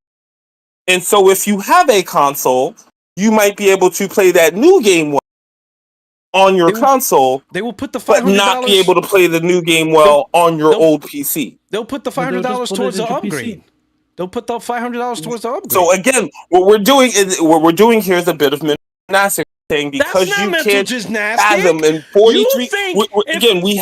And so if you have a console, you might be able to play that new game well on your console. They will put the $500, but not be able to play the new game well on your old PC. They'll put the $500 towards the upgrade. They'll put the $500 towards the upgrade. So again, what we're doing here is a bit of gymnastics. Because you can't fathom in 43. Again, we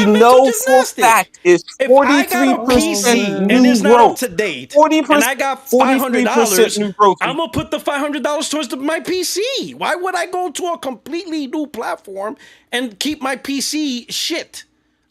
know for a fact is 43% new growth. To date, 40%, and I got $500 new growth. I'm gonna put the $500 towards my PC. Why would I go to a completely new platform and keep my PC shit?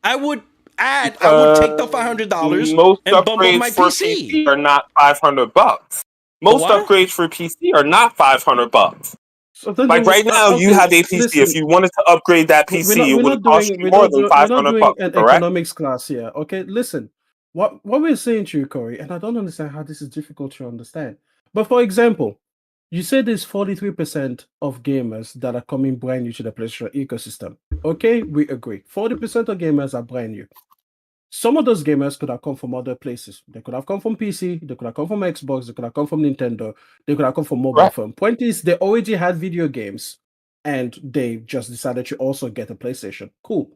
I would take the $500 most and bump up my PC are not $500. Most what? upgrades for PC are not $500. So then, Like right now, you okay, have a PC. listen. If you wanted to upgrade that PC, it We're would not have cost doing you more than we're not doing $500. an Correct? economics class here. Okay, listen. What we're saying to you, Corey, and I don't understand how this is difficult to understand. But for example, you said there's 43% of gamers that are coming brand new to the PlayStation ecosystem. Okay, we agree. 40% of gamers are brand new. Some of those gamers could have come from other places. They could have come from PC, they could have come from Xbox, they could have come from Nintendo, they could have come from mobile Correct. phone. Point is, they already had video games and they just decided to also get a PlayStation. Cool.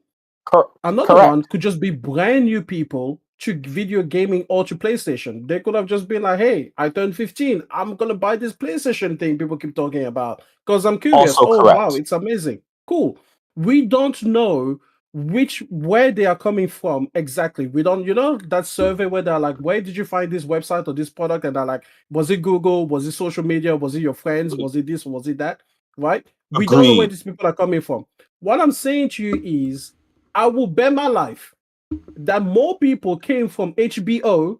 Another Correct. one could just be brand new people to video gaming or to PlayStation. They could have just been like, hey, I turned 15. I'm going to buy this PlayStation thing people keep talking about because I'm curious. Also Oh, wow, correct. it's amazing. Cool. We don't know where they are coming from exactly. We don't, that survey where they're like, where did you find this website or this product? And they're like, was it Google? Was it social media? Was it your friends? Was it this? Was it that? Right? We don't know where Agreed. these people are coming from. What I'm saying to you is, I will bet my life that more people came from HBO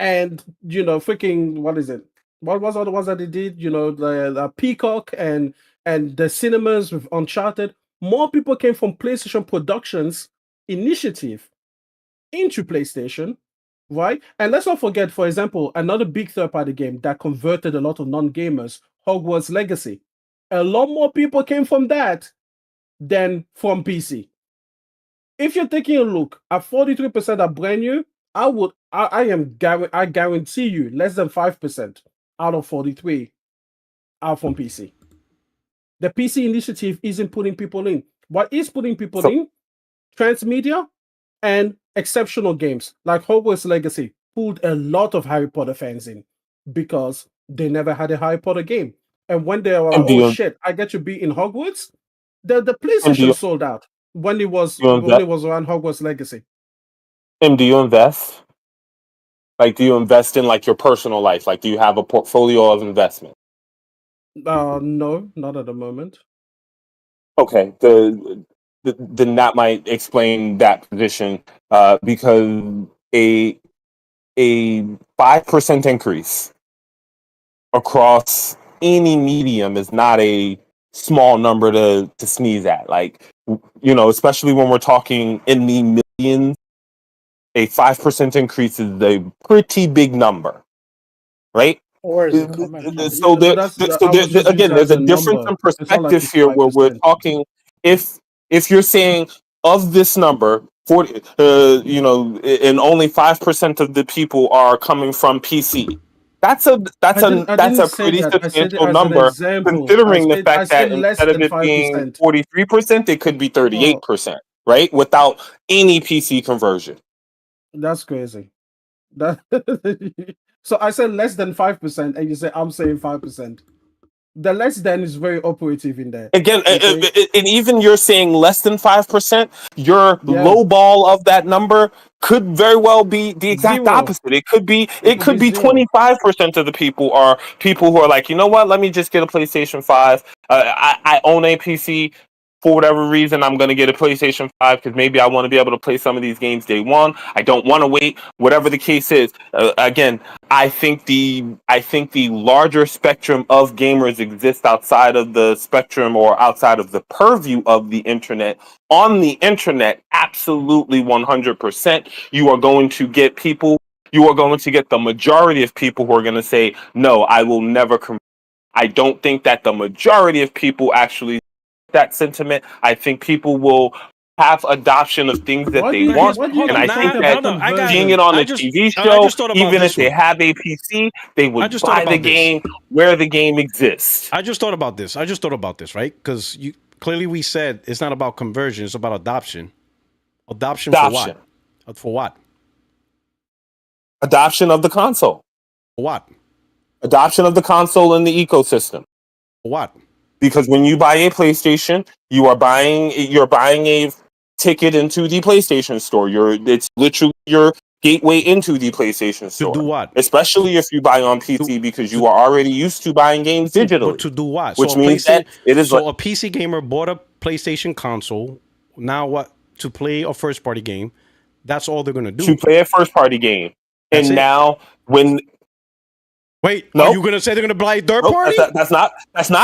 and freaking what is it? What was all the ones that they did? The Peacock and the cinemas with Uncharted. More people came from PlayStation Productions initiative into PlayStation, right? And let's not forget, for example, another big third-party game that converted a lot of non-gamers, Hogwarts Legacy. A lot more people came from that than from PC. If you're taking a look at 43% are brand new, I guarantee you less than 5% out of 43 are from PC. The PC initiative isn't putting people in. What is putting people So in? Transmedia and exceptional games like Hogwarts Legacy pulled a lot of Harry Potter fans in because they never had a Harry Potter game. And when they were like, oh MD, shit, I get to be in Hogwarts, the MD, PlayStation sold out when it was you invest. around Hogwarts Legacy. Do you invest? Like, do you invest in like your personal life? Like, do you have a portfolio of investment? No, not at the moment. Okay, then that might explain that position. Because a 5% increase across any medium is not a small number to sneeze at. Like, especially when we're talking in the millions, a 5% increase is a pretty big number, right? Where is it coming from? So Yeah, but I was just again, using it there's as a a difference number. in It's not like perspective it's here where we're 5%. talking. If you're saying of this number 40, and only 5% of the people are coming from PC, that's I that's didn't a say pretty that. I said it substantial as an number, example. considering the I fact said that less instead of than it being 5%. 43%, it could be Oh, 38%, right? Without any PC conversion. that's crazy. That so I said less than 5%, and you say I'm saying 5%. The less than is very operative in there. Again, Okay. and even you're saying less than 5%, your Yeah. low ball of that number could very well be the exact Zero. opposite. It could be It could be 25% of the people are people who are like, you know what, let me just get a PlayStation 5. I own a PC. For whatever reason, I'm going to get a PlayStation 5 because maybe I want to be able to play some of these games day one. I don't want to wait. Whatever the case is, again, I think the larger spectrum of gamers exists outside of the spectrum or outside of the purview of the internet. On the internet, absolutely 100%, you are going to get people. You are going to get the majority of people who are going to say, "No, I will never." I don't think that the majority of people actually that sentiment. I think people will have adoption of things that Why do they you But think want, here's why do hold you and up, I even nah, think think that about hold up. I got seeing conversion? it on I the just TV I show, just thought about even if this they one. have a PC, they I would just thought buy the about this. game where the game exists. I just thought about this. I just thought about this, right? Because you clearly we said it's not about conversion, it's about adoption. Adoption for what? Adoption. For what? Adoption of the console. For what? Adoption of the console in the ecosystem. For what? Because when you buy a PlayStation, you're buying a ticket into the PlayStation store. It's literally your gateway into the PlayStation To do store. what? Especially if you buy on To, PC because to you are already used to buying games but digitally, to do what? which means that it is like So a PC gamer bought a PlayStation console. Now what? To play a first party game. That's all they're gonna to do. play a first party game. That's And it. now when Wait, No. are you gonna say they're gonna buy third Nope, party? that's not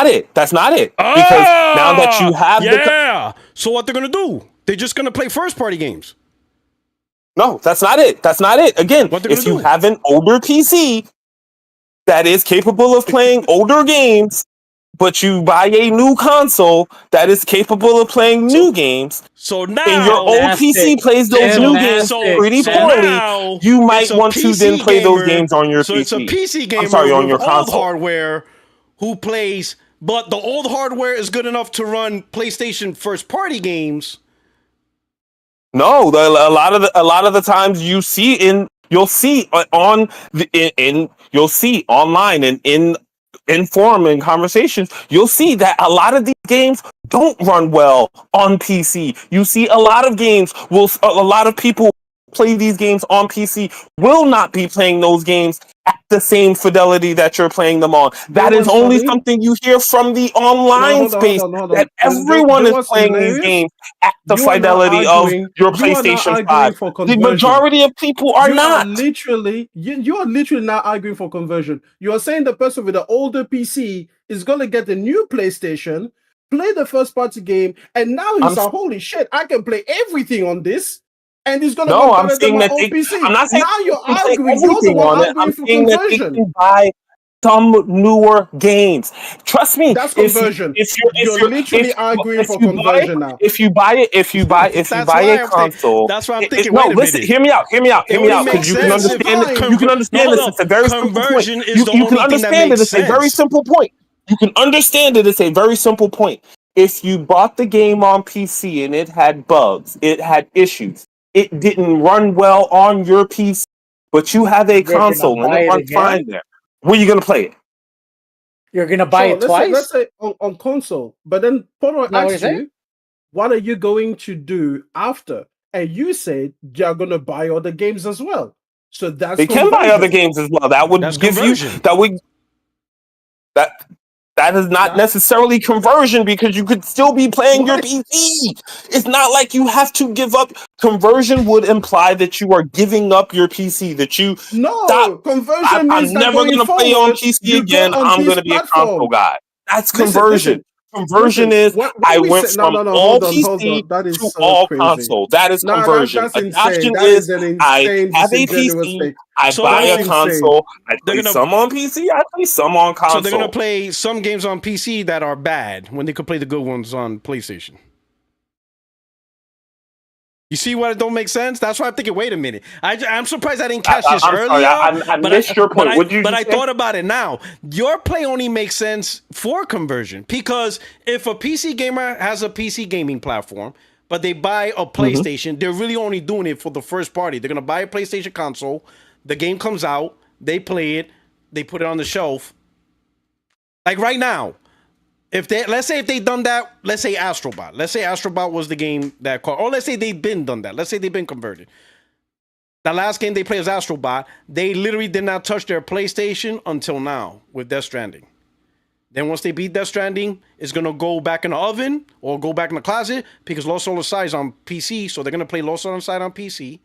it. That's not it. Because now that you Ah, have yeah. So what they're gonna do? They're just gonna play first party games. no, that's not it. That's not it. Again, What they're if gonna you do? have an older PC that is capable of playing older games, but you buy a new console that is capable of playing So new games, so and your now old PC plays those new games pretty poorly, now you it's might a want to then PC play those gamer. games on your So it's a PC. PC I'm gamer sorry, on with your old console. hardware who plays, but the old hardware is good enough to run PlayStation first party games. No, a lot of the times you'll see online and in forum and conversations, you'll see that a lot of these games don't run well on PC. You see a lot of a lot of people play these games on PC will not be playing those games at the same fidelity that you're playing them on. You know That is what's only funny? something you hear from the No, online hold on, hold space, on, hold that on. Do everyone you is what's playing these hilarious? games at the You are now fidelity of arguing. your You are now PlayStation arguing 5. for The conversion. majority of people are You are not. literally you are literally now arguing for conversion. You are saying the person with the older PC is gonna get the new PlayStation, play the first party game, and now I'm he's like, holy shit, I can play everything on this, and he's gonna No, run I'm better than saying my that old PC. I'm not saying Now you're they can play arguing. You're the everything one on it. I'm arguing for saying that they conversion. can buy some newer games. Trust me, That's conversion. You're literally arguing if for you buy it, conversion now. That's buy why a I'm saying. console, That's why I'm thinking. no, Wait a listen, minute. hear me out, It only makes because you can sense. understand it. Fine. You can understand this. It's a very simple point. Conversion is the You can only thing that understand it. makes It's a very sense. simple point. You can understand it. It's a very simple point. If you bought the game on PC and it had bugs, it had issues, it didn't run well on your PC, but you have a You're gonna console and buy it it runs again? fine there, where you gonna play it? You're gonna buy Sure, it let's twice? say on console. But then Poro Is that what you're asked saying? you, what are you going to do after? And you said you're gonna buy other games as well. So that's They can buy other conversion. games as well. That That's would give you conversion. that that is not That necessarily conversion, because you could still be playing your what? PC. It's not like you have to give up. Conversion would imply that you are giving up your PC, that you No, stop. conversion I'm means that never going going to play on forward, PC you go again. on I'm going this to be a console platform. guy. That's Listen, conversion. Conversion listen. is When I we went say no, from no, no, all hold PC on. That is to so all crazy. console. That is No, conversion. that's insane. Adoption That is is an I insane, have a disingenuous PC, thing. I So buy That's a insane. console, I they're play gonna some on PC, I play some on so they're gonna console. play some games on PC that are bad when they could play the good ones on PlayStation. You see what it don't make sense? That's why I'm thinking. Wait a minute. I'm surprised I didn't catch this I'm sorry, earlier. I missed your point. What did you but just I say? thought about it now. Your play only makes sense for conversion, because if a PC gamer has a PC gaming platform, but they buy a PlayStation, they're really only doing it for the first party. They're gonna buy a PlayStation console. The game comes out, they play it, they put it on the shelf. Like right now, if they if they done that, let's say Astrobot was the game that caught, or let's say they've been done that. Let's say they've been converted. The last game they played was Astrobot. They literally did not touch their PlayStation until now with Death Stranding. Then once they beat Death Stranding, it's gonna go back in the oven or go back in the closet, because Lost Solar Side is on PC, so they're gonna play Lost Solar Side on PC.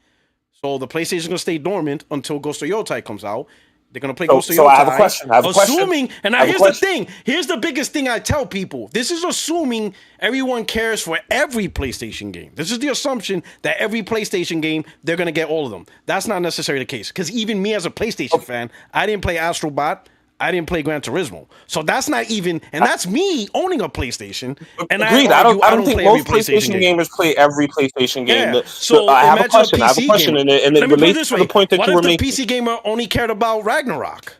So the PlayStation is gonna stay dormant until Ghost of Yotai comes out. They're gonna play Ghost of Yotai. So I have a question. Assuming, and now I have a here's the question. thing. Here's the biggest thing I tell people. This is assuming everyone cares for every PlayStation game. This is the assumption that every PlayStation game, they're gonna get all of them. That's not necessarily the case. Because even me as a PlayStation fan, I didn't play Astrobot. I didn't play Gran Turismo. So that's not even, and that's me owning a PlayStation. And Agreed. I I don't think play every most PlayStation game. gamers play every PlayStation game. Yeah. So I have a imagine question. a PC gamer. And it Let me put it relates this to way. the point that What you if were the making. PC gamer only cared about Ragnarok?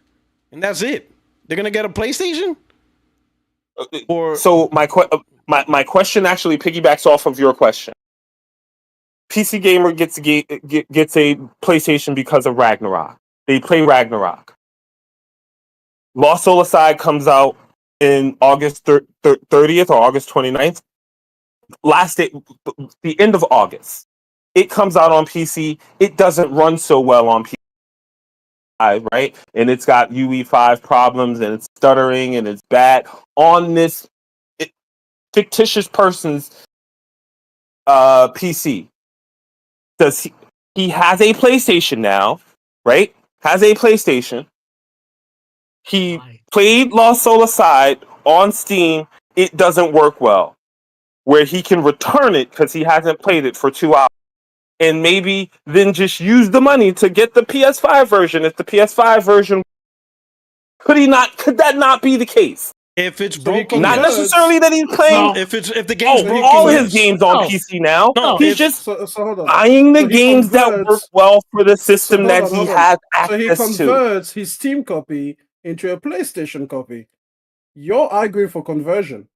And that's it. They're gonna get a PlayStation? Or So my question actually piggybacks off of your question. PC gamer gets a PlayStation because of Ragnarok. They play Ragnarok. Lost Soul Aside comes out in August 30th or August 29th. Last day, the end of August. It comes out on PC. It doesn't run so well on PC, right? And it's got UE5 problems, and it's stuttering, and it's bad on this fictitious person's PC. Does he has a PlayStation now, right? Has a PlayStation. He Why? played Lost Soul Aside on Steam. It doesn't work well. Where he can return it because he hasn't played it for 2 hours. And maybe then just use the money to get the PS5 version. If the PS5 version could that not be the case? If it's So he broken, Not converts- yes. necessarily that he's playing No. If the game's broken, all yes. his games on No. PC now. No, He's if- just So hold on. buying the So he games that work converts- well for the system hold that on, he hold on. has So he access to. converts his Steam copy into a PlayStation copy. You're arguing for conversion.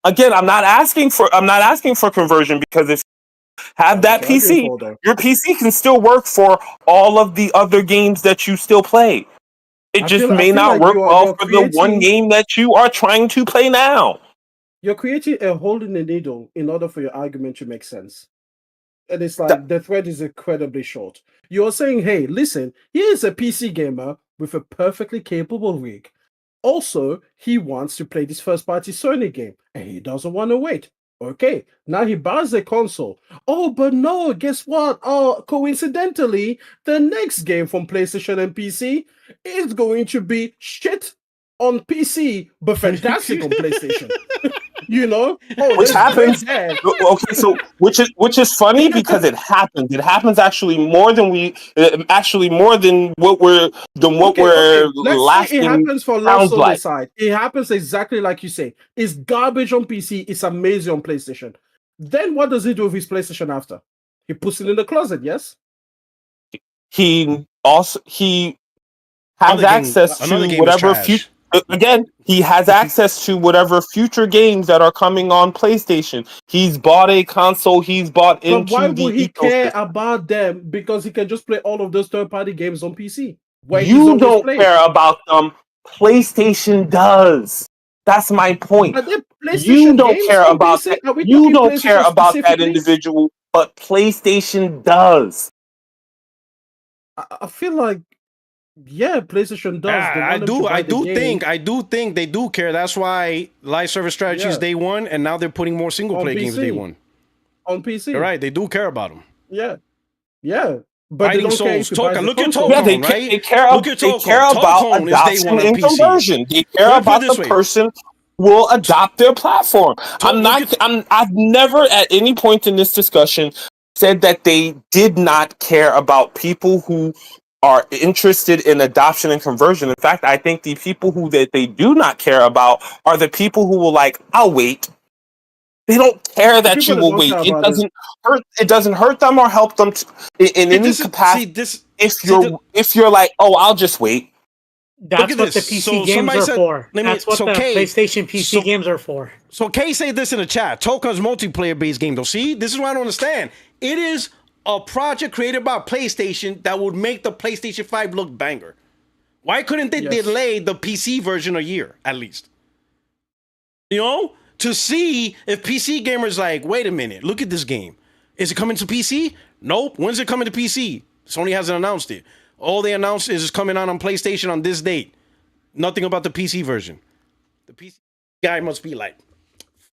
Again, I'm not asking for conversion because if you have that That's what you're PC, arguing for, though. your PC can still work for all of the other games that you still play. It I just feel- I may feel not like work you're well for the one creating- game that you are trying to play now. You're creating a hole in the needle in order for your argument to make sense. And it's like the thread is incredibly short. You're saying, hey, listen, here's a PC gamer with a perfectly capable rig. Also, he wants to play this first party Sony game and he doesn't want to wait. Okay, now he buys a console. Oh, but no, guess what? Oh, coincidentally, the next game from PlayStation and PC is going to be shit on PC, but fantastic on PlayStation. You know? Oh, Which there's happens. great there. Okay, so which is funny because it happens. It happens actually more than what we're Let's last say it thing happens for sounds Lost Soul like. Aside. It happens exactly like you say. It's garbage on PC. It's amazing on PlayStation. Then what does he do with his PlayStation after? He puts it in the closet, yes? He has Another game- access another to game is whatever trash. future. Again, he has access to whatever future games that are coming on PlayStation. He's bought a console. He's bought But into why the would he care ecosystem. about them? Because he can just play all of those third-party games on PC. Where he's You always don't played. care about them. PlayStation does. That's my point. Are there You PlayStation don't games care on about PC? that. Are we You talking don't care PlayStation about that specifically? individual, but PlayStation does. I feel like, yeah, PlayStation does. They Yeah, want them to buy the game I do think they do care. That's why live service strategy is Yeah. day one, and now they're putting more single On player games day PC. one. on PC. You're right, they do care about them. Yeah, yeah. But Fighting they don't care Souls, if he buys Toka, the look at console. Toka. Yeah, they, right? they care. Look at They Tocone. care about Tocone is day adoption one on and PC. conversion. They care Let me put about it the this way. person who will adopt their platform. I've never at any point in this discussion said that they did not care about people who are interested in adoption and conversion. In fact, I think the people who that they do not care about are the people who will like, I'll wait. They don't care that people you that will don't wait. care It about doesn't hurt. It doesn't hurt them or help them in See, any this is- capacity. see, If you're like, oh, I'll just wait. That's at what the this. PC So games somebody are said- for. let me- That's what so the Kay, PlayStation PC so- games are for. So Kay say this in the chat. Toka's multiplayer based game though. See, this is what I don't understand. It is a project created by PlayStation that would make the PlayStation 5 look banger. Why couldn't they Yes. delay the PC version a year at least? You know, to see if PC gamers like, wait a minute, look at this game. Is it coming to PC? Nope. When's it coming to PC? Sony hasn't announced it. All they announced is it's coming out on PlayStation on this date. Nothing about the PC version. The PC guy must be like,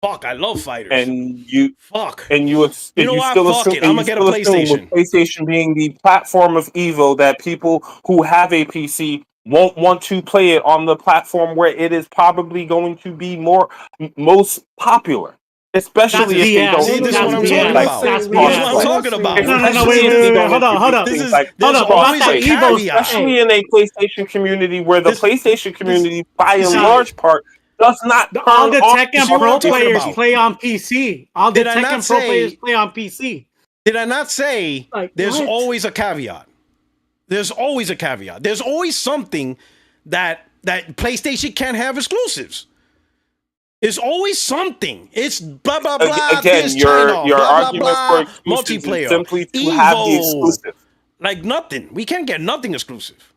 fuck, I love fighters. And you fuck. and you, You know you what? still Fuck assume, it. and I'ma you get a still assume with PlayStation being the platform of evil that people who have a PC won't want to play it on the platform where it is probably going to be most popular, especially if That's they BS. don't. See, this is That's what I'm BS. talking about. That's This is what BS. I'm talking about. No, Especially wait, if wait, they wait, don't hold on, hold on. This things is like there's hold on, always about a that Evo caveat. especially in a PlayStation community where the This- PlayStation community, by and See, large part, does not turn All the off Tekken See what Pro I'm talking players about. play on PC. All the Did I not Tekken Pro say- players play on PC. Did I not say Like, there's what? always a caveat? There's always a caveat. There's always something that PlayStation can't have exclusives. There's always something. It's blah blah blah. Again, this your China, your blah, argument blah, for blah, exclusives multiplayer, is simply to have the Evo. exclusive. Like nothing. We can't get nothing exclusive.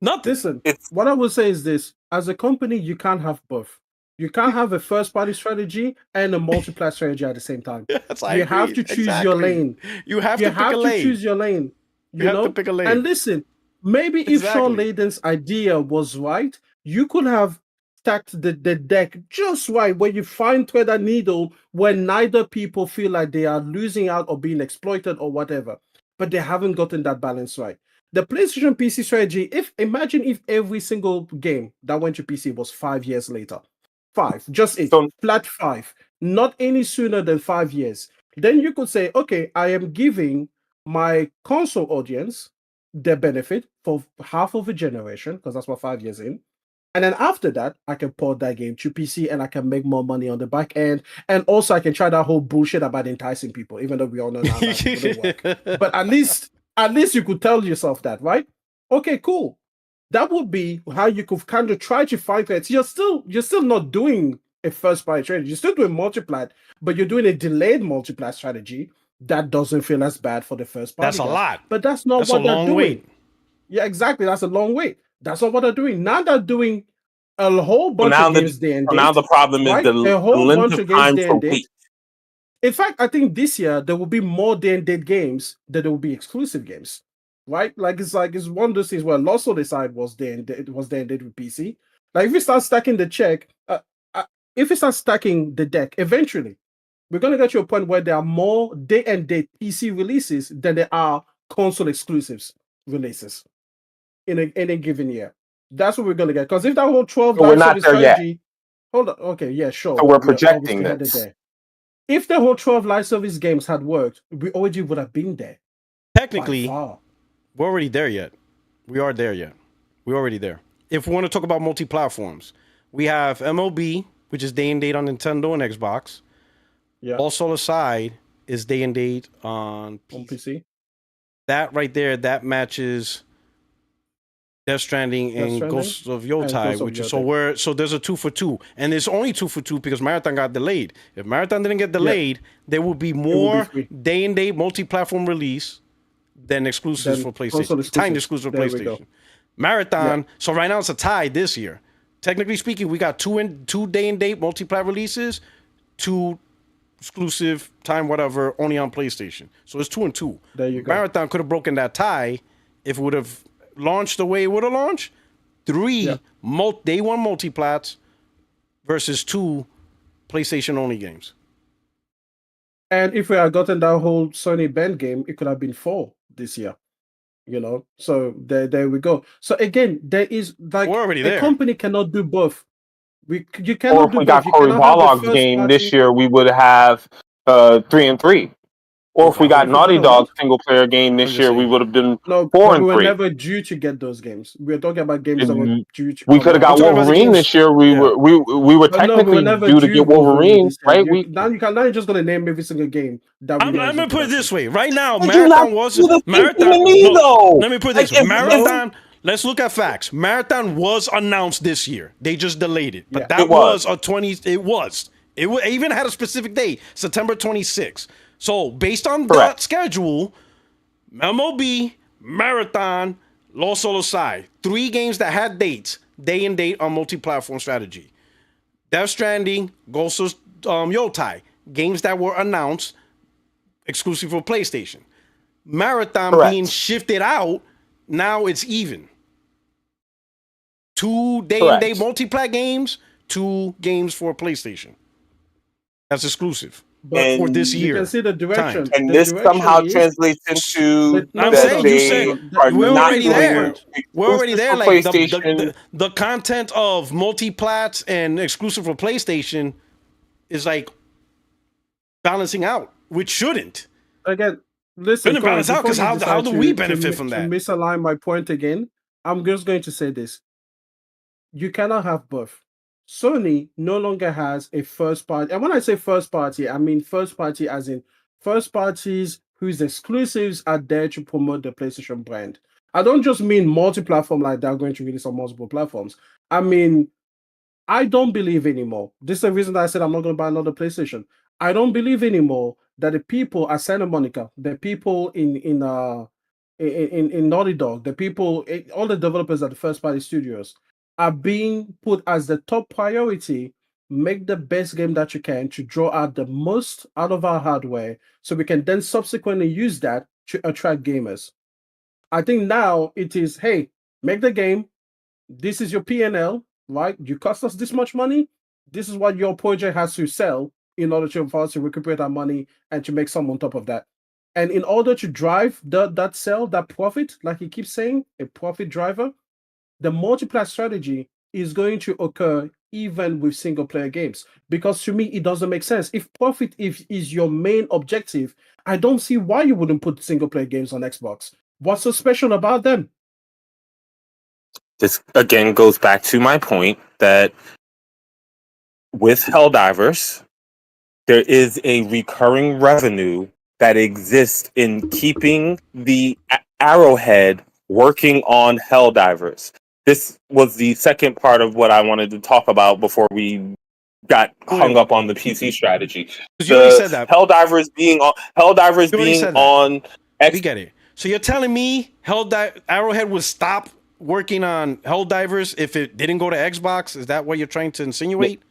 Nothing. Listen, It's what I will say is this: as a company, you can't have both. You can't have a first-party strategy and a multiplayer strategy at the same time. Yes, I You have agree. to choose your Exactly. lane. You have You to pick have a to lane. choose your lane. You have know? to pick a lane. And listen, maybe if Sean Exactly. Layden's idea was right, you could have stacked the deck just right where you find thread and needle when neither people feel like they are losing out or being exploited or whatever. But they haven't gotten that balance right. The PlayStation PC strategy, imagine if every single game that went to PC was 5 years later. 5, just it, So flat 5, not any sooner than 5 years. Then you could say, okay, I am giving my console audience the benefit for half of a generation, because that's what 5 years in. And then after that, I can port that game to PC and I can make more money on the back end. And also I can try that whole bullshit about enticing people, even though we all know now that wouldn't work. But at least you could tell yourself that, right? Okay, cool. That would be how you could kind of try to fight it. You're still not doing a first party strategy. You're still doing multiplat, but you're doing a delayed multiplat strategy that doesn't feel as bad for the first party. That's a lot. But that's not That's what a they're long doing. wait. Yeah, exactly. That's a long wait. That's not what they're doing. Now they're doing a whole bunch of games day and date. now the problem is right? the A whole length bunch of of games time day for and date. wait. In fact, I think this year there will be more day and date games than there will be exclusive games. Right? It's one of those things where Lost Soul Decide was day and date with PC. Like if you start stacking the if you start stacking the deck, eventually we're gonna get to a point where there are more day and date PC releases than there are console exclusives releases in a given year. That's what we're gonna get. Because if that whole 12 So we're live not service there yet. strategy, hold on, okay, yeah, sure. So we're We are projecting obviously headed this. there. If the whole 12 live service games had worked, we already would have been there. Technically, By far. we're already there yet. We are there yet. We're already there. If we want to talk about multi-platforms, we have MLB, which is day and date on Nintendo and Xbox. Yeah. All Soul Aside is day and date on On PC. PC. That right there, that matches Death Stranding and Stranding Ghosts of and Yotai, Ghosts of which is Yotai. so there's a 2 for 2, and it's only 2 for 2 because Marathon got delayed. If Marathon didn't get delayed, there would be more free. day and date multi-platform release than exclusives for console PlayStation. Timed exclusives. exclusive for There we go. PlayStation. Marathon. So right now it's a tie this year. Technically speaking, we got two day and date multi-plat releases, 2 exclusive time whatever only on PlayStation. So it's 2 and 2. There you go. Marathon could have broken that tie if it would have launched the way it would have launched. 3 day one multiplats versus 2 PlayStation only games. And if we had gotten that whole Sony Bend game, it could have been 4 this year. So there we go. So again, there is like We're already a there. company cannot do both. You Or cannot if do we both. got You Corey cannot have the Barlog's first game party. this year, we would have 3 and 3. Or if we got Naughty Dog's single player game this year, we would have been No, 4 but and we were 3. never due to get those games. We were talking about games that were due to. We come could have out. got talking about the Wolverine games- this year. yeah. We were No, we were technically never due to due get Wolverine, this year. right? Now you're just gonna name every single game that we. I'm gonna put it this way. Right now, But you're not Marathon was do the same Marathon. thing to me, though. Let me put it Like, this way. if- Marathon. Let's look at facts. Marathon was announced this year. They just delayed it, but Yeah. that It was. was a 20. It was. It even had a specific date, September 26th. So based on Correct. that schedule, MLB, Marathon, Lost Soul Aside, 3 games that had dates, day and date on multi-platform strategy. Death Stranding, Ghosts of Yotai, games that were announced exclusive for PlayStation. Marathon Correct. being shifted out, now it's even. 2 day and day Correct. multi-plat games, 2 games for PlayStation. That's exclusive But for this you year. can see the direction. Timed. And The this direction somehow is- translates into But I'm no, saying no, you they said are we're not already doing there. We're already there. exclusive Like for PlayStation. the content of multi-plats and exclusive for PlayStation is like balancing out, which shouldn't. Again, listen. Shouldn't balance out, before 'cause you how decide do we to benefit from that? To misalign my point again, I'm just going to say this: you cannot have both. Sony no longer has a first party, and when I say first party, I mean first party as in first parties whose exclusives are there to promote the PlayStation brand. I don't just mean multi-platform like they're going to release on multiple platforms. I mean, I don't believe anymore. This is the reason that I said I'm not going to buy another PlayStation. I don't believe anymore that the people at Santa Monica, the people in Naughty Dog, the people, all the developers at the first party studios are being put as the top priority. Make the best game that you can to draw out the most out of our hardware, so we can then subsequently use that to attract gamers. I think now it is, hey, make the game. This is your P&L, right? You cost us this much money. This is what your project has to sell in order for us to recuperate our money and to make some on top of that. And in order to drive that sell, that profit, like he keeps saying, a profit driver, the multiplayer strategy is going to occur even with single player games. Because to me, it doesn't make sense. If profit is your main objective, I don't see why you wouldn't put single player games on Xbox. What's so special about them? This again goes back to my point that with Helldivers, there is a recurring revenue that exists in keeping the Arrowhead working on Helldivers. This was the second part of what I wanted to talk about before we got hung up on the PC strategy. You already said that. Helldivers being on We get it. So you're telling me Arrowhead would stop working on Helldivers if it didn't go to Xbox? Is that what you're trying to insinuate?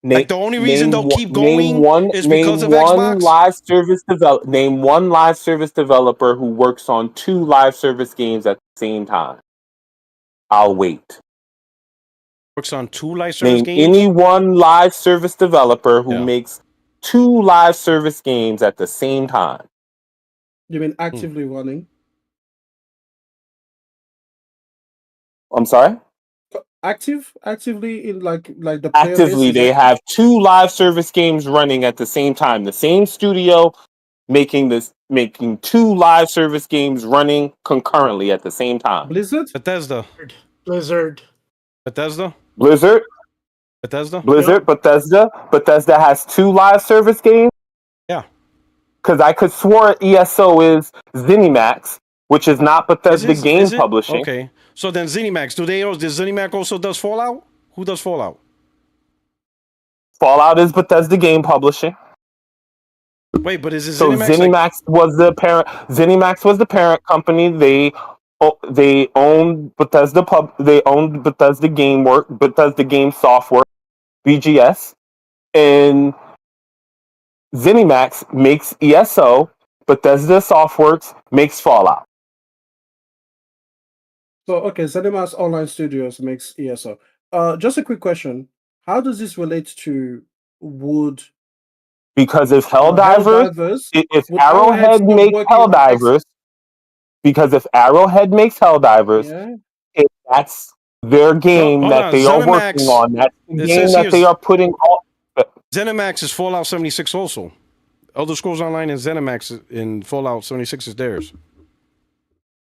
Like the only reason they'll keep going is because of Xbox? Name one live service developer who works on 2 live service games at the same time. I'll wait. Works on 2 live service games? Name any one live service developer who makes 2 live service games at the same time. You mean actively running? I'm sorry? Actively in like the player Actively, they have 2 live service games running at the same time. The same studio making 2 live service games running concurrently at the same time. Blizzard? Bethesda. Blizzard. Bethesda? Blizzard? Bethesda? Blizzard, Bethesda. Bethesda has 2 live service games. Yeah. Because I could swore ESO is ZeniMax, which is not Bethesda Game Publishing. Okay. So then ZeniMax, does ZeniMax also does Fallout? Who does Fallout? Fallout is Bethesda Game Publishing. Wait, but is it so ZeniMax was the parent? ZeniMax was the parent company. They owned Bethesda They owned Bethesda Bethesda Game Software, BGS, and ZeniMax makes ESO. Bethesda Softworks makes Fallout. So okay, ZeniMax Online Studios makes ESO. Just a quick question: how does this relate to Wood? Because if Helldivers, if Arrowhead makes Helldivers, because if Arrowhead makes Helldivers, that's their game that they are working on. That's the game that they are putting on. ZeniMax is Fallout 76 also. Elder Scrolls Online and ZeniMax in Fallout 76 is theirs.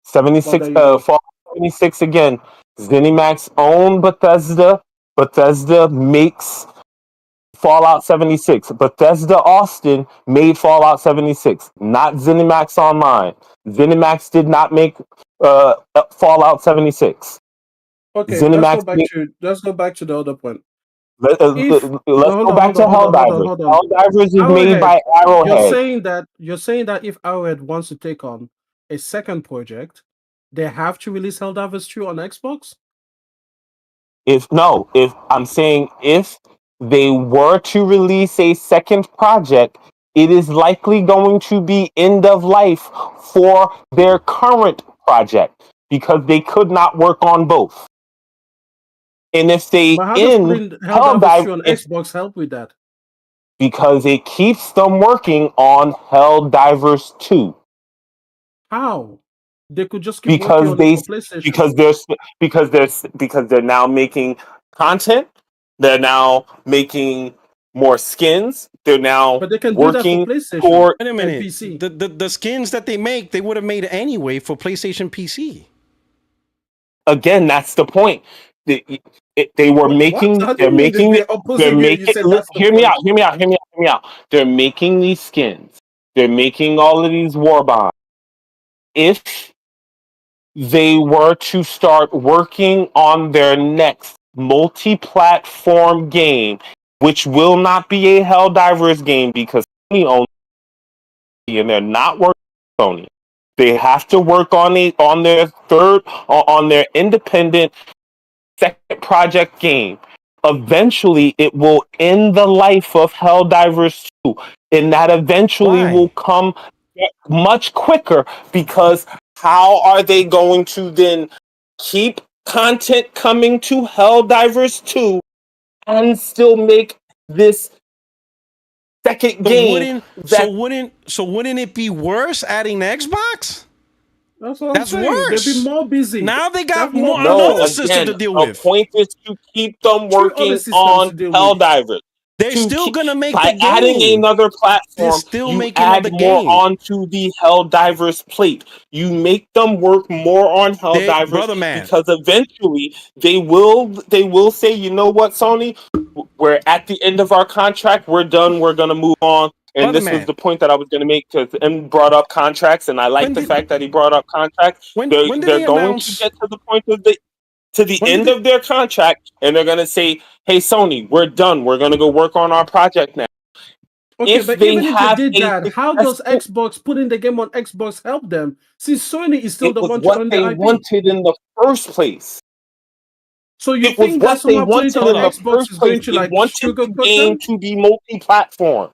76, Fallout 76 again. ZeniMax owned Bethesda. Bethesda makes Fallout 76. Bethesda Austin made Fallout 76, not ZeniMax Online. ZeniMax did not make Fallout 76. Okay, ZeniMax let's go back to the other point. Let's go back to Helldivers. Helldivers is made by Arrowhead. You're saying that if Arrowhead wants to take on a second project, they have to release Helldivers 2 on Xbox? If I'm saying if they were to release a second project, it is likely going to be end of life for their current project because they could not work on both. And if they end Helldivers 2 on Xbox help with that? Because it keeps them working on Helldivers 2. How? They could just keep working on it for PlayStation. Because they're now making content. They're now making more skins. They're now but they can working do that for PlayStation Wait a minute. and PC. The skins that they make, they would have made anyway for PlayStation PC. Again, that's the point. They were making. They're making. Hear me out. They're making these skins. They're making all of these war bonds. If they were to start working on their next multi-platform game, which will not be a Helldivers game because Sony owns it, and they're not working with Sony. They have to work on their independent second project game. Eventually, it will end the life of Helldivers 2, and that eventually will come much quicker because how are they going to then keep content coming to Helldivers 2 and still make this second So game wouldn't it be worse adding the Xbox? That's what I'm That's saying. They'll be worse. more busy. Now they They got have more No, another platforms. system to again, deal the with. point is to keep them 2 other working systems to on deal with. Helldivers. They're still gonna make By the adding game. another They're platform, still you making add the more game. onto the Helldivers plate. You make them work more on Helldivers Brother man. because eventually they will say, you know what, Sony, we're at the end of our contract. We're done. We're gonna move on. And Brother this was man. the point that I was going to make because M brought up contracts, and I like When the did fact that he brought up contracts. when did They're they going to announce? get to the point of the When did end they, of their contract, and they're going to say, "Hey, Sony, we're done. We're going to go work on our project now." Okay, If but they even if they have did a that, how does successful, Xbox putting the game on Xbox help them? Since Sony is still it the was one to what own the they IP. wanted in the first place. So you It was think that what they someone putting it wanted on hold in the up. Xbox first is place. going to They like wanted the sugarcoat game them? to be multi-platform.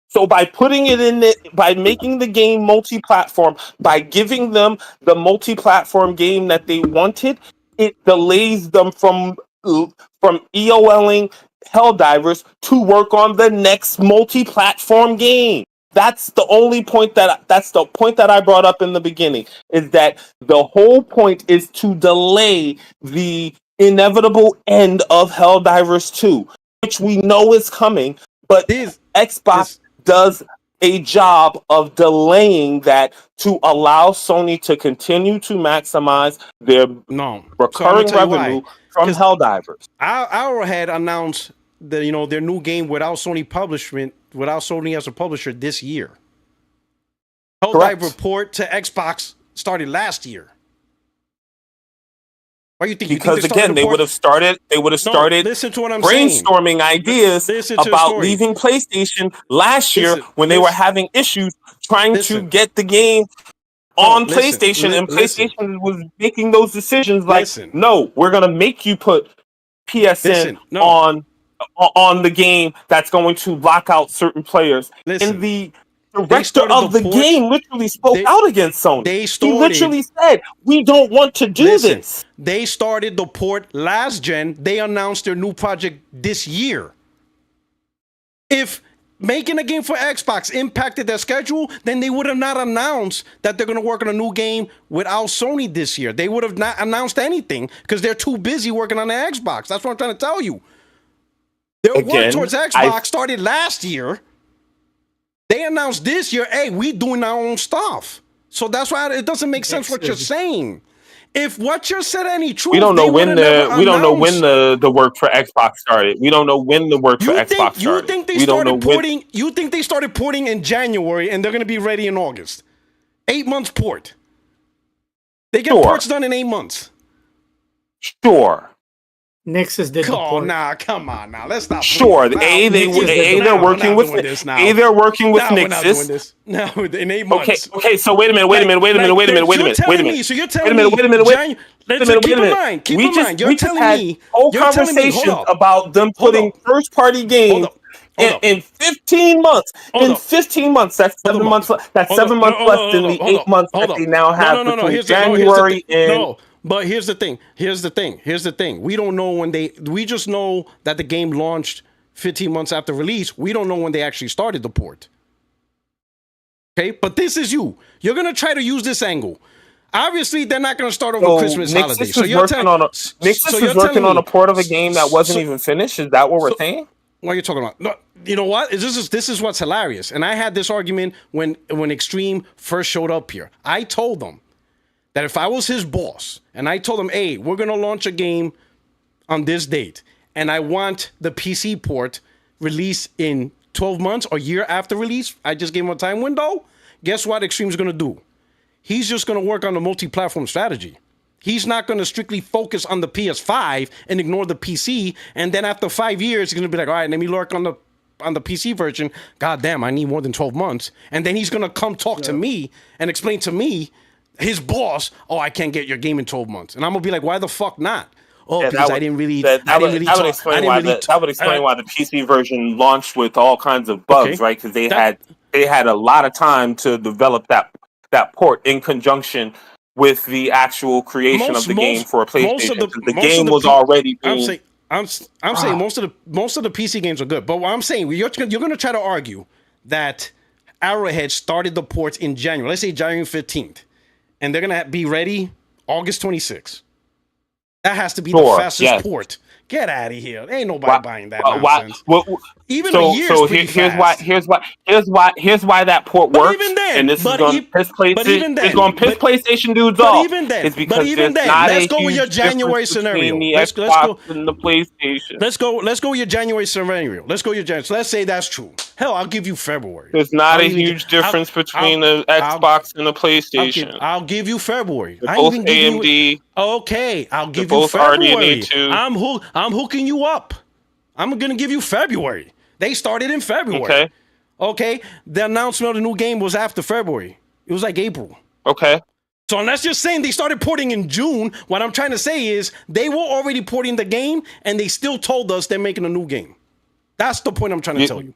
So by putting it in by making the game multi-platform, by giving them the multi-platform game that they wanted, it delays them from EOLing Helldivers to work on the next multi-platform game. That's the point that I brought up in the beginning, is that the whole point is to delay the inevitable end of Helldivers 2, which we know is coming, but This Xbox this does a job of delaying that to allow Sony to continue to maximize their no. So I'm gonna recurring tell you why. revenue from Because Helldivers. our had announced their new game without Sony as a publisher this year. Helldiver Correct. port to Xbox started last year. Why you think Because they started again, the port? they would have No, started listen to what I'm saying. brainstorming ideas Listen to the about story. leaving PlayStation last year Listen, when they were having issues trying to listen. get the game No, on listen, PlayStation, and listen, PlayStation was making those decisions like, listen, no, we're gonna make you put PSN listen. No, on the game that's going to lock out certain players. And listen. the They director started the of the port. game literally spoke They out against Sony. they He started. literally said, "We don't want to do Listen, this." they started the port last gen. They announced their new project this year. If making a game for Xbox impacted their schedule, then they would have not announced that they're going to work on a new game without Sony this year. They would have not announced anything because they're too busy working on the Xbox. That's what I'm trying to tell you. Their work Again, towards Xbox started last year. They announced this year, hey, we doing our own stuff. So that's why it doesn't make sense what you're saying. If what you're saying any truth, we don't know they when would have never the work for Xbox started. We don't know when the work for Xbox started. You think they we don't know started porting? You think they started porting in January and they're going to be ready in August? 8 months port. They get ports done in 8 months. Sure. Nexus did the port. Nah, come on now. Let's stop. Sure. They're working with Nexus. They're working with We're not doing Nexus. this. No, in 8 months. Okay. So wait a minute. So you're telling me. Keep in mind. You're telling me whole conversations about them putting first-party games in 15 months. In 15 months, that's 7 months. That's 7 months less than the 8 months that they now have between January and. But here's the thing. We don't know when we just know that the game launched 15 months after release. We don't know when they actually started the port. Okay, but this is you. You're gonna try to use this angle. Obviously, they're not gonna start over Christmas holiday. So you're Nexus is working on a port of a game that wasn't even finished. Is that what we're saying? What are you talking about? No, you know what? This is what's hilarious. And I had this argument when Extreme first showed up here. I told them that if I was his boss and I told him, hey, we're going to launch a game on this date and I want the PC port released in 12 months or year after release, I just gave him a time window. Guess what Extreme's going to do? He's just going to work on the multi-platform strategy. He's not going to strictly focus on the PS5 and ignore the PC. And then after 5 years, he's going to be like, all right, let me work on the PC version. God damn, I need more than 12 months. And then he's going to come talk to me and explain to me, his boss, oh, I can't get your game in 12 months. And I'm going to be like, why the fuck not? Oh, yeah, because I didn't really That would explain why the PC version launched with all kinds of bugs, right? Because they had a lot of time to develop that port in conjunction with the actual creation of the game for a PlayStation. The game was already being I'm saying most of the PC games are good, but what I'm saying you're going to try to argue that Arrowhead started the ports in January. Let's say January 15th, and they're going to be ready August 26th. That has to be the Sure, fastest yes. port. Get out of here! Ain't nobody Why? buying that Why? nonsense. Well, Even a year is pretty here's fast. here's why that port But works, even then, and this is going to piss PlayStation dudes but off. even then, Is because there's not let's a go with your huge January difference between scenario. the Let's Xbox go. and the PlayStation. Let's go with your January scenario. So let's say that's true. Hell, I'll give you February. There's not I'll a even huge difference between the I'll- Xbox and the PlayStation. I'll give you February. They're I both even give you. AMD. Okay, I'll They're give you both February. RDNA 2. I'm hooking you up. I'm gonna give you February. They started in February. Okay. Okay. The announcement of the new game was after February. It was like April. Okay. So unless you're saying they started porting in June, what I'm trying to say is they were already porting the game and they still told us they're making a new game. That's the point I'm trying to tell you.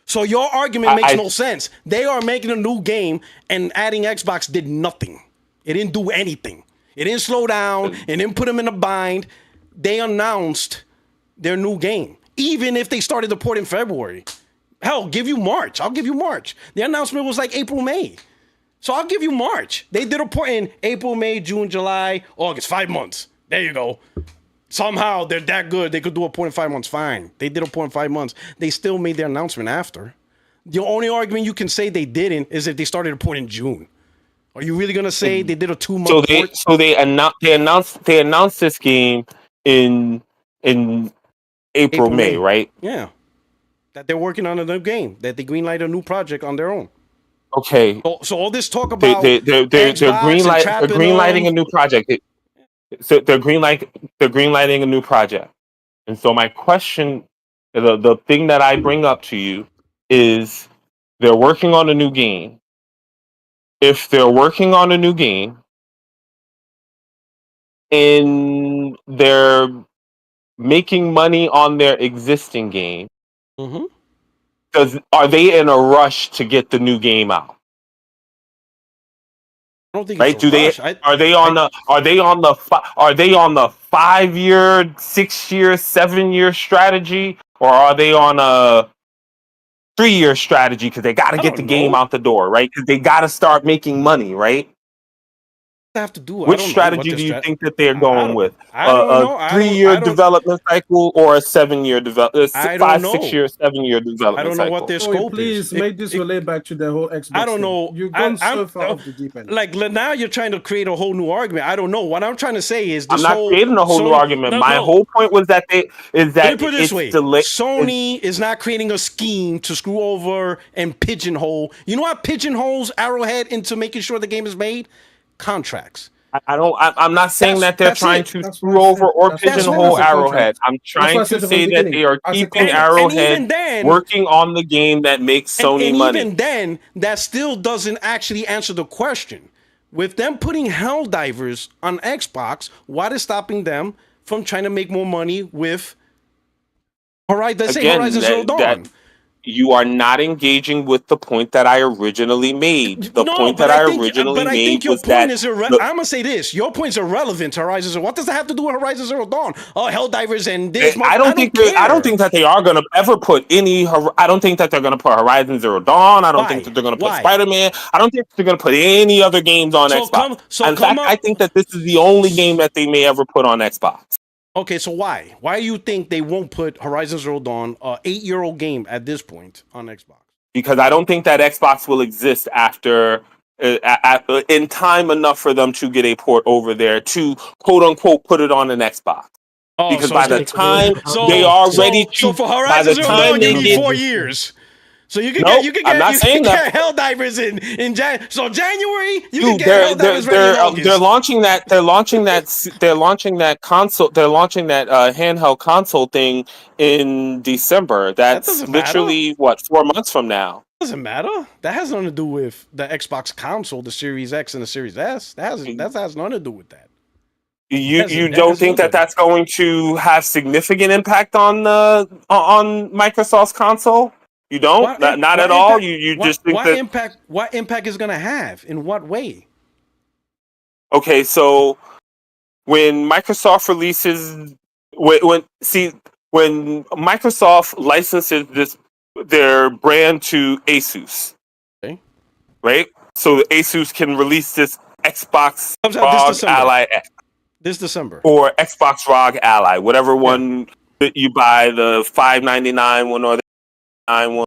So your argument makes no sense. They are making a new game and adding Xbox did nothing. It didn't do anything. It didn't slow down. It didn't put them in a bind. They announced their new game. Even if they started the port in February. Hell, give you March. I'll give you March. The announcement was like April, May. So I'll give you March. They did a port in April, May, June, July, August. 5 months. There you go. Somehow they're that good. They could do a port in 5 months. Fine. They did a port in 5 months. They still made their announcement after. The only argument you can say they didn't is if they started a port in June. Are you really gonna say they did a 2 month port? So they announced this game in April, May, right? Yeah. That they're working on a new game. That they greenlight a new project on their own. Okay. So all this talk about they're Xbox and greenlighting a new project. So they're greenlighting a new project. And so my question, the thing that I bring up to you is they're working on a new game. If they're working on a new game and they're making money on their existing game, Mm-hmm. are they in a rush to get the new game out? I don't think Right? it's a rush. Are they on the 5 year, 6 year, 7 year strategy, or are they on a 3 year strategy because they got to get the game out the door, right? Because they got to start making money, right? Have to do. Which strategy do you think that they're going with? I don't know. A 3 year development cycle or a 7 year development? 5, 6 year, 7 year development cycle. I don't know what their scope please is. make this relate back to the whole Xbox. I don't know. Thing. You've gone so far off the deep end. Like now, you're trying to create a whole new argument. I don't know. What I'm trying to say is, I'm not creating a whole new argument. My whole point was that Let me put it this way: Sony is not creating a scheme to screw over and pigeonhole. You know what pigeonholes Arrowhead into making sure the game is made? Contracts. I'm not saying that they're trying to screw over or pigeonhole Arrowhead. I'm trying to say that they are keeping Arrowhead working on the game that makes Sony money. Even then, that still doesn't actually answer the question. With them putting Helldivers on Xbox, what is stopping them from trying to make more money with Horizon Zero Dawn? You are not engaging with the point that I originally made. The point that I originally made was that I'm gonna say this: your point's irrelevant to Horizon Zero. What does that have to do with Horizon Zero Dawn? Oh, Helldivers and this. I don't think that they are gonna ever put any. I don't think that they're gonna put Horizon Zero Dawn. I don't think that they're gonna put Spider-Man. I don't think they're gonna put any other games on Xbox. In fact, I think that this is the only game that they may ever put on Xbox. Okay, so why? Why do you think they won't put Horizon Zero Dawn, 8-year-old game at this point, on Xbox? Because I don't think that Xbox will exist after in time enough for them to get a port over there to quote unquote put it on an Xbox. Because by the time they are ready to, so for Horizon Zero Dawn, you need 4 years. So you can get Helldivers in January. So January, you can get Helldivers ready in August. They're launching that console. They're launching that handheld console thing in December. That's literally what 4 months from now. Doesn't matter. That has nothing to do with the Xbox console, the Series X and the Series S. That has nothing to do with that. You don't think that that's going to have significant impact on Microsoft's console? You don't? Not at all? You just think that... What impact is going to have? In what way? Okay, so when Microsoft releases when Microsoft licenses their brand to Asus, Okay. right? So the Asus can release this Xbox Comes out this ROG December. Ally X This December. or Xbox ROG Ally, whatever one that you buy, the $599 one or the $9 one,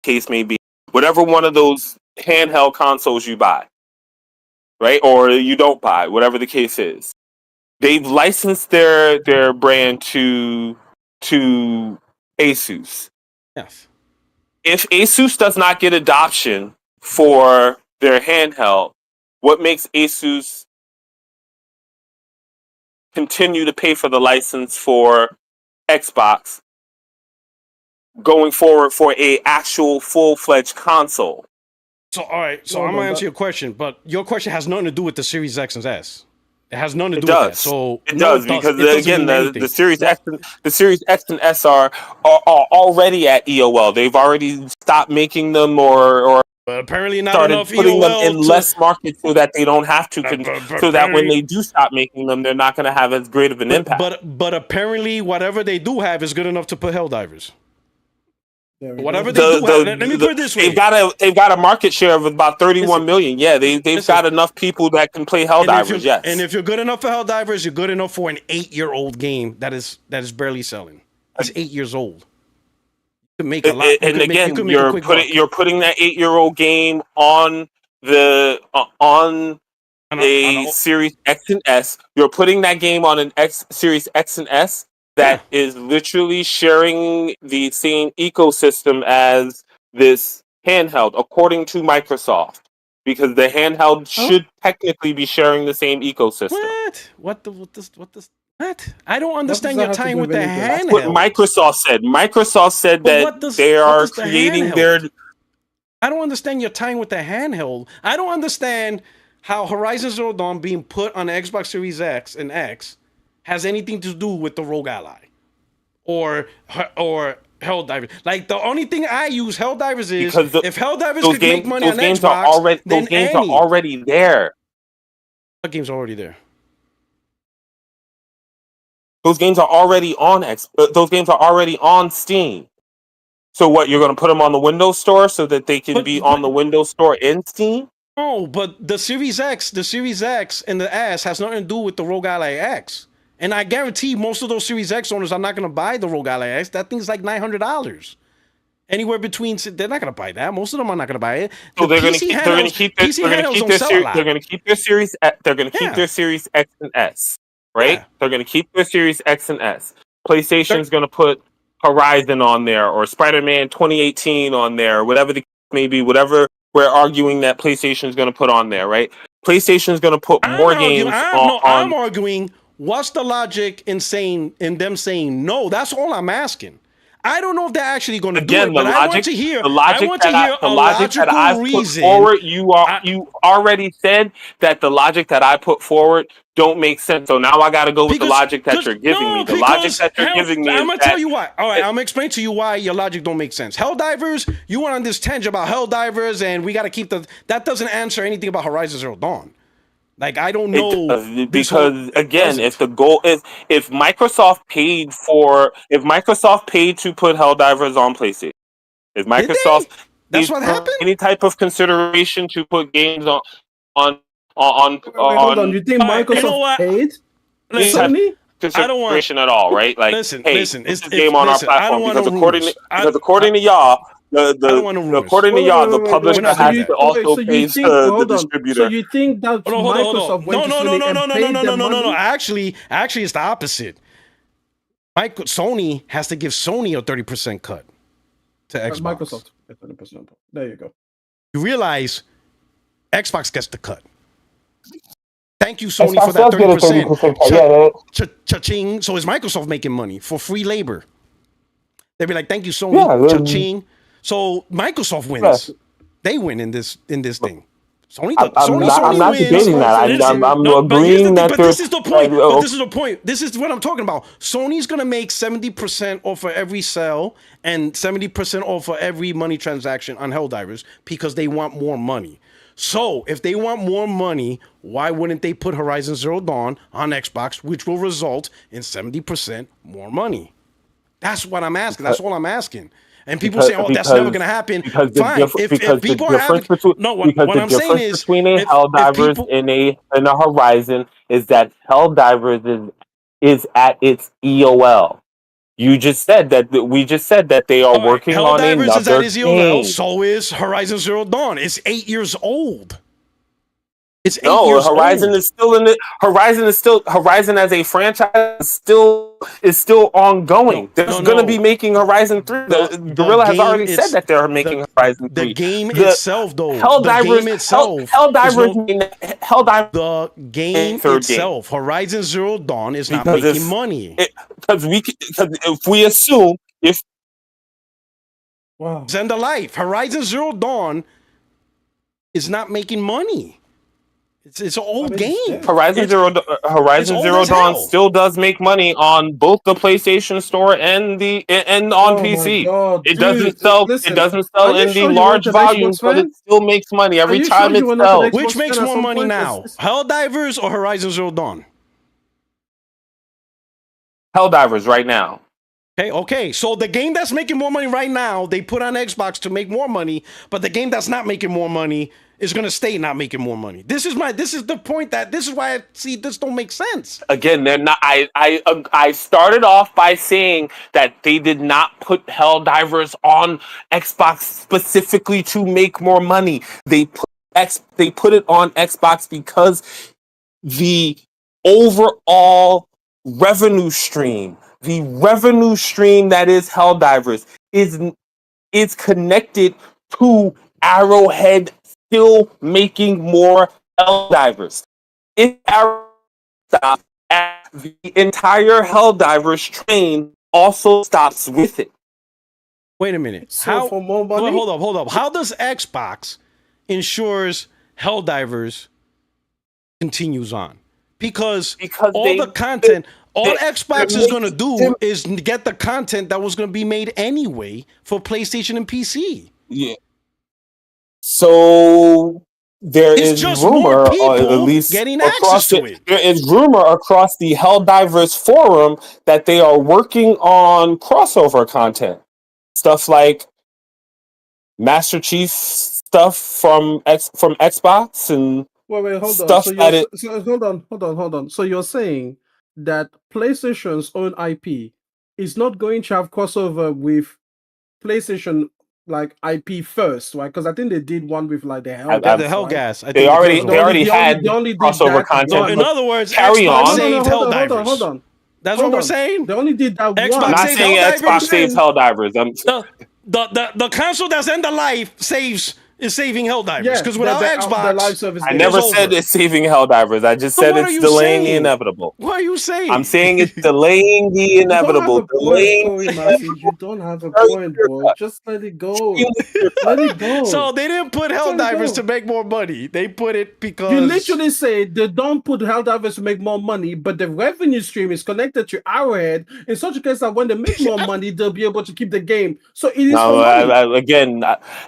case may be, whatever one of those handheld consoles you buy, right? Or you don't buy, whatever the case is. They've licensed their brand to Asus. Yes. If Asus does not get adoption for their handheld, what makes Asus continue to pay for the license for Xbox going forward for a actual full-fledged console? So all right, so Hold I'm gonna on, answer your question, but your question has nothing to do with the Series X and S. It has nothing to It do with that. does. So It no, does because It doesn't again, mean anything. the Series X and S are already at EOL. They've already stopped making them or But apparently not started enough putting them in EOL to. less markets so that they don't have to, so that when apparently, they do stop making them, they're not going to have as great of an impact. but apparently whatever they do have is good enough to put Helldivers. There we Whatever go. they do have, let me put it this way. They've got a market share of about 31 million. Yeah, they've listen. got enough people that can play Helldivers. Yes, And if you're good enough for Helldivers, you're good enough for an 8-year-old game that is barely selling. It's 8 years old. You can make a lot. And again, you're putting that 8-year-old game on the a Series X and S. You're putting that game on an Series X and S that is literally sharing the same ecosystem as this handheld, according to Microsoft, because the handheld should technically be sharing the same ecosystem. What? What? I don't understand your tying with the handheld. That's what Microsoft said. Microsoft said that they are creating their. I don't understand your tying with the handheld. I don't understand how Horizon Zero Dawn being put on the Xbox Series X and X has anything to do with the Rogue Ally or Helldivers. Like the only thing I use Helldivers is if Helldivers could make money on Xbox, then those games are already there. What games are already there? Those games are already on those games are already on Steam. So what? You're going to put them on the Windows Store so that they can be on the Windows Store in Steam? No, but the Series X and the S has nothing to do with the ROG Ally X. And I guarantee most of those Series X owners are not going to buy the ROG Ally X. That thing's like $900. Anywhere between, they're not going to buy that. Most of them are not going to buy it. So they're going to keep their Series X and S, right? Yeah. They're going to keep their Series X and S. PlayStation's going to put Horizon on there or Spider-Man 2018 on there, or whatever the case may be, whatever we're arguing that PlayStation is going to put on there, right? PlayStation is going to put more games on. I'm arguing. What's the logic in them saying no? That's all I'm asking. I don't know if they're actually going to do it, but I want to hear. The logic that I put forward. You already said that the logic that I put forward don't make sense. So now I got to go with the logic that you're giving me. The logic that you're giving me. I'm gonna tell you why. All right, I'm gonna explain to you why your logic don't make sense. Helldivers, you went on this tangent about Helldivers, and we got to keep that doesn't answer anything about Horizon Zero Dawn. Like I don't know because again, if the goal is if Microsoft paid to put Helldivers on PlayStation, if Microsoft that's what happened. Any type of consideration to put games on. Hold on, you think Microsoft paid? Sony? Consideration at all, right? Like, listen, it's a game on our platform because according to y'all. According to y'all, the publisher has to also pay the distributor. So you think that Microsoft went to Sony and paid them money? No. Actually, it's the opposite. Sony has to give Sony a 30% cut to Xbox. Microsoft 30%. There you go. You realize Xbox gets the cut. Thank you, Sony, for that 30%. Cha-ching. So is Microsoft making money for free labor? They'd be like, thank you, Sony. Cha-ching. So Microsoft wins. Yes. They win in this thing. I'm not debating that. I'm agreeing that. But this is the point. This is the point. This is what I'm talking about. Sony's gonna make 70% off of every sale and 70% off of every money transaction on Helldivers because they want more money. So if they want more money, why wouldn't they put Horizon Zero Dawn on Xbox, which will result in 70% more money? That's what I'm asking. That's all I'm asking. And people say, "Oh, that's never going to happen." Fine. If people are having what I'm saying is, between a if Helldivers people, and a Horizon is that Helldivers is at its EOL. You just said that we just said that they are all right, working on Helldivers is at another his EOL. game. So is Horizon Zero Dawn. It's 8 years old. It's 8 No, years Horizon old. is still in it. Horizon as a franchise is still ongoing. There's gonna be making Horizon 3. The Guerrilla has game already said that they're making Horizon the 3. game The itself, though. The game itself. Helldivers The game third game itself. Horizon Zero Dawn is not because making money. because if we assume if Wow. End of life. Horizon Zero Dawn is not making money. It's an old game. Horizon Zero old as Dawn hell. still does make money on both the PlayStation Store and on PC. God, It dude, doesn't sell. listen, It doesn't are sell you in the sure you large wanted Xbox volumes, but fan? it still makes money every you time sure it you wanted sells. Xbox Which makes fan at more some money point? now? Helldivers or Horizon Zero Dawn? Helldivers right now. Okay. So the game that's making more money right now, they put on Xbox to make more money, but the game that's not making more money is going to stay not making more money. This is the point this is why I see this don't make sense. Again, they're not. I started off by saying that they did not put Helldivers on Xbox specifically to make more money. They put it on Xbox because the overall revenue stream, that is Helldivers, is connected to Arrowhead still making more Helldivers. If Arrowhead stops, the entire Helldivers train also stops with it. Wait a minute. So for more money? Hold up. How does Xbox ensures Helldivers continues on? Because the content, Xbox is going to do is get the content that was going to be made anyway for PlayStation and PC. Yeah. So there It's is just rumor, more or at people least getting across access to it. there is rumor across the Helldivers forum that they are working on crossover content, stuff like Master Chief stuff from Xbox and Wait, hold on. stuff that Hold on. So you're saying that PlayStation's own IP is not going to have crossover with PlayStation like IP first, right? Because I think they did one with like the Hellgas. The Hellgas. They already had crossover content. So in other words, carry Xbox on. saved Helldivers. Hold on. That's what we're saying. They only did that Xbox one. I'm not saved saying Xbox Helldivers. saves Helldivers. The console that's end of life is saving Helldivers because without Xbox, the live service I never said it's saving Helldivers. I just said it's delaying the inevitable. What are you saying? I'm saying it's delaying the inevitable. You don't have a point, bro. Just let it go. Let it go. So they didn't put Helldivers to make more money. They put it because you literally say they don't put Helldivers to make more money, but the revenue stream is connected to Arrowhead in such a case that when they make more money, they'll be able to keep the game. So it is for money. Again,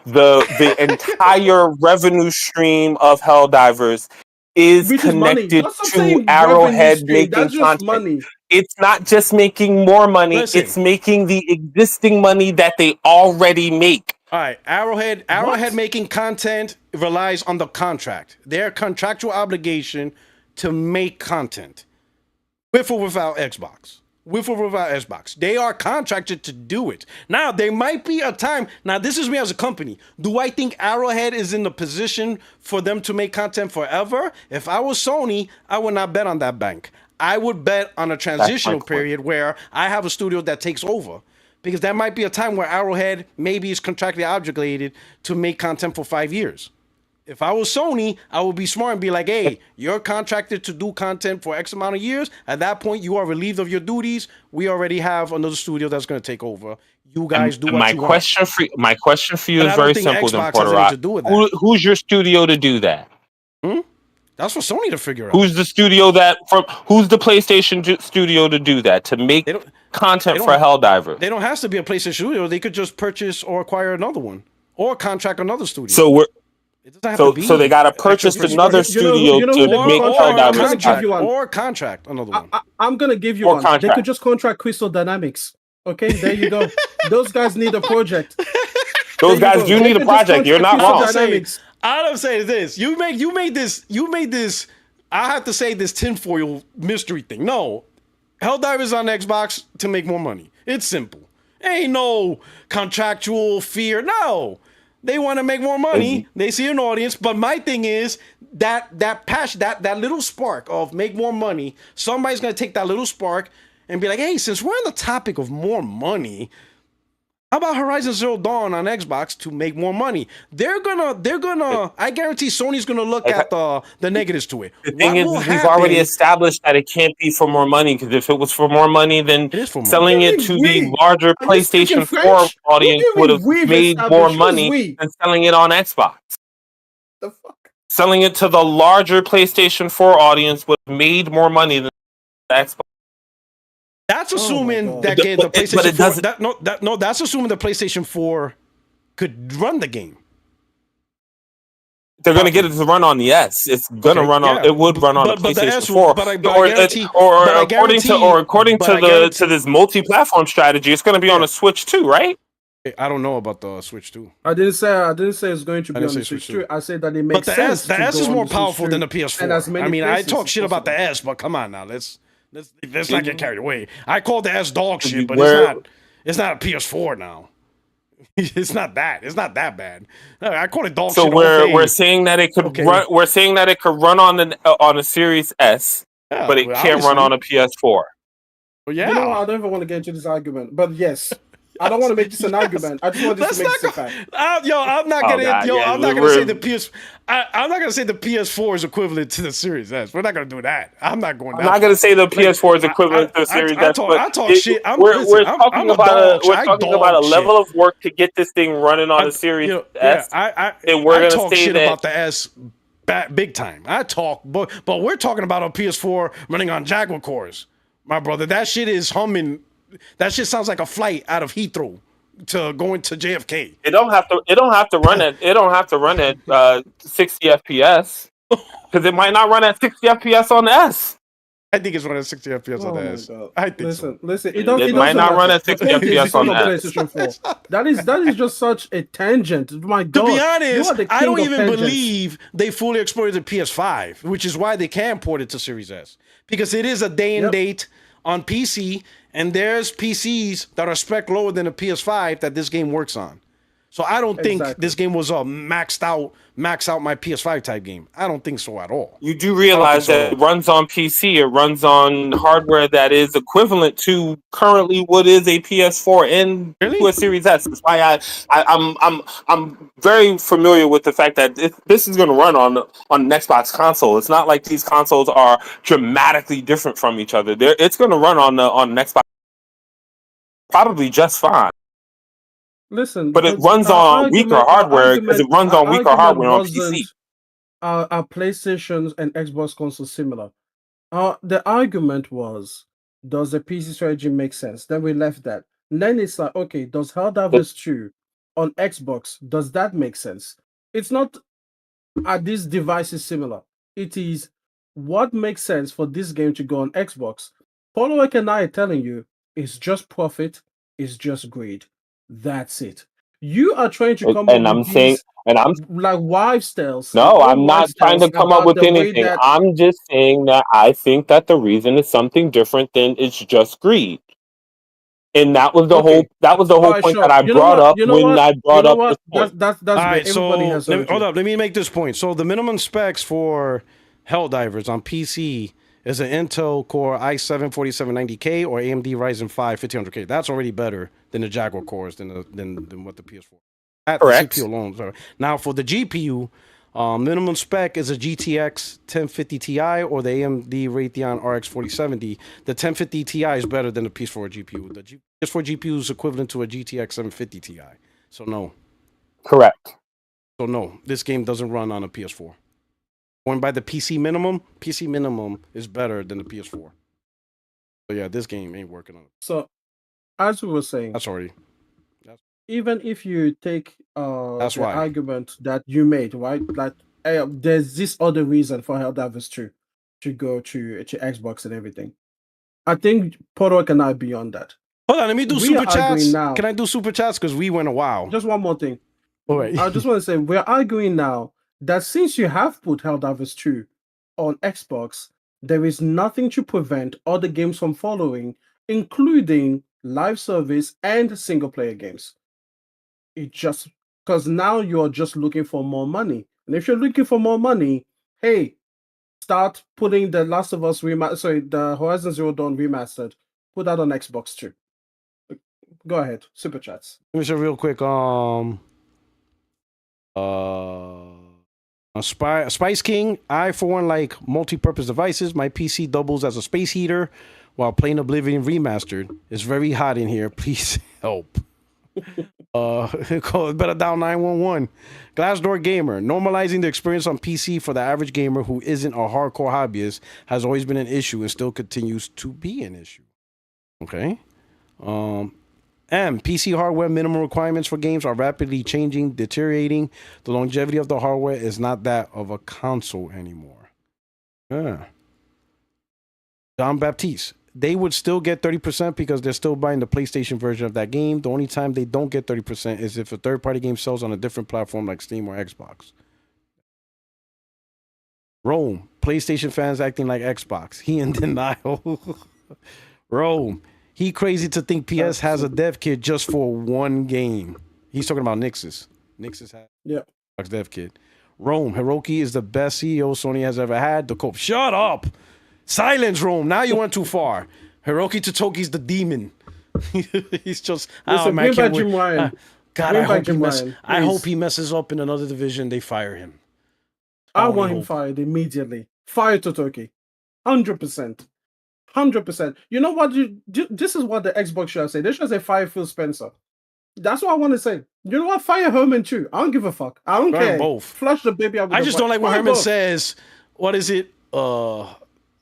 the entire revenue stream of Helldivers is connected to Arrowhead making content. Money. It's not just making more money, it's making the existing money that they already make. All right, Arrowhead making content relies on the contract. Their contractual obligation to make content. With or without Xbox. With or without Xbox. They are contracted to do it. Now, there might be a time. Now, this is me as a company. Do I think Arrowhead is in the position for them to make content forever? If I was Sony, I would not bet on that bank. I would bet on a transitional period where I have a studio that takes over. Because there might be a time where Arrowhead maybe is contractually obligated to make content for 5 years. If I was Sony, I would be smart and be like, hey, you're contracted to do content for X amount of years. At that point, you are relieved of your duties. We already have another studio that's going to take over. You guys do what you want. My question for you is very simple, then, Porter Rock. Who's your studio to do that? That's for Sony to figure out. Who's the PlayStation studio to do that? To make content for Helldivers? They don't have to be a PlayStation studio. They could just purchase or acquire another one. Or contract another studio. So It doesn't have to be. So they got to purchase Activision. another studio you know to who they could make contract? I'm gonna Helldivers. give you one. Or contract another one. I'm gonna give you Or one. They contract. could just contract Crystal Dynamics. Okay, there you go. Those guys need a project. Those There you guys go. do They need a could just project. You're not contract wrong. Crystal Dynamics. All I'm saying is this: you made this. I have to say this tinfoil mystery thing. No, Helldivers on Xbox to make more money. It's simple. Ain't no contractual fear. No, they want to make more money. They see an audience. But my thing is that passion, that little spark of make more money. Somebody's gonna take that little spark and be like, hey, since we're on the topic of more money, how about Horizon Zero Dawn on Xbox to make more money? They're gonna. I guarantee Sony's gonna look at the negatives to it. The thing is, we've already established that it can't be for more money, because if it was for more money, then It is for more selling money. it to the larger Are you speaking PlayStation 4 French? What do audience you would mean have we've made more established? Who's money we? than selling it on Xbox. The fuck? Selling it to the larger PlayStation 4 audience would have made more money than the Xbox. That's assuming God. that game, the But it PlayStation 4. doesn't- That's assuming the PlayStation 4 could run the game. They're going to get it to run on the S. It's going to Okay, run on. yeah. It would run on But the the PlayStation S 4. but I guarantee- or but I according to guarantee- to this multi-platform strategy, it's going to be on a Switch too, right? I don't know about the Switch 2. I didn't say it's going to I be didn't on the say Switch Switch 2. I said that it But makes the sense. S, the to S go is on more the Switch powerful 2 than the and as PS4. many I mean, I places talk as shit about the possible. S, but come on now, let's not get carried away. I call the S dog shit, but Where- it's not a PS4 now. It's not that bad. I call it dog So shit. all day. we're saying that it could Okay. run. We're saying that it could run on a Series S, Yeah, but it well, can't run obviously. on a PS4. Well, yeah. You know what? I don't even want to get into this argument, but yes, I don't want to make this an argument. I just want this to make this a fact. I'm not Oh, gonna. God, yeah, I'm not gonna we're- say the PS. I'm not gonna say the PS4 is equivalent to the Series S. We're not gonna do that. I'm not going. I'm not going to say the PS4 is equivalent to the Series S, but I talk shit. we're talking about a level of work to get this thing running on a Series S, and we're I going to talk say shit that about the S big time. I talk, but we're talking about a PS4 running on Jaguar cores, my brother. That shit is humming. That shit sounds like a flight out of Heathrow to going to JFK. it don't have to run at 60 FPS, because it might not run at 60 FPS on the S. I think it's running at 60 FPS on the S. God. I think so. Listen. It It might doesn't not run matter. at 60 The point is, FPS it's on on the that. PlayStation 4. That is just such a tangent. My To God, be you honest, are the I king don't of even tangents. believe they fully exploited the PS5, which is why they can port it to Series S. Because it is a day and Yep. date on PC, and there's PCs that are spec lower than a PS5 that this game works on. So I don't think Exactly. this game was a max out my PS5 type game. I don't think so at all. You do realize so. that it runs on PC. It runs on hardware that is equivalent to currently what is a PS4 and Really? to a Series S. That's why I'm very familiar with the fact that this is going to run on an Xbox console. It's not like these consoles are dramatically different from each other. It's going to run on an Xbox probably just fine. Listen, But it the- runs our on weaker argument- our hardware because it argument- runs our on weaker argument hardware on wasn't, PC. Are PlayStations and Xbox consoles similar? The argument was, does the PC strategy make sense? Then we left that. And then it's like, okay, does Helldivers 2 on Xbox, does that make sense? It's not, are these devices similar? It is, what makes sense for this game to go on Xbox? Followek and I are telling you, it's just profit, it's just greed. That's it. You are trying to come And up I'm with saying, these and I'm like wives tales. no, old I'm not wives trying to tales come up about with the way anything. that- I'm just saying that I think that the reason is something different than it's just greed. And that was the Okay. whole Alright, point sure. that I You know brought what? up You know when what? I brought You know up what? this point. That's All great. right, Everybody has hold surgery. up. Let me make this point. So the minimum specs for Helldivers on PC is an Intel Core i7-4790K or AMD Ryzen 5 1500K. That's already better than the Jaguar cores than what the PS4. Correct. The CPU alone. Sorry. Now for the GPU, minimum spec is a GTX 1050 Ti or the AMD Radeon RX 4070. The 1050 Ti is better than the PS4 GPU. The PS4 GPU is equivalent to a GTX 750 Ti. So no. Correct. So no, this game doesn't run on a PS4. Going by the PC minimum is better than the PS4. So yeah, this game ain't working on it. So, as we were saying, That's already. even if you take That's the why. argument that you made, right? Like there's this other reason for Helldivers 2 to go to Xbox and everything. I think Porto and I are beyond that. Hold on, let me do We are super arguing chats. now. Can I do super chats? Because we went a while. Just one more thing. All right. I just want to say we're arguing now that since you have put Helldivers 2 on Xbox, there is nothing to prevent other games from following, including live service and single player games. It just because now you're just looking for more money. And if you're looking for more money, hey, start putting the Last of Us the Horizon Zero Dawn remastered. Put that on Xbox too. Go ahead, super chats. Let me show real quick. Spice King. I for one like multi-purpose devices. My PC doubles as a space heater while playing Oblivion Remastered. It's very hot in here. Please help. Call it better down 911. Glassdoor Gamer. Normalizing the experience on PC for the average gamer who isn't a hardcore hobbyist has always been an issue and still continues to be an issue. Okay. PC hardware minimum requirements for games are rapidly changing, deteriorating. The longevity of the hardware is not that of a console anymore. Yeah. John Baptiste. They would still get 30% because they're still buying the PlayStation version of that game. The only time they don't get 30% is if a third-party game sells on a different platform like Steam or Xbox. Rome. PlayStation fans acting like Xbox. He in denial. Rome. He crazy to think PS has a dev kit just for one game. He's talking about Nixus. Nixus has Xbox dev kit. Rome. Hiroki is the best CEO Sony has ever had. The Cope. Shut up. Silence, Rome. Now you went too far. Hiroki Totoki's the demon. He's just. Listen, man, bring back Jim Ryan. God, I hope he messes up in another division. They fire him. I want him fired immediately. Fire Totoki. 100%. 100%. You know what? This is what the Xbox should say. They should say fire Phil Spencer. That's what I want to say. You know what? Fire Herman too. I don't give a fuck. I don't care. Both. Flush the baby out. I just don't like when Herman says, "What is it?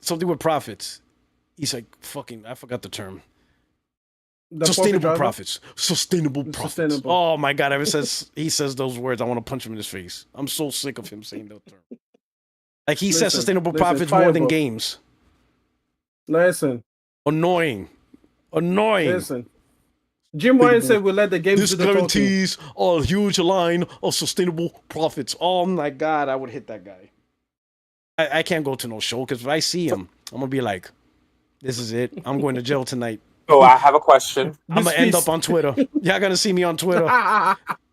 Something with profits." He's like, "Fucking, I forgot the term." Sustainable profits. Sustainable profits. Oh my god! Ever since he says those words, I want to punch him in his face. I'm so sick of him saying that term. Like he says sustainable profits more than games. Listen. Annoying. Listen. Jim Ryan said we'll let the games do the guarantees a huge line of sustainable profits. Oh my god, I would hit that guy. I can't go to no show because if I see him, I'm gonna be like, this is it. I'm going to jail tonight. So I have a question. I'm gonna end up on Twitter. Y'all gonna see me on Twitter.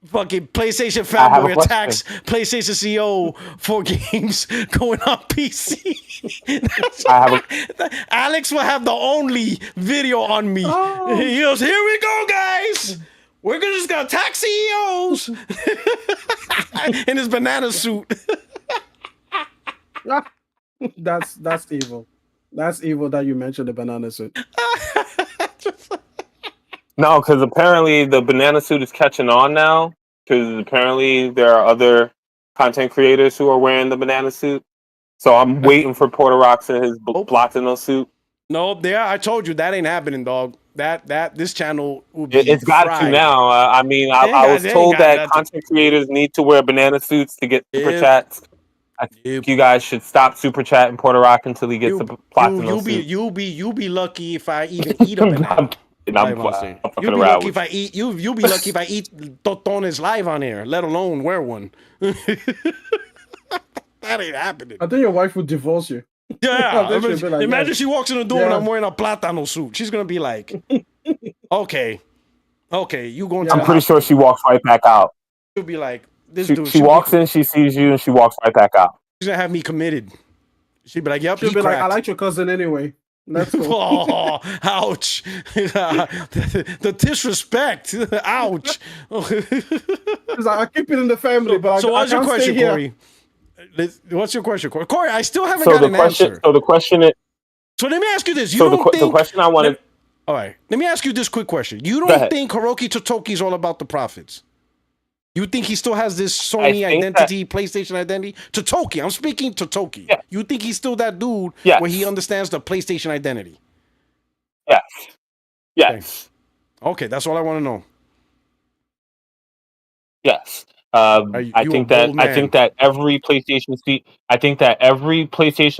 Fucking PlayStation fanboy attacks PlayStation CEO for games going on PC. Alex will have the only video on me. Oh. He goes, "Here we go, guys. We're just gonna attack CEOs in his banana suit." That's evil. That's evil that you mentioned the banana suit. No, because apparently the banana suit is catching on now. Because apparently there are other content creators who are wearing the banana suit. So I'm waiting for Porter Rocks in his Platino suit. No, I told you that ain't happening, dog. That this channel will be It's got to now. I mean, I was told that content creators need to wear banana suits to get super chats. I think you guys should stop super chatting Porter Rock until he gets the Platino suit. You'll be lucky if I even eat a banana. You'll be lucky if I eat. You'll be lucky if I eat totones live on air, let alone wear one. That ain't happening. I think your wife would divorce you. Yeah, imagine she walks in the door and I'm wearing a platano suit. She's gonna be like, "Okay, you going?" I'm pretty sure she walks right back out. She'll be like, "This dude." She walks in, she sees you, and she walks right back out. She's gonna have me committed. She'll be like, "Yep." She'll be like, "I like your cousin anyway." Let's go. Oh, ouch! The disrespect. Ouch. I keep it in the family, but so what's your question, Corey? What's your question, Corey? Corey, I still haven't got an answer. So the question is. So let me ask you this: the question I wanted. All right, let me ask you this quick question. You don't think Hiroki Totoki is all about the profits? You think he still has this Sony identity, PlayStation identity? Totoki, I'm speaking Totoki. Yeah. You think he's still that dude where he understands the PlayStation identity? Yes. Yes. Okay, that's all I want to know. You a bold I man. think that every PlayStation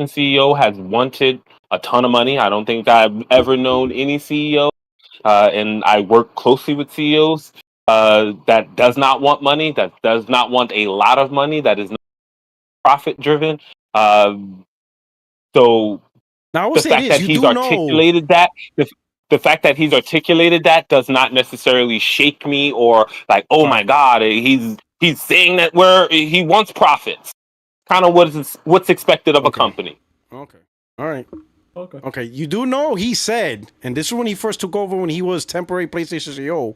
CEO has wanted a ton of money. I don't think I've ever known any CEO, and I work closely with CEOs that does not want money, that does not want a lot of money, that is not profit driven. So Now I will the say fact this: that you he's do know. articulated that the fact that he's articulated that does not necessarily shake me or like, oh my Right. god, he's saying that he wants profits. Kind of what's expected of a Okay. company. Okay. All right. Okay. Okay. You do know he said, and this is when he first took over when he was temporary PlayStation CEO.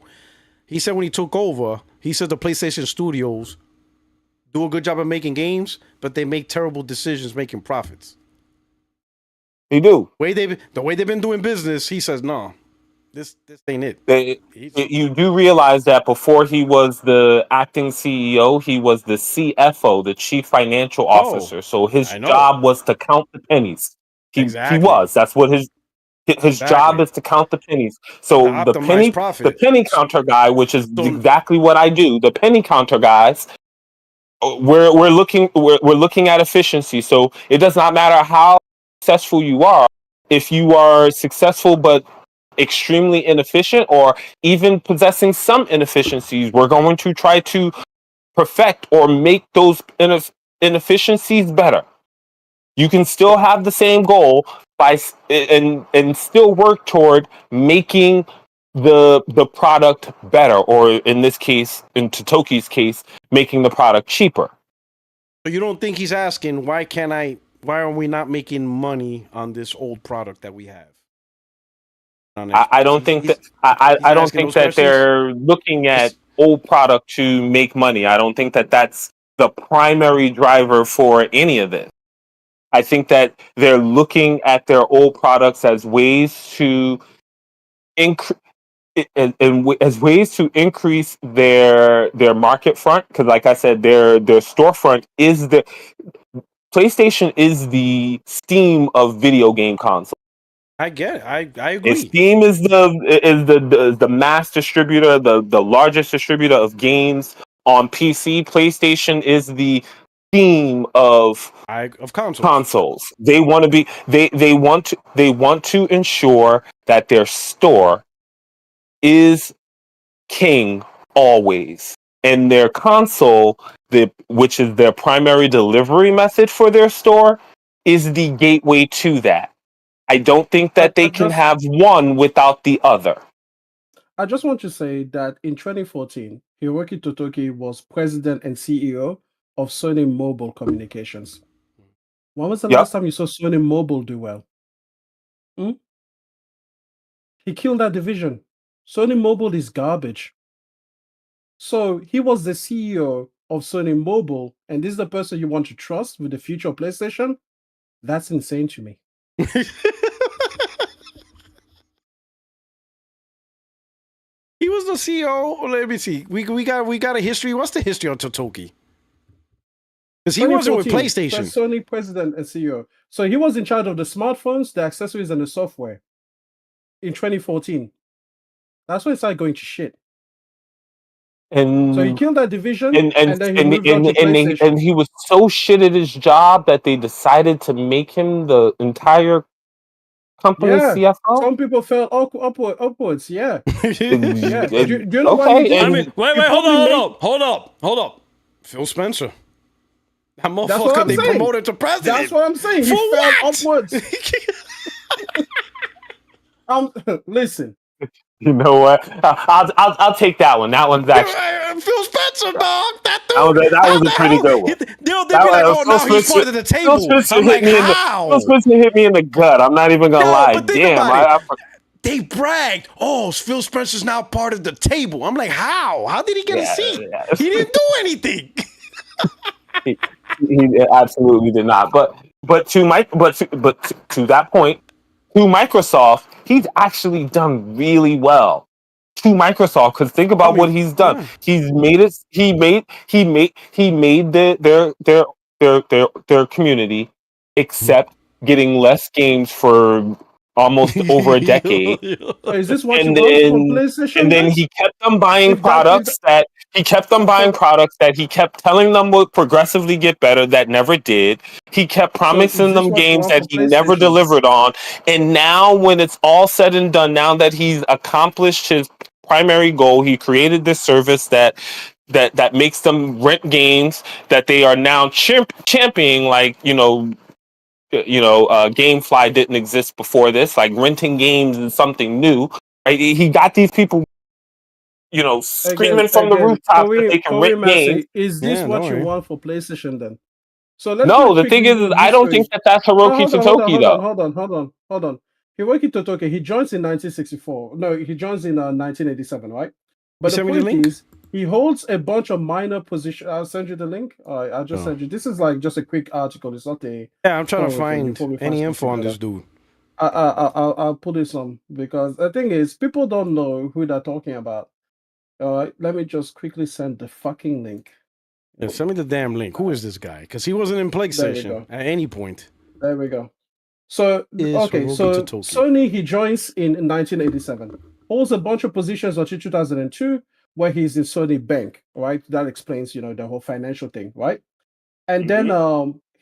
He said when he took over, he said the PlayStation Studios do a good job of making games, but they make terrible decisions making profits. They do. The way they've been doing business, he says, no, this ain't it. You do realize that before he was the acting CEO, he was the CFO, the Chief Financial Oh, Officer. So his I know. job was to count the pennies. He Exactly. was. That's what his job Exactly. is, to count the pennies. To So optimize the profit. penny counter guy, which is So exactly what I do. The penny counter guys, we're looking at efficiency. So it does not matter how successful you are. If you are successful but extremely inefficient, or even possessing some inefficiencies, we're going to try to perfect or make those inefficiencies better. You can still have the same goal and still work toward making the product better, or in this case, in Totoki's case, making the product cheaper. you don't think he's asking why are we not making money on this old product that we have on I Xbox? don't think that He's I don't asking think those that questions. they're looking at old product to make money. I don't think that that's the primary driver for any of this. I think that they're looking at their old products as ways to increase as ways to increase their market front, because like I said, their storefront is the PlayStation is the Steam of video game consoles. I get it. I If agree. Steam is the mass distributor, the largest distributor of games on PC, PlayStation is the Steam of Of consoles. consoles. They want to be they want to ensure that their store is king always. And their console, which is their primary delivery method for their store, is the gateway to that. I don't think I, that I they can just have one without the other. I just want to say that in 2014, Hiroki Totoki was president and CEO of Sony Mobile Communications. When was the Yep. last time you saw Sony Mobile do well? Hmm? He killed that division. Sony Mobile is garbage. So he was the CEO of Sony Mobile, and this is the person you want to trust with the future of PlayStation? That's insane to me. He was the CEO. Let me see. We got a history. What's the history on Totoki? Because he wasn't with 2014, PlayStation. Sony president and CEO. So he was in charge of the smartphones, the accessories, and the software in 2014. That's when it started going to shit. So he And killed that division, and then he and moved on to and PlayStation. he was so shit at his job that they decided to make him the entire company's Yeah, CFO. some people fell upwards. Yeah, yeah. Do you know what he Okay, did? I mean, wait, He hold probably made. up. Hold up. Phil Spencer. That That's what motherfucker I'm they saying. promoted to president. That's what I'm saying. For He fell what? upwards. Listen. you know what? I'll take that one. That one's actually Phil Spencer, dog. That that dude. How was the a pretty good one. hell? They'll That be like, oh, Phil now he's Spencer. part of the table. I'm like, Phil how? Spencer hit me in the gut. I'm not even gonna Yo, lie. but think Damn, about it. They bragged, oh, Phil Spencer's now part of the table. I'm like, how? How did he get a seat? yeah. He didn't do anything. He absolutely did not. But to that point, to Microsoft, he's actually done really well. To Microsoft, because think I about what mean, he's done. yeah. He's made it. He made their community accept getting less games for almost over a decade. So is this what And you want from then PlayStation? then guys? he kept them buying If that products that he kept them buying so products that he kept telling them would progressively get better that never did. He kept so is promising this them what you games want that for he never PlayStation? delivered on. And now when it's all said and done, now that he's accomplished his primary goal, he created this service that makes them rent games that they are now championing, like GameFly didn't exist before this. Like renting games is something new. Right? He got these people, screaming from the rooftops that they can Corey rent games. Massey, is this Yeah, don't what you worry. want for PlayStation then? So let's No, go the thing quickly is do I don't think history. that that's No, Hiroki Totoki though. hold on. Hiroki Totoki, he joins in 1964. No, he joins in 1987, right? You But the send me the point link? is, he holds a bunch of minor positions. I'll send you the link. All right, I'll just Oh. send you. This is like just a quick article. It's not a Yeah, I'm trying to thorough thing. You find probably find any info something on better. this dude. I'll put this on because the thing is, people don't know who they're talking about. All right, let me just quickly send the fucking link. Yeah, send me the damn link. Who is this guy? Because he wasn't in There we PlayStation go. at any point. There we go. So Is okay, Hiroki so Totoki. Sony he joins in 1987, holds a bunch of positions until 2002, where he's in Sony Bank, right? That explains, the whole financial thing, right? And then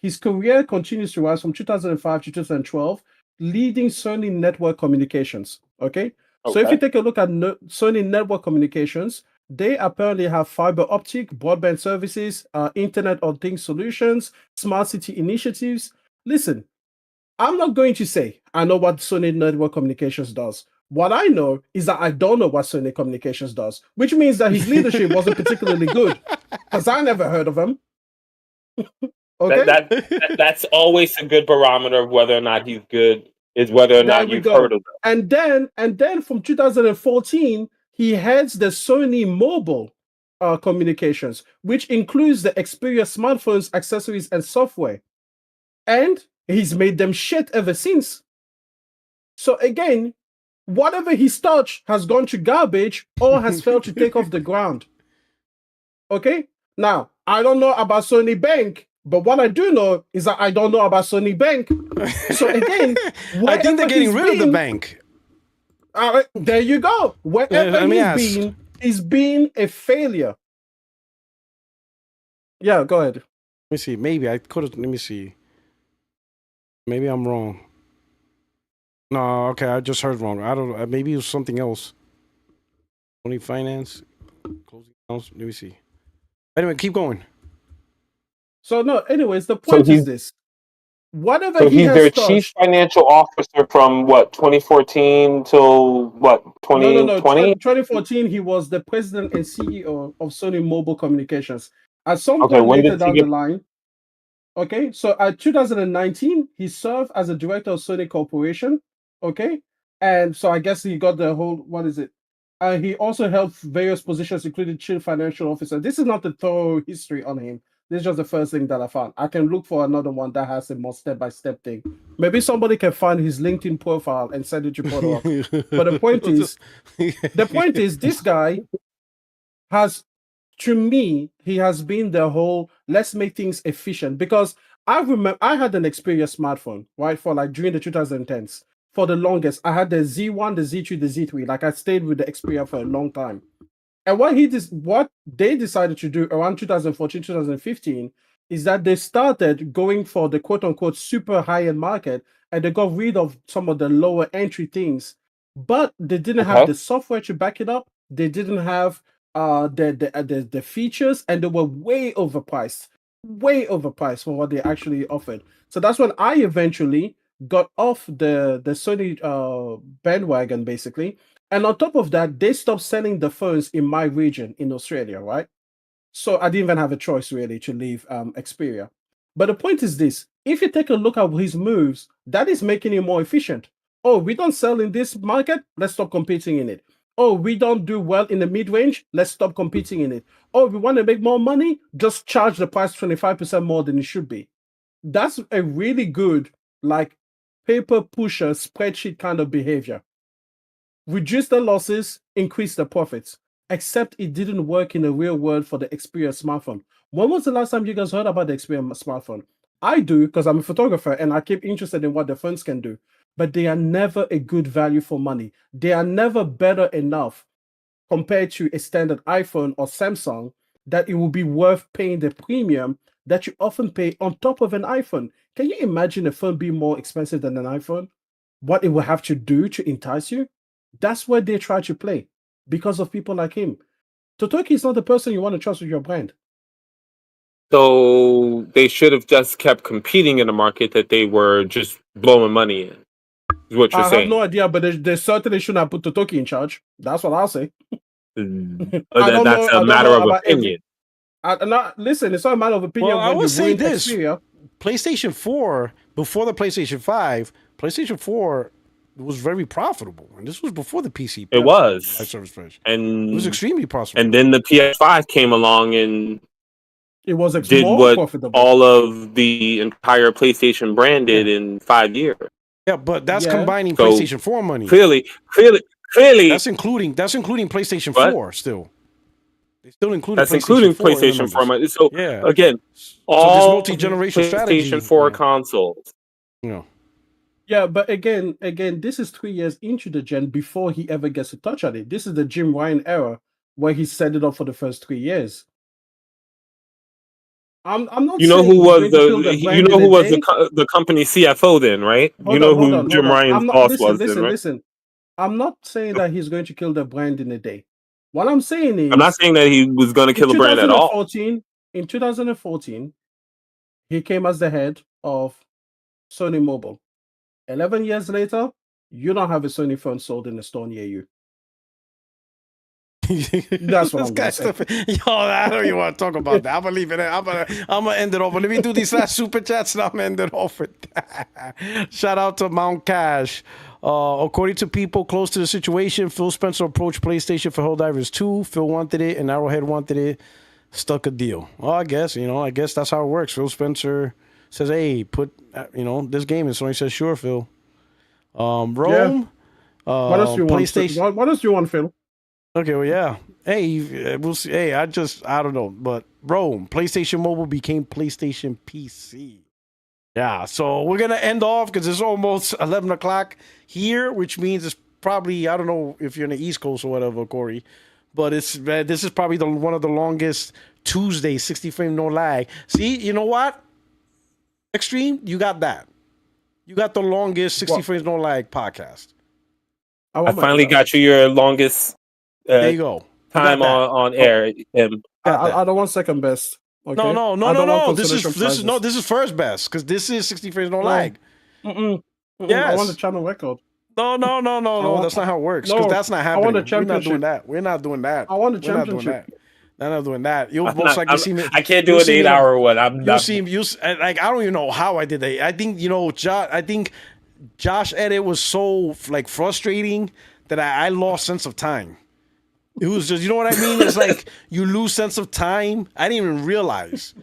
his career continues to rise from 2005 to 2012, leading Sony Network Communications. Okay, so if you take a look at Sony Network Communications, they apparently have fiber optic, broadband services, Internet of Things solutions, smart city initiatives. Listen, I'm not going to say I know what Sony Network Communications does. What I know is that I don't know what Sony Communications does, which means that his leadership wasn't particularly good because I never heard of him. Okay, That's always a good barometer of whether or not he's good, is whether or there not we you've go. heard of him. And then from 2014, he heads the Sony Mobile Communications, which includes the Xperia smartphones, accessories, and software. And he's made them shit ever since. So again, whatever he's touched has gone to garbage or has failed to take off the ground. Okay? Now, I don't know about Sony Bank, but what I do know is that I don't know about Sony Bank. So again, I think they're getting he's rid of the been- bank. there you go. Wherever let me he's ask. been, he's been a failure. Yeah, go ahead. Let me see. Maybe I could have. Let me see. Maybe I'm wrong. No, okay, I just heard wrong. I don't. Maybe it was something else. Only finance, closing house. Let me see. Anyway, keep going. So no, anyways, the point is this. Whatever So he he's has their touched, chief financial officer from what 2014 till what 2020? 2014, he was the president and CEO of Sony Mobile Communications. At some Okay, point when later did he down get? the line, okay, so at 2019, he served as a director of Sony Corporation, okay, and so I guess he got the whole, what is it? He also held various positions, including chief financial officer. This is not the thorough history on him. This is just the first thing that I found. I can look for another one that has a more step-by-step thing. Maybe somebody can find his LinkedIn profile and send it to Podorock. But the point is, this guy has, to me, he has been the whole let's make things efficient. Because I remember I had an Xperia smartphone, right, for like during the 2010s. For the longest, I had the Z1, the Z2, the Z3. Like I stayed with the Xperia for a long time. And what they decided to do around 2014, 2015 is that they started going for the quote unquote super high end market and they got rid of some of the lower entry things, but they didn't have the software to back it up. They didn't have the features, and they were way overpriced for what they actually offered. So that's when I eventually got off the Sony bandwagon basically. And on top of that, they stopped selling the phones in my region in Australia, right? So I didn't even have a choice really to leave Xperia. But the point is this: if you take a look at his moves, that is making him more efficient. Oh, we don't sell in this market, let's stop competing in it. Oh, we don't do well in the mid-range, let's stop competing in it. Oh, we want to make more money, just charge the price 25% more than it should be. That's a really good, like, paper pusher spreadsheet kind of behavior. Reduce the losses, increase the profits. Except it didn't work in the real world for the Xperia smartphone. When was the last time you guys heard about the Xperia smartphone? I do because I'm a photographer and I keep interested in what the phones can do. but they are never a good value for money. They are never better enough compared to a standard iPhone or Samsung that it will be worth paying the premium that you often pay on top of an iPhone. Can you imagine a phone being more expensive than an iPhone? What it will have to do to entice you? That's where they try to play because of people like him. Totoki is not the person you want to trust with your brand. So they should have just kept competing in a market that they were just blowing money in. Is what you're I have saying? no idea, but they certainly shouldn't have put Totoki in charge. That's what I'll say. That's a I don't matter know of about opinion. listen, it's not a matter of opinion Well, I when will you say ruin this: Xperia. PlayStation 4 before the PlayStation 5, PlayStation 4 was very profitable, and this was before the PC. It live was, service price. and It was extremely profitable. and then the PS5 came along and It was did more what profitable. all of the entire PlayStation brand did Yeah. in 5 years. Yeah, but that's Yeah. combining So, PlayStation 4 money. Clearly, That's including PlayStation What? 4 still. They still included that's PlayStation including 4 in the PlayStation 4 numbers. money. So Yeah. again, So this all multi-generational strategy, PlayStation 4 man, consoles. you know. Yeah, but again, this is 3 years into the gen before he ever gets a touch at it. This is the Jim Ryan era where he set it up for the first 3 years. I'm not You know saying who he's was going to kill the you brand know in who a was day. the company CFO then, right? You know who Jim Ryan's I'm not boss was then, right? listen. I'm not saying that he's going to kill the brand in a day. What I'm saying I'm not is saying that he was going to in kill a brand at all. 2014, he came as the head of Sony Mobile. 11 years later, you don't have a Sony phone sold in a store near you. That's what I'm gonna say. Yo, I don't even want to talk about that. I'm gonna leave it. I'm gonna end it off. But let me do these last super chats, and I'm gonna end it off with that. Shout out to Mount Cash. According to people close to the situation, Phil Spencer approached PlayStation for Helldivers 2. Phil wanted it, and Arrowhead wanted it. Stuck a deal. Well, I guess that's how it works. Phil Spencer says, "Hey, put this game," and Sony says, "Sure, Phil." Rome. What else do you want? PlayStation. What else do you want, Phil? Okay, well, yeah. Hey, we'll see. Hey, I don't know, but Rome, PlayStation Mobile became PlayStation PC. Yeah, so we're gonna end off because it's almost 11 o'clock here, which means it's probably, I don't know if you're in the East Coast or whatever, Corey, but this is probably one of the longest Tuesday 60 frame no lag. See, you know what? Extreme, you got that. You got the longest 60 frames no lag podcast. I finally got you your longest. There you go. Time on air. I don't want second best. Okay? No. This is first best because this is 60 frames no lag. Yes. I want the channel record. No. That's not how it works. Because that's not happening. We're not doing that. We're not doing that. I want the championship. I'm not doing that. You'll most likely see me. I can't do an 8-hour one. You'll see him. I don't even know how I did that. I think Josh edit was so frustrating that I lost sense of time. It was just, you know what I mean? It's like you lose sense of time. I didn't even realize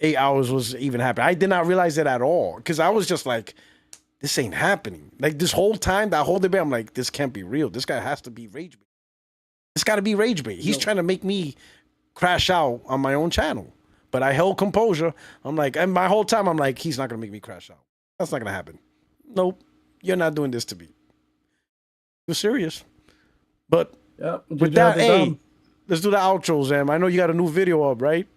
8 hours was even happening. I did not realize it at all because I was just like, this ain't happening. Like this whole time, that whole debate, I'm like, this can't be real. This guy has to be rage bait. It's got to be rage bait. He's trying to make me crash out on my own channel. But I held composure. I'm like, and my whole time, I'm like, he's not going to make me crash out. That's not going to happen. Nope. You're not doing this to me. You're serious. But with that, hey, let's do the outros, Sam. I know you got a new video up, right?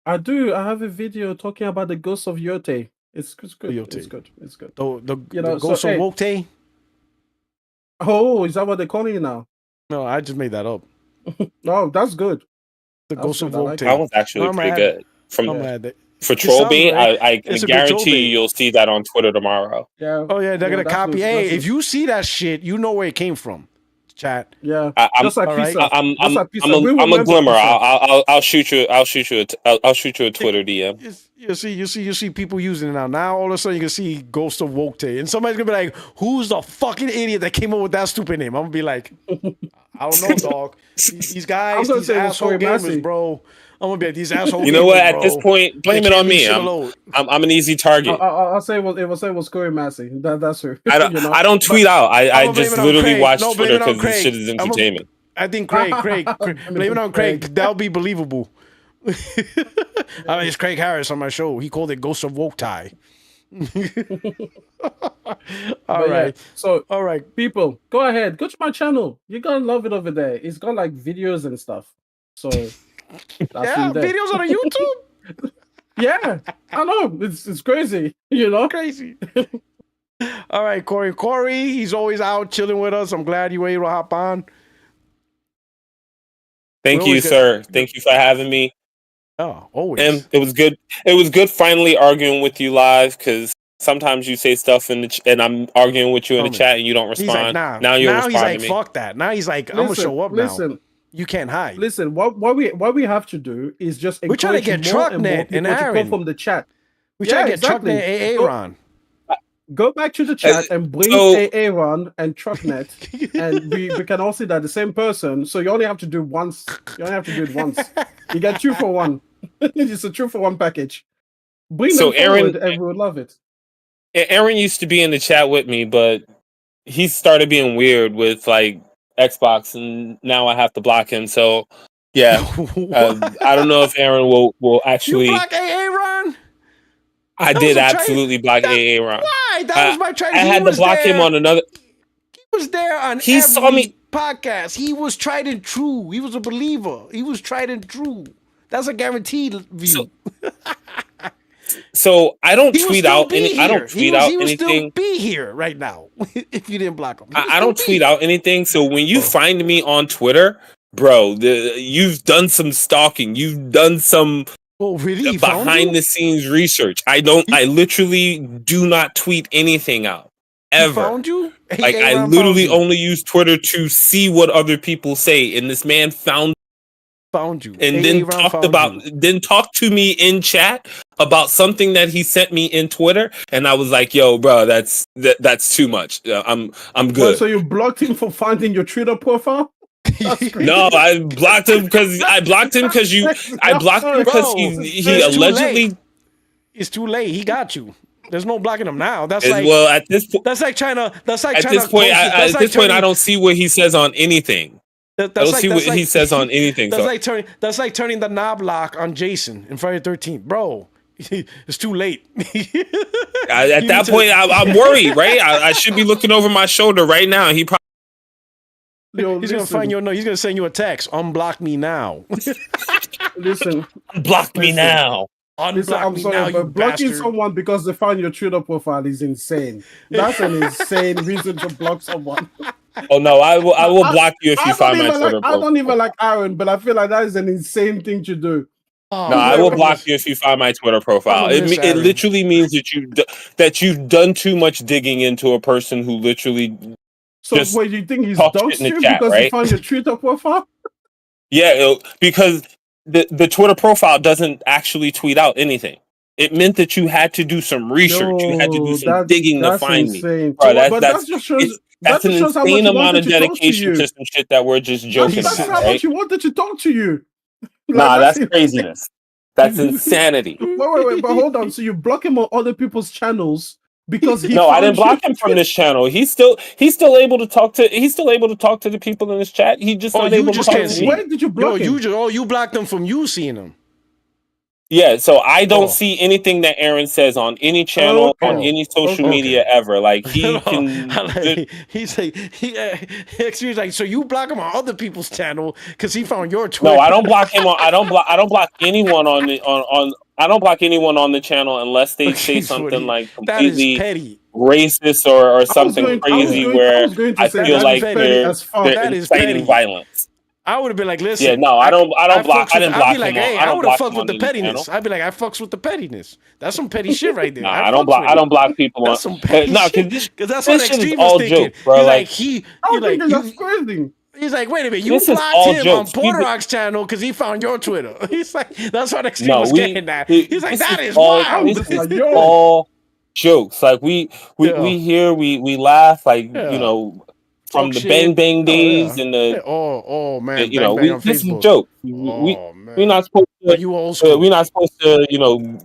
I do. I have a video talking about the ghost of Yote. It's good. It's good. The ghost of Wote? Oh, is that what they're calling it now? No, I just made that up. No, that's good. The ghost of Wote. That was actually pretty good. For troll bait, I can guarantee you'll see that on Twitter tomorrow. Yeah. Oh yeah, they're gonna copy. Hey, if you see that shit, you know where it came from. Chat. Yeah. I'm a glimmer. I'll shoot you. I'll shoot you a Twitter DM. You see people using it now. Now all of a sudden you can see Ghost of Woke, and somebody's gonna be like, "Who's the fucking idiot that came up with that stupid name?" I'm gonna be like, "I don't know, dog. These guys, these asshole gamers, bro. I'm gonna be like, these asshole. You know what? Gamers, at this point, blame it on me. I'm an easy target. I'll say it was Corey Massey. That's her. I don't tweet out. I just literally watch Twitter because this shit is entertainment. I think Craig, blame it on Craig. That'll be believable. I mean, it's Craig Harris on my show. He called it Ghost of Woke Tie. All right. So All right. people, go ahead, go to my channel. You're gonna love it over there. It's got like videos and stuff. So that's Yeah, in there. videos on YouTube. Yeah, I know. It's crazy, you know? Crazy. All right, Corey. Corey, he's always out chilling with us. I'm glad you were able to hop on. Thank We you, always get- sir. Thank you for having me. Oh, always. And it was good. It was good finally arguing with you live because sometimes you say stuff and I'm arguing with you in the Tell me. chat and you don't He's like, respond. nah. Now you'll Now he's respond like, to me. fuck that. Now he's like, I'm gonna show up now. Listen, You can't hide. listen. What we have to do is just We're trying to encourage get more and more Trucknet and people to Aaron. come from the chat. We try to get exactly. Trucknet and Aaron. Go back to the chat and bring so- Aaron and Trucknet, and we can all see that the same person. So you only have to do once. You only have to do it once. You get 2 for 1. It's a 2 for 1 package. Bring So them forward, Aaron- and we would love it. Aaron used to be in the chat with me, but he started being weird with like Xbox, and now I have to block him. So yeah, I don't know if Aaron will actually. You block Aaron? I That did was a trade. absolutely block Aaron. Why? That was my trade. I had to block him on another. He was there on He every saw me- podcast. He was tried and true. He was a believer. He was tried and true. That's a guaranteed view. So I don't He would tweet still out be any. I here. don't tweet out He would still anything. be here right now if you didn't block him. He would I don't still be tweet out anything. So when you find me on Twitter, bro, you've done some stalking. You've done some Oh, really? He found behind you? the scenes research. I literally do not tweet anything out He ever. found you? Like I Aaron literally found you. only use Twitter to see what other people say, and this man found you and then Aaron found talked to me in chat about something that he sent me in Twitter, and I was like, "Yo, bro, that's too much. I'm Well, good." so you blocked him for finding your Twitter profile? That's crazy. No, I blocked him because I blocked him because he allegedly. It's too late. He got you. There's no blocking him now. That's Well, like at this point, that's like trying to. That's like at trying this to point, close it. at That's this like point, I turning- don't see what he says on anything. I don't see what he says on anything. That's So like turning. That's like turning the knob lock on Jason in Friday the 13th, bro. It's too late. at that point, I'm worried, right? I should be looking over my shoulder right now. He probably. Yo, He's gonna find your no. He's gonna send you a text. Unblock me now. Listen, Block me now. listen, Unblock I'm me sorry, now, you but blocking bastard. someone because they found your Twitter profile is insane. That's an insane reason to block someone. Oh no, I will block you if you find my Twitter. I don't even like Aaron, but I feel like that is an insane thing to do. Oh, No, I will block you if you find my Twitter profile. I'm gonna miss It Aaron. literally means that you've done too much digging into a person who literally. So, Just wait, you think he's talk shit dunked in the you chat, because he right? found your Twitter profile? Yeah, because the Twitter profile doesn't actually tweet out anything. It meant that you had to do some research. You had to do some digging to find me. insane. Bro, But that just shows. That's that an just shows how much insane he amount wanted of to talk to dedication you. to some shit that we're just joking That's about, how right? much he wanted to talk to you. Nah, that's insane. craziness. That's insanity. Wait, but hold on. So you block him on other people's channels because he No, I found didn't block him from this channel. He's still able to talk to the people in this chat. He just not you able just to talk can't to see. me. Where did you block him? You blocked them from you seeing them. Yeah, so I don't Oh. see anything that Aaron says on any channel, on Okay. any social Okay. media ever. Like he can. He's like he's like, so you block him on other people's channel because he found your Twitter. No, I don't block him on. I don't block anyone on the on. I don't block anyone on the channel unless they say something like That is completely petty. racist or something crazy where I feel like they're That is inciting petty. violence. I would have been like, listen. Yeah, no, I don't block. fucks with- I didn't I'd block be like, him. hey, I I don't would have block fucked him with the on any pettiness. channel. I'd be like, I fucks with the pettiness. That's some petty shit right there. Nah, I don't block. I don't block people. That's on, some petty no, shit. because Because that's what this shit is Extreme all was thinking. jokes, bro. He's Like, like, he's I like, think that's crazy. he's like, wait a minute, you This is blocked all him jokes. on Porterog's channel because he found your Twitter. He's like, that's what Extreme no, was getting at. He's like, this that is all, wild. This Like, is yo. all jokes. Like we hear, we laugh. Like Yeah. you know, from Talk the shit. Bang Bang days yeah. and the Oh man, you Bang know, Bang on this is Facebook. joke. Oh man, We're not supposed Are to. you old school? We're not supposed to. You know,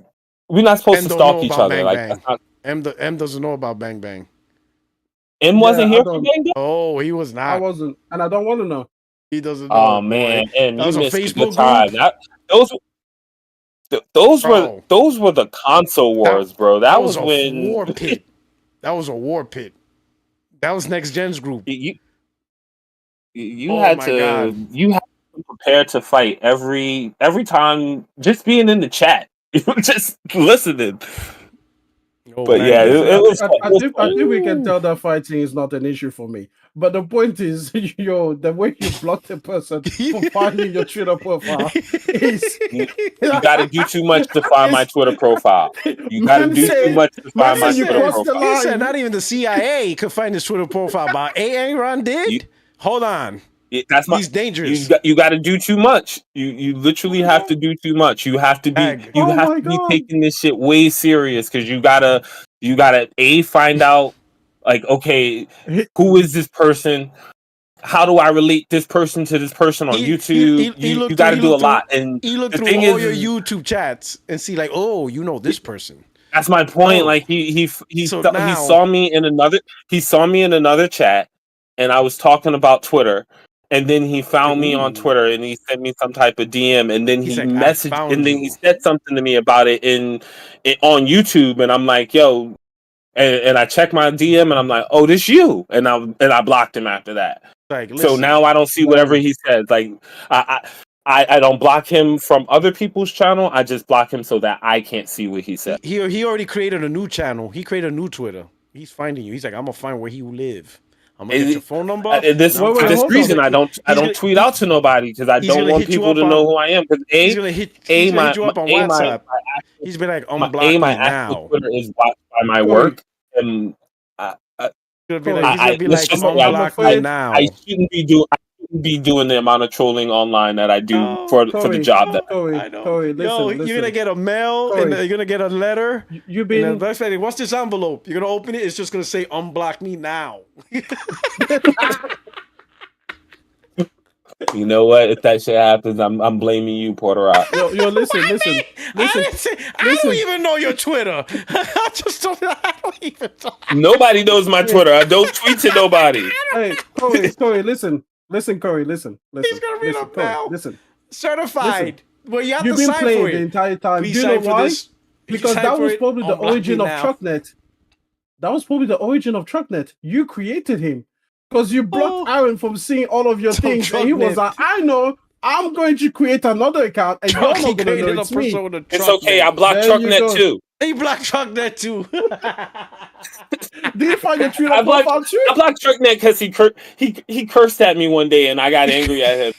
we're not supposed M to don't stalk know each about other. Bang Like Bang. that's not, M doesn't know about Bang Bang. M wasn't Yeah, here I for don't- Bang Bang. Oh, he was I not. wasn't, and I don't want to know. He doesn't know. Oh boy. man, M, That you was a missed a Facebook good time. group? those Bro. were the console wars, bro. That was a when war pit. That was a war pit. That was Next Gen's group. you Oh had my to God. you had to be prepared to fight every time. Just being in the chat, just listening. Oh, But man, yeah, it listen. was. I think we can tell that fighting is not an issue for me. But the point is, the way you block the person for finding your Twitter profile is You got to do too much to find my Twitter profile. You got to man do too said, much to man find my said you Twitter crossed the profile. He said line. not even the CIA could find his Twitter profile, but Aaron did. Hold on. He's dangerous. You got to do too much. You literally have to do too much. You have to be Ag. you Oh have my to be God. taking this shit way serious because you gotta find out like, okay, who is this person? How do I relate this person to this person on YouTube? You got to do a lot. And he looked the through thing all is, your YouTube chats and see like, oh, you know this person. that's my point. Oh. Like he So he now- saw me in another chat, and I was talking about Twitter, and then he found me on Ooh. Twitter, and he sent me some type of DM, and then He's he like, I messaged, found and then you. he said something to me about it on YouTube, and I'm like, yo, and I checked my DM, and I'm like, oh, this you, and I blocked him after that. Like, So listen, now I don't see whatever he says. Like I don't block him from other people's channel. I just block him so that I can't see what he said. he already created a new channel. He created a new Twitter. He's finding you. He's like, I'm gonna find where you live. I'm gonna get your phone number. This and I'm Wait, for this hold reason, on. I don't tweet out to nobody because I he's don't gonna want hit you people up to on- know who I am. Because he's gonna hit you up on WhatsApp. He's been like, unblock my me actual now. Twitter is blocked by my Corey. work, and He's gonna be like, let's just I'm say unblock me afraid- now. I shouldn't be doing the amount of trolling online that I do Oh, for the Corey, job that Corey, I know. Corey, Yo, listen. you're gonna get a mail and Corey. you're gonna get a letter. You've And then been next thing, what's this envelope? You're gonna open it. It's just gonna say unblock me now. You know what? If that shit happens, I'm blaming you, Porter Rock. yo, listen. I don't even know your Twitter. I don't even know. Nobody knows my Twitter. I don't tweet to nobody. Hey, Corey, listen, Corey, listen. He's gonna read listen, up Corey, now. listen. Certified. Well, you have You've to been sign playing for the it. entire time. Please Do you know sign for why? this. Because Sign that for was it. probably the Unblock me origin of now. Trucknet. That was probably the origin of Trucknet. You created him because you blocked Aaron from seeing all of your From things, and he was Trucknet. like, "I know, I'm going to create another account, and you're Truck, he not going to know created a it's me." persona. It's okay. I blocked There you Trucknet go. too. He blocked Trucknet too. Did you find your Twitter I blocked profile too? Trucknet because he cursed at me one day, and I got angry at him,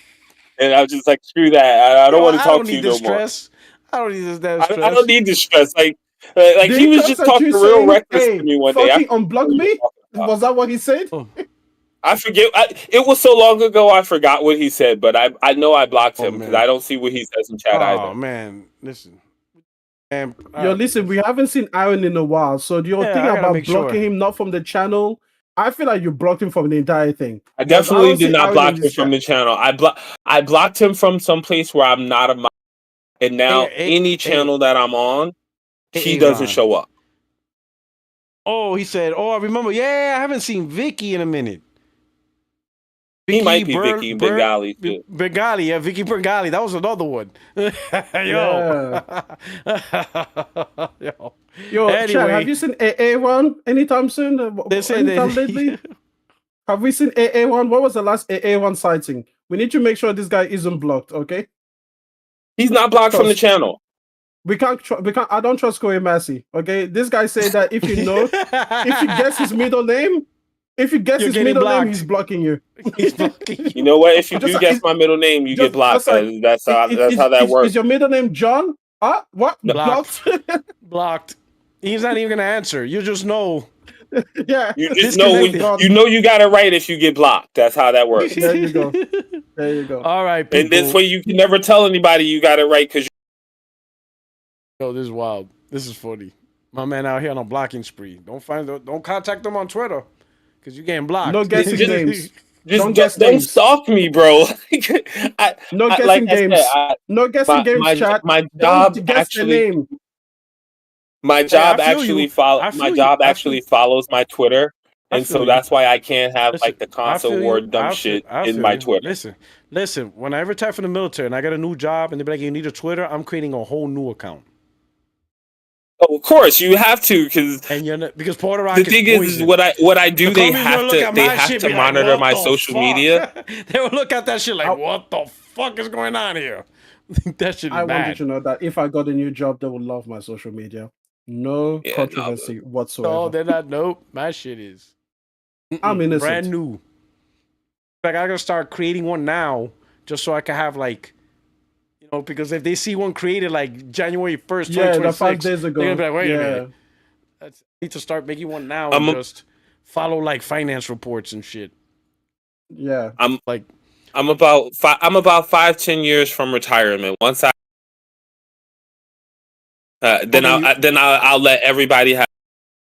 and I was just like, "Screw that! I don't want to talk to you no more." Stress. I don't need this damn stress. I don't need the stress. Like Did he was curse just at talking you real saying, reckless "Hey, to me one day. fucking unblock me"? Was that what he said? I forget. It was so long ago. I forgot what he said, but I know I blocked him because I don't see what he says in chat either. Oh man, listen. And, Yo, listen, we haven't seen Aaron in a while, so you're Yeah, I thinking gotta about make blocking sure. him, not from the channel. I feel like you blocked him from the entire thing. I Because definitely don't did see not Aaron block in him this from chat. the channel. I blocked him from some place where I'm not a mod, and now any channel that I'm on, he doesn't Ron. show up. Oh, he said, "Oh, I remember. Yeah, I haven't seen Vicky in a minute." He might be Vicky Bengali too. Bengali, yeah, Vicky Bengali. That was another one. Yo. Yo, Anyway. Chad, have you seen AA1 anytime soon? Anytime lately? Have we seen AA1? What was the last AA1 sighting? We need to make sure this guy isn't blocked, okay? He's not blocked from the channel. We can't. I don't trust Corey Massey. Okay, this guy said that if you guess his middle name, he's blocking you. He's blocking you. You know what? If you do guess my middle name, you get blocked. That's how that works. Is your middle name John? What? Blocked. Blocked. He's not even gonna answer. You just know. Yeah. You just know you got it right if you get blocked. That's how that works. There you go. There you go. All right, people. And this way you can never tell anybody you got it right because. Yo, this is wild. This is funny. My man out here on a blocking spree. Don't contact them on Twitter because you're getting blocked. No guessing names. Don't stalk me, bro. No guessing games. No guessing games, chat. My job actually follows my Twitter, and so that's why I can't have the constant war dumb shit in my Twitter. Listen. When I retire from the military and I get a new job and they're like, "You need a Twitter," I'm creating a whole new account. Oh, of course, you have to, because And you're not, because Puerto Rock the thing is poison. what I do. The They Colombians have will look to at my shit, be like, monitor "What my the social fuck?" media. They will look at that shit like, I- what the fuck is going on here? That shit is I want you bad. to know that if I got a new job, they would love my social media. No Yeah, no, controversy No, whatsoever. they're not. Nope. My shit is I'm innocent. brand new. Like I gotta start creating one now, just so I can have like, because if they see one created like January 1st, Yeah, the 5 2026, days ago. they're gonna be like, wait a yeah, minute. I need to start making one now I'm and a- just follow like finance reports and shit. yeah. Like, I'm about 5-10 years from retirement. Once I then Okay, I'll let everybody have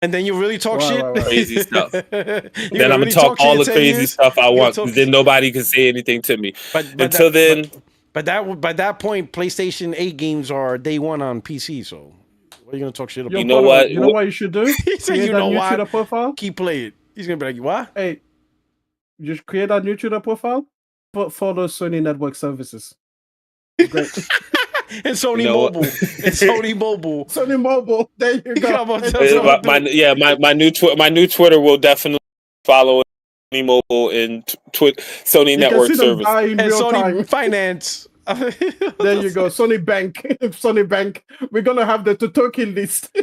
and then you really talk shit. Right. crazy stuff. You Then gonna I'm gonna really talk shit all in the 10 crazy years? stuff I You gonna want. talk- 'Cause then nobody can say anything to me. But Until then, by that point, PlayStation 8 games are day one on PC. So what are you gonna talk shit about? Yo, You know Puerto, what? You know what you should do? He said, Create "You that know new why? Twitter profile. Keep playing." He's gonna be like, "What?" Hey, just create that new Twitter profile. Follow Sony Network Services. Great. And Sony You know what? Mobile. It's Sony Mobile. Sony Mobile. There you go. Come on, There that's you what go. I'm doing. my new Twitter will definitely follow Sony Mobile and Sony You can Network see them Service. die in And real Sony time. Finance. There you go. Sony Bank. Sony Bank. We're gonna have the token list.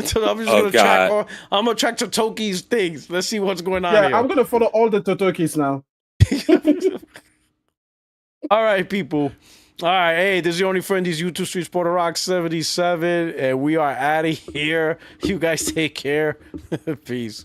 So I'm just Oh, gonna track. God. I'm gonna track Totoki's things. Let's see what's going on Yeah, here. I'm gonna follow all the Totokis now. All right, people. All right, hey, this is the only friend. These YouTube Streets Puerto Rock 77, and we are out of here. You guys take care. Peace.